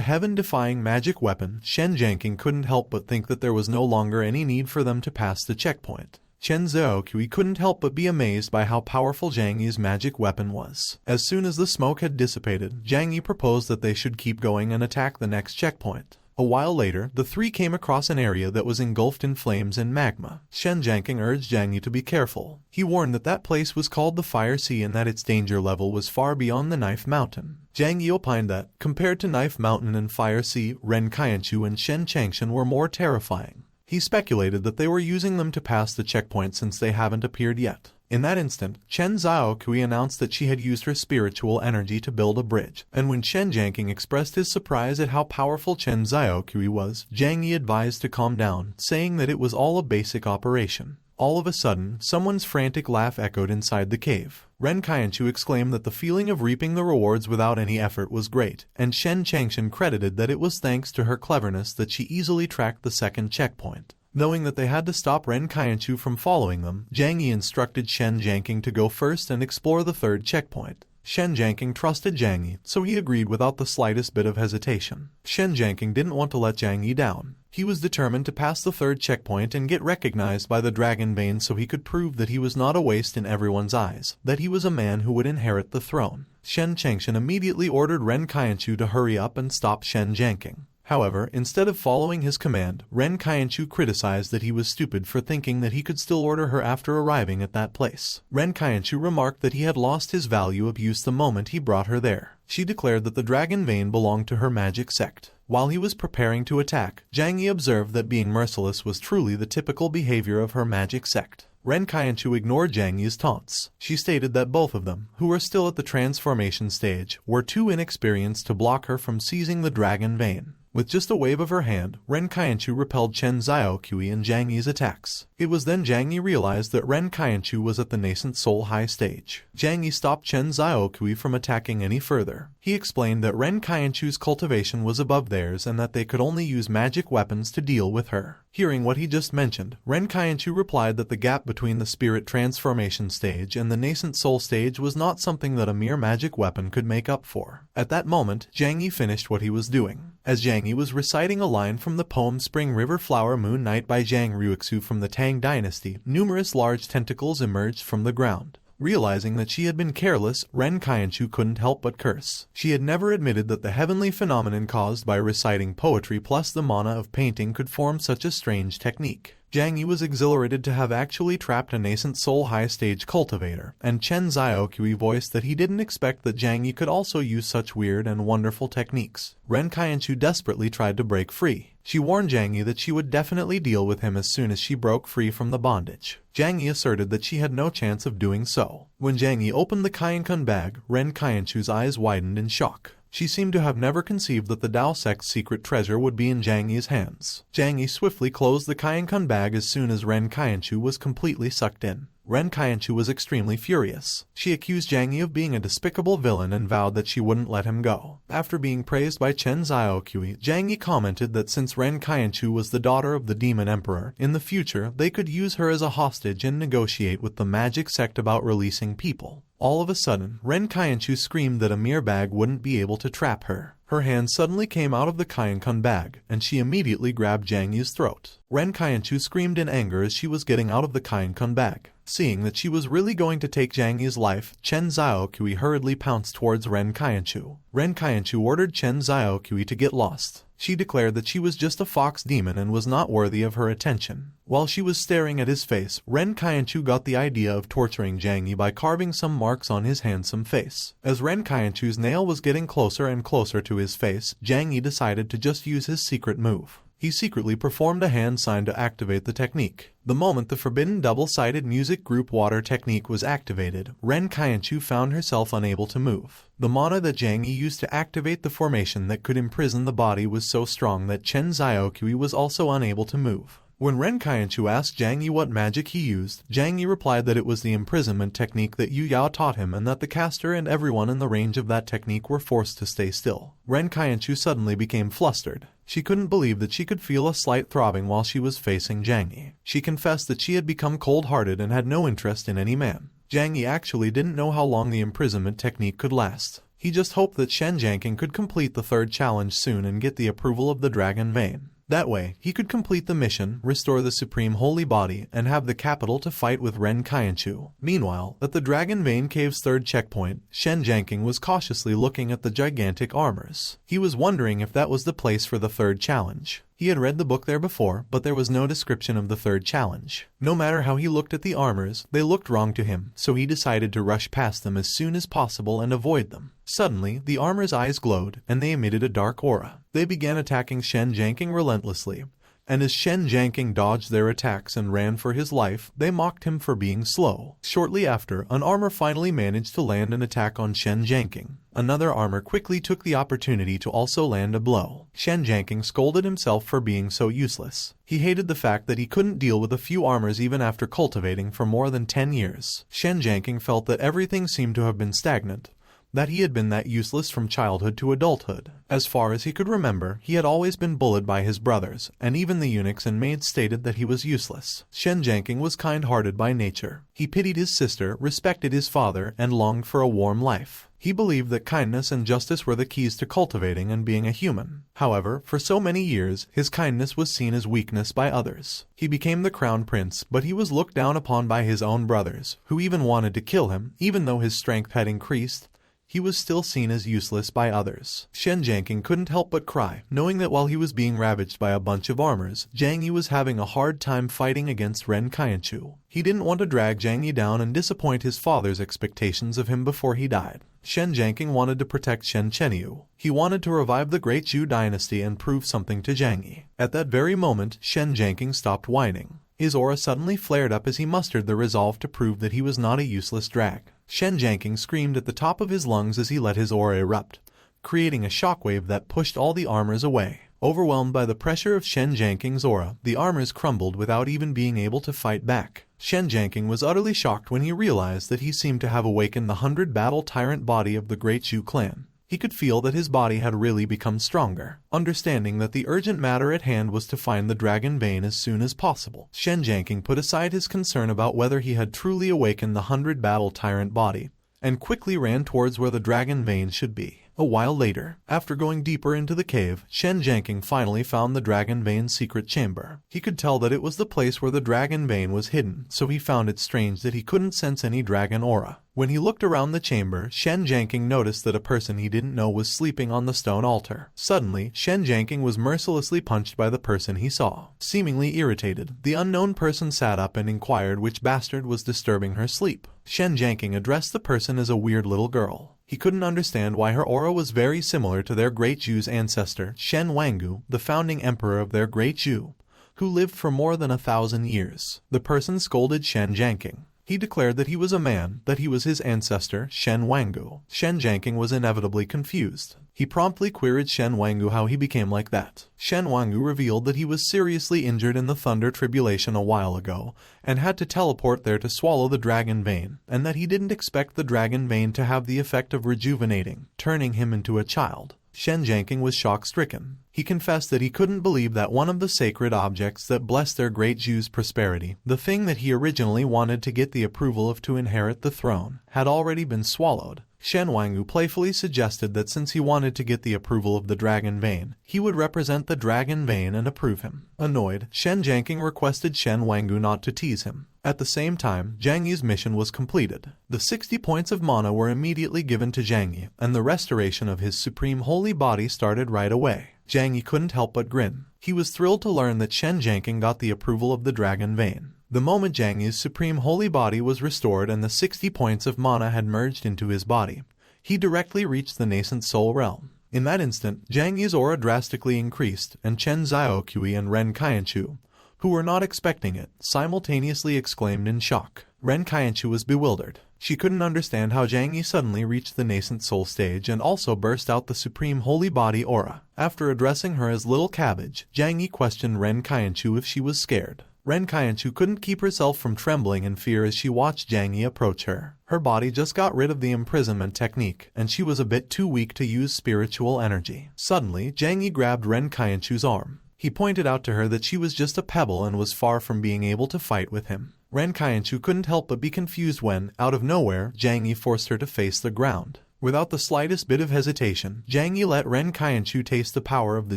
heaven-defying magic weapon, Shen Jiangking couldn't help but think that there was no longer any need for them to pass the checkpoint. Chen Zhaoqi couldn't help but be amazed by how powerful Zhang Yi's magic weapon was. As soon as the smoke had dissipated, Zhang Yi proposed that they should keep going and attack the next checkpoint. A while later, the three came across an area that was engulfed in flames and magma. Shen Jiangking urged Zhang Yi to be careful. He warned that that place was called the Fire Sea and that its danger level was far beyond the Knife Mountain. Zhang Yi opined that, compared to Knife Mountain and Fire Sea, Ren Qianchu and Shen Changshan were more terrifying. He speculated that they were using them to pass the checkpoint since they haven't appeared yet. In that instant, Chen Zhaoqi announced that she had used her spiritual energy to build a bridge, and when Shen Jiangking expressed his surprise at how powerful Chen Zhaoqi was, Zhang Yi advised to calm down, saying that it was all a basic operation. All of a sudden, someone's frantic laugh echoed inside the cave. Ren Qianchu exclaimed that the feeling of reaping the rewards without any effort was great, and Shen Changshan credited that it was thanks to her cleverness that she easily tracked the second checkpoint. Knowing that they had to stop Ren Qianchu from following them, Zhang Yi instructed Shen Jiangking to go first and explore the third checkpoint. Shen Jiangking trusted Zhang Yi, so he agreed without the slightest bit of hesitation. Shen Jiangking didn't want to let Zhang Yi down. He was determined to pass the third checkpoint and get recognized by the Dragon Vein so he could prove that he was not a waste in everyone's eyes, that he was a man who would inherit the throne. Shen Changshan immediately ordered Ren Qianchu to hurry up and stop Shen Jiangking. However, instead of following his command, Ren Qianchu criticized that he was stupid for thinking that he could still order her after arriving at that place. Ren Qianchu remarked that he had lost his value of use the moment he brought her there. She declared that the Dragon Vein belonged to her magic sect. While he was preparing to attack, Zhang Yi observed that being merciless was truly the typical behavior of her magic sect. Ren Qianchu ignored Zhang Yi's taunts. She stated that both of them, who were still at the transformation stage, were too inexperienced to block her from seizing the Dragon Vein. With just a wave of her hand, Ren Qianchu repelled Chen Zhaoqi and Zhang Yi's attacks. It was then Zhang Yi realized that Ren Qianchu was at the nascent soul high stage. Zhang Yi stopped Chen Zhaoqi from attacking any further. He explained that Ren Qianchu's cultivation was above theirs and that they could only use magic weapons to deal with her. Hearing what he just mentioned, Ren Qianchu replied that the gap between the spirit transformation stage and the nascent soul stage was not something that a mere magic weapon could make up for. At that moment, Zhang Yi finished what he was doing. As Zhang Yi was reciting a line from the poem Spring River Flower Moon Night by Zhang Ruixu from the Tang Dynasty, numerous large tentacles emerged from the ground. Realizing that she had been careless, Ren Qianchu couldn't help but curse. She had never admitted that the heavenly phenomenon caused by reciting poetry plus the mana of painting could form such a strange technique. Zhang Yi was exhilarated to have actually trapped a nascent soul high-stage cultivator, and Chen Zhaoqi voiced that he didn't expect that Zhang Yi could also use such weird and wonderful techniques. Ren Qianchu desperately tried to break free. She warned Zhang Yi that she would definitely deal with him as soon as she broke free from the bondage. Zhang Yi asserted that she had no chance of doing so. When Zhang Yi opened the Qiankun bag, Ren Qianchu's eyes widened in shock. She seemed to have never conceived that the Dao sect's secret treasure would be in Zhang Yi's hands. Zhang Yi swiftly closed the Qiankun bag as soon as Ren Qianchu was completely sucked in. Ren Qianchu was extremely furious. She accused Zhang Yi of being a despicable villain and vowed that she wouldn't let him go. After being praised by Chen Zhaoqi, Zhang Yi commented that since Ren Qianchu was the daughter of the Demon Emperor, in the future they could use her as a hostage and negotiate with the magic sect about releasing people. All of a sudden, Ren Qianchu screamed that a mere bag wouldn't be able to trap her. Her hand suddenly came out of the Qiankun bag, and she immediately grabbed Zhang Yi's throat. Ren Qianchu screamed in anger as she was getting out of the Qiankun bag. Seeing that she was really going to take Zhang Yi's life, Chen Zhaoqi hurriedly pounced towards Ren Qianchu. Ren Qianchu ordered Chen Zhaoqi to get lost. She declared that she was just a fox demon and was not worthy of her attention. While she was staring at his face, Ren Qianchu got the idea of torturing Zhang Yi by carving some marks on his handsome face. As Ren Qianchu's nail was getting closer and closer to his face, Zhang Yi decided to just use his secret move. He secretly performed a hand sign to activate the technique. The moment the forbidden double-sided music group water technique was activated, Ren Qianchu found herself unable to move. The mana that Zhang Yi used to activate the formation that could imprison the body was so strong that Chen Zhaoqi was also unable to move. When Ren Qianchu asked Zhang Yi what magic he used, Zhang Yi replied that it was the imprisonment technique that Yu Yao taught him and that the caster and everyone in the range of that technique were forced to stay still. Ren Qianchu suddenly became flustered. She couldn't believe that she could feel a slight throbbing while she was facing Zhang Yi. She confessed that she had become cold-hearted and had no interest in any man. Zhang Yi actually didn't know how long the imprisonment technique could last. He just hoped that Shen Jiangking could complete the third challenge soon and get the approval of the Dragon Vein. That way, he could complete the mission, restore the Supreme Holy Body, and have the capital to fight with Ren Qianchu. Meanwhile, at the Dragon Vein Cave's third checkpoint, Shen Jiangking was cautiously looking at the gigantic armors. He was wondering if that was the place for the third challenge. He had read the book there before, but there was no description of the third challenge. No matter how he looked at the armors, they looked wrong to him, so he decided to rush past them as soon as possible and avoid them. Suddenly, the armor's eyes glowed, and they emitted a dark aura. They began attacking Shen Jiangking relentlessly, and as Shen Jiangking dodged their attacks and ran for his life, they mocked him for being slow. Shortly after, an armor finally managed to land an attack on Shen Jiangking. Another armor quickly took the opportunity to also land a blow. Shen Jiangking scolded himself for being so useless. He hated the fact that he couldn't deal with a few armors even after cultivating for more than 10 years. Shen Jiangking felt that everything seemed to have been stagnant, that he had been that useless from childhood to adulthood. As far as he could remember, he had always been bullied by his brothers, and even the eunuchs and maids stated that he was useless. Shen Jiangking was kind-hearted by nature. He pitied his sister, respected his father, and longed for a warm life. He believed that kindness and justice were the keys to cultivating and being a human. However, for so many years, his kindness was seen as weakness by others. He became the crown prince, but he was looked down upon by his own brothers, who even wanted to kill him, even though his strength had increased. He was still seen as useless by others. Shen Jiangking couldn't help but cry, knowing that while he was being ravaged by a bunch of armors, Zhang Yi was having a hard time fighting against Ren Qianchu. He didn't want to drag Zhang Yi down and disappoint his father's expectations of him before he died. Shen Jiangking wanted to protect Shen Chenyu. He wanted to revive the Great Zhu dynasty and prove something to Zhang Yi. At that very moment, Shen Jiangking stopped whining. His aura suddenly flared up as he mustered the resolve to prove that he was not a useless drag. Shen Jiangking screamed at the top of his lungs as he let his aura erupt, creating a shockwave that pushed all the armors away. Overwhelmed by the pressure of Shen Jianking's aura, the armors crumbled without even being able to fight back. Shen Jiangking was utterly shocked when he realized that he seemed to have awakened the 100-battle tyrant body of the Great Zhu clan. He could feel that his body had really become stronger. Understanding that the urgent matter at hand was to find the Dragon Vein as soon as possible, Shen Jiangking put aside his concern about whether he had truly awakened the 100-battle tyrant body, and quickly ran towards where the Dragon Vein should be. A while later, after going deeper into the cave, Shen Jiangking finally found the Dragon Vein's secret chamber. He could tell that it was the place where the Dragon Vein was hidden, so he found it strange that he couldn't sense any dragon aura. When he looked around the chamber, Shen Jiangking noticed that a person he didn't know was sleeping on the stone altar. Suddenly, Shen Jiangking was mercilessly punched by the person he saw. Seemingly irritated, the unknown person sat up and inquired which bastard was disturbing her sleep. Shen Jiangking addressed the person as a weird little girl. He couldn't understand why her aura was very similar to their Great Zhu's ancestor, Shen Wangu, the founding emperor of their Great Zhu, who lived for more than 1,000 years. The person scolded Shen Jiangking. He declared that he was a man, that he was his ancestor, Shen Wangu. Shen Jiangking was inevitably confused. He promptly queried Shen Wangu how he became like that. Shen Wangu revealed that he was seriously injured in the Thunder Tribulation a while ago, and had to teleport there to swallow the Dragon Vein, and that he didn't expect the Dragon Vein to have the effect of rejuvenating, turning him into a child. Shen Jiangking was shock-stricken. He confessed that he couldn't believe that one of the sacred objects that blessed their Great Zhu's prosperity, the thing that he originally wanted to get the approval of to inherit the throne, had already been swallowed. Shen Wangu playfully suggested that since he wanted to get the approval of the Dragon Vein, he would represent the Dragon Vein and approve him. Annoyed, Shen Jiangking requested Shen Wangu not to tease him. At the same time, Zhang Yi's mission was completed. The 60 points of mana were immediately given to Zhang Yi, and the restoration of his supreme holy body started right away. Zhang Yi couldn't help but grin. He was thrilled to learn that Shen Jiangking got the approval of the Dragon Vein. The moment Zhang Yi's supreme holy body was restored and the 60 points of mana had merged into his body, he directly reached the nascent soul realm. In that instant, Zhang Yi's aura drastically increased, and Chen Xiaoqui and Ren Qianchu, who were not expecting it, simultaneously exclaimed in shock. Ren Qianchu was bewildered. She couldn't understand how Zhang Yi suddenly reached the nascent soul stage and also burst out the supreme holy body aura. After addressing her as Little Cabbage, Zhang Yi questioned Ren Qianchu if she was scared. Ren Qianchu couldn't keep herself from trembling in fear as she watched Zhang Yi approach her. Her body just got rid of the imprisonment technique, and she was a bit too weak to use spiritual energy. Suddenly, Zhang Yi grabbed Ren Qianchu's arm. He pointed out to her that she was just a pebble and was far from being able to fight with him. Ren Qianchu couldn't help but be confused when, out of nowhere, Zhang Yi forced her to face the ground. Without the slightest bit of hesitation, Zhang Yi let Ren Qianchu taste the power of the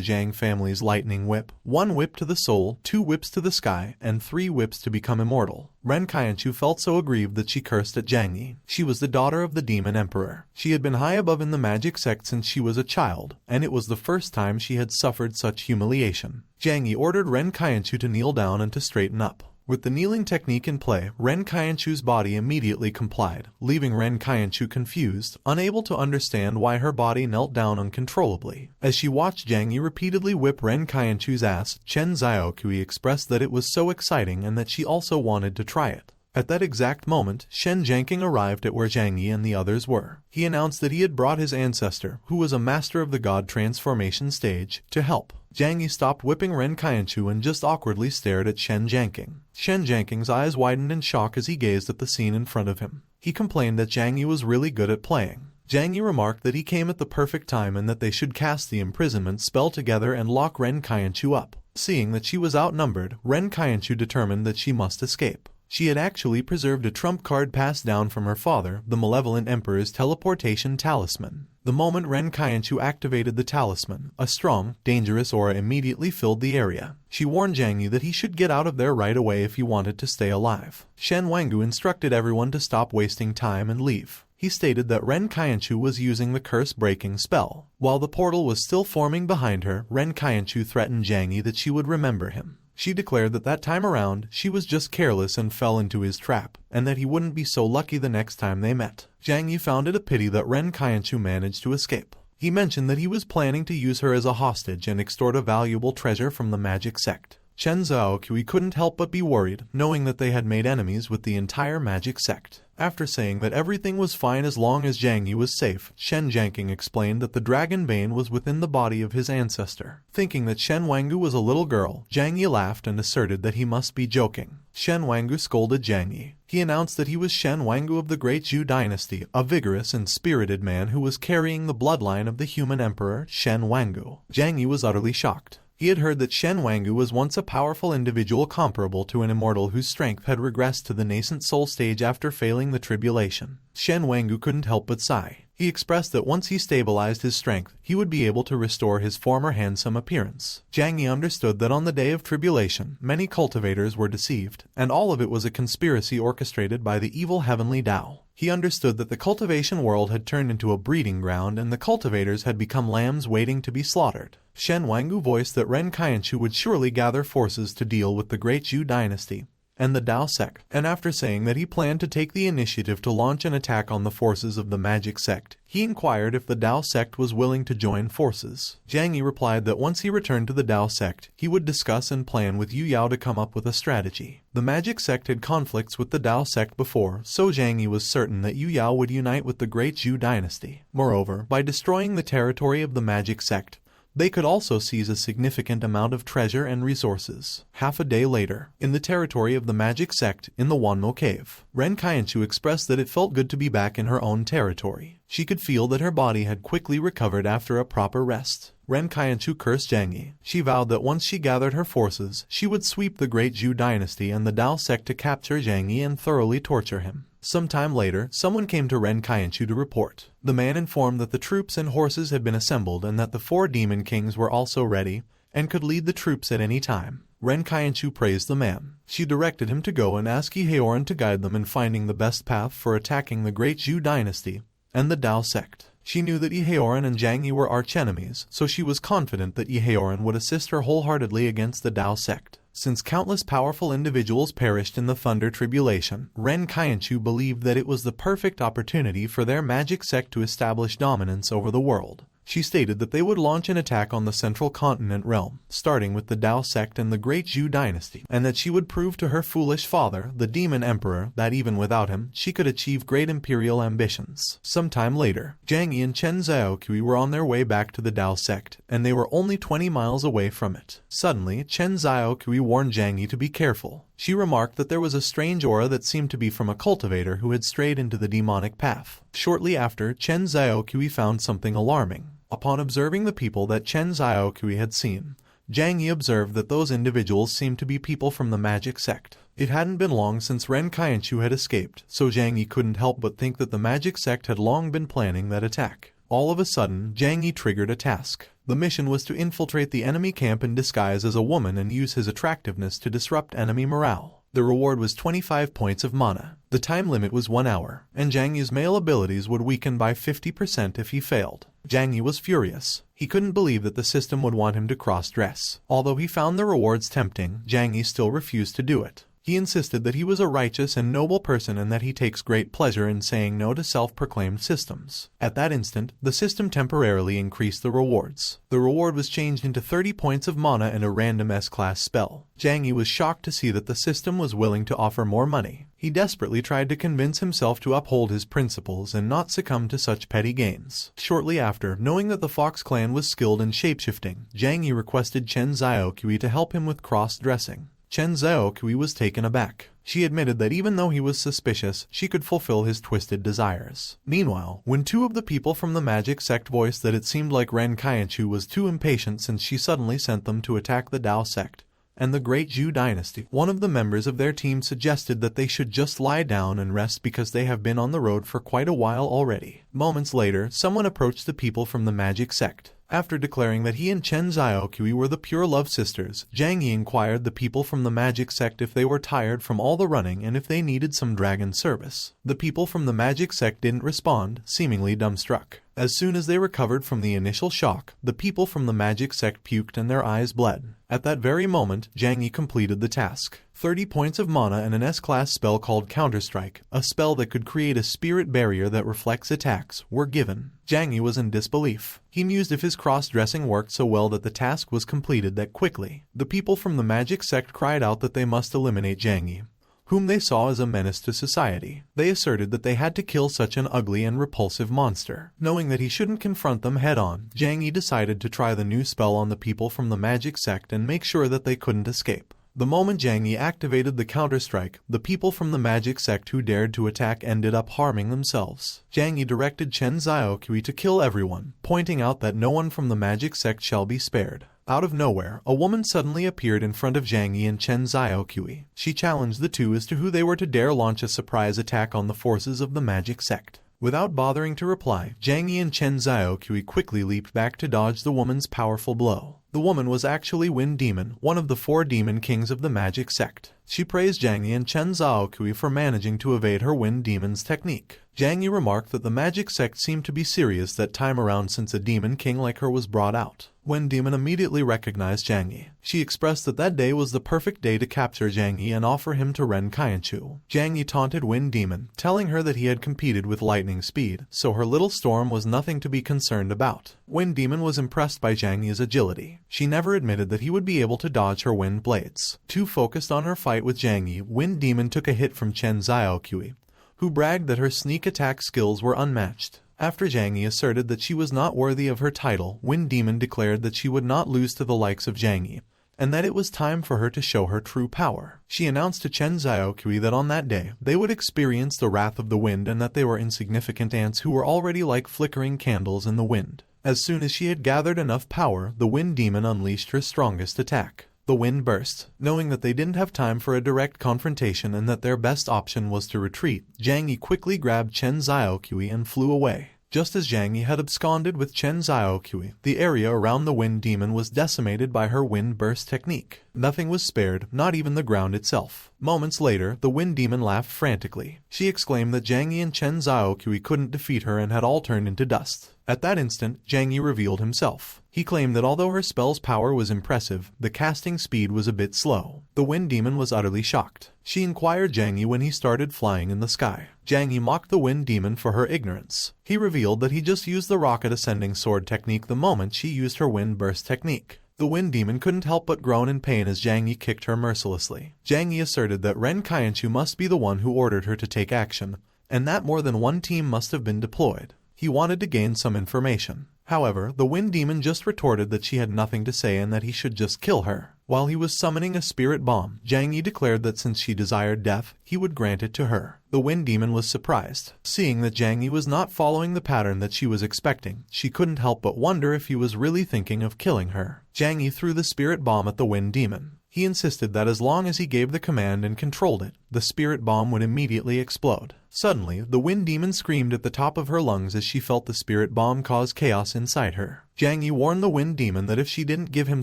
Zhang family's lightning whip. 1 whip to the soul, 2 whips to the sky, and 3 whips to become immortal. Ren Qianchu felt so aggrieved that she cursed at Zhang Yi. She was the daughter of the demon emperor. She had been high above in the magic sect since she was a child, and it was the first time she had suffered such humiliation. Zhang Yi ordered Ren Qianchu to kneel down and to straighten up. With the kneeling technique in play, Ren Qianchu's body immediately complied, leaving Ren Qianchu confused, unable to understand why her body knelt down uncontrollably. As she watched Zhang Yi repeatedly whip Ren Qianchu's ass, Chen Xiaokui expressed that it was so exciting and that she also wanted to try it. At that exact moment, Shen Jiangqing arrived at where Zhang Yi and the others were. He announced that he had brought his ancestor, who was a master of the god transformation stage, to help. Zhang Yi stopped whipping Ren Qianchu and just awkwardly stared at Shen Jiangqing. Shen Jiangqing's eyes widened in shock as he gazed at the scene in front of him. He complained that Zhang Yi was really good at playing. Zhang Yi remarked that he came at the perfect time and that they should cast the imprisonment spell together and lock Ren Qianchu up. Seeing that she was outnumbered, Ren Qianchu determined that she must escape. She had actually preserved a trump card passed down from her father, the malevolent emperor's teleportation talisman. The moment Ren Qianchu activated the talisman, a strong, dangerous aura immediately filled the area. She warned Zhang Yi that he should get out of there right away if he wanted to stay alive. Shen Wangu instructed everyone to stop wasting time and leave. He stated that Ren Qianchu was using the curse-breaking spell. While the portal was still forming behind her, Ren Qianchu threatened Zhang Yi that she would remember him. She declared that time around, she was just careless and fell into his trap, and that he wouldn't be so lucky the next time they met. Zhang Yi found it a pity that Ren Qianchu managed to escape. He mentioned that he was planning to use her as a hostage and extort a valuable treasure from the magic sect. Chen Zhaokui couldn't help but be worried, knowing that they had made enemies with the entire magic sect. After saying that everything was fine as long as Zhang Yi was safe, Shen Jiangqing explained that the dragon bane was within the body of his ancestor. Thinking that Shen Wangu was a little girl, Zhang Yi laughed and asserted that he must be joking. Shen Wangu scolded Zhang Yi. He announced that he was Shen Wangu of the Great Zhou dynasty, a vigorous and spirited man who was carrying the bloodline of the human emperor, Shen Wangu. Zhang Yi was utterly shocked. He had heard that Shen Wangu was once a powerful individual comparable to an immortal whose strength had regressed to the nascent soul stage after failing the tribulation. Shen Wangu couldn't help but sigh. He expressed that once he stabilized his strength, he would be able to restore his former handsome appearance. Zhang Yi understood that on the day of tribulation, many cultivators were deceived, and all of it was a conspiracy orchestrated by the evil heavenly Tao. He understood that the cultivation world had turned into a breeding ground and the cultivators had become lambs waiting to be slaughtered. Shen Wangu voiced that Ren Qianchu would surely gather forces to deal with the Great Zhou dynasty and the Tao sect, and after saying that he planned to take the initiative to launch an attack on the forces of the magic sect, he inquired if the Tao sect was willing to join forces. Zhang Yi replied that once he returned to the Tao sect, he would discuss and plan with Yu Yao to come up with a strategy. The magic sect had conflicts with the Tao sect before, so Zhang Yi was certain that Yu Yao would unite with the Great Zhou dynasty. Moreover, by destroying the territory of the magic sect, they could also seize a significant amount of treasure and resources. Half a day later, in the territory of the magic sect in the Wanmo cave, Ren Qianchu expressed that it felt good to be back in her own territory. She could feel that her body had quickly recovered after a proper rest. Ren Qianchu cursed Zhang Yi. She vowed that once she gathered her forces, she would sweep the Great Zhou dynasty and the Tao sect to capture Zhang Yi and thoroughly torture him. Some time later, someone came to Ren Qianchu to report. The man informed that the troops and horses had been assembled and that the 4 demon kings were also ready and could lead the troops at any time. Ren Qianchu praised the man. She directed him to go and ask Heoran to guide them in finding the best path for attacking the Great Zhou dynasty and the Tao sect. She knew that Heoran and Zhang Yi were archenemies, so she was confident that Heoran would assist her wholeheartedly against the Tao sect. Since countless powerful individuals perished in the Thunder Tribulation, Ren Qianchu believed that it was the perfect opportunity for their magic sect to establish dominance over the world. She stated that they would launch an attack on the Central Continent realm, starting with the Tao sect and the Great Zhou dynasty, and that she would prove to her foolish father, the demon emperor, that even without him, she could achieve great imperial ambitions. Sometime later, Zhang Yi and Chen Zhaokui were on their way back to the Tao sect, and they were only 20 miles away from it. Suddenly, Chen Zhaokui warned Zhang Yi to be careful. She remarked that there was a strange aura that seemed to be from a cultivator who had strayed into the demonic path. Shortly after, Chen Zhaokui found something alarming. Upon observing the people that Chen Zhaokui had seen, Zhang Yi observed that those individuals seemed to be people from the magic sect. It hadn't been long since Ren Qianchu had escaped, so Zhang Yi couldn't help but think that the magic sect had long been planning that attack. All of a sudden, Zhang Yi triggered a task. The mission was to infiltrate the enemy camp in disguise as a woman and use his attractiveness to disrupt enemy morale. The reward was 25 points of mana. The time limit was 1 hour, and Zhang Yi's male abilities would weaken by 50% if he failed. Zhang Yi was furious. He couldn't believe that the system would want him to cross-dress. Although he found the rewards tempting, Zhang Yi still refused to do it. He insisted that he was a righteous and noble person and that he takes great pleasure in saying no to self-proclaimed systems. At that instant, the system temporarily increased the rewards. The reward was changed into 30 points of mana and a random S-class spell. Zhang Yi was shocked to see that the system was willing to offer more money. He desperately tried to convince himself to uphold his principles and not succumb to such petty gains. Shortly after, knowing that the Fox clan was skilled in shapeshifting, Zhang Yi requested Chen Xiaoqui to help him with cross-dressing. Chen Xiaoqui was taken aback. She admitted that even though he was suspicious, she could fulfill his twisted desires. Meanwhile, when two of the people from the magic sect voiced that it seemed like Ren Qianchu was too impatient since she suddenly sent them to attack the Dao sect and the Great Zhu dynasty, one of the members of their team suggested that they should just lie down and rest because they have been on the road for quite a while already. Moments later, someone approached the people from the magic sect. After declaring that he and Chen Xiaoqui were the pure love sisters, Zhang Yi inquired the people from the magic sect if they were tired from all the running and if they needed some dragon service. The people from the magic sect didn't respond, seemingly dumbstruck. As soon as they recovered from the initial shock, the people from the magic sect puked and their eyes bled. At that very moment, Zhang Yi completed the task. 30 points of mana and an S-class spell called Counterstrike, a spell that could create a spirit barrier that reflects attacks, were given. Zhang Yi was in disbelief. He mused if his cross-dressing worked so well that the task was completed that quickly. The people from the magic sect cried out that they must eliminate Zhang Yi, whom they saw as a menace to society. They asserted that they had to kill such an ugly and repulsive monster. Knowing that he shouldn't confront them head-on, Zhang Yi decided to try the new spell on the people from the magic sect and make sure that they couldn't escape. The moment Zhang Yi activated the counterstrike, the people from the magic sect who dared to attack ended up harming themselves. Zhang Yi directed Chen Xiaoqui to kill everyone, pointing out that no one from the magic sect shall be spared. Out of nowhere, a woman suddenly appeared in front of Zhang Yi and Chen Xiaoqui. She challenged the two as to who they were to dare launch a surprise attack on the forces of the magic sect. Without bothering to reply, Zhang Yi and Chen Xiaoqui quickly leaped back to dodge the woman's powerful blow. The woman was actually Wind Demon, one of the 4 demon kings of the magic sect. She praised Zhang Yi and Chen Xiaoqui for managing to evade her Wind Demon's technique. Zhang Yi remarked that the magic sect seemed to be serious that time around since a demon king like her was brought out. Wind Demon immediately recognized Zhang Yi. She expressed that that day was the perfect day to capture Zhang Yi and offer him to Ren Qianchu. Zhang Yi taunted Wind Demon, telling her that he had competed with lightning speed, so her little storm was nothing to be concerned about. Wind Demon was impressed by Zhang Yi's agility. She never admitted that he would be able to dodge her wind blades. Too focused on her fight with Zhang Yi, Wind Demon took a hit from Chen Xiaoqui, who bragged that her sneak attack skills were unmatched. After Zhang Yi asserted that she was not worthy of her title, Wind Demon declared that she would not lose to the likes of Zhang Yi, and that it was time for her to show her true power. She announced to Chen Xiaoqui that on that day, they would experience the wrath of the wind and that they were insignificant ants who were already like flickering candles in the wind. As soon as she had gathered enough power, the Wind Demon unleashed her strongest attack. The wind burst. Knowing that they didn't have time for a direct confrontation and that their best option was to retreat, Zhang Yi quickly grabbed Chen Xiaoqui and flew away. Just as Zhang Yi had absconded with Chen Xiaoqui, the area around the Wind Demon was decimated by her wind burst technique. Nothing was spared, not even the ground itself. Moments later, the Wind Demon laughed frantically. She exclaimed that Zhang Yi and Chen Xiaoqui couldn't defeat her and had all turned into dust. At that instant, Zhang Yi revealed himself. He claimed that although her spell's power was impressive, the casting speed was a bit slow. The Wind Demon was utterly shocked. She inquired Zhang Yi when he started flying in the sky. Zhang Yi mocked the Wind Demon for her ignorance. He revealed that he just used the rocket ascending sword technique the moment she used her wind burst technique. The Wind Demon couldn't help but groan in pain as Zhang Yi kicked her mercilessly. Zhang Yi asserted that Ren Qianchu must be the one who ordered her to take action, and that more than one team must have been deployed. He wanted to gain some information. However, the wind demon just retorted that she had nothing to say and that he should just kill her. While he was summoning a spirit bomb, Zhang Yi declared that since she desired death, he would grant it to her. The wind demon was surprised. Seeing that Zhang Yi was not following the pattern that she was expecting, she couldn't help but wonder if he was really thinking of killing her. Zhang Yi threw the spirit bomb at the wind demon. He insisted that as long as he gave the command and controlled it, the spirit bomb would immediately explode. Suddenly, the wind demon screamed at the top of her lungs as she felt the spirit bomb cause chaos inside her. Zhang Yi warned the wind demon that if she didn't give him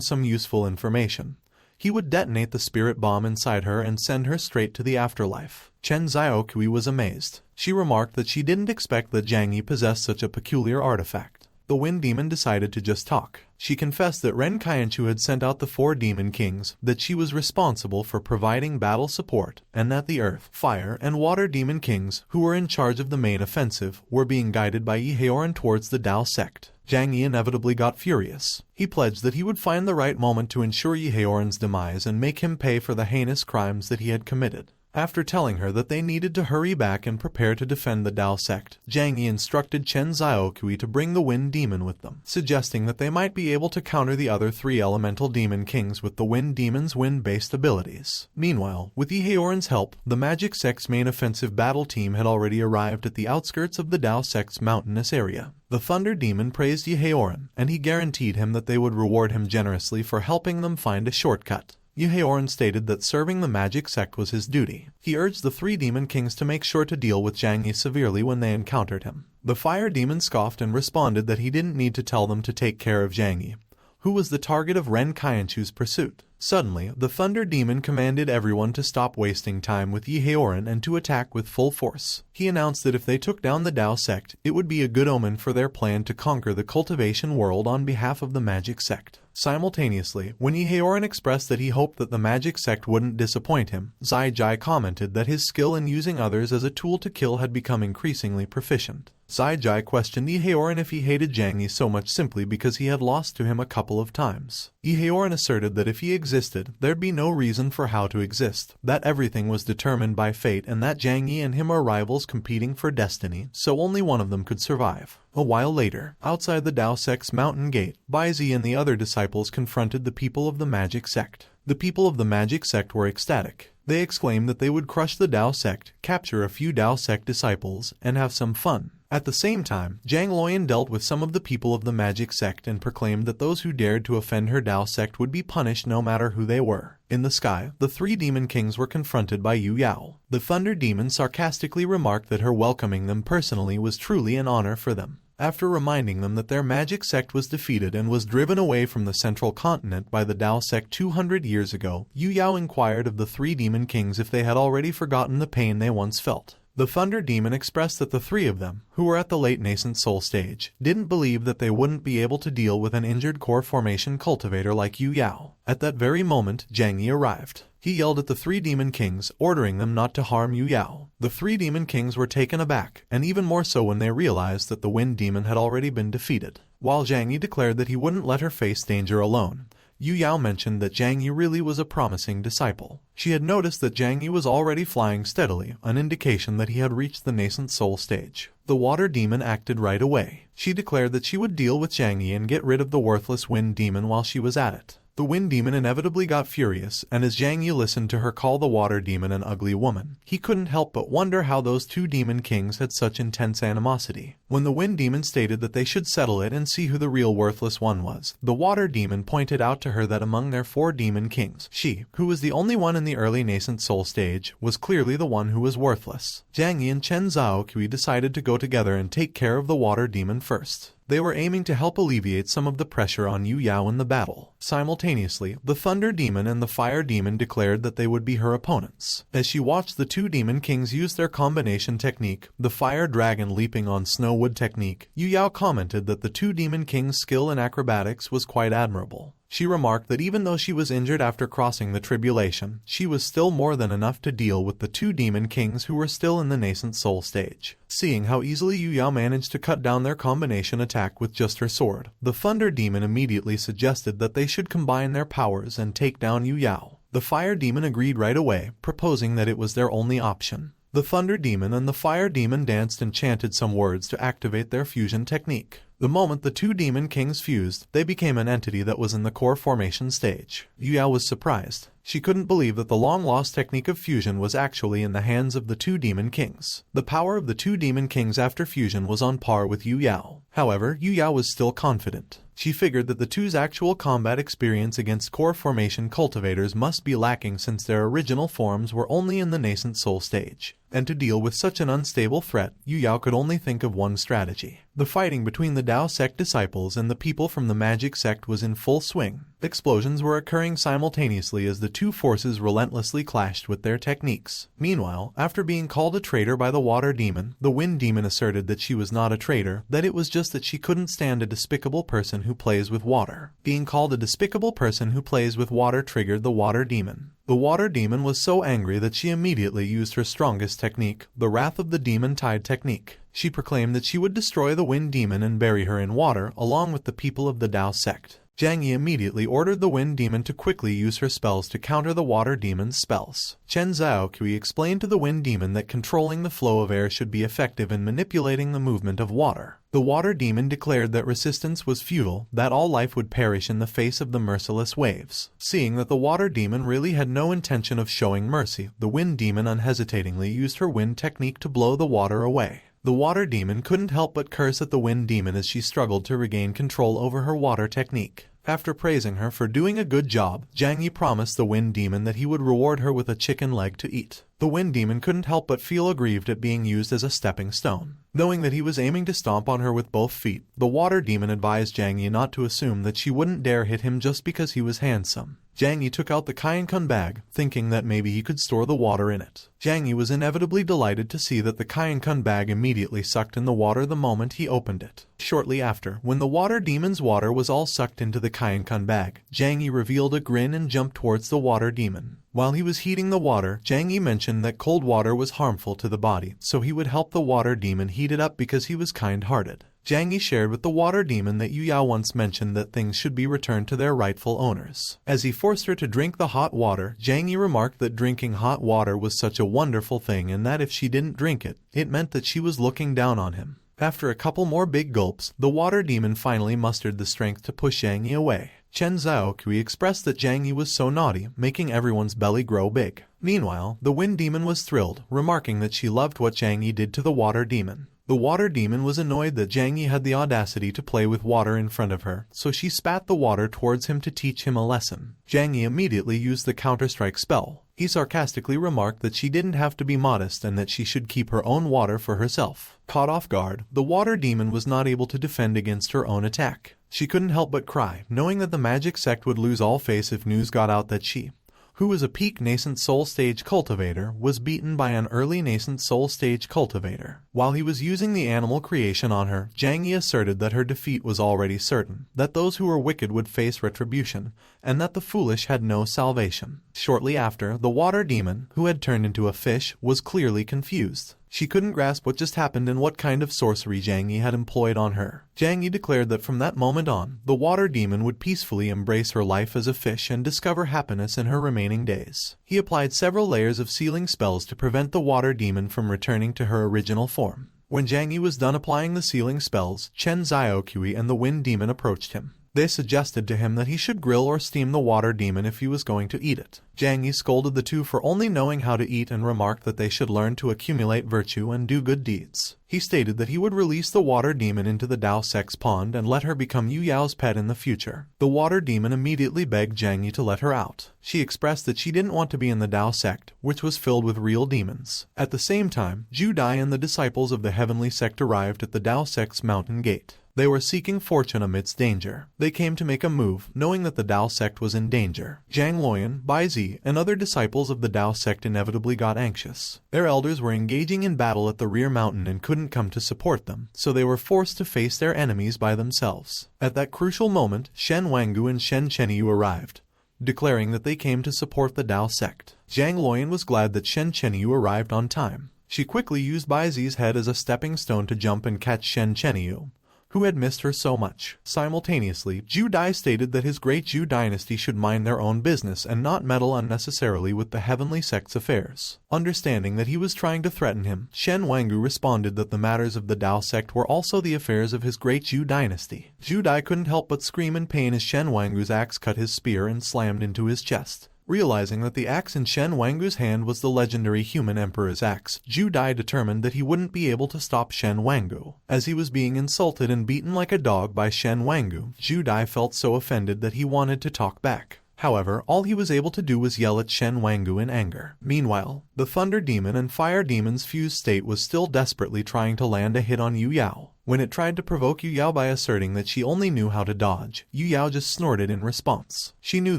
some useful information, he would detonate the spirit bomb inside her and send her straight to the afterlife. Chen Xiaokui was amazed. She remarked that she didn't expect that Zhang Yi possessed such a peculiar artifact. The wind demon decided to just talk. She confessed that Ren Qianchu had sent out the 4 demon kings, that she was responsible for providing battle support, and that the earth, fire, and water demon kings, who were in charge of the main offensive, were being guided by Yi Heoran towards the Dao sect. Zhang Yi inevitably got furious. He pledged that he would find the right moment to ensure Yi Heoran's demise and make him pay for the heinous crimes that he had committed. After telling her that they needed to hurry back and prepare to defend the Dao sect, Zhang Yi instructed Chen Xiaokui to bring the wind demon with them, suggesting that they might be able to counter the other 3 elemental demon kings with the wind demon's wind-based abilities. Meanwhile, with Yi Heoran's help, the magic sect's main offensive battle team had already arrived at the outskirts of the Dao sect's mountainous area. The thunder demon praised Yi Heoran, and he guaranteed him that they would reward him generously for helping them find a shortcut. Yi Heoran stated that serving the magic sect was his duty. He urged the 3 demon kings to make sure to deal with Zhang Yi severely when they encountered him. The fire demon scoffed and responded that he didn't need to tell them to take care of Zhang Yi, who was the target of Ren Qianchu's pursuit. Suddenly, the thunder demon commanded everyone to stop wasting time with Yi Heoran and to attack with full force. He announced that if they took down the Dao sect, it would be a good omen for their plan to conquer the cultivation world on behalf of the magic sect. Simultaneously, when Yi Heoran expressed that he hoped that the magic sect wouldn't disappoint him, Zai Jai commented that his skill in using others as a tool to kill had become increasingly proficient. Zai Jai questioned Yi Heoran if he hated Zhang Yi so much simply because he had lost to him a couple of times. Yi Heoran asserted that if he existed, there'd be no reason for how to exist, that everything was determined by fate and that Zhang Yi and him are rivals competing for destiny, so only one of them could survive. A while later, outside the Dao sect's mountain gate, Baizi and the other disciples confronted the people of the magic sect. The people of the magic sect were ecstatic. They exclaimed that they would crush the Dao sect, capture a few Dao sect disciples, and have some fun. At the same time, Zhang Luoyan dealt with some of the people of the magic sect and proclaimed that those who dared to offend her Dao sect would be punished no matter who they were. In the sky, the 3 demon kings were confronted by Yu Yao. The thunder demon sarcastically remarked that her welcoming them personally was truly an honor for them. After reminding them that their magic sect was defeated and was driven away from the central continent by the Dao sect 200 years ago, Yu Yao inquired of the 3 demon kings if they had already forgotten the pain they once felt. The thunder demon expressed that the 3 of them, who were at the late nascent soul stage, didn't believe that they wouldn't be able to deal with an injured core formation cultivator like Yu Yao. At that very moment, Zhang Yi arrived. He yelled at the 3 demon kings, ordering them not to harm Yu Yao. The 3 demon kings were taken aback, and even more so when they realized that the wind demon had already been defeated. While Zhang Yi declared that he wouldn't let her face danger alone, Yu Yao mentioned that Zhang Yi really was a promising disciple. She had noticed that Zhang Yi was already flying steadily, an indication that he had reached the nascent soul stage. The water demon acted right away. She declared that she would deal with Zhang Yi and get rid of the worthless wind demon while she was at it. The wind demon inevitably got furious, and as Zhang Yi listened to her call the water demon an ugly woman, he couldn't help but wonder how those 2 demon kings had such intense animosity. When the wind demon stated that they should settle it and see who the real worthless one was, the water demon pointed out to her that among their 4 demon kings, she, who was the only one in the early nascent soul stage, was clearly the one who was worthless. Zhang Yi and Chen Xiaokui decided to go together and take care of the water demon first. They were aiming to help alleviate some of the pressure on Yu Yao in the battle. Simultaneously, the thunder demon and the fire demon declared that they would be her opponents. As she watched the 2 demon kings use their combination technique, the fire dragon leaping on snowwood technique, Yu Yao commented that the 2 demon kings' skill in acrobatics was quite admirable. She remarked that even though she was injured after crossing the tribulation, she was still more than enough to deal with the 2 demon kings who were still in the nascent soul stage. Seeing how easily Yu Yao managed to cut down their combination attack with just her sword, the thunder demon immediately suggested that they should combine their powers and take down Yu Yao. The fire demon agreed right away, proposing that it was their only option. The thunder demon and the fire demon danced and chanted some words to activate their fusion technique. The moment the two demon kings fused, they became an entity that was in the core formation stage. Yu Yao was surprised. She couldn't believe that the long-lost technique of fusion was actually in the hands of the two demon kings. The power of the two demon kings after fusion was on par with Yu Yao. However, Yu Yao was still confident. She figured that the two's actual combat experience against core formation cultivators must be lacking since their original forms were only in the nascent soul stage. And to deal with such an unstable threat, Yu Yao could only think of one strategy. The fighting between the Dao sect disciples and the people from the magic sect was in full swing. Explosions were occurring simultaneously as the two forces relentlessly clashed with their techniques. Meanwhile, after being called a traitor by the water demon, the wind demon asserted that she was not a traitor, that it was just that she couldn't stand a despicable person who plays with water. Being called a despicable person who plays with water triggered the water demon. The water demon was so angry that she immediately used her strongest technique, the Wrath of the Demon Tide technique. She proclaimed that she would destroy the wind demon and bury her in water along with the people of the Dao sect. Zhang Yi immediately ordered the wind demon to quickly use her spells to counter the water demon's spells. Chen Zhaoqi explained to the wind demon that controlling the flow of air should be effective in manipulating the movement of water. The water demon declared that resistance was futile, that all life would perish in the face of the merciless waves. Seeing that the water demon really had no intention of showing mercy, the wind demon unhesitatingly used her wind technique to blow the water away. The water demon couldn't help but curse at the wind demon as she struggled to regain control over her water technique. After praising her for doing a good job, Zhang Yi promised the wind demon that he would reward her with a chicken leg to eat. The wind demon couldn't help but feel aggrieved at being used as a stepping stone. Knowing that he was aiming to stomp on her with both feet, the water demon advised Zhang Yi not to assume that she wouldn't dare hit him just because he was handsome. Zhang Yi took out the Kainkun bag, thinking that maybe he could store the water in it. Zhang Yi was inevitably delighted to see that the Kainkun bag immediately sucked in the water the moment he opened it. Shortly after, when the water demon's water was all sucked into the Kainkun bag, Zhang Yi revealed a grin and jumped towards the water demon. While he was heating the water, Zhang Yi mentioned that cold water was harmful to the body, so he would help the water demon heat it up because he was kind-hearted. Zhang Yi shared with the water demon that Yu Yao once mentioned that things should be returned to their rightful owners. As he forced her to drink the hot water, Zhang Yi remarked that drinking hot water was such a wonderful thing and that if she didn't drink it, it meant that she was looking down on him. After a couple more big gulps, the water demon finally mustered the strength to push Zhang Yi away. Chen Zhaoqi expressed that Zhang Yi was so naughty, making everyone's belly grow big. Meanwhile, the wind demon was thrilled, remarking that she loved what Zhang Yi did to the water demon. The water demon was annoyed that Zhang Yi had the audacity to play with water in front of her, so she spat the water towards him to teach him a lesson. Zhang Yi immediately used the counter-strike spell. He sarcastically remarked that she didn't have to be modest and that she should keep her own water for herself. Caught off guard, the water demon was not able to defend against her own attack. She couldn't help but cry, knowing that the magic sect would lose all face if news got out that she, who was a peak nascent soul stage cultivator, was beaten by an early nascent soul stage cultivator. While he was using the animal creation on her, Zhang Yi asserted that her defeat was already certain, that those who were wicked would face retribution, and that the foolish had no salvation. Shortly after, the water demon, who had turned into a fish, was clearly confused. She couldn't grasp what just happened and what kind of sorcery Zhang Yi had employed on her. Zhang Yi declared that from that moment on, the water demon would peacefully embrace her life as a fish and discover happiness in her remaining days. He applied several layers of sealing spells to prevent the water demon from returning to her original form. When Zhang Yi was done applying the sealing spells, Chen Zhaoqi and the wind demon approached him. They suggested to him that he should grill or steam the water demon if he was going to eat it. Zhang Yi scolded the two for only knowing how to eat and remarked that they should learn to accumulate virtue and do good deeds. He stated that he would release the water demon into the Dao sect's pond and let her become Yu Yao's pet in the future. The water demon immediately begged Zhang Yi to let her out. She expressed that she didn't want to be in the Dao sect, which was filled with real demons. At the same time, Zhu Dai and the disciples of the heavenly sect arrived at the Dao sect's mountain gate. They were seeking fortune amidst danger. They came to make a move, knowing that the Dao sect was in danger. Zhang Luoyan, Bai Zi, and other disciples of the Dao sect inevitably got anxious. Their elders were engaging in battle at the rear mountain and couldn't come to support them, so they were forced to face their enemies by themselves. At that crucial moment, Shen Wanggu and Shen Chenyu arrived, declaring that they came to support the Dao sect. Zhang Luoyan was glad that Shen Chenyu arrived on time. She quickly used Bai Zi's head as a stepping stone to jump and catch Shen Chenyu, who had missed her so much. Simultaneously, Zhu Dai stated that his great Zhu dynasty should mind their own business and not meddle unnecessarily with the heavenly sect's affairs. Understanding that he was trying to threaten him, Shen Wangu responded that the matters of the Dao sect were also the affairs of his great Zhu dynasty. Zhu Dai couldn't help but scream in pain as Shen Wangu's axe cut his spear and slammed into his chest. Realizing that the axe in Shen Wangu's hand was the legendary human emperor's axe, Zhu Dai determined that he wouldn't be able to stop Shen Wangu. As he was being insulted and beaten like a dog by Shen Wangu, Zhu Dai felt so offended that he wanted to talk back. However, all he was able to do was yell at Shen Wangu in anger. Meanwhile, the Thunder Demon and Fire Demon's fused state was still desperately trying to land a hit on Yu Yao. When it tried to provoke Yu Yao by asserting that she only knew how to dodge, Yu Yao just snorted in response. She knew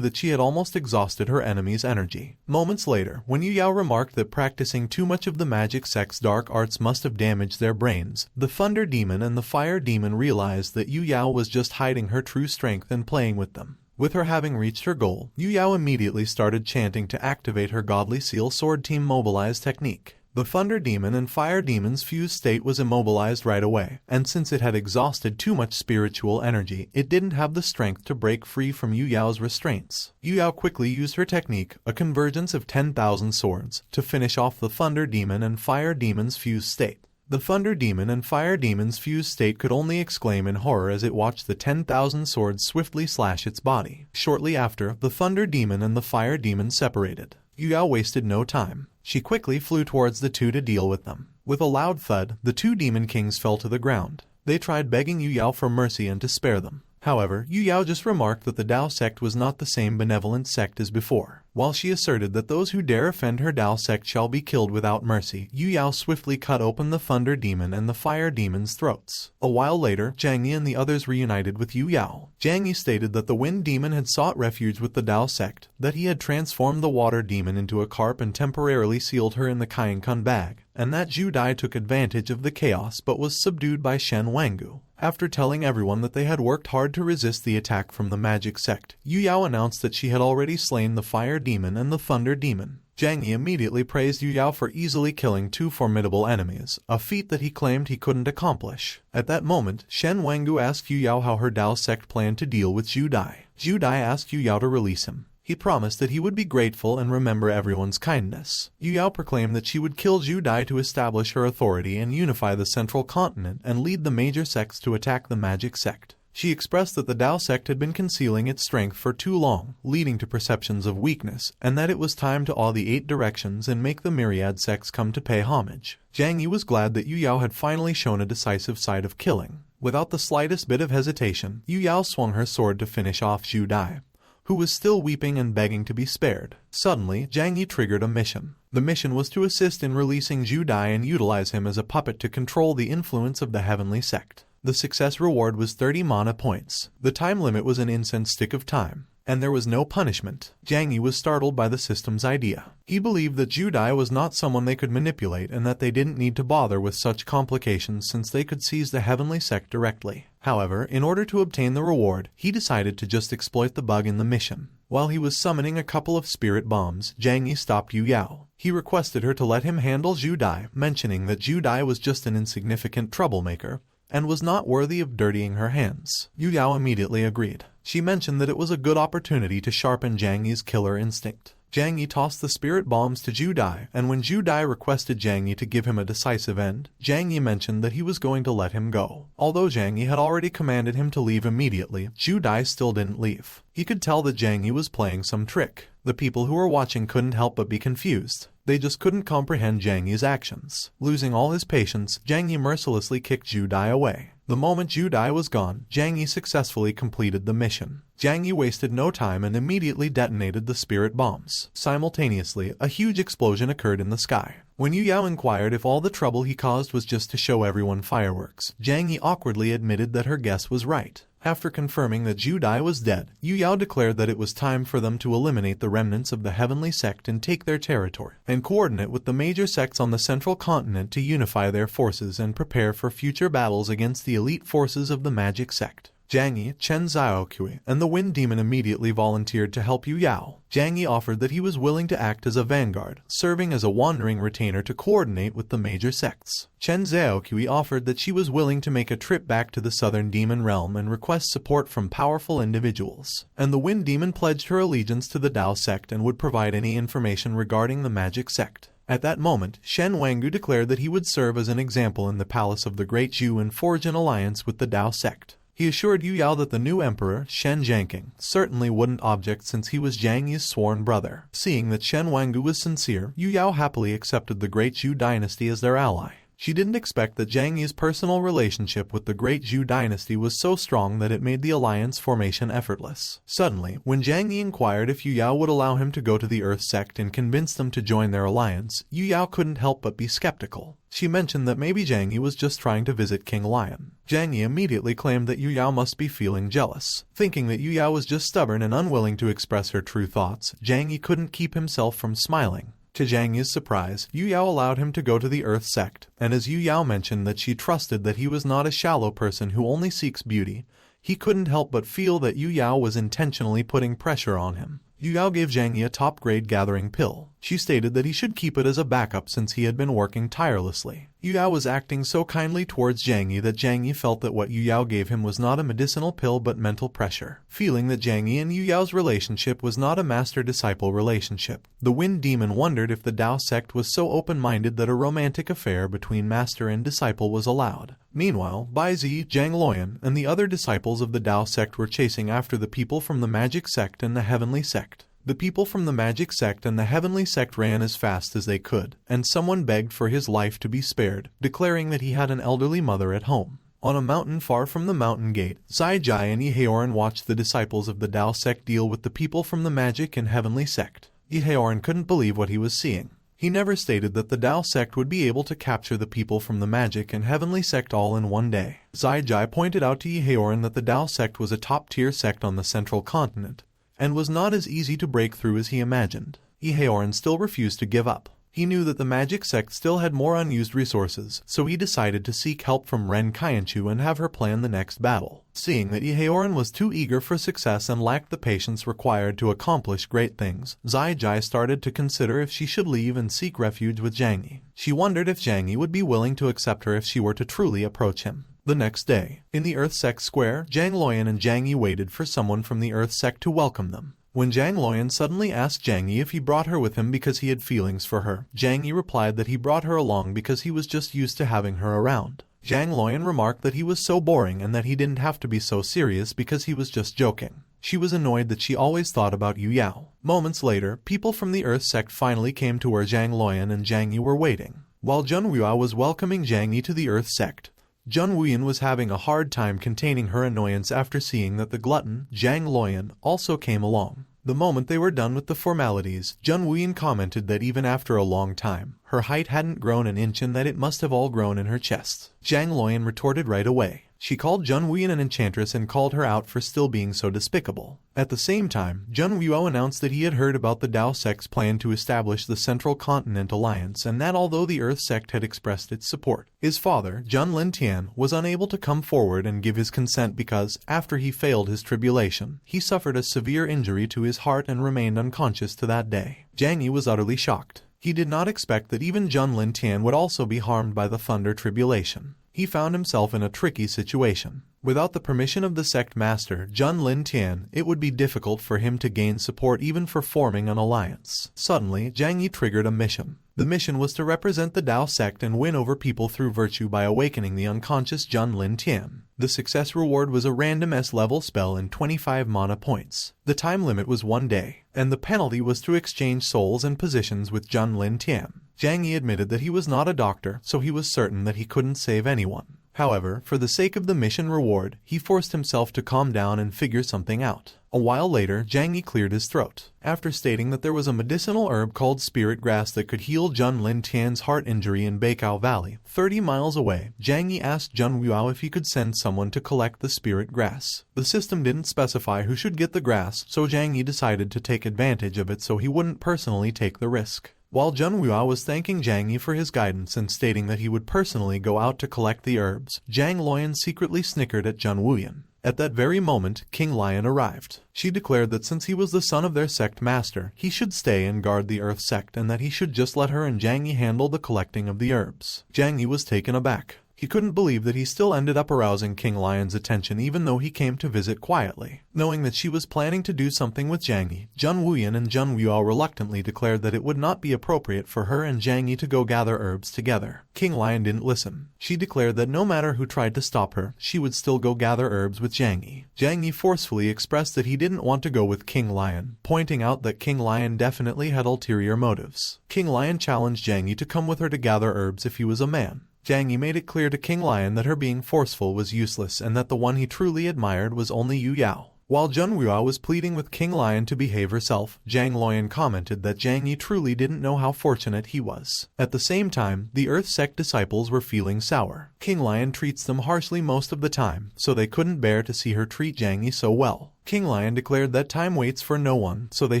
that she had almost exhausted her enemy's energy. Moments later, when Yu Yao remarked that practicing too much of the magic sect's dark arts must have damaged their brains, the Thunder Demon and the Fire Demon realized that Yu Yao was just hiding her true strength and playing with them. With her having reached her goal, Yu Yao immediately started chanting to activate her Godly Seal Sword Team Mobilize technique. The Thunder Demon and Fire Demon's fused state was immobilized right away, and since it had exhausted too much spiritual energy, it didn't have the strength to break free from Yu Yao's restraints. Yu Yao quickly used her technique, a convergence of 10,000 swords, to finish off the Thunder Demon and Fire Demon's fused state. The Thunder Demon and Fire Demon's fused state could only exclaim in horror as it watched the 10,000 swords swiftly slash its body. Shortly after, the Thunder Demon and the Fire Demon separated. Yu Yao wasted no time. She quickly flew towards the two to deal with them. With a loud thud, the two demon kings fell to the ground. They tried begging Yu Yao for mercy and to spare them. However, Yu Yao just remarked that the Dao sect was not the same benevolent sect as before. While she asserted that those who dare offend her Dao sect shall be killed without mercy, Yu Yao swiftly cut open the Thunder Demon and the Fire Demon's throats. A while later, Zhang Yi and the others reunited with Yu Yao. Zhang Yi stated that the Wind Demon had sought refuge with the Dao sect, that he had transformed the Water Demon into a carp and temporarily sealed her in the Kainkun bag, and that Zhu Dai took advantage of the chaos but was subdued by Shen Wangu. After telling everyone that they had worked hard to resist the attack from the magic sect, Yu Yao announced that she had already slain the Fire Demon and the Thunder Demon. Zhang Yi immediately praised Yu Yao for easily killing two formidable enemies, a feat that he claimed he couldn't accomplish. At that moment, Shen Wangu asked Yu Yao how her Dao sect planned to deal with Zhu Dai. Zhu Dai asked Yu Yao to release him. He promised that he would be grateful and remember everyone's kindness. Yu Yao proclaimed that she would kill Zhu Dai to establish her authority and unify the central continent and lead the major sects to attack the magic sect. She expressed that the Dao sect had been concealing its strength for too long, leading to perceptions of weakness, and that it was time to awe the 8 directions and make the myriad sects come to pay homage. Zhang Yi was glad that Yu Yao had finally shown a decisive side of killing. Without the slightest bit of hesitation, Yu Yao swung her sword to finish off Zhu Dai, who was still weeping and begging to be spared. Suddenly, Zhang Yi triggered a mission. The mission was to assist in releasing Zhu Dai and utilize him as a puppet to control the influence of the heavenly sect. The success reward was 30 mana points. The time limit was an incense stick of time, and there was no punishment. Zhang Yi was startled by the system's idea. He believed that Zhu Dai was not someone they could manipulate and that they didn't need to bother with such complications since they could seize the heavenly sect directly. However, in order to obtain the reward, he decided to just exploit the bug in the mission. While he was summoning a couple of spirit bombs, Zhang Yi stopped Yu Yao. He requested her to let him handle Zhu Dai, mentioning that Zhu Dai was just an insignificant troublemaker and was not worthy of dirtying her hands. Yu Yao immediately agreed. She mentioned that it was a good opportunity to sharpen Zhang Yi's killer instinct. Zhang Yi tossed the spirit bombs to Zhu Dai, and when Zhu Dai requested Zhang Yi to give him a decisive end, Zhang Yi mentioned that he was going to let him go. Although Zhang Yi had already commanded him to leave immediately, Zhu Dai still didn't leave. He could tell that Zhang Yi was playing some trick. The people who were watching couldn't help but be confused. They just couldn't comprehend Zhang Yi's actions. Losing all his patience, Zhang Yi mercilessly kicked Zhu Dai away. The moment Zhu Dai was gone, Zhang Yi successfully completed the mission. Zhang Yi wasted no time and immediately detonated the spirit bombs. Simultaneously, a huge explosion occurred in the sky. When Yu Yao inquired if all the trouble he caused was just to show everyone fireworks, Zhang Yi awkwardly admitted that her guess was right. After confirming that Zhu Dai was dead, Yu Yao declared that it was time for them to eliminate the remnants of the heavenly sect and take their territory, and coordinate with the major sects on the central continent to unify their forces and prepare for future battles against the elite forces of the magic sect. Zhang Yi, Chen Xiaoqui, and the Wind Demon immediately volunteered to help Yu Yao. Zhang Yi offered that he was willing to act as a vanguard, serving as a wandering retainer to coordinate with the major sects. Chen Xiaoqui offered that she was willing to make a trip back to the southern demon realm and request support from powerful individuals. And the Wind Demon pledged her allegiance to the Dao sect and would provide any information regarding the magic sect. At that moment, Shen Wangu declared that he would serve as an example in the palace of the Great Zhu and forge an alliance with the Dao sect. He assured Yu Yao that the new emperor, Shen Jianqing, certainly wouldn't object since he was Zhang Yi's sworn brother. Seeing that Shen Wangu was sincere, Yu Yao happily accepted the Great Zhu dynasty as their ally. She didn't expect that Zhang Yi's personal relationship with the Great Zhu dynasty was so strong that it made the alliance formation effortless. Suddenly, when Zhang Yi inquired if Yu Yao would allow him to go to the Earth sect and convince them to join their alliance, Yu Yao couldn't help but be skeptical. She mentioned that maybe Zhang Yi was just trying to visit King Lion. Zhang Yi immediately claimed that Yu Yao must be feeling jealous. Thinking that Yu Yao was just stubborn and unwilling to express her true thoughts, Zhang Yi couldn't keep himself from smiling. To Zhang Yi's surprise, Yu Yao allowed him to go to the Earth sect, and as Yu Yao mentioned that she trusted that he was not a shallow person who only seeks beauty, he couldn't help but feel that Yu Yao was intentionally putting pressure on him. Yu Yao gave Zhang Yi a top-grade gathering pill. She stated that he should keep it as a backup since he had been working tirelessly. Yu Yao was acting so kindly towards Zhang Yi that Zhang Yi felt that what Yu Yao gave him was not a medicinal pill but mental pressure. Feeling that Zhang Yi and Yu Yao's relationship was not a master-disciple relationship, the Wind Demon wondered if the Dao sect was so open-minded that a romantic affair between master and disciple was allowed. Meanwhile, Bai Zi, Zhang Luoyan, and the other disciples of the Dao sect were chasing after the people from the magic sect and the heavenly sect. The people from the magic sect and the heavenly sect ran as fast as they could, and someone begged for his life to be spared, declaring that he had an elderly mother at home. On a mountain far from the mountain gate, Zai Jai and Iheoran watched the disciples of the Dao sect deal with the people from the magic and heavenly sect. Iheoran couldn't believe what he was seeing. He never stated that the Dao sect would be able to capture the people from the magic and heavenly sect all in one day. Zai Jai pointed out to Iheoran that the Dao sect was a top-tier sect on the central continent, and was not as easy to break through as he imagined. Iheoran still refused to give up. He knew that the magic sect still had more unused resources, so he decided to seek help from Ren Qianchu and have her plan the next battle. Seeing that Iheoran was too eager for success and lacked the patience required to accomplish great things, Zai Jai started to consider if she should leave and seek refuge with Zhang Yi. She wondered if Zhang Yi would be willing to accept her if she were to truly approach him. The next day, in the Earth Sect Square, Zhang Luoyan and Zhang Yi waited for someone from the Earth Sect to welcome them. When Zhang Luoyan suddenly asked Zhang Yi if he brought her with him because he had feelings for her, Zhang Yi replied that he brought her along because he was just used to having her around. Zhang Luoyan remarked that he was so boring and that he didn't have to be so serious because he was just joking. She was annoyed that she always thought about Yu Yao. Moments later, people from the Earth Sect finally came to where Zhang Luoyan and Zhang Yi were waiting. While Zheng Wuya was welcoming Zhang Yi to the Earth Sect, Zheng Wuyan was having a hard time containing her annoyance after seeing that the glutton, Zhang Luoyan, also came along. The moment they were done with the formalities, Zheng Wuyan commented that even after a long time, her height hadn't grown an inch and that it must have all grown in her chest. Zhang Luoyan retorted right away. She called Zheng Wuyan an enchantress and called her out for still being so despicable. At the same time, Zheng Wuo announced that he had heard about the Dao sect's plan to establish the Central Continent Alliance and that although the Earth sect had expressed its support, his father, Zheng Lintian, was unable to come forward and give his consent because, after he failed his tribulation, he suffered a severe injury to his heart and remained unconscious to that day. Zhang Yi was utterly shocked. He did not expect that even Zheng Lintian would also be harmed by the thunder tribulation. He found himself in a tricky situation. Without the permission of the sect master, Zheng Lintian, it would be difficult for him to gain support even for forming an alliance. Suddenly, Zhang Yi triggered a mission. The mission was to represent the Dao sect and win over people through virtue by awakening the unconscious Zheng Lintian. The success reward was a random S-level spell and 25 mana points. The time limit was 1 day, and the penalty was to exchange souls and positions with Zheng Lintian. Zhang Yi admitted that he was not a doctor, so he was certain that he couldn't save anyone. However, for the sake of the mission reward, he forced himself to calm down and figure something out. A while later, Zhang Yi cleared his throat. After stating that there was a medicinal herb called spirit grass that could heal Zheng Lintian's heart injury in Beikao Valley, 30 miles away, Zhang Yi asked Zheng Wuo if he could send someone to collect the spirit grass. The system didn't specify who should get the grass, so Zhang Yi decided to take advantage of it so he wouldn't personally take the risk. While Zheng Wuo was thanking Zhang Yi for his guidance and stating that he would personally go out to collect the herbs, Zhang Luoyan secretly snickered at Zheng Wuyan. At that very moment, King Lion arrived. She declared that since he was the son of their sect master, he should stay and guard the Earth sect and that he should just let her and Zhang Yi handle the collecting of the herbs. Zhang Yi was taken aback. He couldn't believe that he still ended up arousing King Lion's attention even though he came to visit quietly. Knowing that she was planning to do something with Zhang Yi, Zhun Wuyan and Zhun Yuao reluctantly declared that it would not be appropriate for her and Zhang Yi to go gather herbs together. King Lion didn't listen. She declared that no matter who tried to stop her, she would still go gather herbs with Zhang Yi. Zhang Yi forcefully expressed that he didn't want to go with King Lion, pointing out that King Lion definitely had ulterior motives. King Lion challenged Zhang Yi to come with her to gather herbs if he was a man. Zhang Yi made it clear to King Lion that her being forceful was useless and that the one he truly admired was only Yu Yao. While Zhun Yuao was pleading with King Lion to behave herself, Zhang Luoyan commented that Zhang Yi truly didn't know how fortunate he was. At the same time, the Earth sect disciples were feeling sour. King Lion treats them harshly most of the time, so they couldn't bear to see her treat Zhang Yi so well. King Lion declared that time waits for no one, so they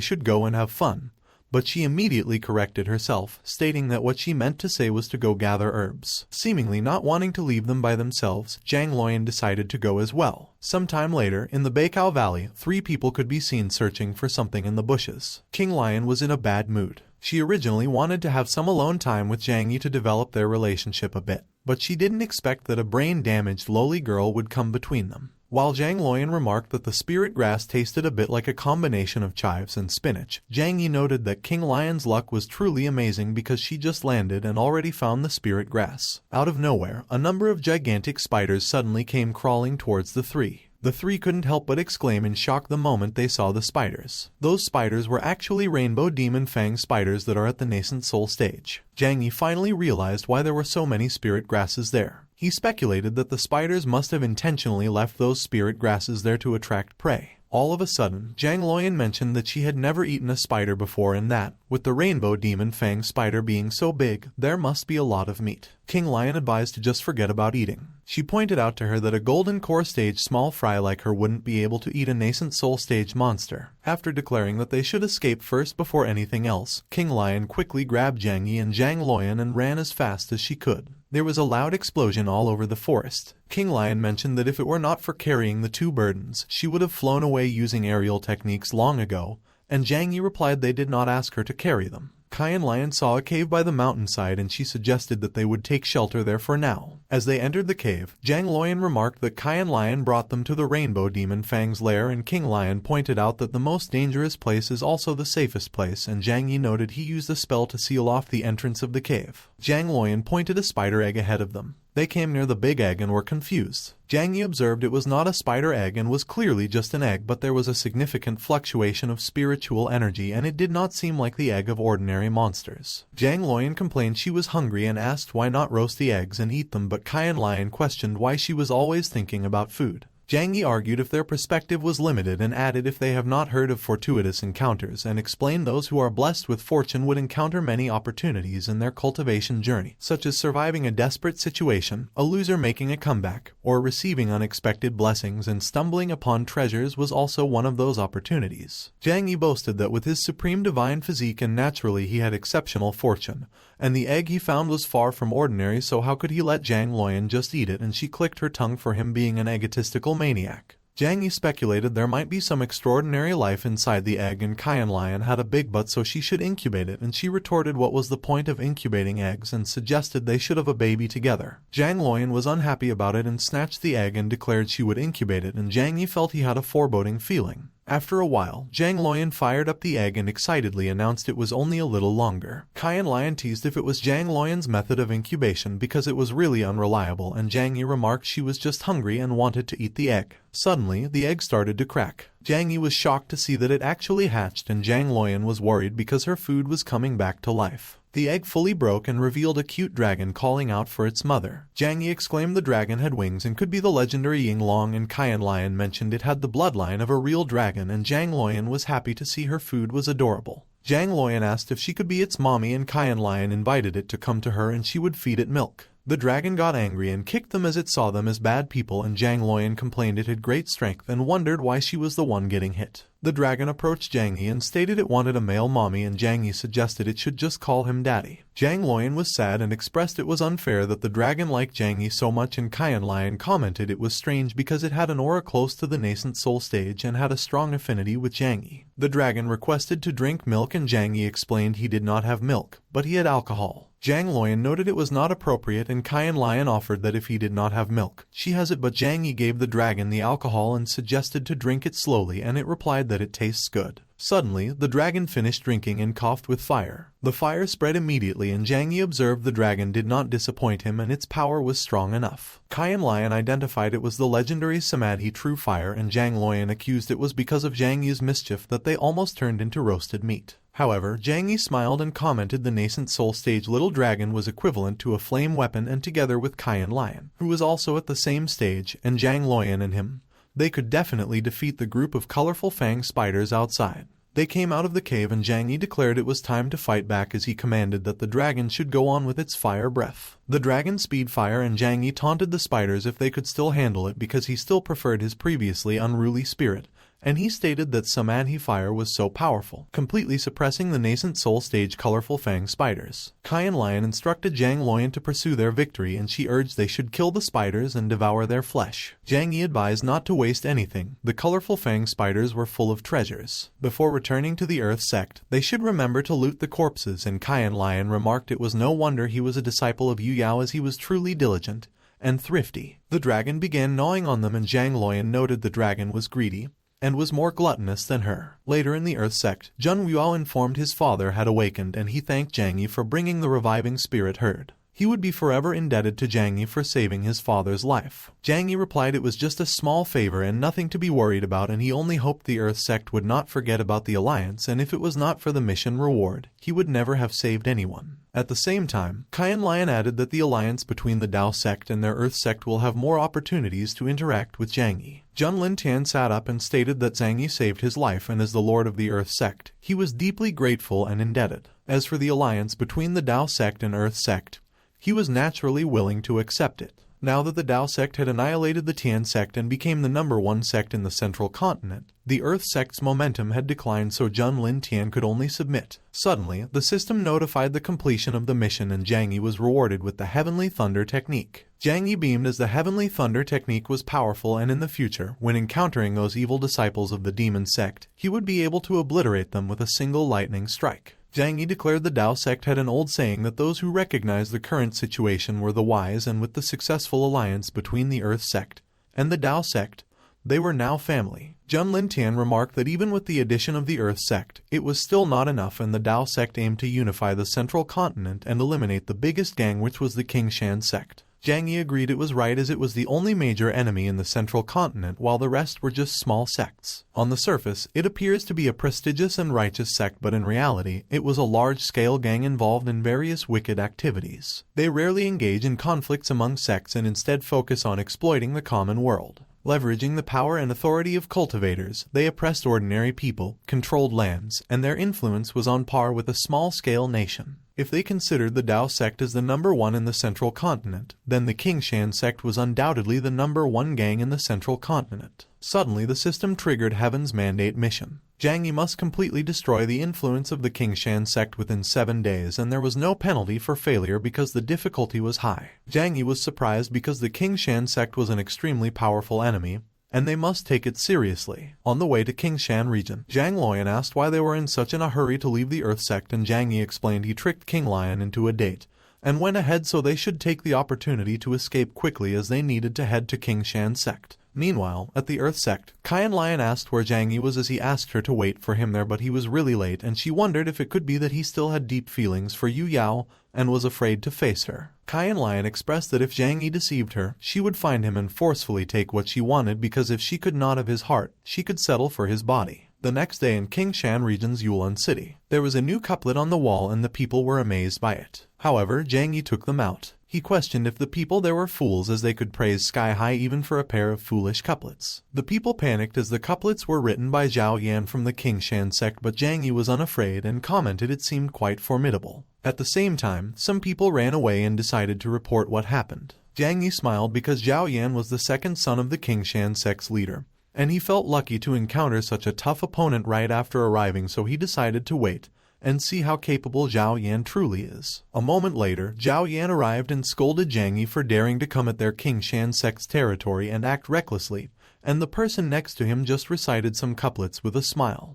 should go and have fun. But she immediately corrected herself, stating that what she meant to say was to go gather herbs. Seemingly not wanting to leave them by themselves, Zhang Luoyan decided to go as well. Sometime later, in the Beikao Valley, 3 people could be seen searching for something in the bushes. King Lion was in a bad mood. She originally wanted to have some alone time with Zhang Yi to develop their relationship a bit, but she didn't expect that a brain-damaged lowly girl would come between them. While Zhang Luoyan remarked that the spirit grass tasted a bit like a combination of chives and spinach, Zhang Yi noted that King Lion's luck was truly amazing because she just landed and already found the spirit grass. Out of nowhere, a number of gigantic spiders suddenly came crawling towards the 3. The 3 couldn't help but exclaim in shock the moment they saw the spiders. Those spiders were actually rainbow demon fang spiders that are at the nascent soul stage. Zhang Yi finally realized why there were so many spirit grasses there. He speculated that the spiders must have intentionally left those spirit grasses there to attract prey. All of a sudden, Zhang Luoyan mentioned that she had never eaten a spider before and that, with the rainbow demon fang spider being so big, there must be a lot of meat. King Lion advised to just forget about eating. She pointed out to her that a golden core stage small fry like her wouldn't be able to eat a nascent soul stage monster. After declaring that they should escape first before anything else, King Lion quickly grabbed Zhang Yi and Zhang Luoyan and ran as fast as she could. There was a loud explosion all over the forest. King Lion mentioned that if it were not for carrying the 2 burdens, she would have flown away using aerial techniques long ago, and Zhang Yi replied they did not ask her to carry them. Kian Lion saw a cave by the mountainside and she suggested that they would take shelter there for now. As they entered the cave, Zhang Luoyan remarked that Kian Lion brought them to the Rainbow Demon Fang's lair and King Lion pointed out that the most dangerous place is also the safest place and Zhang Yi noted he used a spell to seal off the entrance of the cave. Zhang Luoyan pointed a spider egg ahead of them. They came near the big egg and were confused. Zhang Yi observed it was not a spider egg and was clearly just an egg, but there was a significant fluctuation of spiritual energy and it did not seem like the egg of ordinary monsters. Zhang Luoyan complained she was hungry and asked why not roast the eggs and eat them, but Kian Lion questioned why she was always thinking about food. Zhang Yi argued if their perspective was limited and added if they have not heard of fortuitous encounters and explained those who are blessed with fortune would encounter many opportunities in their cultivation journey, such as surviving a desperate situation, a loser making a comeback, or receiving unexpected blessings, and stumbling upon treasures was also one of those opportunities. Zhang Yi boasted that with his supreme divine physique and naturally he had exceptional fortune, and the egg he found was far from ordinary, so how could he let Zhang Luoyan just eat it, and she clicked her tongue for him being an egotistical maniac. Zhang Yi speculated there might be some extraordinary life inside the egg and Kian Lion had a big butt so she should incubate it, and she retorted what was the point of incubating eggs and suggested they should have a baby together. Zhang Luoyan was unhappy about it and snatched the egg and declared she would incubate it, and Zhang Yi felt he had a foreboding feeling. After a while, Zhang Luoyan fired up the egg and excitedly announced it was only a little longer. Kian Lion teased if it was Zhang Luoyan's method of incubation because it was really unreliable, and Zhang Yi remarked she was just hungry and wanted to eat the egg. Suddenly, the egg started to crack. Zhang Yi was shocked to see that it actually hatched, and Zhang Luoyan was worried because her food was coming back to life. The egg fully broke and revealed a cute dragon calling out for its mother. Zhang Yi exclaimed the dragon had wings and could be the legendary Yinglong, and Kian Lion mentioned it had the bloodline of a real dragon, and Zhang Luoyan was happy to see her food was adorable. Zhang Luoyan asked if she could be its mommy, and Kian Lion invited it to come to her and she would feed it milk. The dragon got angry and kicked them as it saw them as bad people, and Zhang Luoyan complained it had great strength and wondered why she was the one getting hit. The dragon approached Zhang Yi and stated it wanted a male mommy, and Zhang Yi suggested it should just call him daddy. Zhang Luoyan was sad and expressed it was unfair that the dragon liked Zhang Yi so much, and Qian Lion commented it was strange because it had an aura close to the nascent soul stage and had a strong affinity with Zhang Yi. The dragon requested to drink milk and Zhang Yi explained he did not have milk, but he had alcohol. Zhang Luoyan noted it was not appropriate, and Qian Lion offered that if he did not have milk, she has it, but Zhang Yi gave the dragon the alcohol and suggested to drink it slowly, and it replied that it tastes good. Suddenly, the dragon finished drinking and coughed with fire. The fire spread immediately, and Zhang Yi observed the dragon did not disappoint him and its power was strong enough. Qian Lion identified it was the legendary Samadhi True Fire, and Zhang Luoyan accused it was because of Zhang Yi's mischief that they almost turned into roasted meat. However, Zhang Yi smiled and commented the nascent soul stage little dragon was equivalent to a flame weapon, and together with Qian Lion, who was also at the same stage, and Zhang Luoyan and him, they could definitely defeat the group of colorful fang spiders outside. They came out of the cave and Zhang Yi declared it was time to fight back as he commanded that the dragon should go on with its fire breath. The dragon speed fire, and Zhang Yi taunted the spiders if they could still handle it because he still preferred his previously unruly spirit, and he stated that Samadhi fire was so powerful, completely suppressing the nascent soul stage colorful fang spiders. Qian Lion instructed Zhang Luoyan to pursue their victory, and she urged they should kill the spiders and devour their flesh. Zhang Yi advised not to waste anything. The colorful fang spiders were full of treasures. Before returning to the Earth sect, they should remember to loot the corpses, and Qian Lion remarked it was no wonder he was a disciple of Yu Yao, as he was truly diligent and thrifty. The dragon began gnawing on them, and Zhang Luoyan noted the dragon was greedy and was more gluttonous than her. Later in the Earth sect, Zhang Yuao informed his father had awakened, and he thanked Zhang Yi for bringing the reviving spirit herd. He would be forever indebted to Zhang Yi for saving his father's life. Zhang Yi replied it was just a small favor and nothing to be worried about, and he only hoped the Earth sect would not forget about the alliance, and if it was not for the mission reward, he would never have saved anyone. At the same time, Qian Lion added that the alliance between the Dao sect and their Earth sect will have more opportunities to interact with Zhang Yi. Zhang Lintian sat up and stated that Zhang Yi saved his life, and as the lord of the Earth sect, he was deeply grateful and indebted. As for the alliance between the Dao sect and Earth sect, he was naturally willing to accept it. Now that the Dao sect had annihilated the Tian sect and became the #1 sect in the central continent, the Earth sect's momentum had declined, so Zhang Lintian could only submit. Suddenly, the system notified the completion of the mission, and Zhang Yi was rewarded with the Heavenly Thunder technique. Zhang Yi beamed as the Heavenly Thunder technique was powerful, and in the future, when encountering those evil disciples of the demon sect, he would be able to obliterate them with a single lightning strike. Zhang Yi declared the Dao sect had an old saying that those who recognize the current situation were the wise, and with the successful alliance between the Earth sect and the Dao sect, they were now family. Zhang Lintian remarked that even with the addition of the Earth sect, it was still not enough, and the Dao sect aimed to unify the central continent and eliminate the biggest gang, which was the Qingshan sect. Zhang Yi agreed it was right, as it was the only major enemy in the central continent, while the rest were just small sects. On the surface, it appears to be a prestigious and righteous sect, but in reality, it was a large-scale gang involved in various wicked activities. They rarely engage in conflicts among sects and instead focus on exploiting the common world. Leveraging the power and authority of cultivators, they oppressed ordinary people, controlled lands, and their influence was on par with a small-scale nation. If they considered the Dao sect as the #1 in the central continent, then the Qingshan sect was undoubtedly the #1 gang in the central continent. Suddenly, the system triggered Heaven's Mandate mission. Zhang Yi must completely destroy the influence of the Qingshan sect within 7 days, and there was no penalty for failure because the difficulty was high. Zhang Yi was surprised because the Qingshan sect was an extremely powerful enemy, and they must take it seriously. On the way to Qingshan region, Zhang Luoyan asked why they were in such a hurry to leave the Earth sect, and Zhang Yi explained he tricked King Lion into a date and went ahead so they should take the opportunity to escape quickly, as they needed to head to Qingshan sect. Meanwhile, at the Earth sect, Qian Lion asked where Zhang Yi was, as he asked her to wait for him there, but he was really late, and she wondered if it could be that he still had deep feelings for Yu Yao and was afraid to face her. Qian Lion expressed that if Zhang Yi deceived her, she would find him and forcefully take what she wanted, because if she could not have his heart, she could settle for his body. The next day in Qingshan region's Yulin city, there was a new couplet on the wall, and the people were amazed by it. However, Zhang Yi took them out. He questioned if the people there were fools, as they could praise sky high even for a pair of foolish couplets. The people panicked as the couplets were written by Zhao Yan from the Qingshan sect, but Zhang Yi was unafraid and commented it seemed quite formidable. At the same time, some people ran away and decided to report what happened. Zhang Yi smiled because Zhao Yan was the second son of the Qingshan sect's leader, and he felt lucky to encounter such a tough opponent right after arriving, so he decided to wait and see how capable Zhao Yan truly is. A moment later, Zhao Yan arrived and scolded Zhang Yi for daring to come at their Qingshan sect's territory and act recklessly, and the person next to him just recited some couplets with a smile.